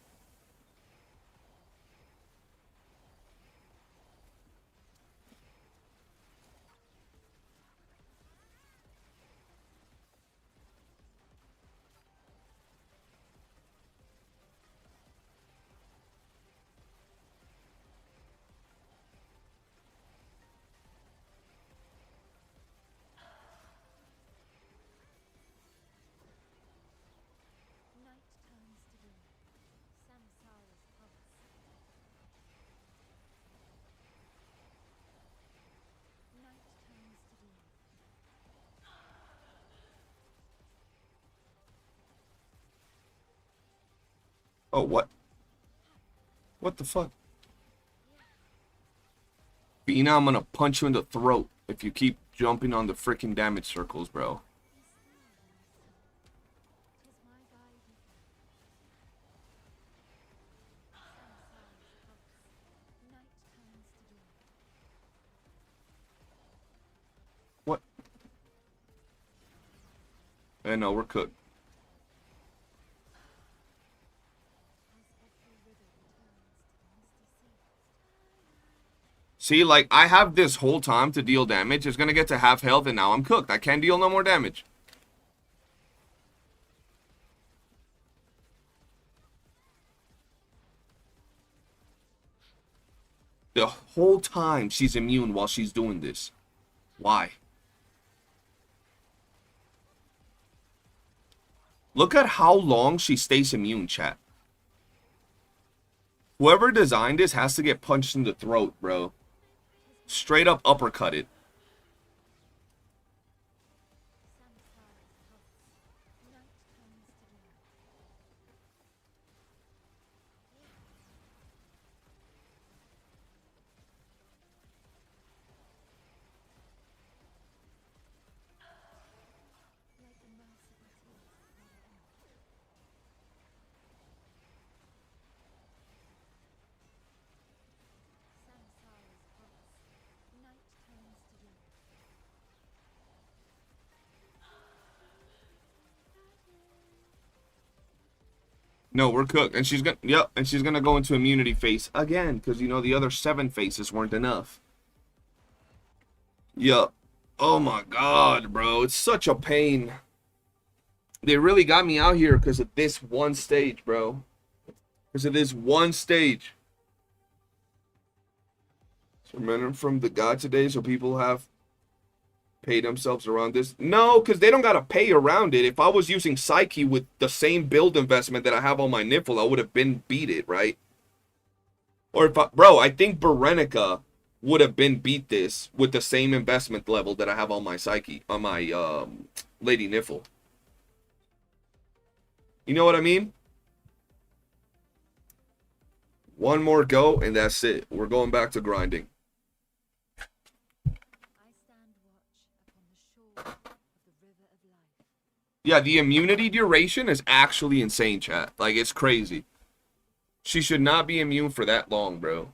Night turns to day. Samsara's pulse. Night turns to day. Oh, what? What the fuck? Bina, I'm gonna punch you in the throat if you keep jumping on the freaking damage circles, bro. Tis my guide with me. Samsara's pulse. Night turns to day. What? Eh, no, we're cooked. As every river returns to the misty sea. See, like, I have this whole time to deal damage. It's gonna get to half health, and now I'm cooked. I can't deal no more damage. The whole time she's immune while she's doing this. Why? Look at how long she stays immune, chat. Whoever designed this has to get punched in the throat, bro. Straight up uppercut it. Samsara's pulse. Night turns to day. No, we're cooked. And she's gonna, yep, and she's gonna go into immunity phase again, because you know the other 7 phases weren't enough. Yup. Oh my god, bro. It's such a pain. They really got me out here because of this one stage, bro. Because of this one stage. So remember from the gacha days, so people have paid themselves around this? No, because they don't got to pay around it. If I was using Psyche with the same build investment that I have on my Niffle, I would have been beat it, right? Or if I, bro, I think Berenica would have been beat this with the same investment level that I have on my Psyche, on my Lady Niffle. You know what I mean? One more go, and that's it. We're going back to grinding. I stand watch upon the shore of the river of life. Yeah, the immunity duration is actually insane, chat. Like, it's crazy. She should not be immune for that long, bro.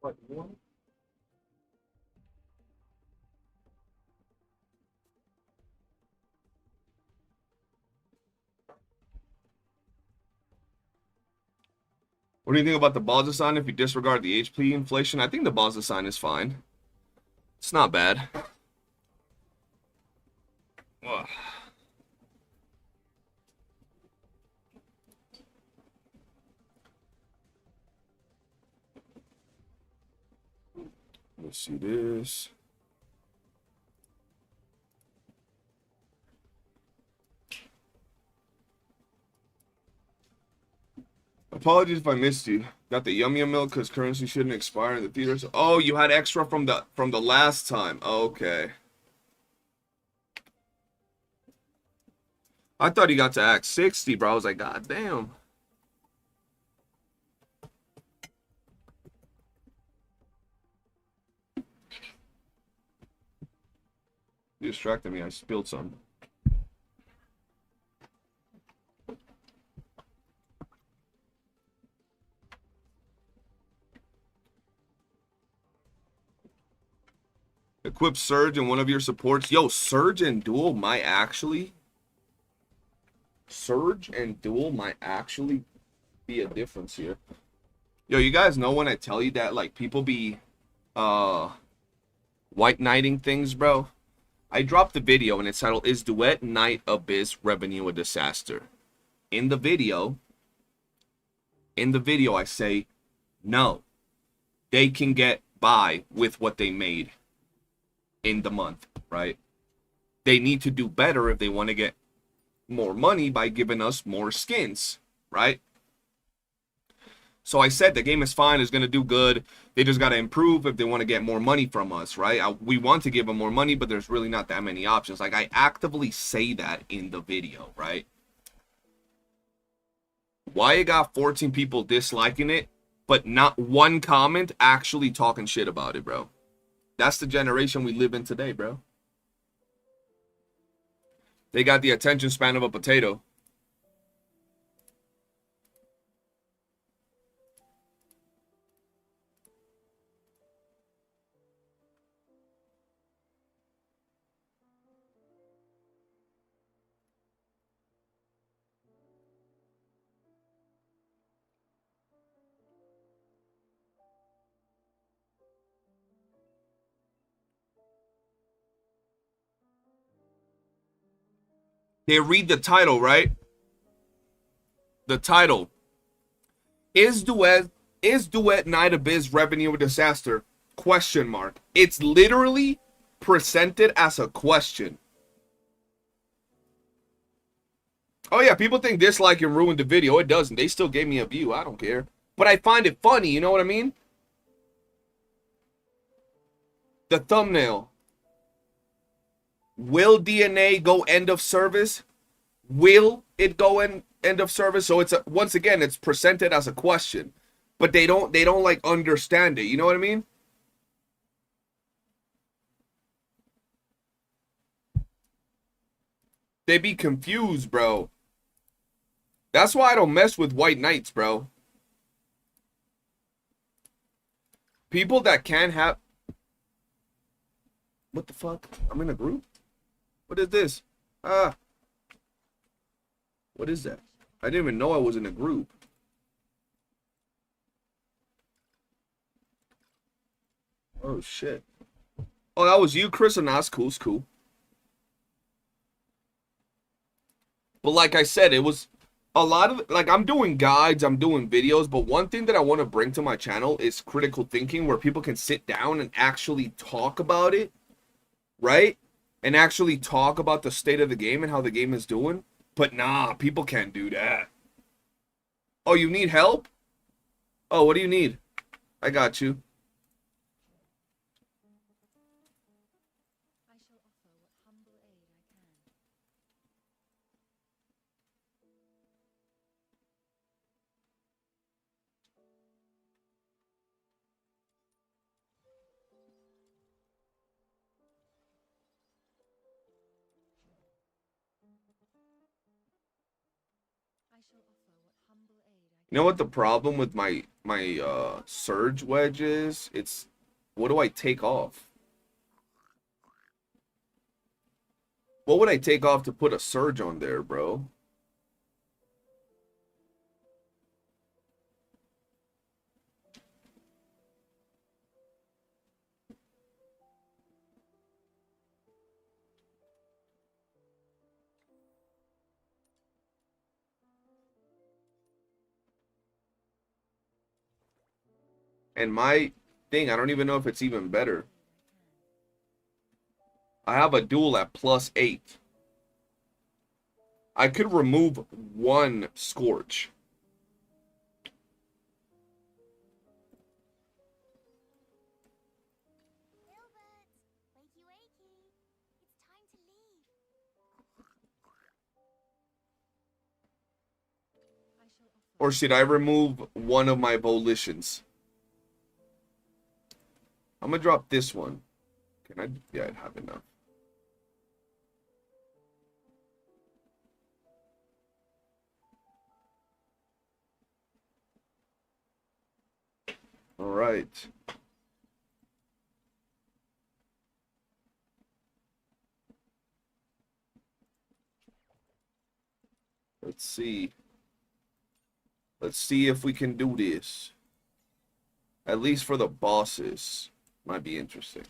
What? What do you think about the Balza sign if you disregard the HP inflation? I think the Balza sign is fine. It's not bad. Ugh. Let's see this. Apologies if I missed you. Got the Yum Yum milk because currency shouldn't expire in the theaters. Oh, you had extra from the last time. Okay. I thought he got to Act 60, bro. I was like, God damn. You distracted me. I spilled some. Equip Surge in one of your supports. Yo, Surge and Duel might actually... Surge and Duel might actually be a difference here. Yo, you guys know when I tell you that, like, people be, white knighting things, bro? I dropped the video and it's titled, Is Duet Knight Abyss Revenue a Disaster? In the video, I say, no. They can get by with what they made in the month, right? They need to do better if they want to get more money by giving us more skins, right? So I said the game is fine, is going to do good. They just got to improve if they want to get more money from us, right? We want to give them more money, but there's really not that many options. Like, I actively say that in the video, right? Why it got 14 people disliking it, but not one comment actually talking shit about it, bro? That's the generation we live in today, bro. They got the attention span of a potato. They read the title, right? The title. Is Duet Night Abyss revenue a disaster? Question mark. It's literally presented as a question. Oh yeah, people think disliking ruined the video. It doesn't. They still gave me a view. I don't care. But I find it funny, you know what I mean? The thumbnail. Will DNA go end of service? Will it go end of service? So it's once again, it's presented as a question. But they don't like understand it. You know what I mean? They be confused, bro. That's why I don't mess with white knights, bro. People that can't have... What the fuck? I'm in a group? What is this? Ah. What is that? I didn't even know I was in a group. Oh, shit. Oh, that was you, Chris? And that's cool. It's cool. But like I said, it was a lot of... Like, I'm doing guides, I'm doing videos, but one thing that I want to bring to my channel is critical thinking, where people can sit down and actually talk about it, right? And actually talk about the state of the game and how the game is doing. But nah, people can't do that. Oh, you need help? Oh, what do you need? I got you. I shall offer what humble aid I can. I shall offer what humble aid I You know what the problem with my surge wedge is? It's, what do I take off? What would I take off to put a surge on there, bro? And my thing, I don't even know if it's even better. I have a duel at +8. I could remove one Scorch. Herobot, wakey wakey. It's time to leave. I shall offer Or should I remove one of my volitions? I'm gonna drop this one. Can I? Yeah, I have enough. All right. Let's see. Let's see if we can do this. At least for the bosses. Might be interesting.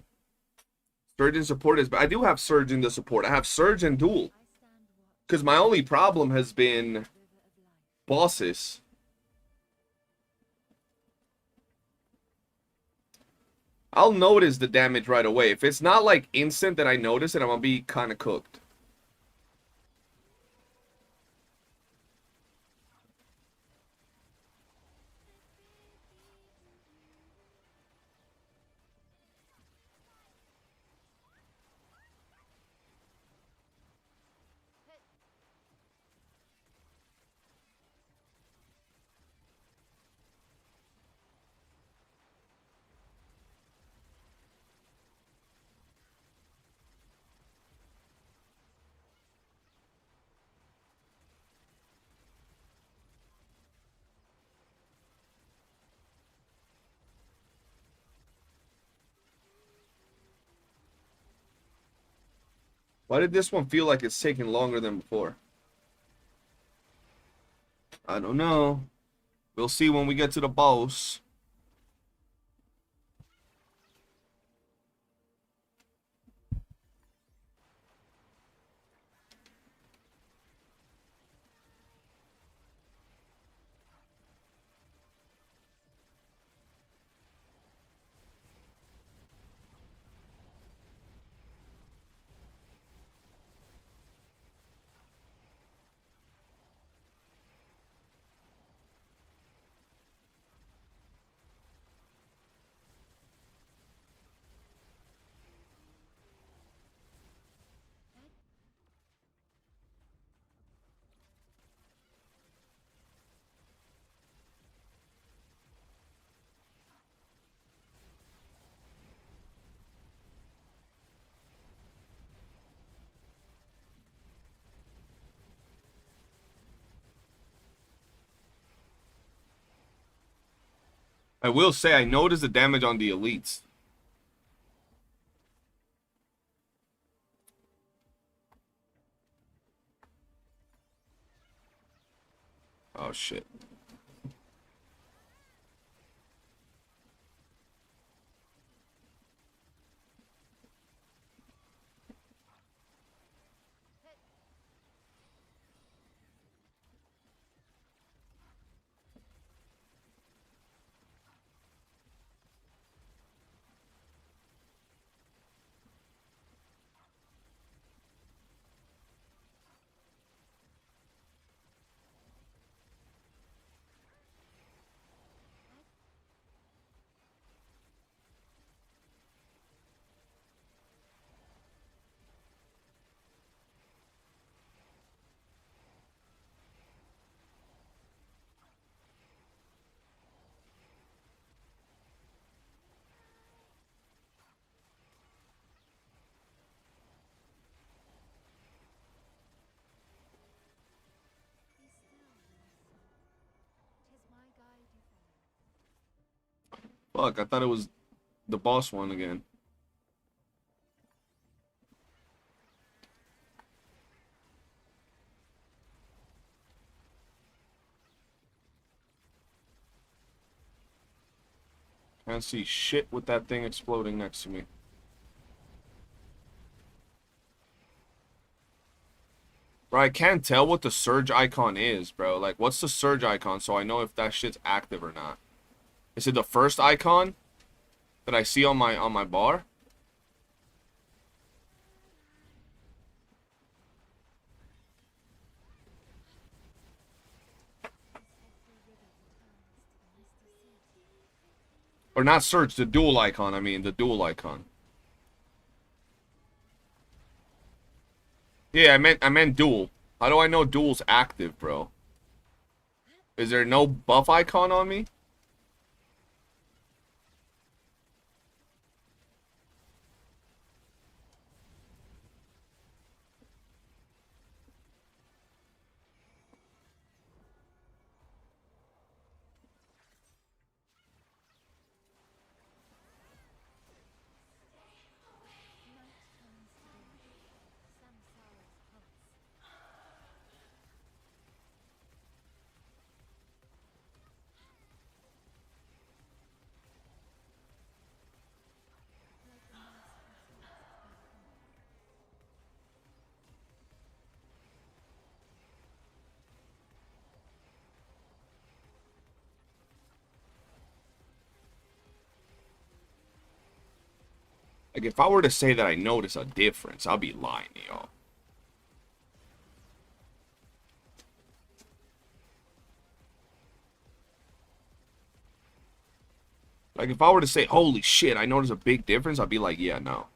Surge and support is... I do have Surge in the support. I have Surge and Duel. I stand watch Because my only problem has been river of life. bosses. I'll notice the damage right away. If it's not like instant that I notice it, I'm gonna be kind of cooked. Why did this one feel like it's taking longer than before? I don't know. We'll see when we get to the boss. I will say I noticed the damage on the elites. Oh shit. Be still, Nerfs. 'Tis my guide you follow. Fuck, I thought it was the boss one again. Can't see shit with that thing exploding next to me. Bro, I can't tell what the surge icon is, bro. Like, what's the surge icon so I know if that shit's active or not? Is it the first icon that I see on my bar? Or not search, the dual icon, I mean, the dual icon. Yeah, I meant dual. How do I know dual's active, bro? Is there no buff icon on me? Like, if I were to say that I notice a difference, I'll be lying to y'all. Like, if I were to say, holy shit, I notice a big difference, I'd be like, yeah, no.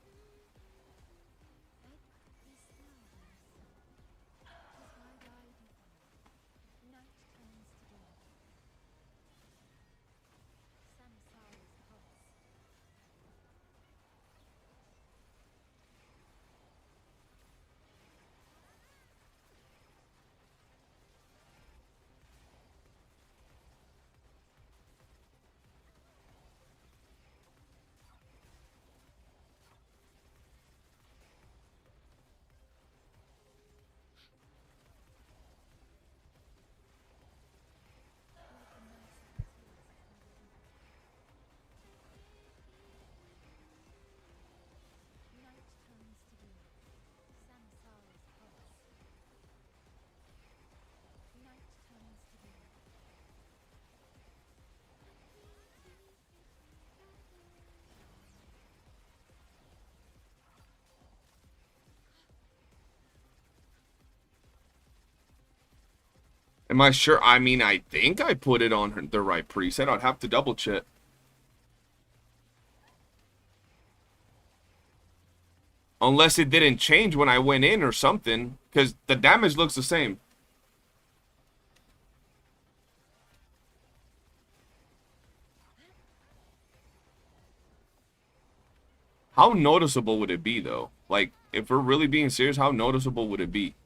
Am I sure? I mean, I think I put it on the right preset. I'd have to double check. Unless it didn't change when I went in or something. Because the damage looks the same. How noticeable would it be, though? Like, if we're really being serious, how noticeable would it be?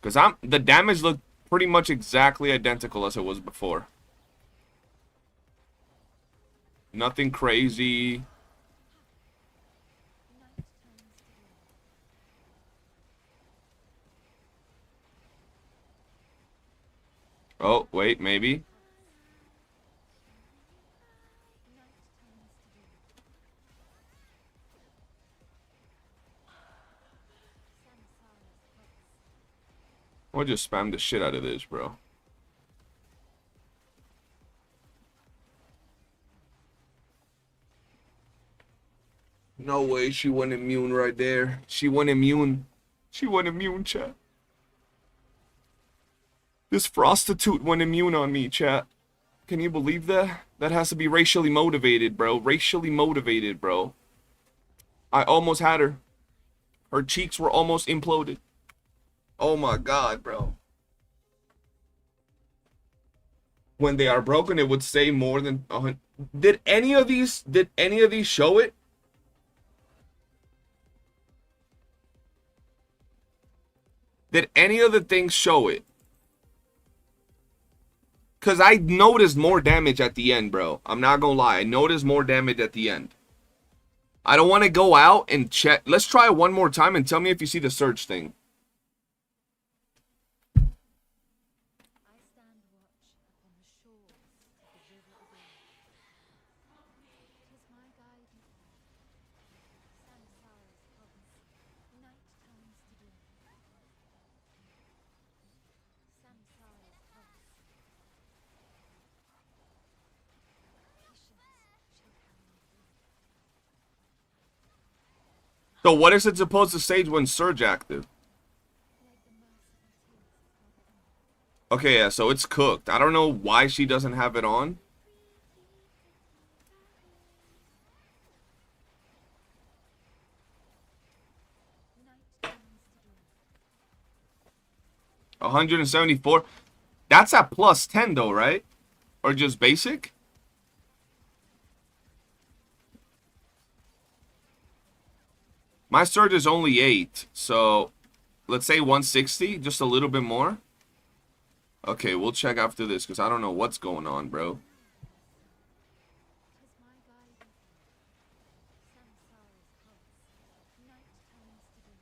Because the damage looked pretty much exactly identical as it was before. Nothing crazy. Oh, wait, maybe. Or just spam the shit out of this, bro. No way she went immune right there. She went immune. She went immune, chat. This prostitute went immune on me, chat. Can you believe that? That has to be racially motivated, bro. Racially motivated, bro. I almost had her. Her cheeks were almost imploded. Oh my god, bro. When they are broken, it would say more than 100. Did any of these show it? Did any of the things show it? Because I noticed more damage at the end, bro. I'm not gonna lie. I noticed more damage at the end. I don't want to go out and check. Let's try it one more time and tell me if you see the search thing. I stand watch upon the shores of the river of Tis my guiding Samsara's province, night times to do. Samsara's province. Patience shall carry me through. So what is it supposed to say when surge active? Like the merciful tears of Father Emma. Okay, yeah, so it's cooked. I don't know why she doesn't have it on. Night times to do. 174. That's at plus 10 though, right? Or just basic? My surge is only 8, so let's say 160, just a little bit more. Okay, we'll check after this because I don't know what's going on, bro. Tis my guiding Samsara's province, night times to do.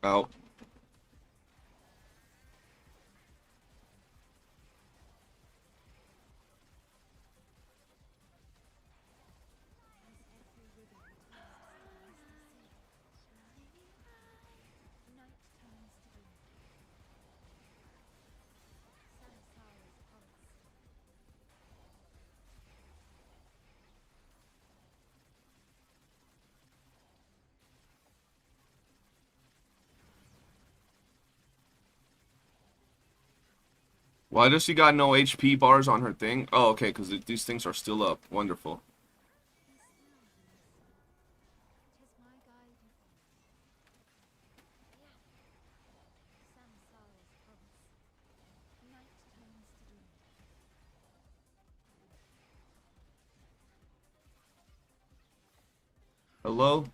Oh. Night times to do. Samsara's province. Why does she got no HP bars on her thing? Oh, okay, because these things are still up. Wonderful. Tis my guiding Samsara's province. Night times to do. Hello?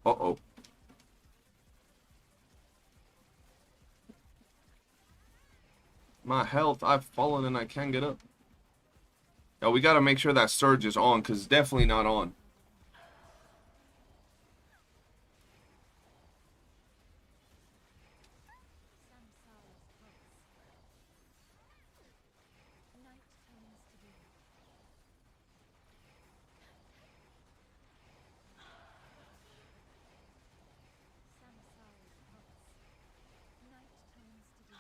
Uh-oh. My health, I've fallen and I can't get up. Yeah, we gotta make sure that surge is on, because it's definitely not on. Samsara's province. Night times to do. Samsara's province. Night times to do.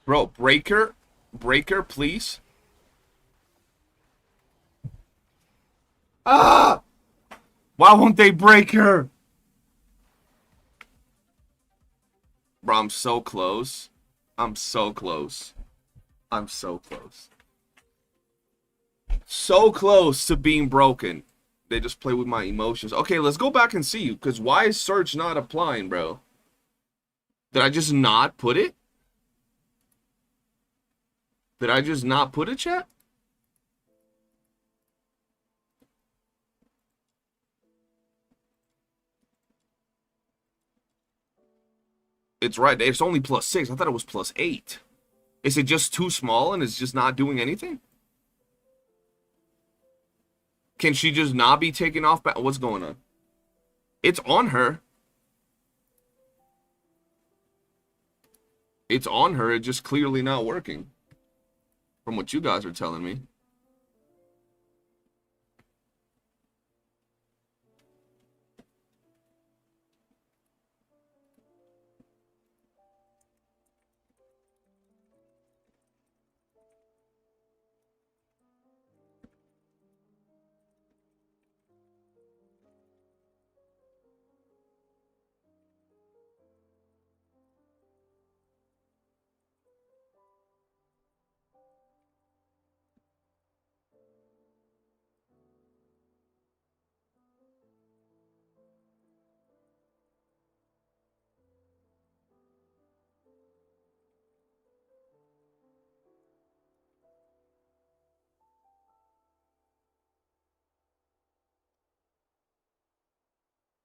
Bro, breaker, please. Ah! Why won't they break her? Bro, I'm so close. I'm so close. I'm so close. So close to being broken. They just play with my emotions. Okay, let's go back and see. Because why is Surge not applying, bro? Did I just not put it? Did I just not put a chat? It's right there. It's only +6. I thought it was +8. Is it just too small and it's just not doing anything? Can she just not be taken off? What's going on? It's on her. It's on her. It's just clearly not working. From what you guys are telling me.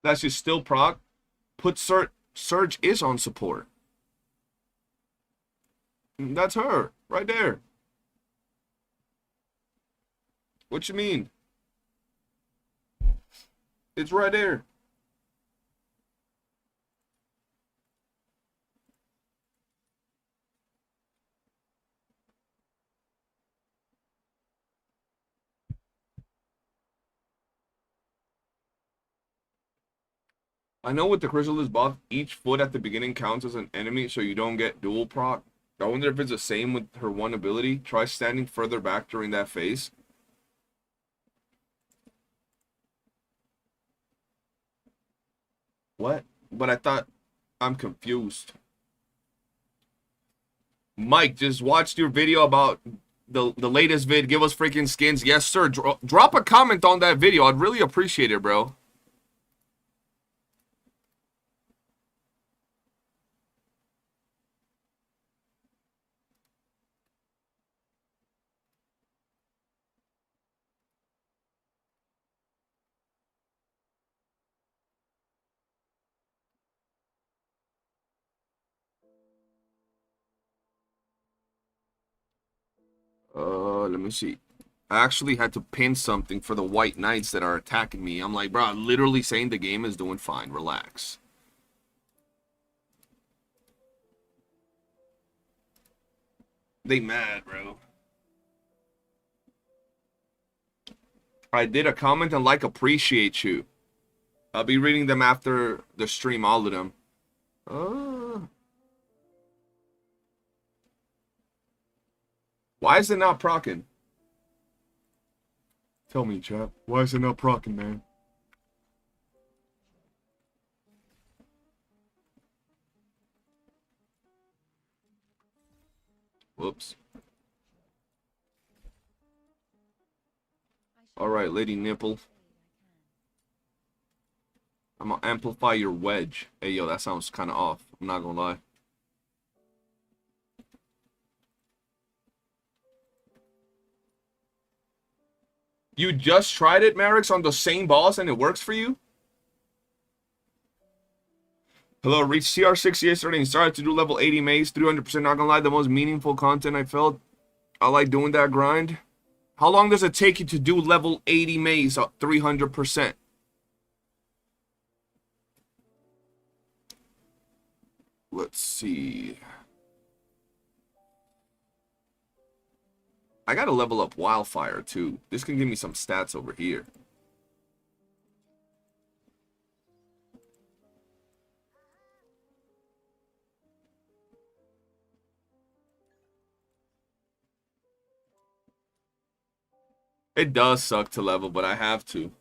That's just still proc. Put Surge is on support. That's her. Right there. What you mean? It's right there. I know with the Chrysalis buff, each foot at the beginning counts as an enemy, so you don't get dual proc. I wonder if it's the same with her one ability. Try standing further back during that phase. What? But I thought... I'm confused. Mike, just watched your video about the latest vid. Give us freaking skins. Yes, sir. Drop a comment on that video. I'd really appreciate it, bro. Let me see. I actually had to pin something for the white knights that are attacking me. I'm like, bro, I'm literally saying the game is doing fine. Relax. They mad, bro. I did a comment and like appreciate you. I'll be reading them after the stream, all of them. Why is it not procking? Tell me, chap. Why is it not procking, man? Whoops. Alright, Lady Nipple. I'm gonna amplify your wedge. Hey, yo, that sounds kind of off. I'm not gonna lie. You just tried it, Marix, on the same boss and it works for you? Hello, reached CR6 yesterday and started to do level 80 maze. 300%, not gonna lie, the most meaningful content I felt. I like doing that grind. How long does it take you to do level 80 maze at 300%? Let's see. I gotta level up Wildfire too. This can give me some stats over here. It does suck to level, but I have to.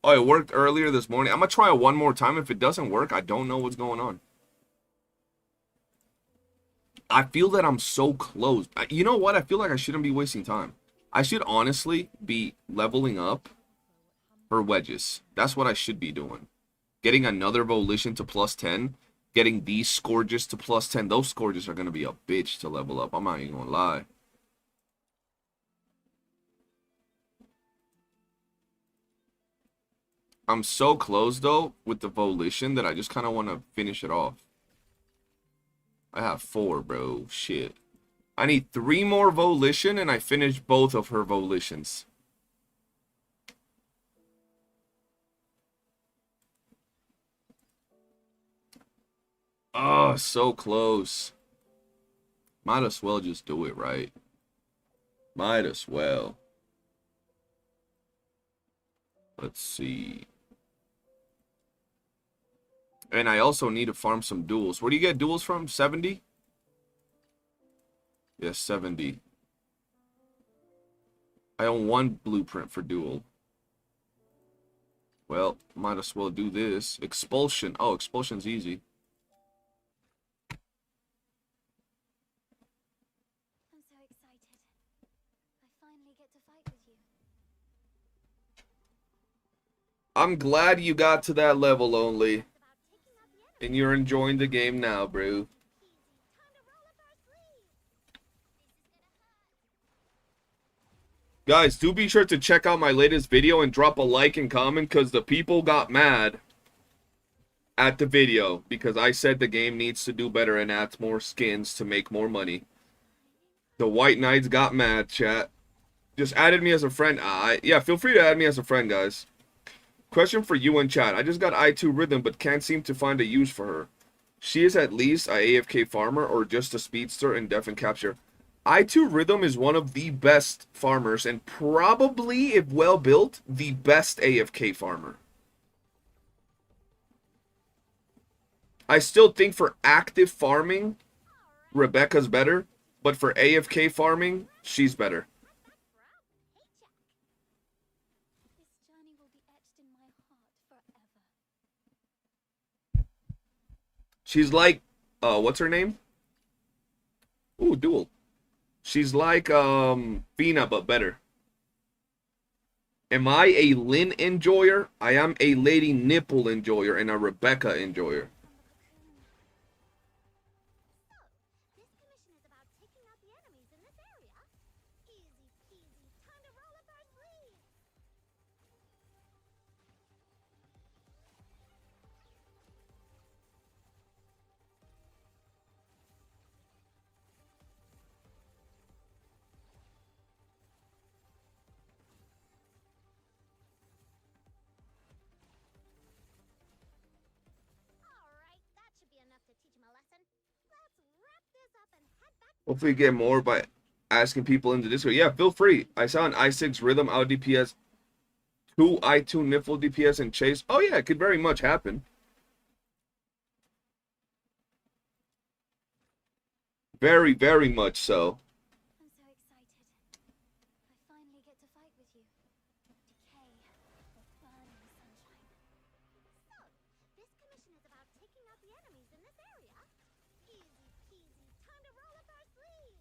Oh, it worked earlier this morning. I'm gonna try it one more time. If it doesn't work, I don't know what's going on. I feel that I'm so close. You know what? I feel like I shouldn't be wasting time. I should honestly be leveling up her wedges. That's what I should be doing. Getting another Volition to +10. Getting these Scourges to +10. Those Scourges are going to be a bitch to level up. I'm not even going to lie. I'm so close though with the volition that I just kind of want to finish it off. I have 4, bro. Shit. I need 3 more volition and I finish both of her volitions. Oh, so close. Might as well just do it, right? Might as well. Let's see. And I also need to farm some duels. Where do you get duels from? 70? Yes, 70. I own 1 blueprint for duel. Well, might as well do this. Expulsion. Oh, expulsion's easy. I'm so excited. I finally get to fight with you. I'm glad you got to that level only. It's about taking out the enemy. And you're enjoying the game now, bro. Easy. Time to roll up our sleeves. Guys, do be sure to check out my latest video and drop a like and comment because the people got mad at the video because I said the game needs to do better and add more skins to make more money. The White Knights got mad, chat. Just added me as a friend. Yeah, feel free to add me as a friend, guys. Question for you in chat. I just got I2 Rhythm but can't seem to find a use for her. She is at least a AFK farmer or just a speedster in Def and Capture. I2 Rhythm is one of the best farmers and probably, if well built, the best AFK farmer. I still think for active farming, Rebecca's better, but for AFK farming, she's better. This journey will be etched in my heart forever. She's like, what's her name? Ooh, duel. She's like, Fina, but better. Am I a Lynn enjoyer? I am a Lady Nipple enjoyer and a Rebecca enjoyer. So, this commission is about taking out the enemies in this area. Easy peasy. Time to roll up our sleeves. Alright, that should be enough to teach him a lesson. Let's wrap this up and head back. Hopefully get more by asking people in the Discord. Yeah, feel free. I saw an i6 Rhythm out DPS, 2 I2 Niffle DPS and Chase. Oh yeah, it could very much happen. Very, very much so. I'm so excited. I finally get to fight with you. Decay or burn in the sunshine. So, this commission is about taking out the enemies in this area. Easy peasy. Time to roll up our sleeves.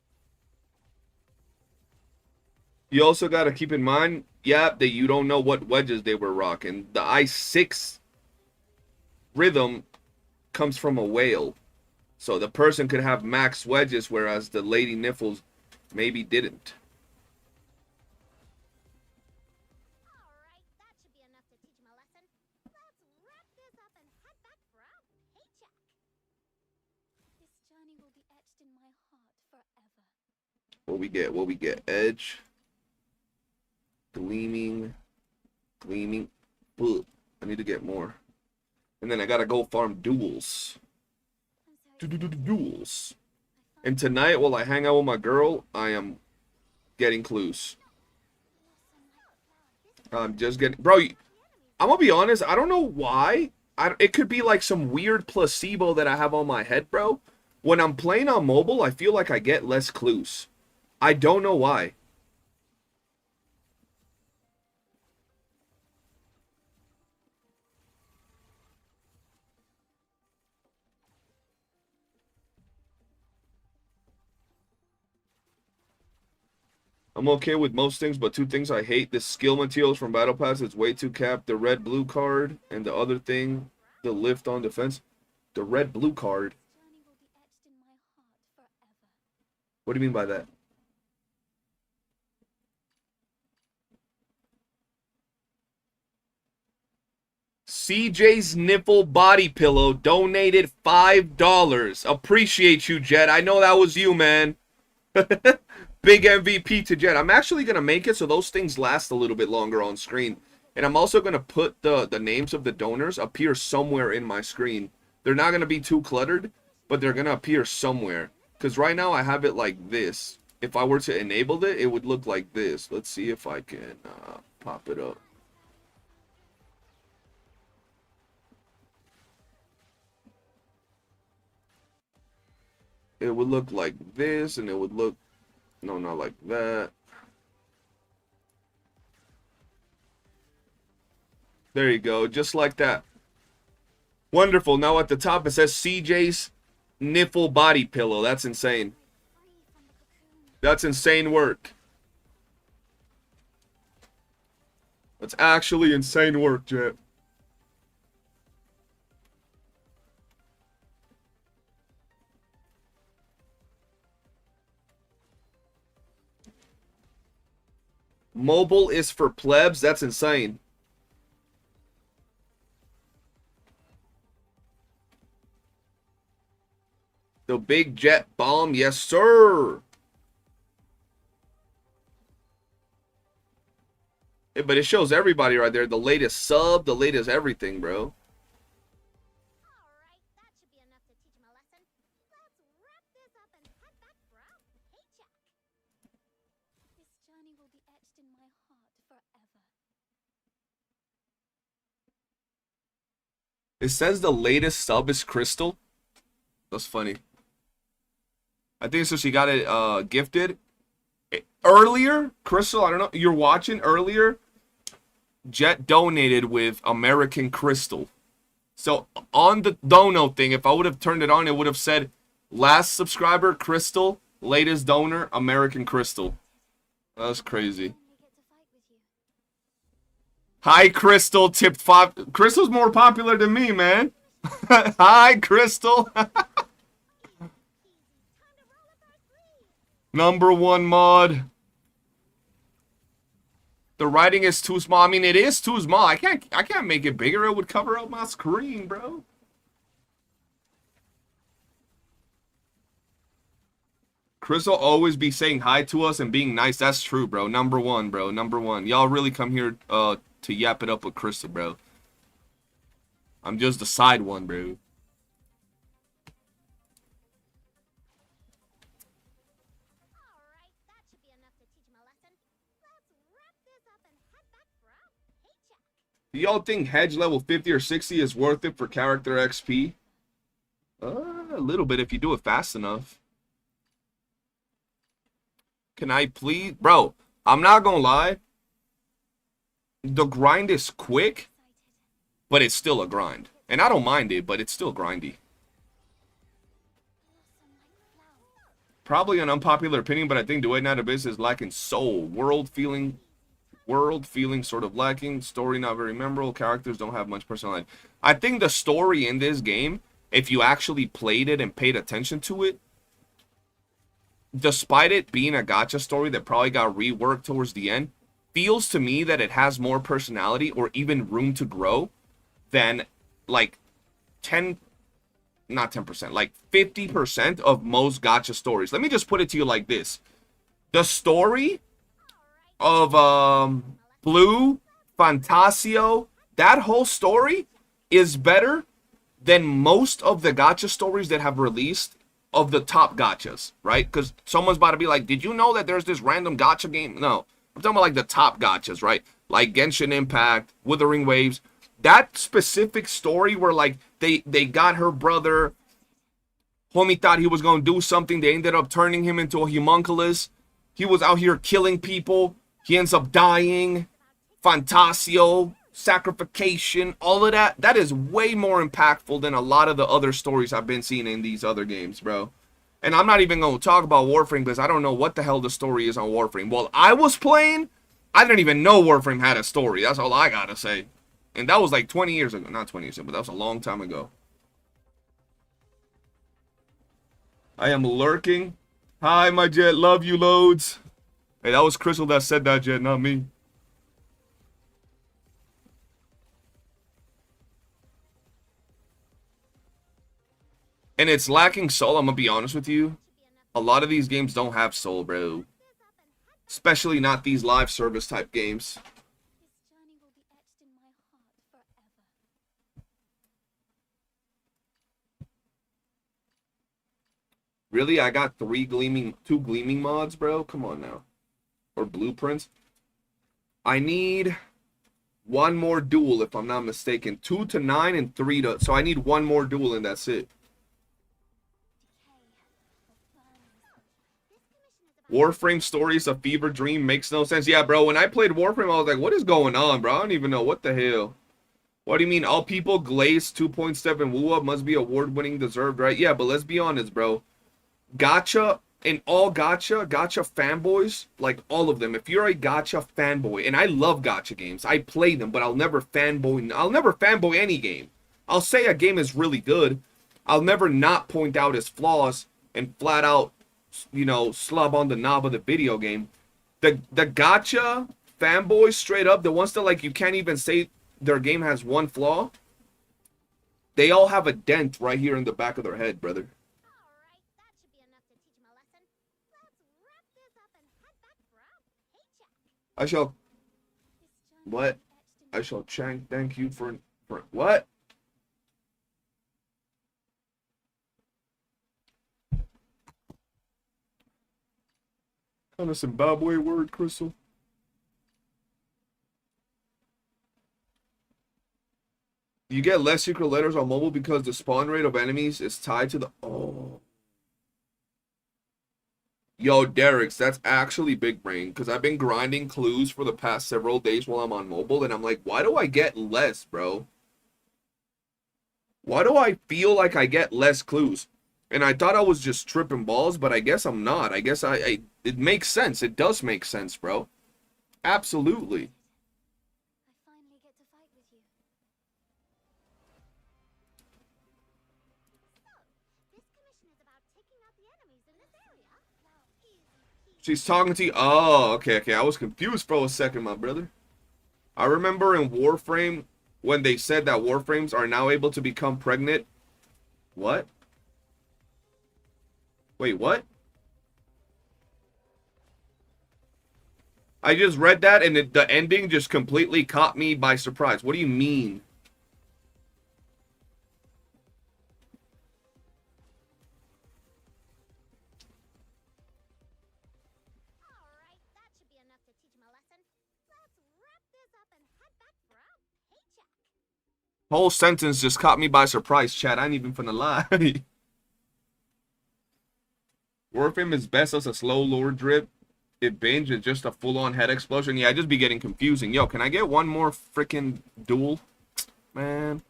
You also got to keep in mind, yeah, that you don't know what wedges they were rocking. The i6 Rhythm comes from a whale. So the person could have max wedges, whereas the Lady Niffles maybe didn't. Alright, that should be enough to teach him a lesson. Let's wrap this up and head back for our paycheck. This journey will be etched in my heart forever. What we get? What we get? Edge. Gleaming. Gleaming. Ugh, I need to get more. And then I gotta go farm duels. I'm so Duels. I And tonight, while I hang out with my girl, I am getting clues. I'm just getting... Bro, I'm gonna be honest, I don't know why. It could be like some weird placebo that I have on my head, bro. When I'm playing on mobile, I feel like I get less clues. I don't know why. I'm okay with most things, but 2 things I hate. The skill materials from Battle Pass is way too capped. The red-blue card, and the other thing, the lift on defense. The red-blue card? journey will be etched in my heart forever. What do you mean by that? CJ's Nipple Body Pillow donated $5. Appreciate you, Jet. I know that was you, man. Big MVP to Jet. I'm actually going to make it so those things last a little bit longer on screen. And I'm also going to put the names of the donors appear somewhere in my screen. They're not going to be too cluttered, but they're going to appear somewhere. Because right now I have it like this. If I were to enable it, it would look like this. Let's see if I can pop it up. It would look like this, and it would look... No, not like that. There you go, just like that. Wonderful. Now at the top it says CJ's Nipple Body Pillow. That's insane. That's insane work. That's actually insane work, Jet. Mobile is for plebs. That's insane. The big jet bomb, yes sir. Yeah, but it shows everybody right there. The latest sub, the latest everything, bro. Alright, that should be enough to teach him a lesson. Let's wrap this up and head back for our paycheck. This journey will be etched in my heart forever. It says the latest sub is Crystal. That's funny. I think so. She got it gifted earlier. Crystal, I don't know. You're watching earlier. Jet donated with American Crystal. So on the dono thing, if I would have turned it on, it would have said last subscriber Crystal, latest donor American Crystal. That's crazy. Hi Crystal, tipped 5. Crystal's more popular than me, man. Hi Crystal. Number 1 mod. The writing is too small. I mean, it is too small. I can't make it bigger. It would cover up my screen, bro. Crystal always be saying hi to us and being nice. That's true, bro. Number 1, bro. Number 1. Y'all really come here to yap it up with Crystal, bro. I'm just the side one, bro. Do y'all think Hedge level 50 or 60 is worth it for character XP? A little bit if you do it fast enough. Can I please? Bro, I'm not gonna lie. The grind is quick, but it's still a grind. And I don't mind it, but it's still grindy. Probably an unpopular opinion, but I think the way Night Abyss is lacking soul. World feeling sort of lacking. Story not very memorable. Characters don't have much personality. I think the story in this game, if you actually played it and paid attention to it, despite it being a gacha story that probably got reworked towards the end, feels to me that it has more personality or even room to grow than like 10, not 10%, like 50% of most gacha stories. Let me just put it to you like this. The story of Blue, Fantasio, that whole story is better than most of the gacha stories that have released of the top gachas, right? Because someone's about to be like, did you know that there's this random gacha game? No, I'm talking about like the top gachas, right? Like Genshin Impact, Wuthering Waves. That specific story where like they got her brother, homie thought he was going to do something. They ended up turning him into a homunculus. He was out here killing people. He ends up dying. Fantasio, sacrification, all of that. That is way more impactful than a lot of the other stories I've been seeing in these other games, bro. And I'm not even going to talk about Warframe because I don't know what the hell the story is on Warframe. While I was playing, I didn't even know Warframe had a story. That's all I got to say. And that was like 20 years ago. Not 20 years ago, but that was a long time ago. I am lurking. Hi, my Jet. Love you loads. Hey, that was Crystal that said that, Jet, not me. And it's lacking soul, I'm gonna be honest with you. A lot of these games don't have soul, bro. Especially not these live service type games. This journey will be etched in my heart forever. Really? I got two gleaming mods, bro? Come on now. Or blueprints. I need one more duel, if I'm not mistaken. 2 to 9 and 3 to... So I need one more duel and that's it. Warframe story is a fever dream. Makes no sense. Yeah, bro. When I played Warframe, I was like, what is going on, bro? I don't even know. What the hell? What do you mean? All people glaze 2.7 WOOOO must be award-winning, deserved, right? Yeah, but let's be honest, bro. Gacha... And all gacha fanboys, like all of them, if you're a gacha fanboy, and I love gacha games, I play them, but I'll never fanboy any game. I'll say a game is really good. I'll never not point out its flaws and flat out, you know, slub on the knob of the video game. The gacha fanboys, straight up, the ones that, like, you can't even say their game has one flaw, they all have a dent right here in the back of their head, brother. I shall... What? I shall thank you for what? Kind of Zimbabwe word, Crystal. You get less secret letters on mobile because the spawn rate of enemies is tied to the... Oh. Yo, Derek's, that's actually big brain, because I've been grinding clues for the past several days while I'm on mobile, and I'm like, why do I get less, bro? Why do I feel like I get less clues? And I thought I was just tripping balls, but I guess I'm not. I guess it makes sense. It does make sense, bro. Absolutely. I finally get to fight with you. So, this commission is about taking out the enemies in this area. She's talking to you. Oh, okay. I was confused for a second, my brother. I remember in Warframe when they said that Warframes are now able to become pregnant. What? Wait, what? I just read that and the ending just completely caught me by surprise. What do you mean? Alright, that should be enough to teach him a lesson. Let's wrap this up and head back for our paycheck. Whole sentence just caught me by surprise, chat. I ain't even finna lie. Warframe is best as a slow lore drip. If binge is just a full-on head explosion. Yeah, I just be getting confusing. Yo, can I get one more freaking duel? Man.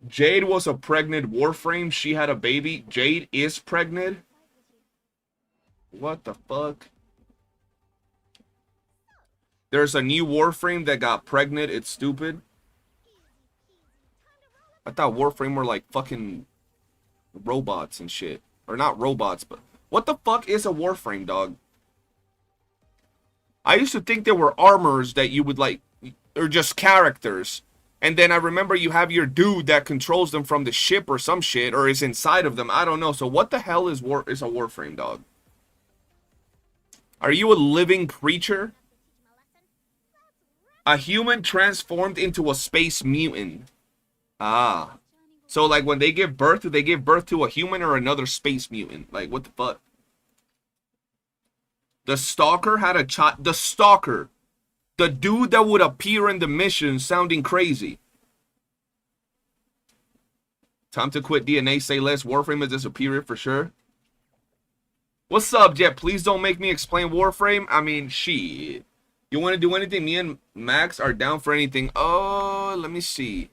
Jade was a pregnant Warframe. She had a baby. Jade is pregnant. What the fuck? There's a new Warframe that got pregnant. It's stupid. I thought Warframe were like fucking robots and shit. Or not robots, but... What the fuck is a Warframe, dog? I used to think there were armors that you would like... Or just characters. And then I remember you have your dude that controls them from the ship or some shit. Or is inside of them. I don't know. So what the hell is a Warframe, dog? Are you a living creature? A human transformed into a space mutant. Ah. So, like, when they give birth, do they give birth to a human or another space mutant? Like, what the fuck? The Stalker had a child. The Stalker. The dude that would appear in the mission sounding crazy. Time to quit DNA, say less. Warframe is the superior for sure. What's up, Jet? Please don't make me explain Warframe. I mean, shit. You want to do anything? Me and Max are down for anything. Oh, let me see.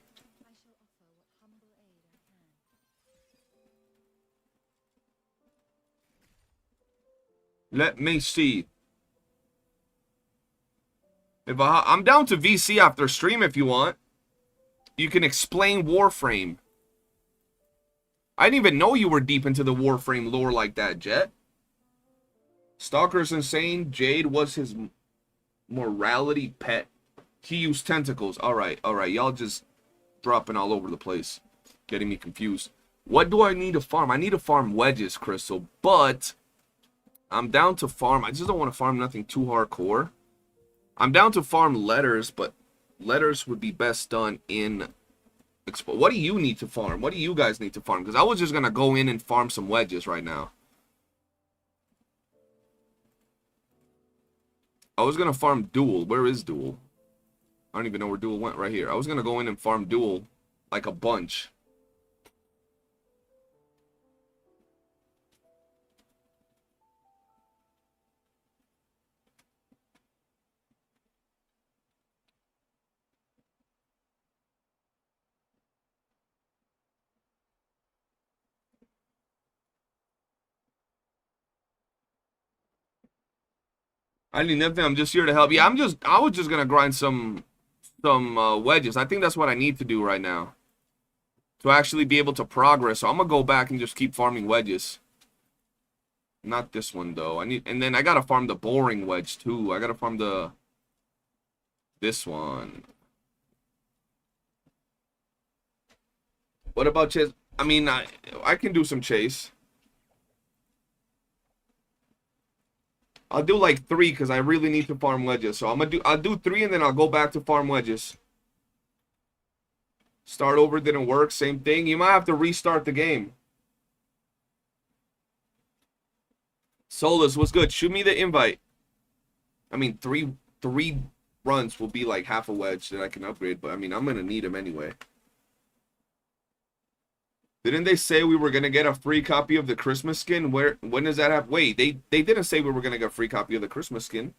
Let me see. If I'm down to VC after stream if you want. You can explain Warframe. I didn't even know you were deep into the Warframe lore like that, Jet. Stalker's insane. Jade was his morality pet. He used tentacles. Alright. Y'all just dropping all over the place. getting me confused. What do I need to farm? I need to farm wedges, Crystal, but I'm down to farm. I just don't want to farm nothing too hardcore. I'm down to farm letters, but letters would be best done in Expo. What do you need to farm? What do you guys need to farm? Because I was just going to go in and farm some wedges right now. I was going to farm duel. Where is duel? I don't even know where duel went. Right here. I was going to go in and farm duel like a bunch. I need nothing. I'm just here to help. Yeah, I was just gonna grind some wedges. I think that's what I need to do right now to actually be able to progress. So I'm gonna go back and just keep farming wedges. Not this one though. And then I gotta farm the boring wedge too. I gotta farm this one. What about chase? I mean, I can do some chase. I'll do like 3 because I really need to farm wedges. So I'll do 3 and then I'll go back to farm wedges. Start over didn't work. Same thing. You might have to restart the game. Solus, what's good? Shoot me the invite. I mean, three runs will be like half a wedge that I can upgrade, but I mean, I'm gonna need them anyway. Didn't they say we were gonna get a free copy of the Christmas skin? When does that happen? Wait, they didn't say we were gonna get a free copy of the Christmas skin.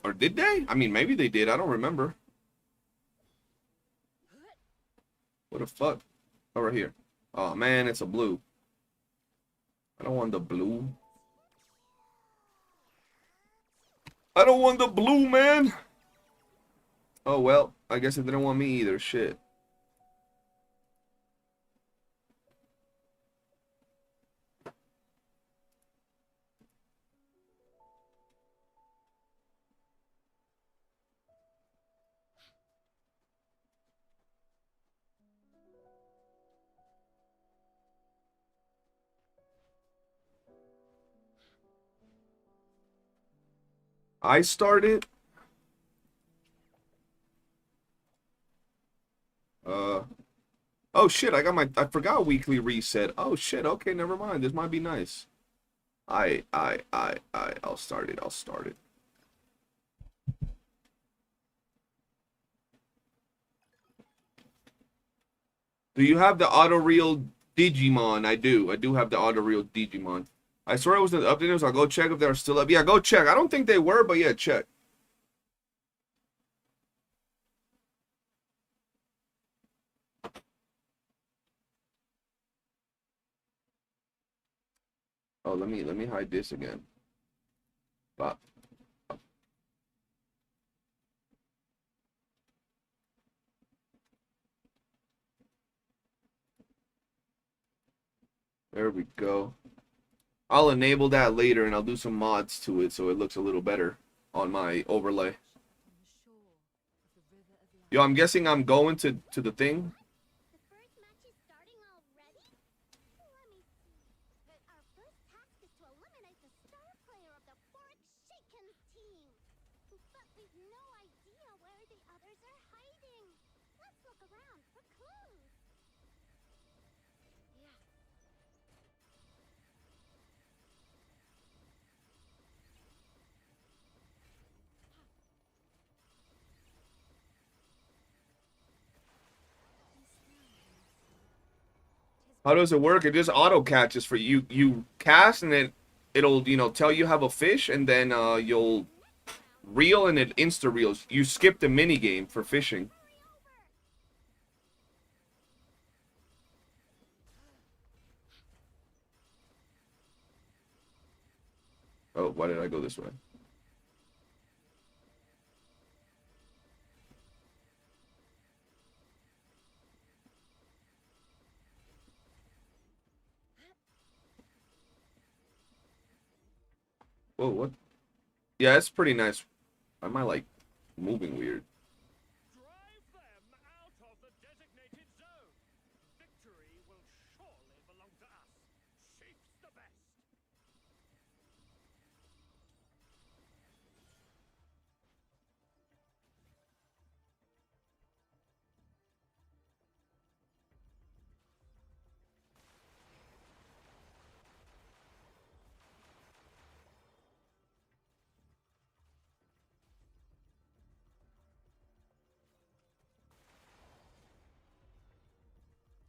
Or did they? I mean, maybe they did. I don't remember. What the fuck? Oh, right here. Oh man, it's a blue. I don't want the blue. I don't want the blue, man. Oh, well, I guess it didn't want me either. Shit. I started. Oh shit, I forgot weekly reset. Oh shit, okay, never mind. This might be nice. I'll start it. I'll start it. Do you have the auto reel Digimon? I do. I do have the auto reel Digimon. I swear it was the updaters. I'll go check if they're still up. Yeah, go check. I don't think they were, but yeah, check. Oh, let me hide this again. But there we go. I'll enable that later and I'll do some mods to it so it looks a little better on my overlay. Yo, I'm guessing I'm going to the thing. The first match is starting already? Let me see. Our first task is to eliminate the star player of the Fork Shakens team. But we've no idea where the others are hiding. Let's look around for clues. Yeah. How does it work? It just auto catches for you. You cast and then it'll, you know, tell you have a fish and then you'll reel and it insta reels. You skip the mini game for fishing. Oh, why did I go this way? Whoa, what? Yeah, it's pretty nice. Why am I like moving weird? Drive them out of the designated zone. Victory will surely belong to us. Chiefs the best.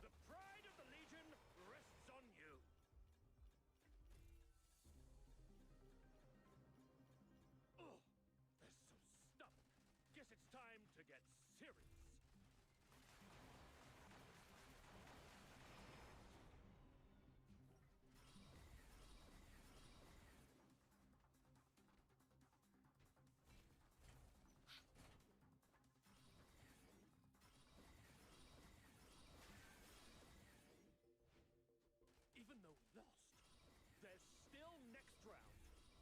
The pride of the Legion rests on you. Oh, they're so stuffed. Guess it's time to get serious. Even though we lost, there's still next round.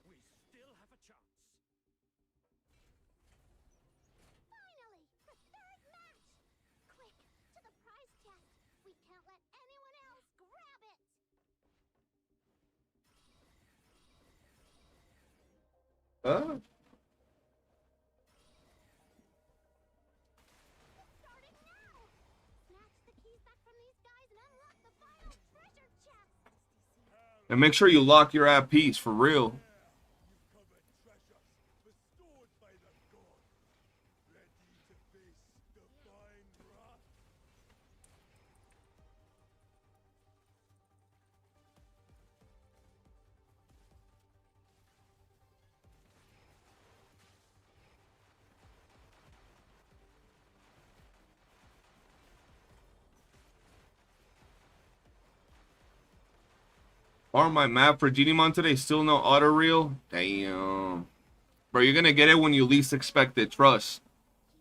We still have a chance. Finally! The third match! Quick, to the prize chest! We can't let anyone else grab it! It's starting now! Snatch the keys back from these guys and unlock the final treasure chest! And make sure you lock your app piece for real. You've covered treasures bestowed by the gods. Ready to face divine wrath? On my map for Genimon today, still no auto reel. Damn. Bro, you're gonna get it when you least expect it, trust.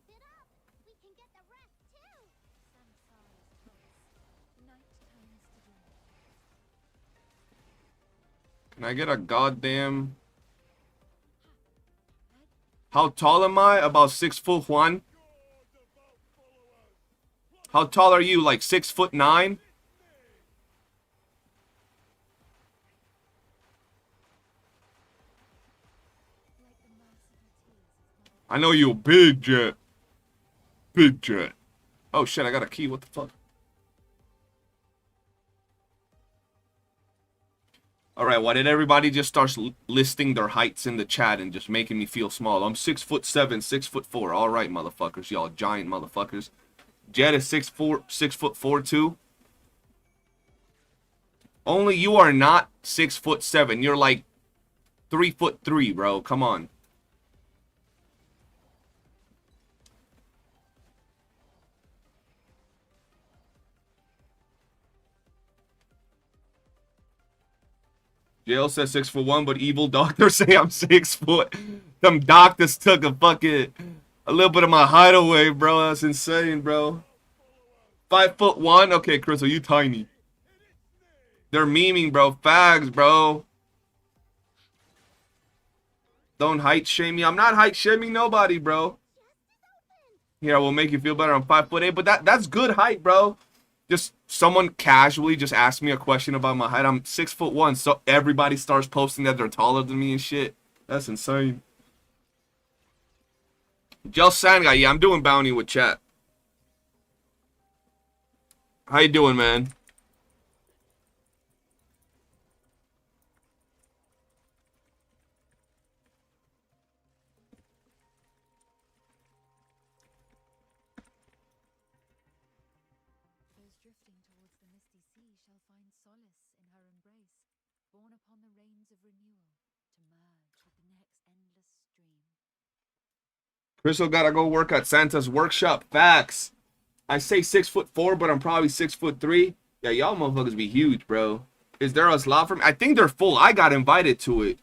Keep it up! We can get the rest too! Samsara's close. Night turns to dawn. Can I get a goddamn... How tall am I? About 6'1". How tall are you? Like 6'9"? Like the merciful tears of mother. I know you a big jet. Big jet. Oh shit, I got a key. What the fuck? Alright, why did everybody just start listing their heights in the chat and just making me feel small? I'm 6'7", 6'4". Alright, motherfuckers. Y'all giant motherfuckers. Jet is 6'4" too. Only you are not 6'7". You're like 3'3", bro. Come on. Jail says 6'1", but evil doctors say I'm 6 foot. Them doctors took a little bit of my height away, bro. That's insane, bro. 5'1". Okay, Crystal, you tiny. They're memeing, bro. Fags, bro. Don't height shame me. I'm not height shaming nobody, bro. Here, I will make you feel better. I'm 5'8", but that's good height, bro. Just someone casually just asked me a question about my height. I'm 6'1", so everybody starts posting that they're taller than me and shit. That's insane. Gel Sand guy, yeah, I'm doing bounty with chat. How you doing, man? Those drifting towards the misty sea shall find solace in her embrace, borne upon the rains of renewal, to merge with the next endless stream. Crystal gotta go work at Santa's workshop. Facts. I say 6'4", but I'm probably 6'3". Yeah, y'all motherfuckers be huge, bro. Is there a slot for me? I think they're full. I got invited to it.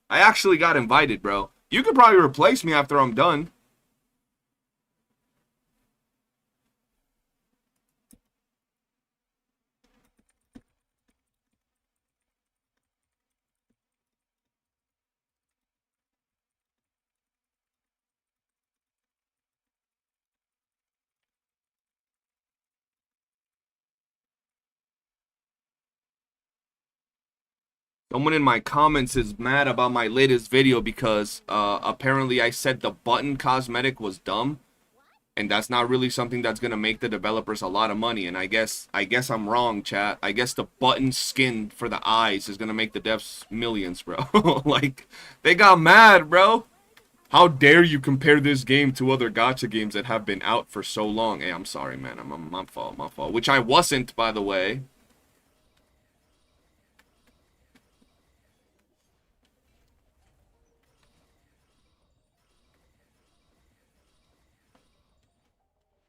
I actually got invited, bro. You could probably replace me after I'm done. Someone in my comments is mad about my latest video because apparently I said the button cosmetic was dumb, and that's not really something that's gonna make the developers a lot of money. And I guess I'm wrong, chat. I guess the button skin for the eyes is gonna make the devs millions, bro. Like, they got mad, bro. How dare you compare this game to other gacha games that have been out for so long? Hey, I'm sorry, man. My fault, my fault. Which I wasn't, by the way.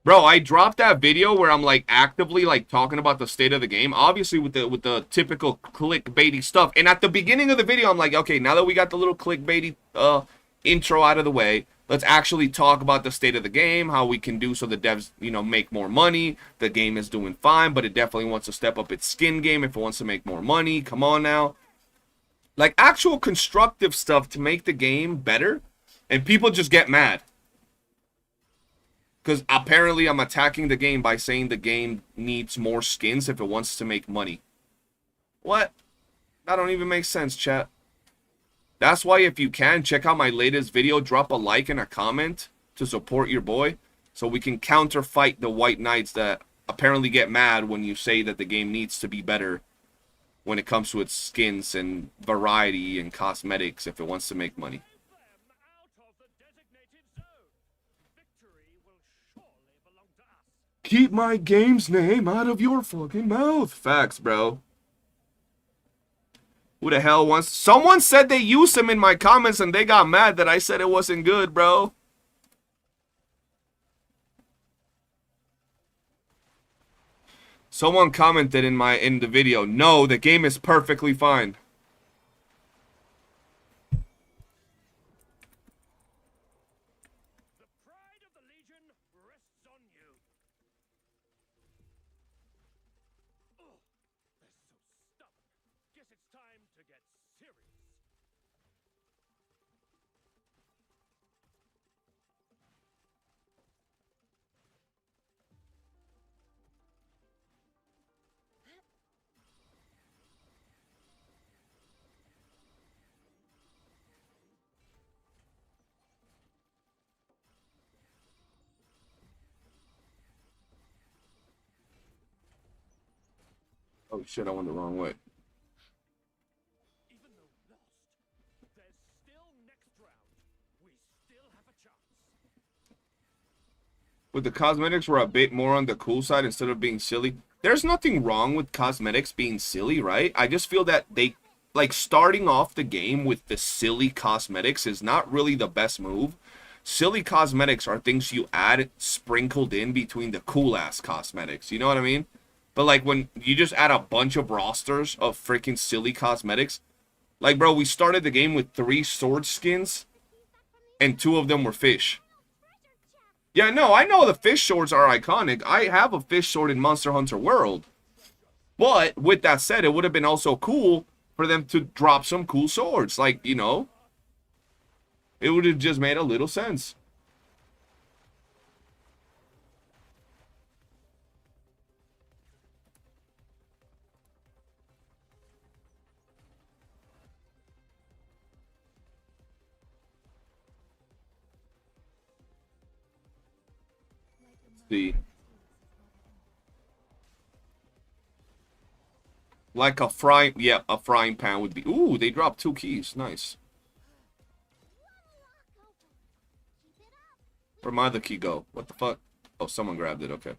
Bro, I dropped that video where I'm like actively like talking about the state of the game, obviously with the typical clickbaity stuff. And at the beginning of the video, I'm like, okay, now that we got the little clickbaity intro out of the way, let's actually talk about the state of the game, how we can do so the devs, you know, make more money. The game is doing fine, but it definitely wants to step up its skin game if it wants to make more money. Come on now. Like actual constructive stuff to make the game better, and people just get mad. Because apparently I'm attacking the game by saying the game needs more skins if it wants to make money. What? That don't even make sense, chat. That's why if you can, check out my latest video. Drop a like and a comment to support your boy. So we can counterfight the white knights that apparently get mad when you say that the game needs to be better when it comes to its skins and variety and cosmetics if it wants to make money. Keep my game's name out of your fucking mouth. Facts, bro. Who the hell wants... Someone said they used him in my comments and they got mad that I said it wasn't good, bro. Someone commented in the video, no, the game is perfectly fine. Oh shit, I went the wrong way. Even though lost, there's still next round. We still have a chance. But the cosmetics were a bit more on the cool side instead of being silly. There's nothing wrong with cosmetics being silly, right? I just feel that they, like, starting off the game with the silly cosmetics is not really the best move. Silly cosmetics are things you add sprinkled in between the cool-ass cosmetics. You know what I mean? But, like, when you just add a bunch of rosters of freaking silly cosmetics. Like, bro, we started the game with 3 sword skins. And 2 of them were fish. Yeah, no, I know the fish swords are iconic. I have a fish sword in Monster Hunter World. But, with that said, it would have been also cool for them to drop some cool swords. Like, you know. It would have just made a little sense. See. Like a frying, yeah, a frying pan would be. Ooh, they dropped 2 keys. Nice. Where'd my other key go? What the fuck? Oh, someone grabbed it. Okay.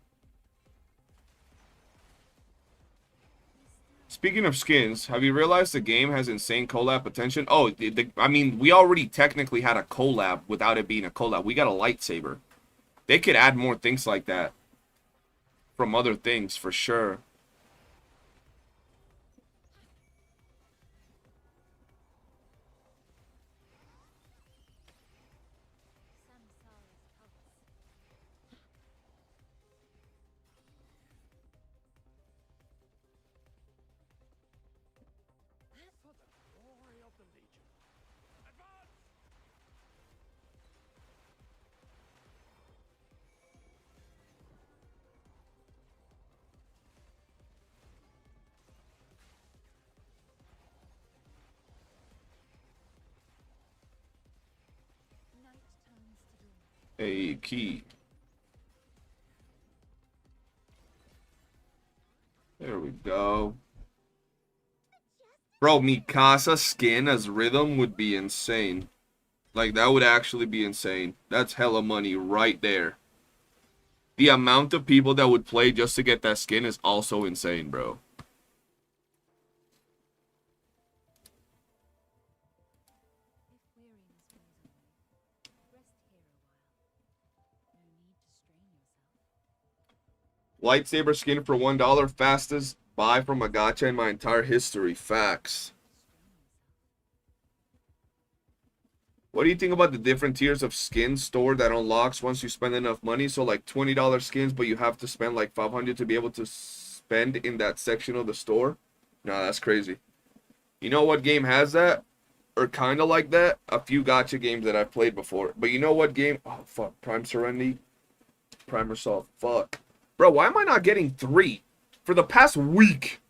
Speaking of skins, have you realized the game has insane collab potential? Oh, I mean, we already technically had a collab without it being a collab. We got a lightsaber. They could add more things like that from other things for sure. For the glory of the Legion. Advance! A key. There we go. Bro, Mikasa skin as Rhythm would be insane. Like, that would actually be insane. That's hella money right there. The amount of people that would play just to get that skin is also insane, bro. If weariness wears away, rest here a while. No need to strain yourself. Lightsaber skin for $1. Fastest buy from a gacha in my entire history. Facts. What do you think about the different tiers of skin store that unlocks once you spend enough money? So like $20 skins, but you have to spend like $500 to be able to spend in that section of the store? Nah, that's crazy. You know what game has that? Or kind of like that? A few gacha games that I've played before. But you know what game? Oh, fuck. Prime Serenity. Prime Assault. Fuck. Bro, why am I not getting 3? For the past week,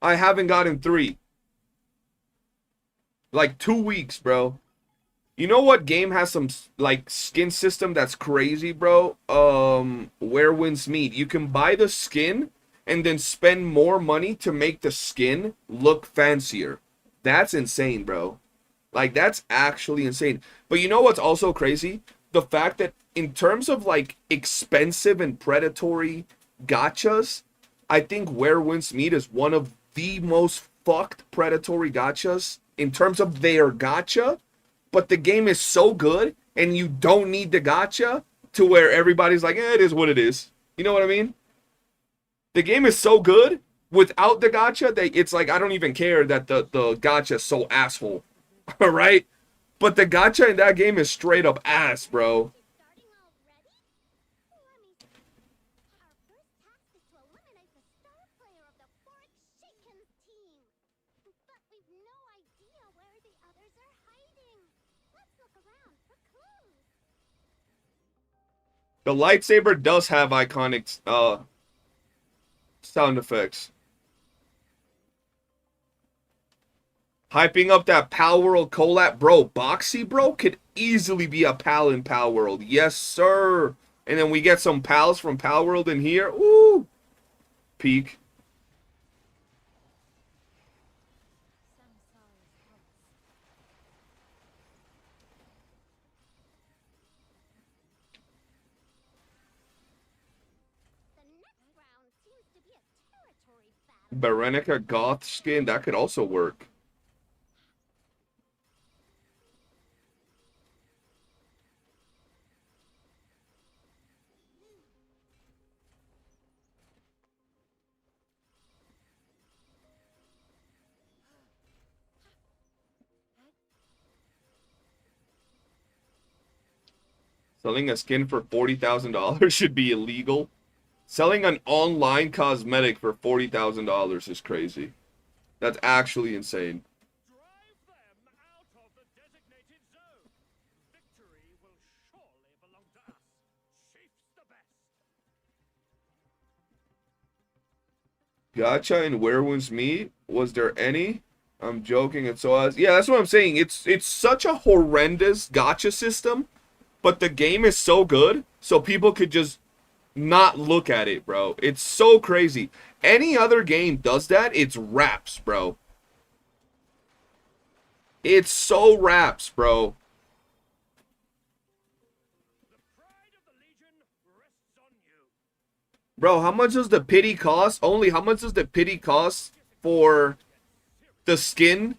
I haven't gotten 3. Like 2 weeks, bro. You know what game has some like skin system that's crazy, bro? Where Winds Meet. You can buy the skin and then spend more money to make the skin look fancier. That's insane, bro. Like, that's actually insane. But you know what's also crazy? The fact that in terms of like expensive and predatory gachas, I think Where Winds Meet is one of the most fucked predatory gachas in terms of their gacha, but the game is so good and you don't need the gacha to where everybody's like, it is what it is. You know what I mean? The game is so good without the gacha that it's like, I don't even care that the gacha is so asshole. All right? But the gacha in that game is straight up ass, bro. Starting already? Let me see. Our first task is to eliminate the star player of the Fork Shakens team. But we've no idea where the others are hiding. Let's look around for clues. The lightsaber does have iconic sound effects. Hyping up that Pal World collab. Bro, Boxy, bro, could easily be a pal in Pal World. Yes, sir. And then we get some pals from Pal World in here. Ooh. Peak. The next round seems to be a territory battle. Berenica Goth skin. That could also work. Selling a skin for $40,000 should be illegal. Selling an online cosmetic for $40,000 is crazy. That's actually insane. Drive them out of the designated zone. Victory will surely belong to us. Chiefs the best. Gacha and Where Winds Meet? Was there any? I'm joking. It's so as yeah, that's what I'm saying. It's such a horrendous gacha system, but the game is so good, so people could just not look at it, bro. It's so crazy. Any other game does that, it's raps, bro. It's so raps, bro. The pride of the Legion rests on you. Bro, how much does the pity cost? Only how much does the pity cost for the skin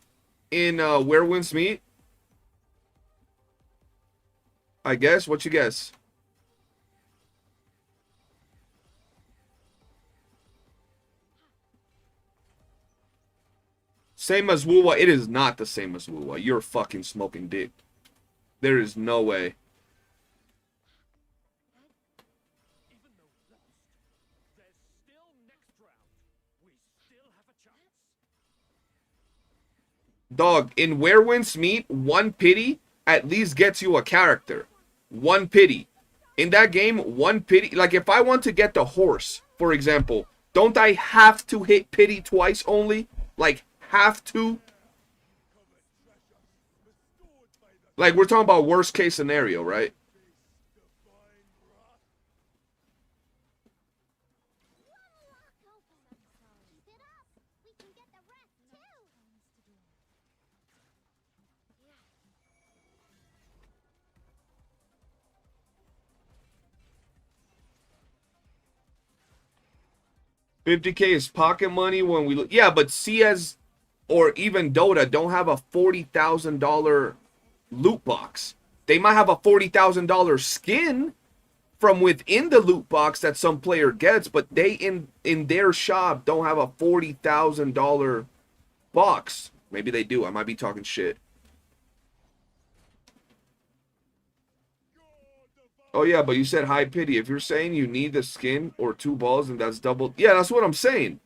in Where Winds Meet? I guess. What you guess? Same as YOOOO. It is not the same as YOOOO. You're fucking smoking dick. There is no way. Even though lost, there's still next round. We still have a chance. Dog, in Where Winds Meet, one pity at least gets you a character. One pity. In that game, one pity. Like, if I want to get the horse, for example, don't I have to hit pity twice only? Like, have to? Like, we're talking about worst case scenario, right? Keep it up. We can get the rest too. Yeah. 50K is pocket money when we look. Yeah, but CS or even Dota don't have a $40,000 loot box. They might have a $40,000 skin from within the loot box that some player gets, but they in their shop don't have a $40,000 box. Maybe they do. I might be talking shit. Oh yeah, but you said high pity. If you're saying you need the skin or 2 balls and that's double, yeah, that's what I'm saying.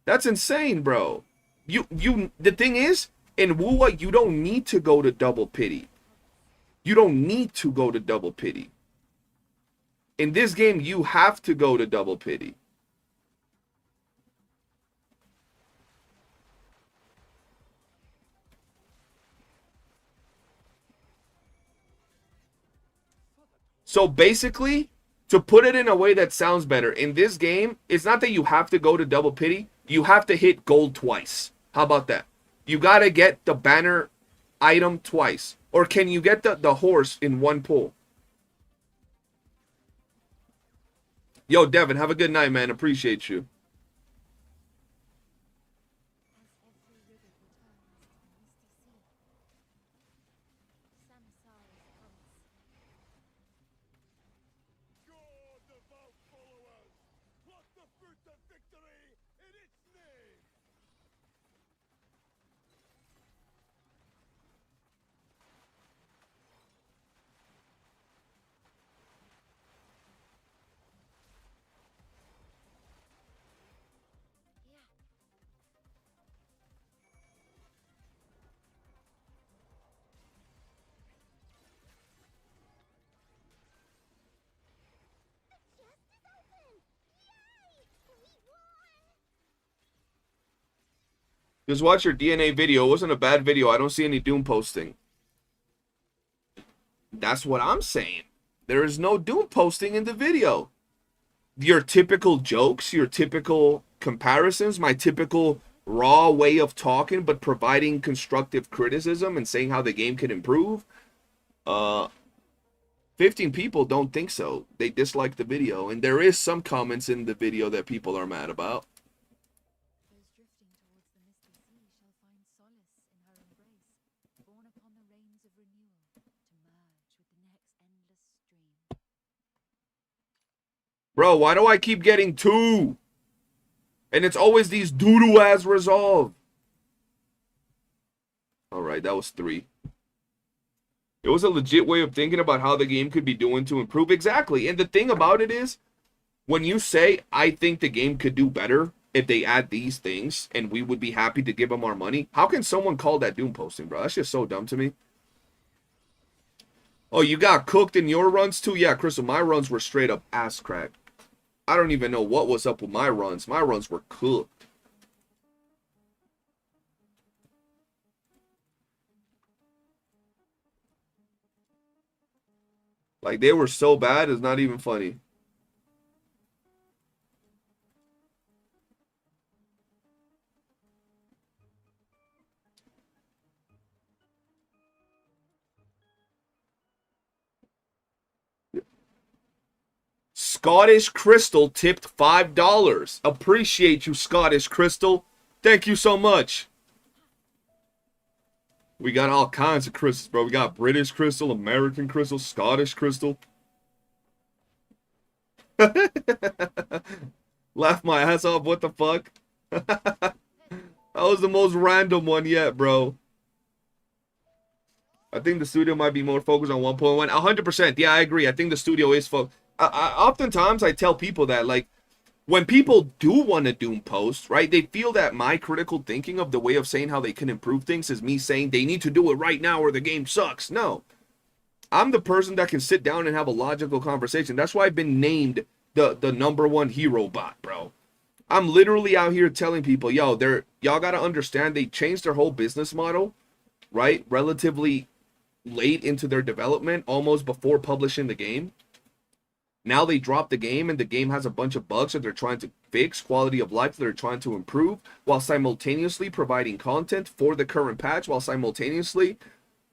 That's insane, bro. The thing is, in WOOOO, you don't need to go to double pity. You don't need to go to double pity. In this game, you have to go to double pity. So basically, to put it in a way that sounds better, in this game, it's not that you have to go to double pity. You have to hit gold twice. How about that? You got to get the banner item twice. Or can you get the horse in one pull? Yo, Devin, have a good night, man. Appreciate you. God devout followers, pluck the fruit of victory in its name! Chest is open! Yay! We won! Just watch your DNA video. It wasn't a bad video. I don't see any Doom posting. That's what I'm saying. There is no Doom posting in the video. Your typical jokes, your typical comparisons, my typical raw way of talking, but providing constructive criticism and saying how the game can improve. 15 people don't think so. They dislike the video. And there is some comments in the video that people are mad about. Those drifting towards the misty sea shall find solace in her embrace, borne upon the rains of renewal, to merge with the next endless stream. Bro, why do I keep getting 2? And it's always these doo-doo as resolve. Alright, that was 3. It was a legit way of thinking about how the game could be doing to improve. Exactly. And the thing about it is, when you say, I think the game could do better if they add these things, and we would be happy to give them our money, how can someone call that Doom posting, bro? That's just so dumb to me. Oh, you got cooked in your runs too? Yeah, Crystal, my runs were straight up ass crack. I don't even know what was up with my runs. My runs were cooked. Like, they were so bad, it's not even funny. Scottish Crystal tipped $5. Appreciate you, Scottish Crystal. Thank you so much. We got all kinds of crystals, bro. We got British crystal, American crystal, Scottish crystal. Laugh my ass off. What the fuck? That was the most random one yet, bro. I think the studio might be more focused on 1.1. 100%. Yeah, I agree. I think the studio is focused. Oftentimes, I tell people that, like, when people do want to Doom post, right, they feel that my critical thinking of the way of saying how they can improve things is me saying they need to do it right now or the game sucks. No. I'm the person that can sit down and have a logical conversation. That's why I've been named the #1 Herobot, bro. I'm literally out here telling people, yo, y'all got to understand they changed their whole business model, right? Relatively late into their development, almost before publishing the game. Now they drop the game, and the game has a bunch of bugs that they're trying to fix, quality of life that they're trying to improve, while simultaneously providing content for the current patch, while simultaneously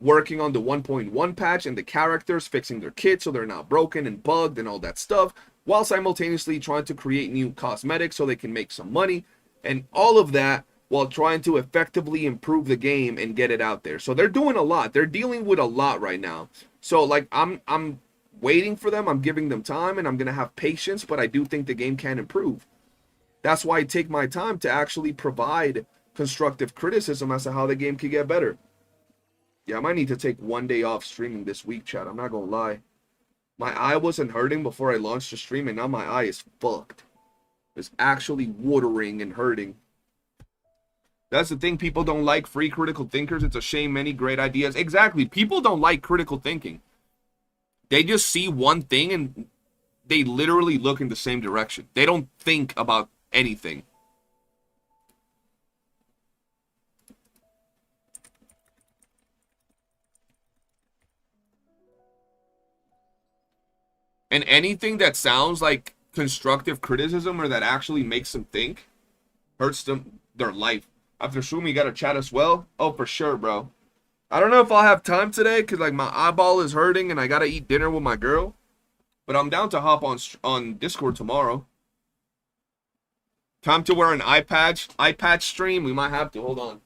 working on the 1.1 patch and the characters, fixing their kits so they're not broken and bugged and all that stuff, while simultaneously trying to create new cosmetics so they can make some money, and all of that while trying to effectively improve the game and get it out there. So they're doing a lot. They're dealing with a lot right now. So like I'm waiting for them. I'm giving them time, and I'm going to have patience, but I do think the game can improve. That's why I take my time to actually provide constructive criticism as to how the game could get better. Yeah, I might need to take one day off streaming this week, chat. I'm not going to lie. My eye wasn't hurting before I launched the stream, and now my eye is fucked. It's actually watering and hurting. That's the thing. People don't like free critical thinkers. It's a shame many great ideas. Exactly. People don't like critical thinking. They just see one thing and they literally look in the same direction. They don't think about anything. And anything that sounds like constructive criticism or that actually makes them think hurts them their life. After stream, you gotta chat as well. Oh, for sure, bro. I don't know if I'll have time today because like my eyeball is hurting and I gotta eat dinner with my girl. But I'm down to hop on Discord tomorrow. Time to wear an eye patch stream. We might have to. Hold on.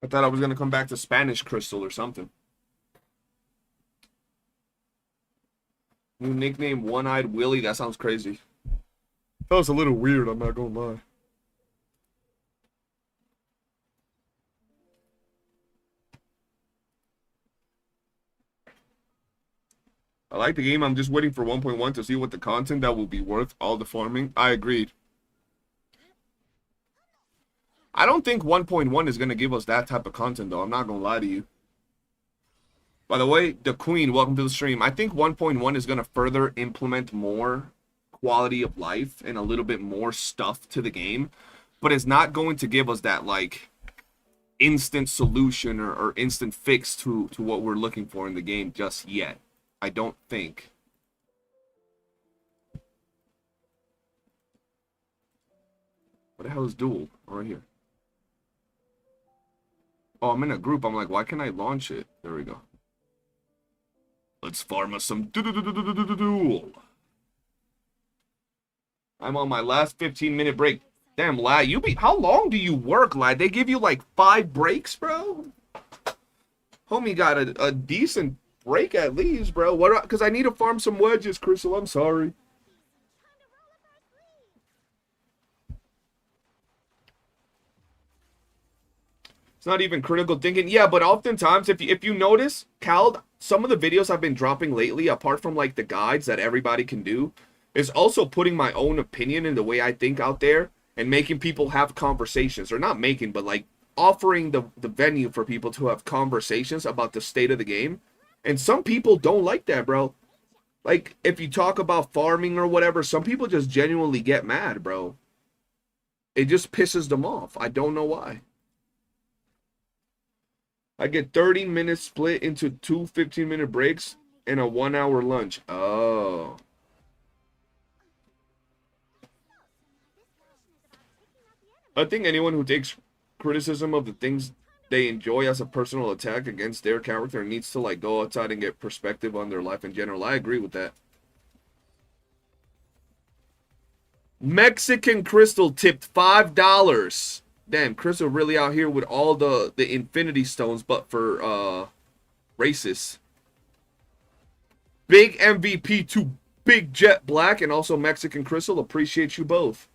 I thought I was gonna come back to Spanish Crystal or something. New nickname, One-Eyed Willie. That sounds crazy. That was a little weird, I'm not gonna lie. I like the game. I'm just waiting for 1.1 to see what the content that will be worth all the farming. I agreed. I don't think 1.1 is going to give us that type of content, though. I'm not going to lie to you. By the way, the Queen, welcome to the stream. I think 1.1 is going to further implement more quality of life and a little bit more stuff to the game. But it's not going to give us that, like, instant solution or instant fix to what we're looking for in the game just yet. I don't think. What the hell is Duel? Right here. Oh, I'm in a group. I'm like, why can't I launch it? There we go. Let's farm us some Duel. I'm on my last 15-minute break. Damn, lad, how long do you work, lad? They give you like 5 breaks, bro? Homie got a decent break at least, bro. What? Because I need to farm some wedges, Crystal. I'm sorry. It's not even critical thinking. Yeah, but oftentimes, if you notice, Cal, some of the videos I've been dropping lately, apart from like the guides that everybody can do, is also putting my own opinion in the way I think out there and making people have conversations. Or not making, but like offering the venue for people to have conversations about the state of the game. And some people don't like that, bro. Like, if you talk about farming or whatever, some people just genuinely get mad, bro. It just pisses them off. I don't know why. I get 30 minutes split into 2 15-minute breaks and a 1-hour lunch. Oh. I think anyone who takes criticism of the things they enjoy as a personal attack against their character and needs to like go outside and get perspective on their life in general. I agree with that. Mexican Crystal tipped $5. Damn, Crystal really out here with all the Infinity Stones, but for racists. Big MVP to Big Jet Black and also Mexican Crystal. Appreciate you both.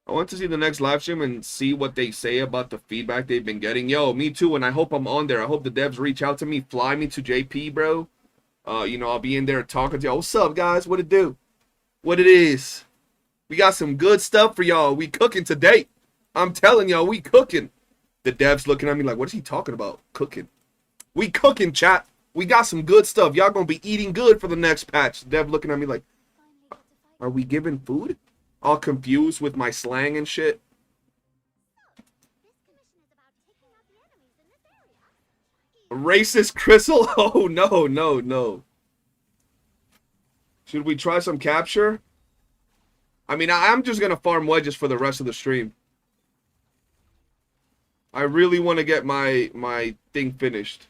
I want to see the next live stream and see what they say about the feedback they've been getting. Yo, me too, and I hope I'm on there. I hope the devs reach out to me, fly me to JP, bro. You know, I'll be in there talking to y'all. What's up, guys? What it do? What it is? We got some good stuff for y'all. We cooking today. I'm telling y'all, we cooking. The devs looking at me like, what is he talking about? Cooking. We cooking, chat. We got some good stuff. Y'all gonna be eating good for the next patch. The dev looking at me like, are we giving food? All confused with my slang and shit. Racist Crystal? Oh, no, no, no. Should we try some capture? I mean, I'm just going to farm wedges for the rest of the stream. I really want to get my thing finished.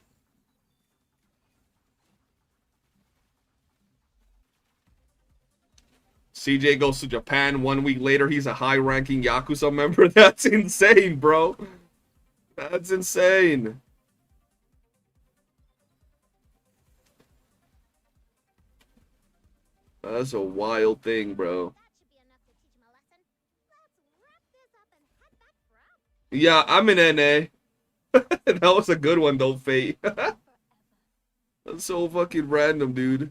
CJ goes to Japan 1 week later. He's a high-ranking Yakuza member. That's insane, bro. That's insane. That's a wild thing, bro. Yeah, I'm in NA. That was a good one, though, Fate. That's so fucking random, dude.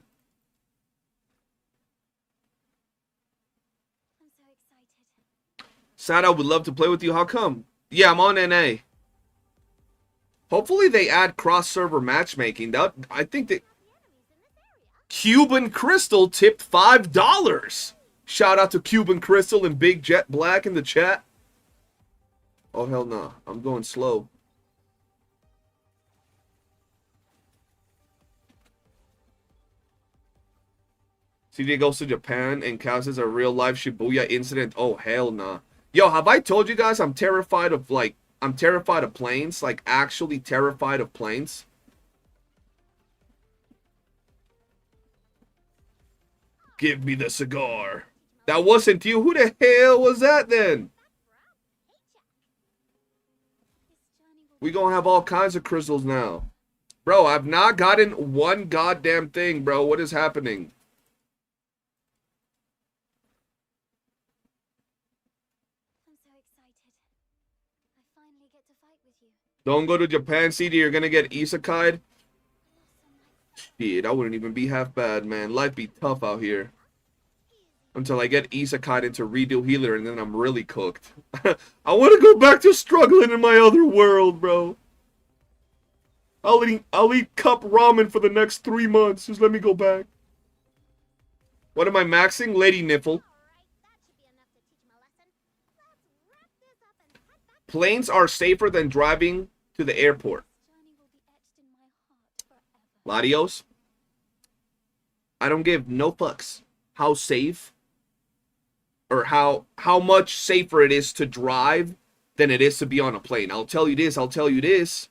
Sad, I would love to play with you. How come? Yeah, I'm on NA. Hopefully they add cross-server matchmaking. That I think that Cuban Crystal tipped $5. Shout out to Cuban Crystal and Big Jet Black in the chat. Oh, hell no. I'm going slow. CJ goes to Japan and causes a real-life Shibuya incident. Oh, hell nah. Yo, have I told you guys I'm terrified of, like, I'm terrified of planes? Like, actually terrified of planes? Give me the cigar. That wasn't you. Who the hell was that then? We gonna have all kinds of crystals now. Bro, I've not gotten one goddamn thing, bro. What is happening? Don't go to Japan, CD. You're gonna get isekai'd. Shit, I wouldn't even be half bad, man. Life be tough out here. Until I get isekai'd into redo healer, and then I'm really cooked. I want to go back to struggling in my other world, bro. I'll eat cup ramen for the next 3 months. Just let me go back. What am I maxing? Lady Nipple. Planes are safer than driving to the airport. Ladios. I don't give no fucks how safe or how much safer it is to drive than it is to be on a plane. I'll tell you this.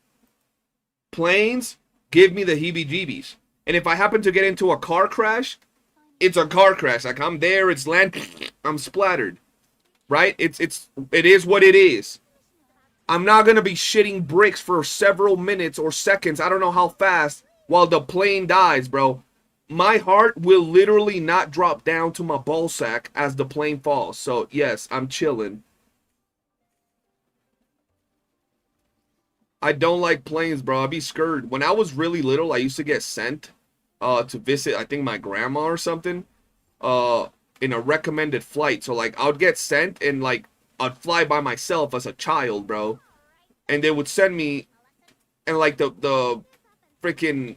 Planes give me the heebie-jeebies. And if I happen to get into a car crash, it's a car crash. Like, I'm there, it's land, I'm splattered. Right? It is what it is. I'm not going to be shitting bricks for several minutes or seconds, I don't know how fast, while the plane dies, bro. My heart will literally not drop down to my ball sack as the plane falls. So, yes, I'm chilling. I don't like planes, bro. I'd be scared. When I was really little, I used to get sent to visit, I think, my grandma or something in a recommended flight. So, like, I would get sent and, like, I'd fly by myself as a child, bro. And they would send me, and, like, the freaking...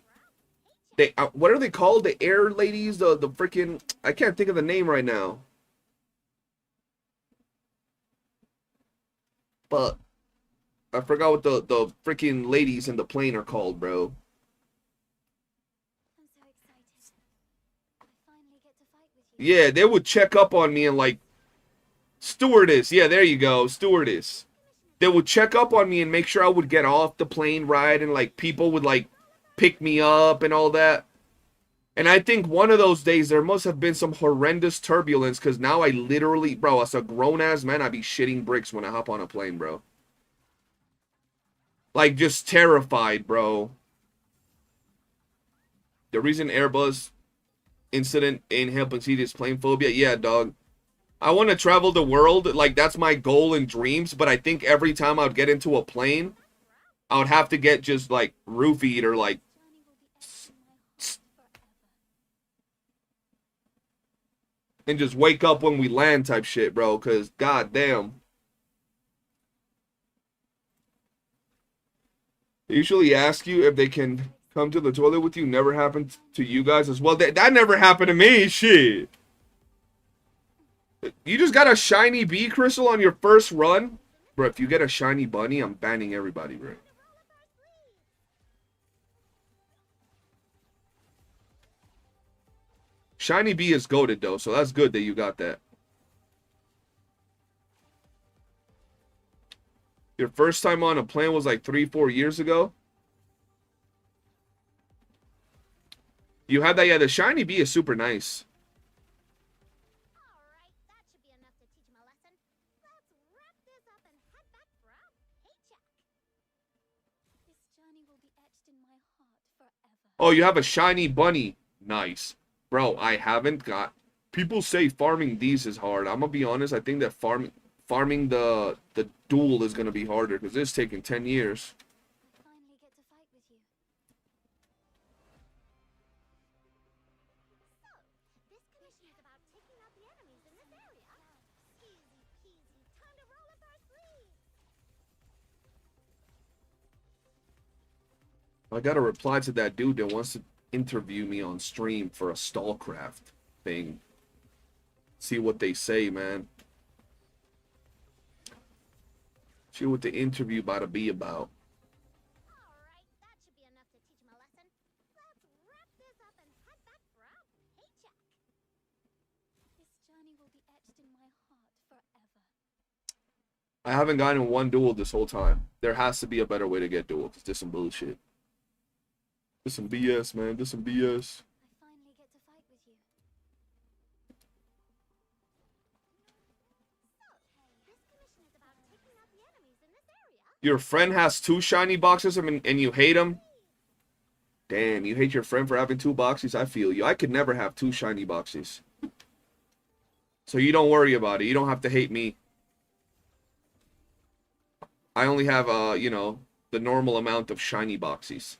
what are they called? The air ladies? The freaking... I can't think of the name right now. But I forgot what the freaking ladies in the plane are called, bro. Yeah, they would check up on me and like, stewardess. Yeah, there you go, stewardess. They would check up on me and make sure I would get off the plane right, and like people would like pick me up and all that. And I think one of those days there must have been some horrendous turbulence, because now I literally, bro, as a grown-ass man, I be shitting bricks when I hop on a plane, bro. Like, just terrified, bro. The reason Airbus incident ain't helping see this plane phobia, yeah, dog. I want to travel the world, like, that's my goal and dreams, but I think every time I would get into a plane, I would have to get just, like, roofied or, like, and just wake up when we land type shit, bro, because goddamn. They usually ask you if they can come to the toilet with you. Never happened to you guys as well. That never happened to me, shit. You just got a shiny bee crystal on your first run? Bro, if you get a shiny bunny, I'm banning everybody, bro. Shiny bee is goated, though, so that's good that you got that. Your first time on a plane was like 3-4 years ago? You had that? Yeah, the shiny bee is super nice. Alright, that should be enough to teach him a lesson. Let's wrap this up and head back for our paycheck. This journey will be etched in my heart forever. Oh, you have a shiny bunny. Nice. Bro, I haven't got... People say farming these is hard. I'm gonna be honest, I think that farming the duel is gonna be harder, because it's taking 10 years. I finally get to fight with you. So, this commission is about taking out the enemies in this area. Easy peasy, time to roll up our sleeves. I gotta reply to that dude that wants to interview me on stream for a Stallcraft thing. See what they say, man. See what the interview about to be about. Alright, that should be enough to teach him a lesson. Let's wrap this up and head back for our paycheck. This journey will be etched in my heart forever. I haven't gotten one duel this whole time. There has to be a better way to get duel, because this is some bullshit. This some BS, man. This some BS. I finally get to fight with you. So, this commission is about taking out the enemies in this area. Your friend has 2 shiny boxes and you hate him? Damn, you hate your friend for having 2 boxes? I feel you. I could never have 2 shiny boxes. So you don't worry about it. You don't have to hate me. I only have, you know, the normal amount of shiny boxes.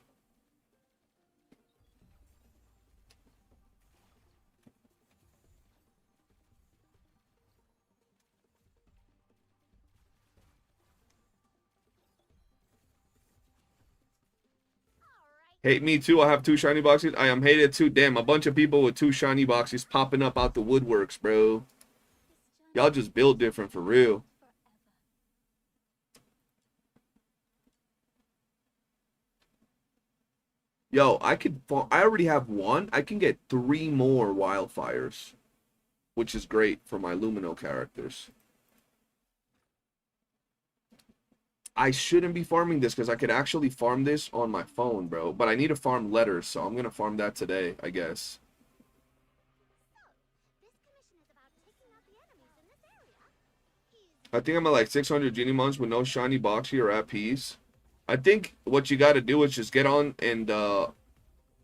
Hate me too. I have 2 shiny boxes. I am hated too. Damn, a bunch of people with 2 shiny boxes popping up out the woodworks, bro. Y'all just build different for real. Yo, I already have 1. I can get 3 more wildfires, which is great for my Lumino characters. I shouldn't be farming this, because I could actually farm this on my phone, bro. But I need to farm letters, so I'm going to farm that today, I guess. This commission is about taking out the enemies in this area. I think I'm at like 600 genie months with no shiny boxy or at peace. I think what you got to do is just get on and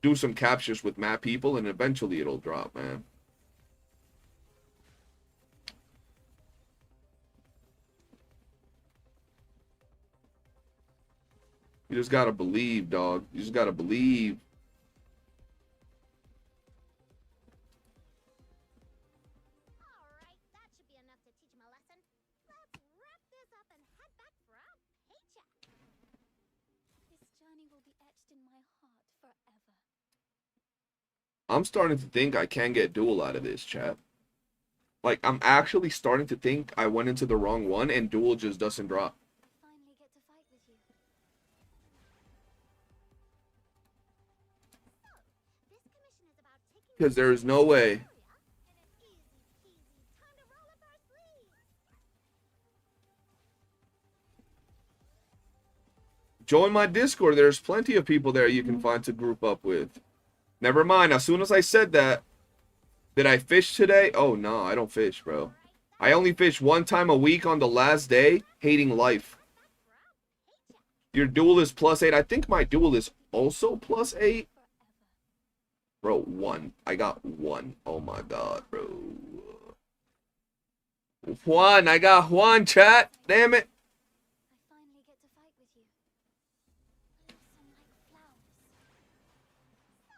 do some captures with map people, and eventually it'll drop, man. You just gotta believe, dog. You just gotta believe. Alright, that should be enough to teach him a lesson. Let's wrap this up and head back for our paycheck. This journey will be etched in my heart forever. I'm starting to think I can get duel out of this, chat. Like, I'm actually starting to think I went into the wrong one and duel just doesn't drop. I finally get to fight with you. This commission is about taking Because there is no way. and it's easy Join my Discord. There's plenty of people there you can find to group up with. Never mind. As soon as I said that, did I fish today? Oh, no, I don't fish, bro. I only fish one time a week on the last day, hating life. Your duel is +8. I think my duel is also +8. Bro, 1. I got 1. Oh, my God, bro. 1. I got 1, chat. Damn it. I finally get to fight with you. Blossom like flowers. So,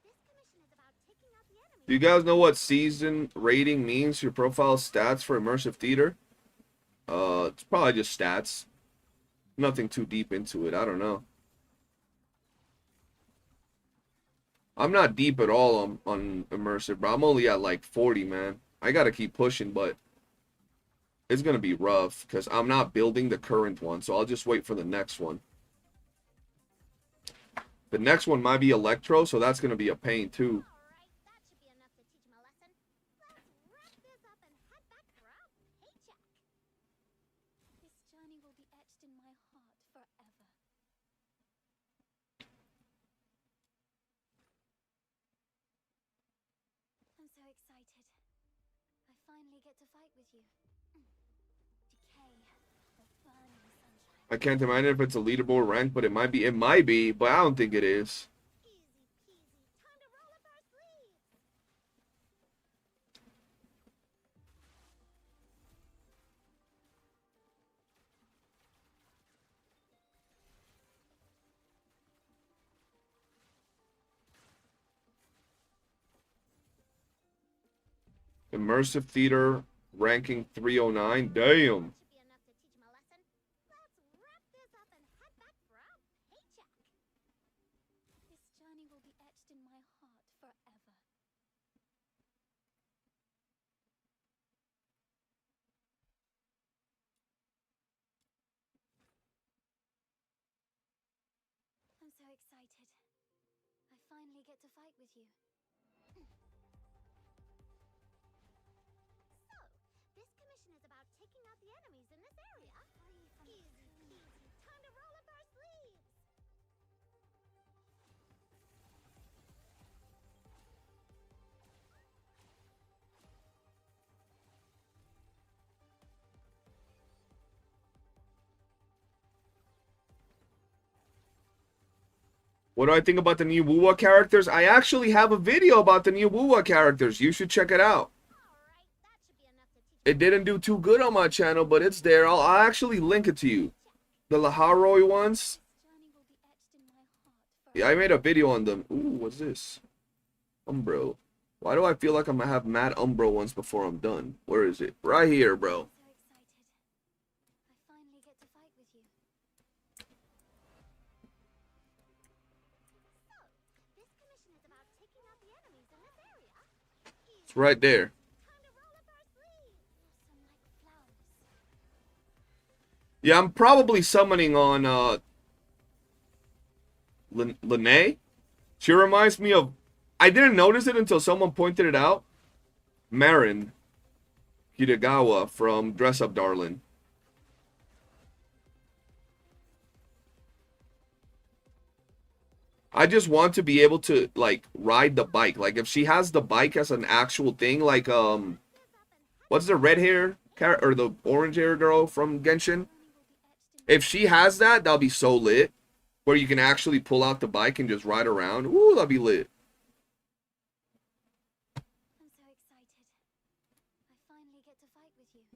this commission is about taking out the enemy. Do you guys know what season rating means? Your profile stats for immersive theater? It's probably just stats. Nothing too deep into it. I don't know. I'm not deep at all on immersive, bro. I'm only at like 40, man. I gotta keep pushing, but it's gonna be rough because I'm not building the current one, so I'll just wait for the next one. The next one might be Electro, so that's gonna be a pain too. Alright, that should be enough to teach him a lesson. Let's wrap this up and head back for our paycheck. This journey will be etched in my heart forever. I'm so excited. I finally get to fight with you. Decay, the burning sunshine. I can't imagine if it's a leaderboard rank, but it might be. It might be, but I don't think it is. Easy peasy. Time to roll up our sleeves. Immersive theater ranking 309. Damn. Should be enough to teach him a lesson. Let's wrap this up and head back for our paycheck. This journey will be etched in my heart forever. I'm so excited. I finally get to fight with you. So, this commission is about taking out the enemies in this area. Easy peasy. Time to roll up our sleeves. What do I think about the new YOOOO characters? I actually have a video about the new YOOOO characters. You should check it out. Alright, that should be enough to teach him. It didn't do too good on my channel, but it's there. I'll actually link it to you. The Laharoi ones. This journey will be etched in my heart forever. Yeah, I made a video on them. Ooh, what's this? Umbro. Why do I feel like I'm gonna have mad Umbro ones before I'm done? Where is it? Right here, bro. So excited. I finally get to fight with you. So, this commission is about taking out the enemies in this area. It's right there. Time to roll up our sleeves. Blossom like flowers. Yeah, I'm probably summoning on Lene. She reminds me of, I didn't notice it until someone pointed it out. Marin Hidagawa from Dress Up Darling. I just want to be able to like ride the bike. Like if she has the bike as an actual thing, like what's the red hair or the orange hair girl from Genshin? If she has that, that'll be so lit. Where you can actually pull out the bike and just ride around. Ooh, that'll be lit. I'm so excited. I finally get to fight with you.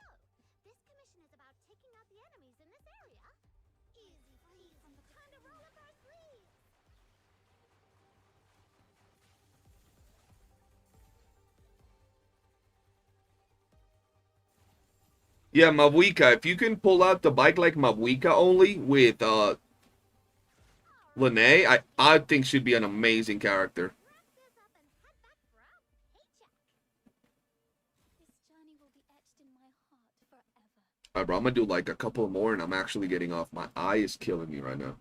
So, this commission is about taking out the enemies in this area. Easy peasy. Time to roll up our sleeves. Yeah, Mabuika. If you can pull out the bike like Mabuika only with Lene, I think she'd be an amazing character. Wrap this up and head back for our paycheck. This journey will be etched in my heart forever. Alright, bro, I'm gonna do like a couple more and I'm actually getting off. My eye is killing me right now. I'm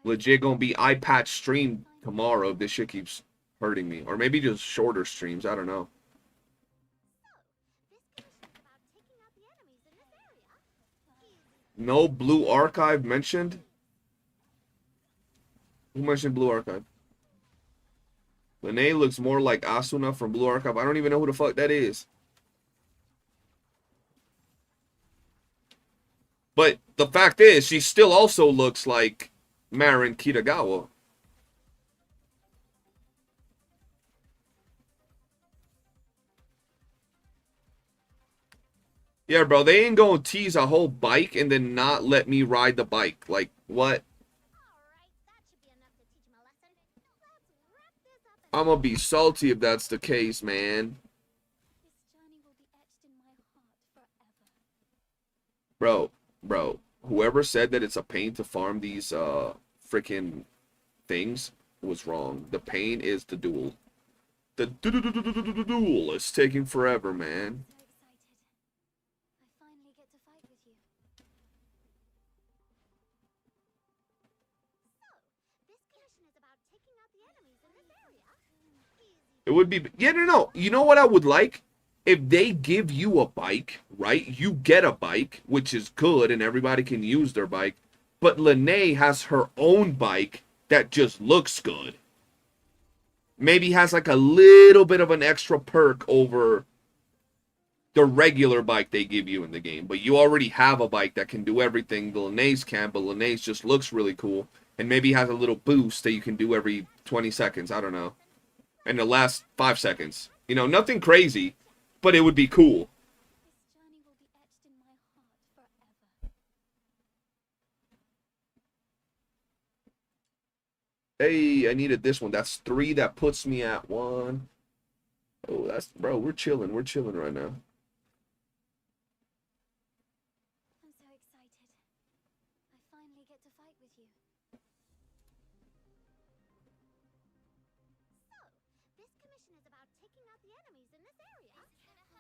so Legit gonna be eye patch stream tomorrow if this shit keeps hurting me. Or maybe just shorter streams, I don't know. So, this No Blue Archive mentioned? Who mentioned Blue Archive? Lene looks more like Asuna from Blue Archive. I don't even know who the fuck that is. But the fact is, she still also looks like Marin Kitagawa. Yeah, bro, they ain't gonna tease a whole bike and then not let me ride the bike. Like, what? Alright, that should be enough to teach him a lesson. Let's wrap this up and I'm gonna be salty if that's the case, man. This journey will be etched in my heart forever. Bro, whoever said that it's a pain to farm these freaking things was wrong. The pain is the duel. The duel is taking forever, man. So excited. I finally get to fight with you. so, this mission is about taking out the enemies in this area. Easy. It would be, yeah, no. You know what I would like? If they give you a bike, right? You get a bike, which is good, and everybody can use their bike. But Lene has her own bike that just looks good. Maybe has like a little bit of an extra perk over the regular bike they give you in the game. But you already have a bike that can do everything the Lene's can, but Lene's just looks really cool. And maybe has a little boost that you can do every 20 seconds. I don't know. And the last 5 seconds. You know, nothing crazy, but it would be cool. This journey will be etched in my heart forever. Hey, I needed this one. That's 3. That puts me at 1. Oh, that's, bro, we're chilling. We're chilling right now. I'm so excited. I finally get to fight with you. So, this commission is about taking out the enemies in this area.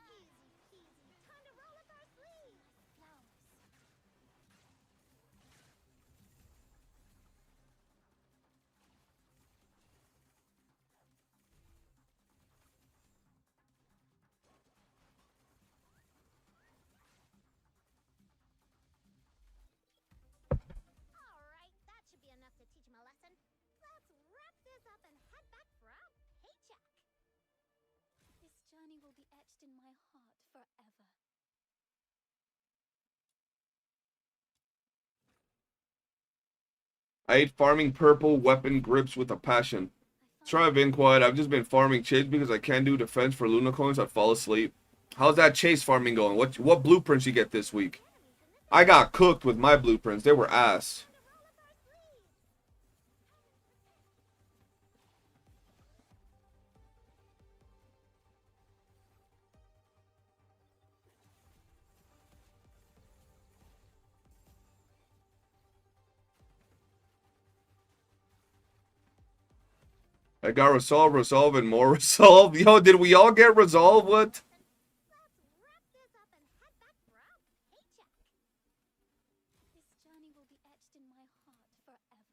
Easy peasy. Time to roll up our sleeves. Flowers. Alright, that should be enough to teach him a lesson. Let's wrap this up and head back for our paycheck. This journey will be etched in my heart forever. I hate farming purple weapon grips with a passion. Sorry I've been quiet. I've just been farming chase because I can't do defense for Luna coins. I'd fall asleep. How's that chase farming going? What blueprints you get this week? I got cooked with my blueprints. They were ass. I got resolve, and more resolve. Yo, did we all get resolve? What? Let's wrap this up and head back for our paycheck. This journey will be etched in my heart forever.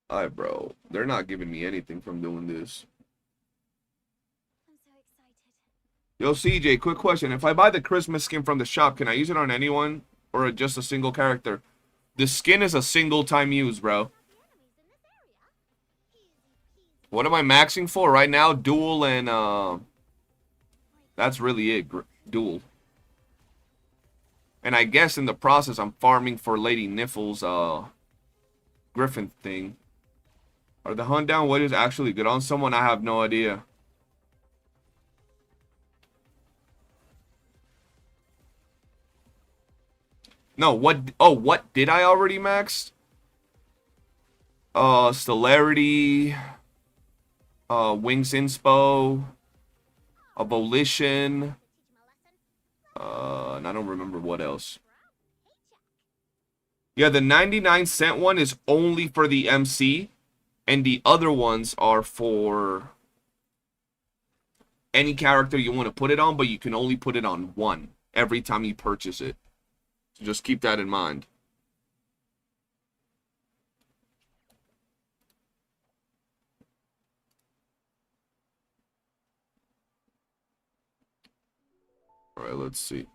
Alright, bro. They're not giving me anything from doing this. I'm so excited. Yo, CJ, quick question. If I buy the Christmas skin from the shop, can I use it on anyone? Or just a single character? The skin is a single time use, bro. What am I maxing for right now? Duel and, that's really it. Duel. And I guess in the process, I'm farming for Lady Niffle's, Griffin thing. Are the hunt down wedges actually good on someone? I have no idea. No, what? Oh, what did I already max? Celerity, Wings Inspo, Abolition, and I don't remember what else. Yeah, the 99-cent one is only for the MC, and the other ones are for any character you want to put it on, but you can only put it on one every time you purchase it. So just keep that in mind. All right, let's see.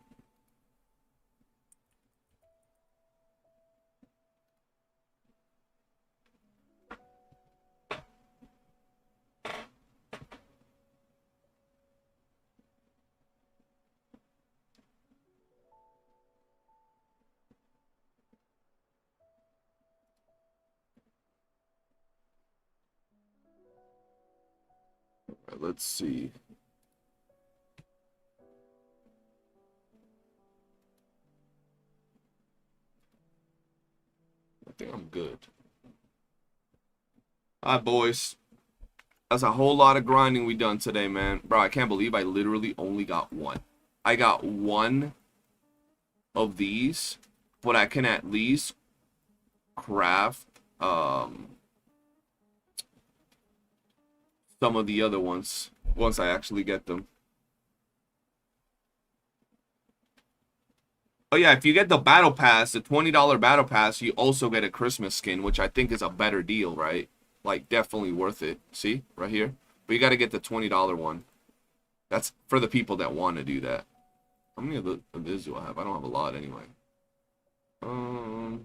let's see. I think I'm good. All right, boys. That's a whole lot of grinding we done today, man. Bro, I can't believe I literally only got one. I got one of these, but I can at least craft some of the other ones once I actually get them. Oh yeah, if you get the battle pass, the $20 battle pass, you also get a Christmas skin, which I think is a better deal, right? Like, definitely worth it. See? Right here. But you got to get the $20 one. That's for the people that want to do that. How many of these do I have? I don't have a lot anyway. Oh,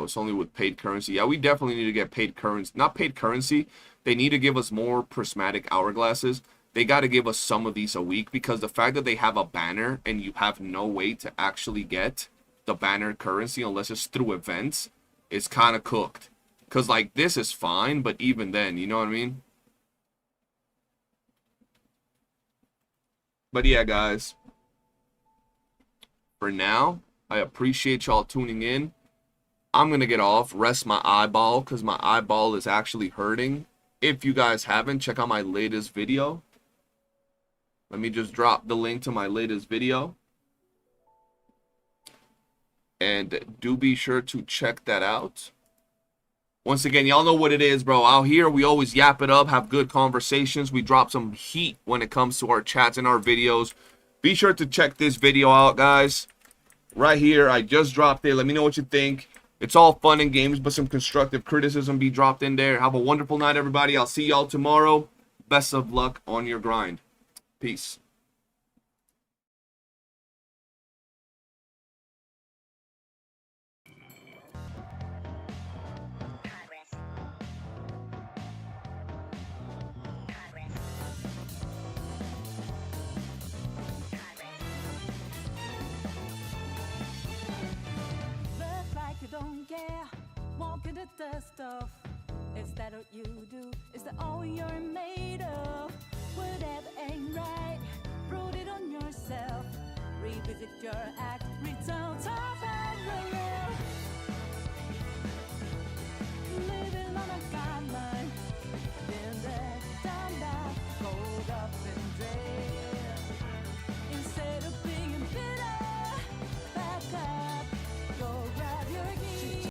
it's only with paid currency. Yeah, we definitely need to get paid currency. Not paid currency. They need to give us more prismatic hourglasses. They got to give us some of these a week, because the fact that they have a banner and you have no way to actually get the banner currency unless it's through events is kind of cooked. Because, like, this is fine, but even then, you know what I mean? But yeah, guys. For now, I appreciate y'all tuning in. I'm going to get off, rest my eyeball, because my eyeball is actually hurting. If you guys haven't, check out my latest video. Let me just drop the link to my latest video. And do be sure to check that out. Once again, y'all know what it is, bro. Out here, we always yap it up, have good conversations. We drop some heat when it comes to our chats and our videos. Be sure to check this video out, guys. Right here, I just dropped it. Let me know what you think. It's all fun and games, but some constructive criticism be dropped in there. Have a wonderful night, everybody. I'll see y'all tomorrow. Best of luck on your grind. Peace. Look like you don't care, walking the dust off. Is that what you do? Is that all you're made of? Whatever ain't right.